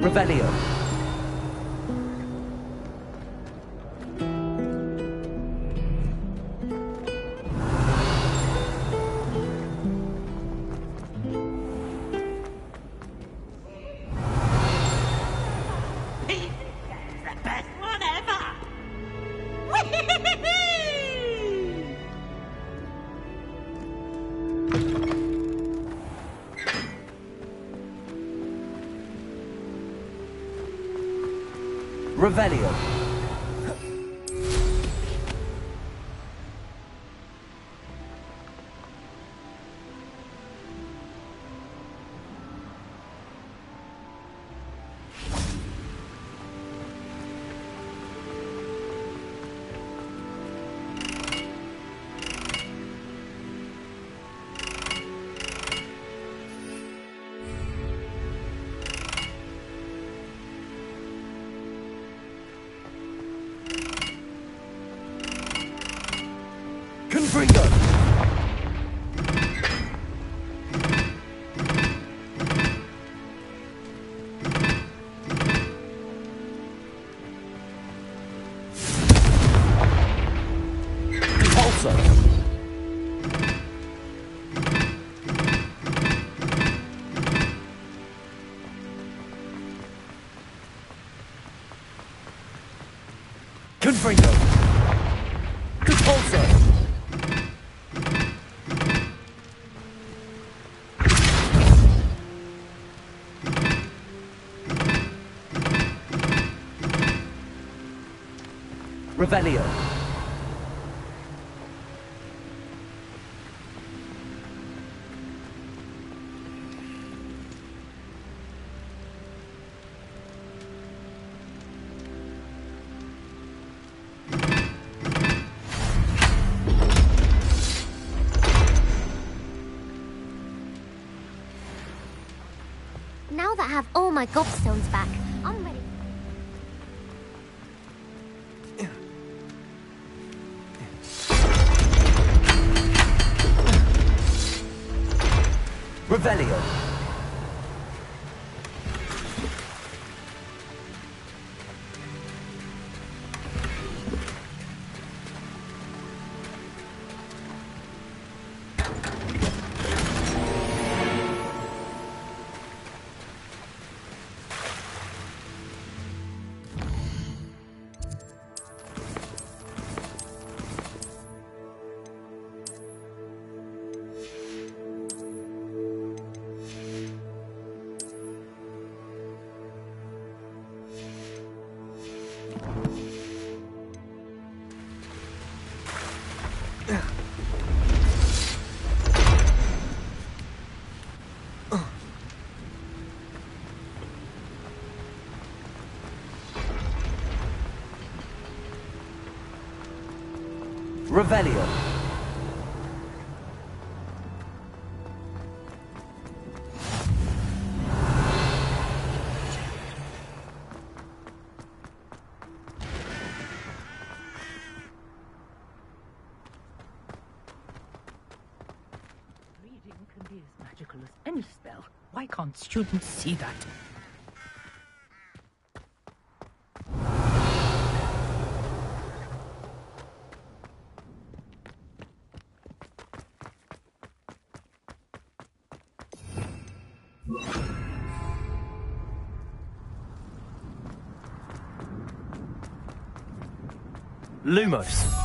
Revelio. The best one ever! Revelio. Confringo! Confringo! Repulsor! Revelio. Now that I have all my gobstones back, I'm ready. Revelio. Revelio. Reading can be as magical as any spell. Why can't students see that? Lumos.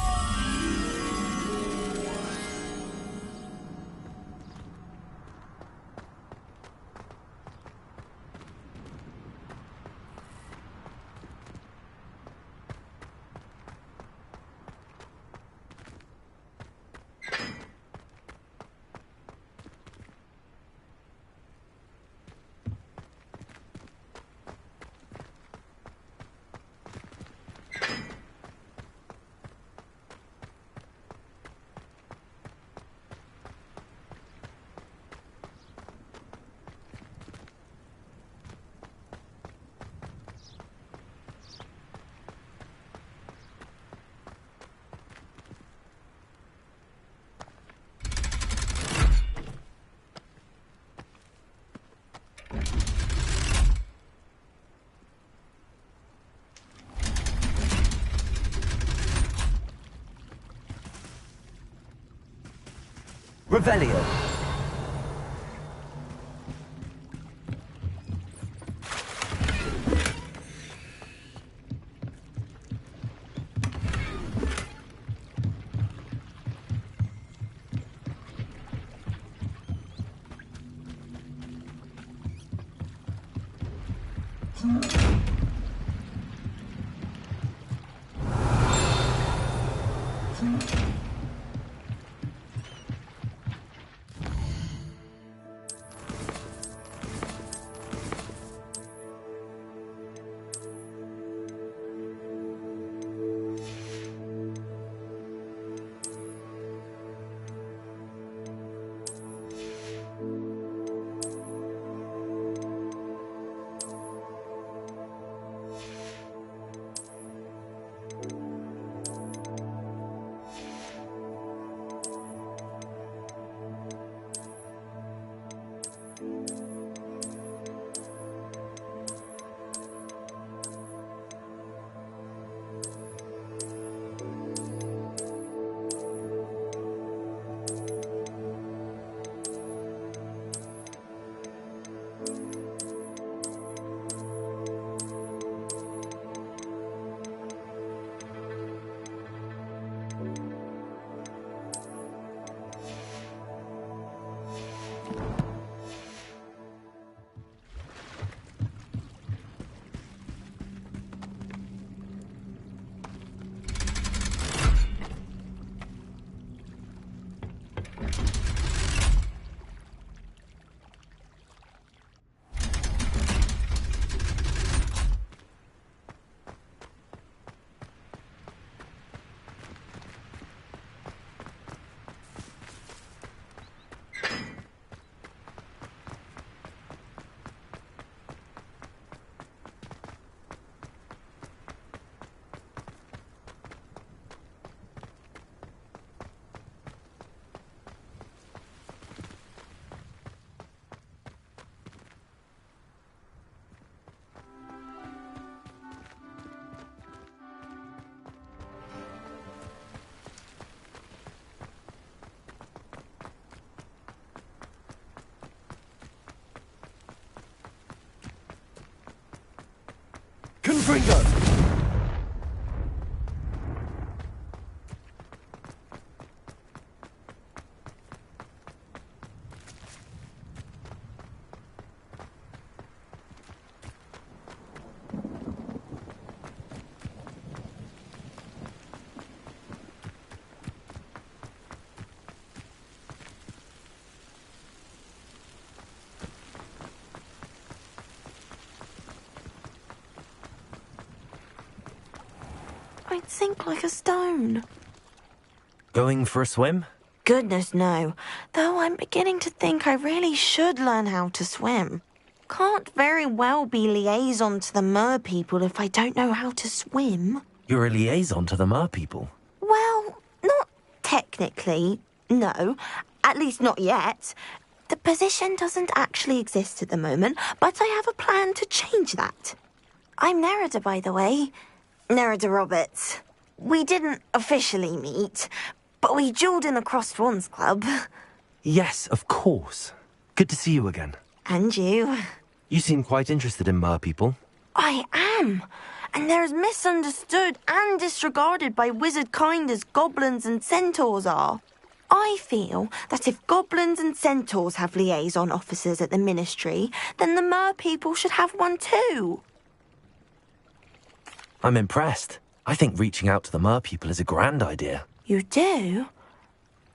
Revelio. Confringo! I'd sink like a stone. Going for a swim? Goodness, no. Though I'm beginning to think I really should learn how to swim. Can't very well be liaison to the mer people if I don't know how to swim. You're a liaison to the mer people. Well, not technically, no. At least not yet. The position doesn't actually exist at the moment, but I have a plan to change that. I'm Nerida, by the way. Nerida Roberts. We didn't officially meet, but we duelled in the Crossed Swans Club. Yes, of course. Good to see you again. And you. You seem quite interested in mer people. I am. And they're as misunderstood and disregarded by wizard kind as goblins and centaurs are. I feel that if goblins and centaurs have liaison officers at the Ministry, then the mer people should have one too. I'm impressed. I think reaching out to the mer people is a grand idea. You do?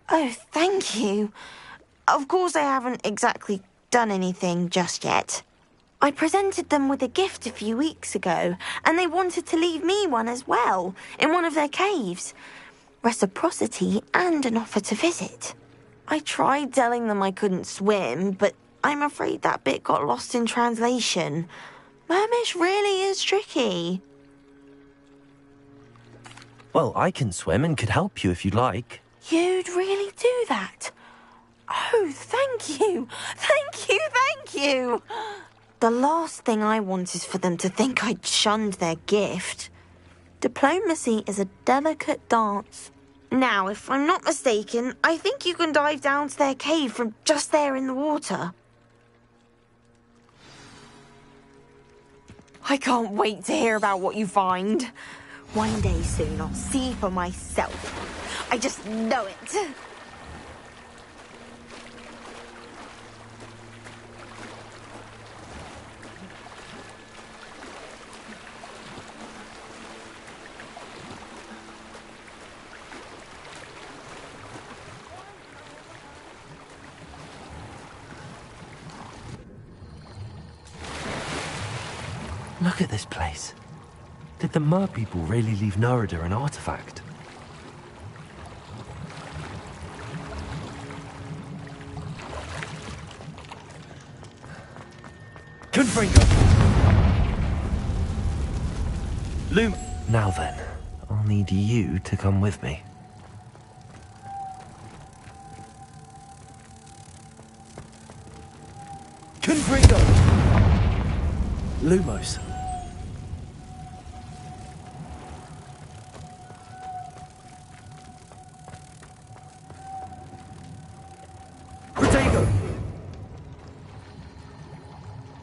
Oh, thank you. Of course I haven't exactly done anything just yet. I presented them with a gift a few weeks ago, and they wanted to leave me one as well, in one of their caves. Reciprocity and an offer to visit. I tried telling them I couldn't swim, but I'm afraid that bit got lost in translation. Mermish really is tricky. Well, I can swim and could help you if you'd like. You'd really do that? Oh, thank you. Thank you, thank you. The last thing I want is for them to think I'd shunned their gift. Diplomacy is a delicate dance. Now, if I'm not mistaken, I think you can dive down to their cave from just there in the water. I can't wait to hear about what you find. One day soon, I'll see for myself. I just know it. Look at this place. Did the mer people really leave Nerida an artifact? Confringo! Loom! Now then, I'll need you to come with me. Confringo! Lumos. Protego!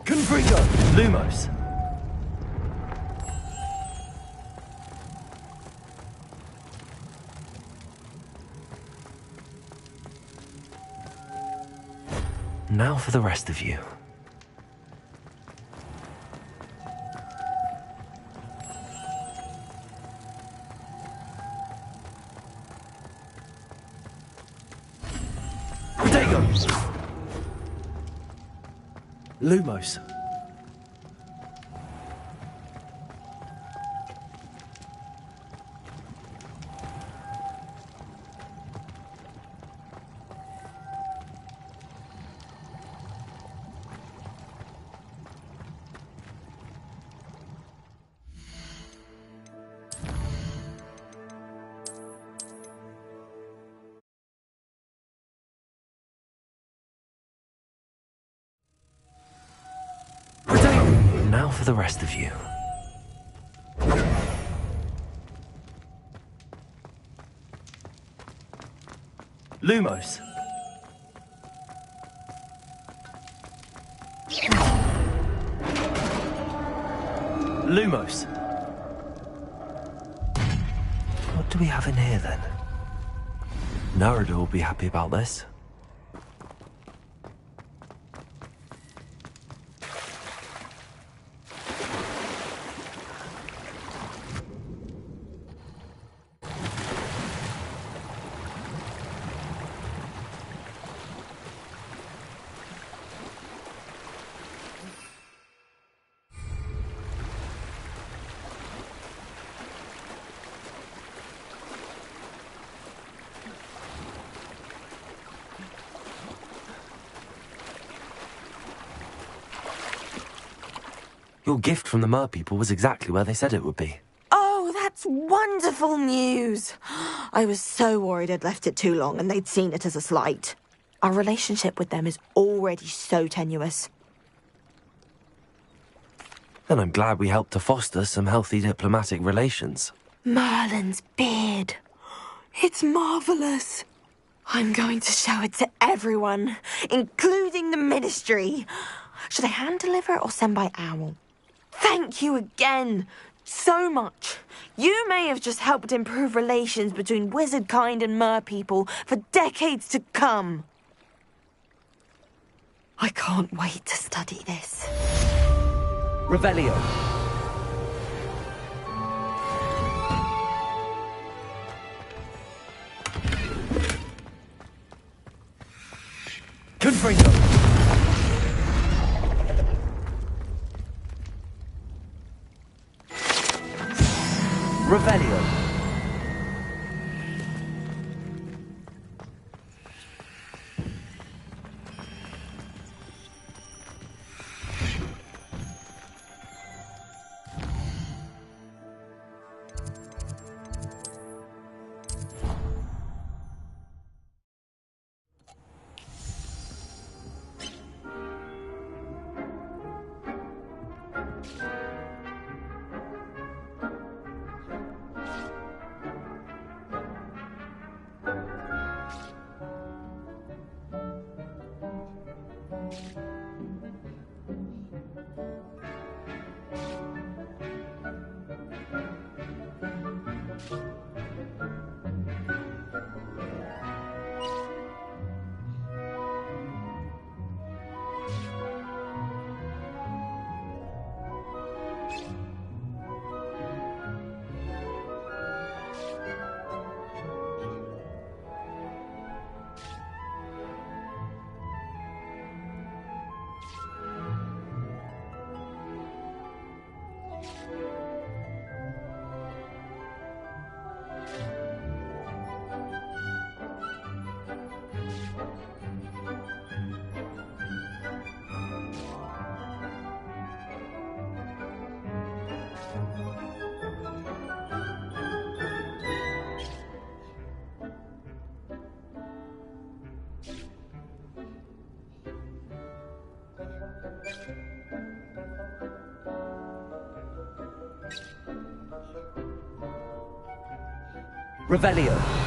Confringo! Lumos. Now for the rest of you. Lumos. Now for the rest of you. Lumos. Lumos. do we have in here, then? Narada will be happy about this. Your gift from the Mer people was exactly where they said it would be. Oh, that's wonderful news. I was so worried I'd left it too long and they'd seen it as a slight. Our relationship with them is already so tenuous. And I'm glad we helped to foster some healthy diplomatic relations. Merlin's beard. It's marvellous. I'm going to show it to everyone, including the Ministry. Should I hand deliver it or send by owl? Thank you again so much. You may have just helped improve relations between wizard kind and mer people for decades to come. I can't wait to study this. Revelio. Confringo. Revelio. Revelio.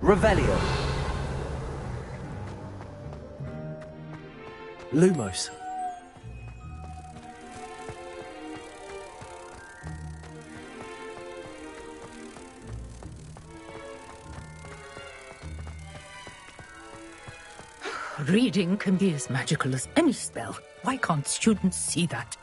Revelio. Lumos. Reading can be as magical as any spell. Why can't students see that?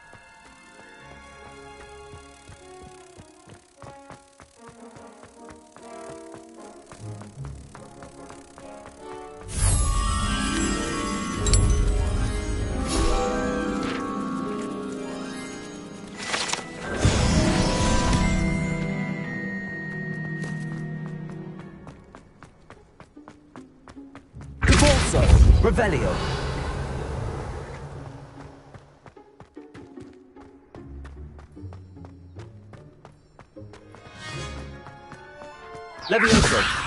Revelio. Levioso.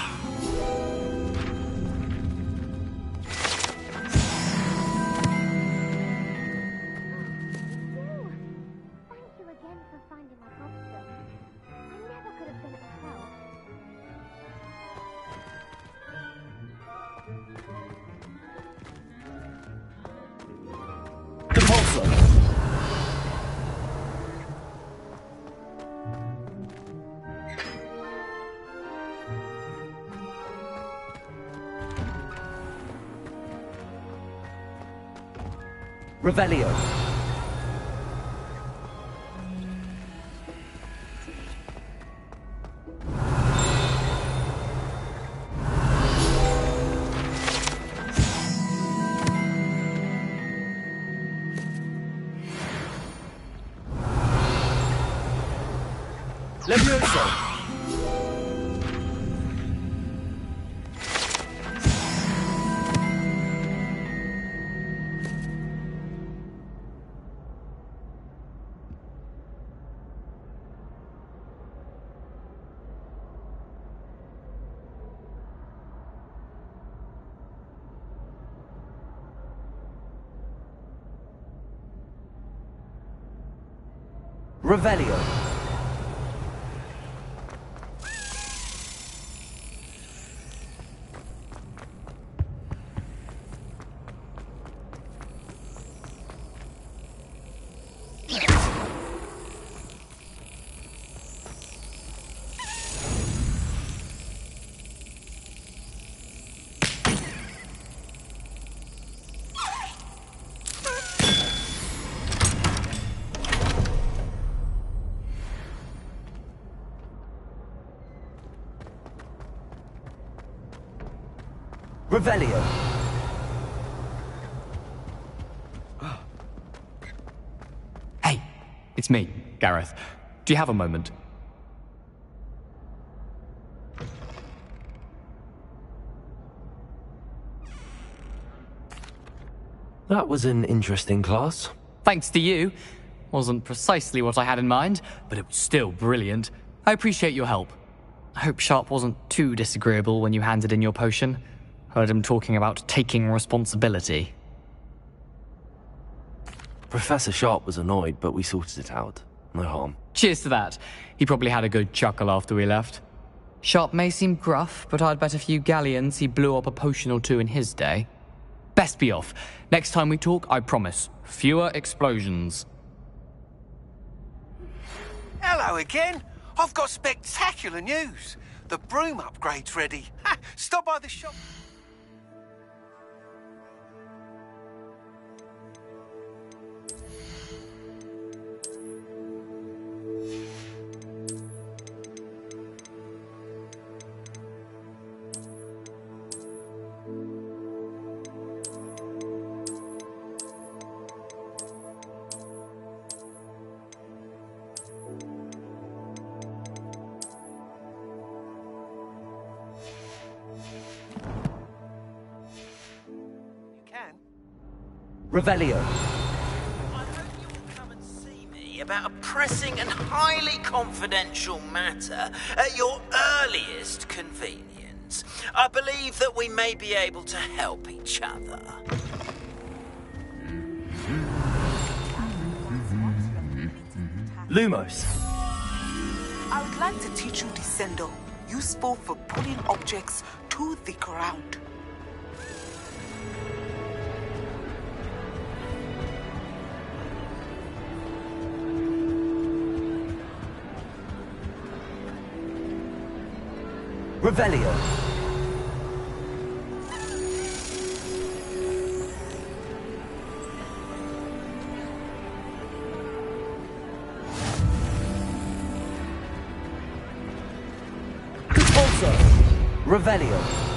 Revelio. Levioso. Revelio. Revelio. Hey, it's me, Gareth. Do you have a moment? That was an interesting class. Thanks to you. Wasn't precisely what I had in mind, but it was still brilliant. I appreciate your help. I hope Sharp wasn't too disagreeable when you handed in your potion. Heard him talking about taking responsibility. Professor Sharp was annoyed, but we sorted it out. No harm. Cheers to that. He probably had a good chuckle after we left. Sharp may seem gruff, but I'd bet a few galleons he blew up a potion or two in his day. Best be off. Next time we talk, I promise, fewer explosions. Hello again. I've got spectacular news. The broom upgrade's ready. Ha! Stop by the shop. Revelio. I hope you will come and see me about a pressing and highly confidential matter at your earliest convenience. I believe that we may be able to help each other. Lumos. I would like to teach you Descendo, useful for pulling objects to to the ground. Revelio. Expulso. Revelio.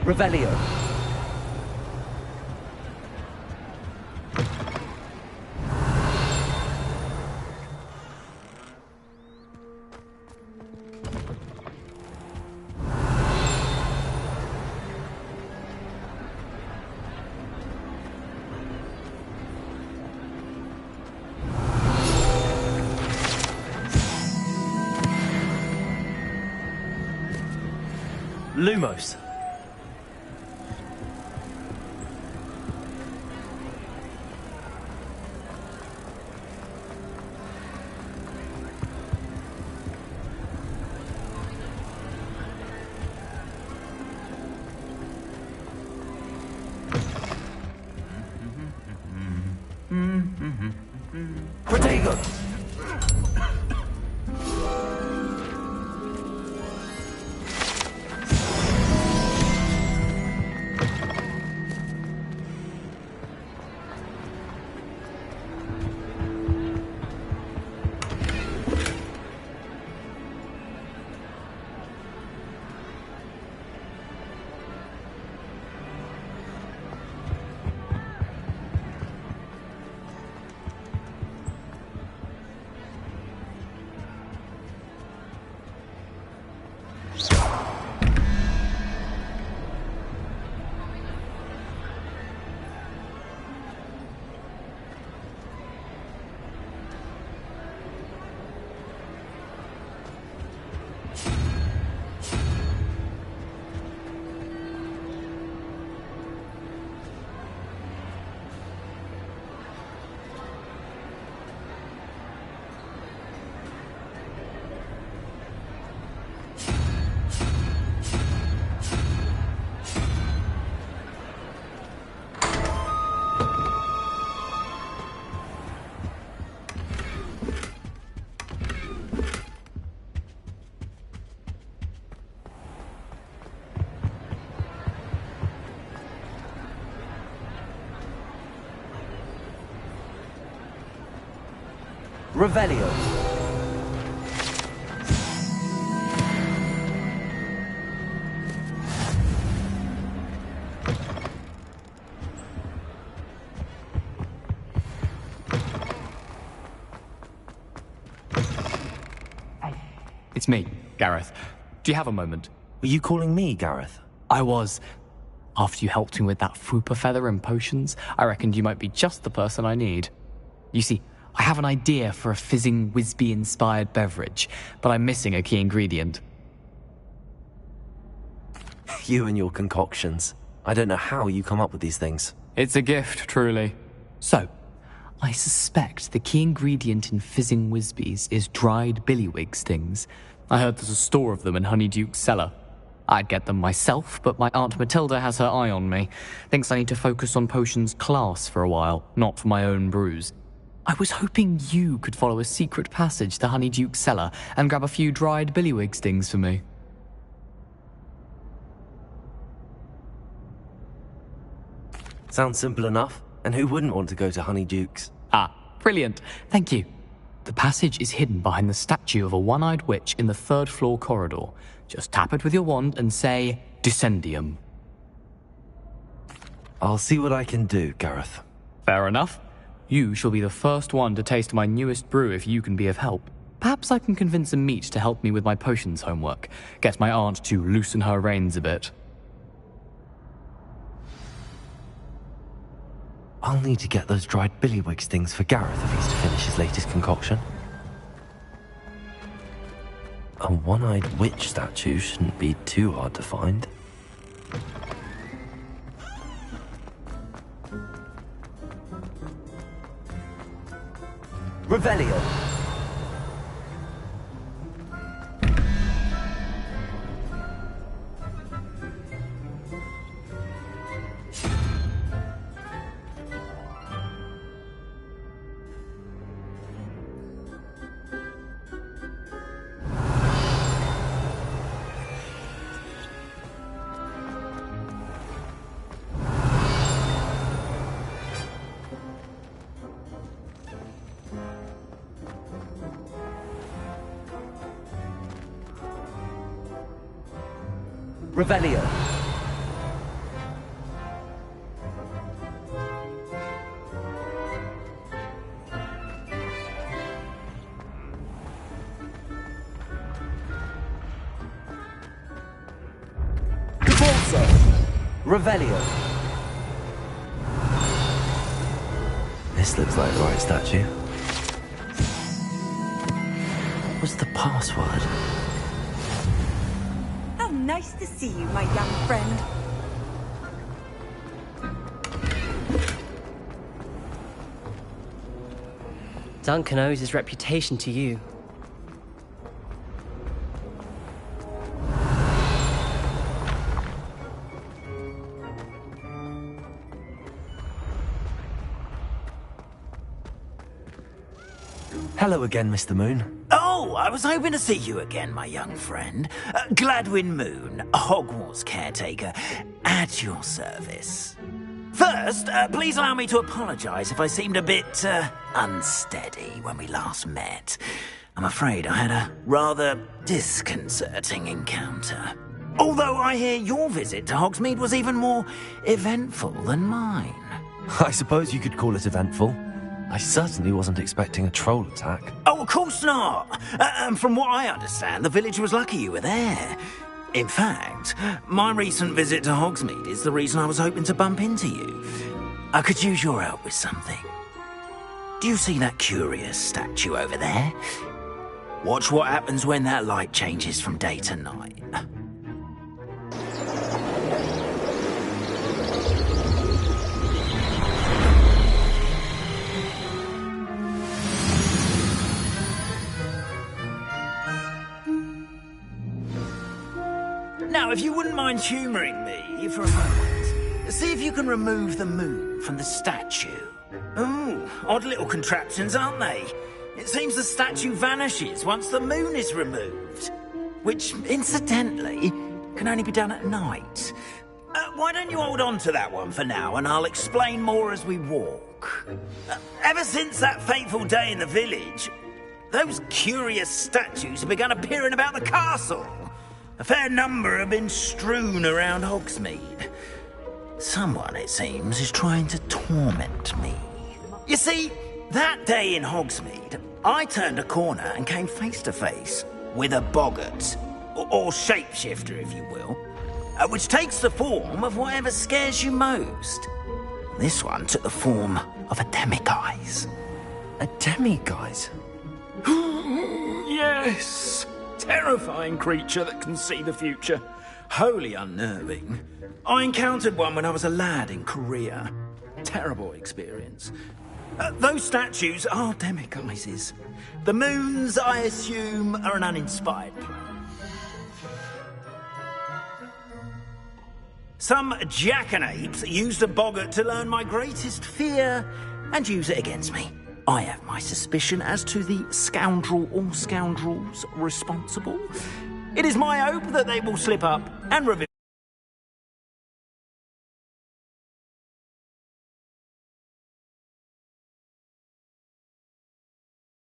Revelio. Lumos. Protego. Revelio. It's me, Gareth. Do you have a moment? Were you calling me, Gareth? I was. After you helped me with that Fupa feather and potions, I reckoned you might be just the person I need. You see, I have an idea for a fizzing Wisby-inspired beverage, but I'm missing a key ingredient. You and your concoctions. I don't know how you come up with these things. It's a gift, truly. So, I suspect the key ingredient in fizzing Wisbies is dried billywig stings. I heard there's a store of them in Honeyduke's cellar. I'd get them myself, but my Aunt Matilda has her eye on me. Thinks I need to focus on potions class for a while, not for my own brews. I was hoping you could follow a secret passage to Honeyduke's cellar and grab a few dried billywig stings for me. Sounds simple enough. And who wouldn't want to go to Honeyduke's? Ah, brilliant. Thank you. The passage is hidden behind the statue of a one-eyed witch in the third-floor corridor. Just tap it with your wand and say, Descendium. I'll see what I can do, Gareth. Fair enough. You shall be the first one to taste my newest brew if you can be of help. Perhaps I can convince Amit to help me with my potions homework, get my aunt to loosen her reins a bit. I'll need to get those dried billywigs things for Gareth if he's to finish his latest concoction. A one-eyed witch statue shouldn't be too hard to find. Revelio. Revelio. Capulso. Revelio. This looks like the right statue. What was the password? Nice to see you, my young friend. Duncan owes his reputation to you. Hello again, Mr. Moon. Oh, I was hoping to see you again, my young friend. Gladwin Moon, Hogwarts caretaker, at your service. First, please allow me to apologise if I seemed a bit unsteady when we last met. I'm afraid I had a rather disconcerting encounter. Although I hear your visit to Hogsmeade was even more eventful than mine. I suppose you could call it eventful. I certainly wasn't expecting a troll attack. Oh, of course not. From what I understand, the village was lucky you were there. In fact, my recent visit to Hogsmeade is the reason I was hoping to bump into you. I could use your help with something. Do you see that curious statue over there? Watch what happens when that light changes from day to night. Now, if you wouldn't mind humouring me for a moment, see if you can remove the moon from the statue. Ooh, odd little contraptions, aren't they? It seems the statue vanishes once the moon is removed. Which, incidentally, can only be done at night. Why don't you hold on to that one for now, and I'll explain more as we walk. Ever since that fateful day in the village, those curious statues have begun appearing about the castle. A fair number have been strewn around Hogsmeade. Someone, it seems, is trying to torment me. You see, that day in Hogsmeade, I turned a corner and came face to face with a boggart, or shapeshifter, if you will, which takes the form of whatever scares you most. This one took the form of a demiguise. A demiguise? Yes! Terrifying creature that can see the future. Wholly unnerving. I encountered one when I was a lad in Korea. Terrible experience. Those statues are demiguises. The moons, I assume, are an uninspired plan. Some jackanapes used a boggart to learn my greatest fear and use it against me. I have my suspicion as to the scoundrel or scoundrels responsible. It is my hope that they will slip up and reveal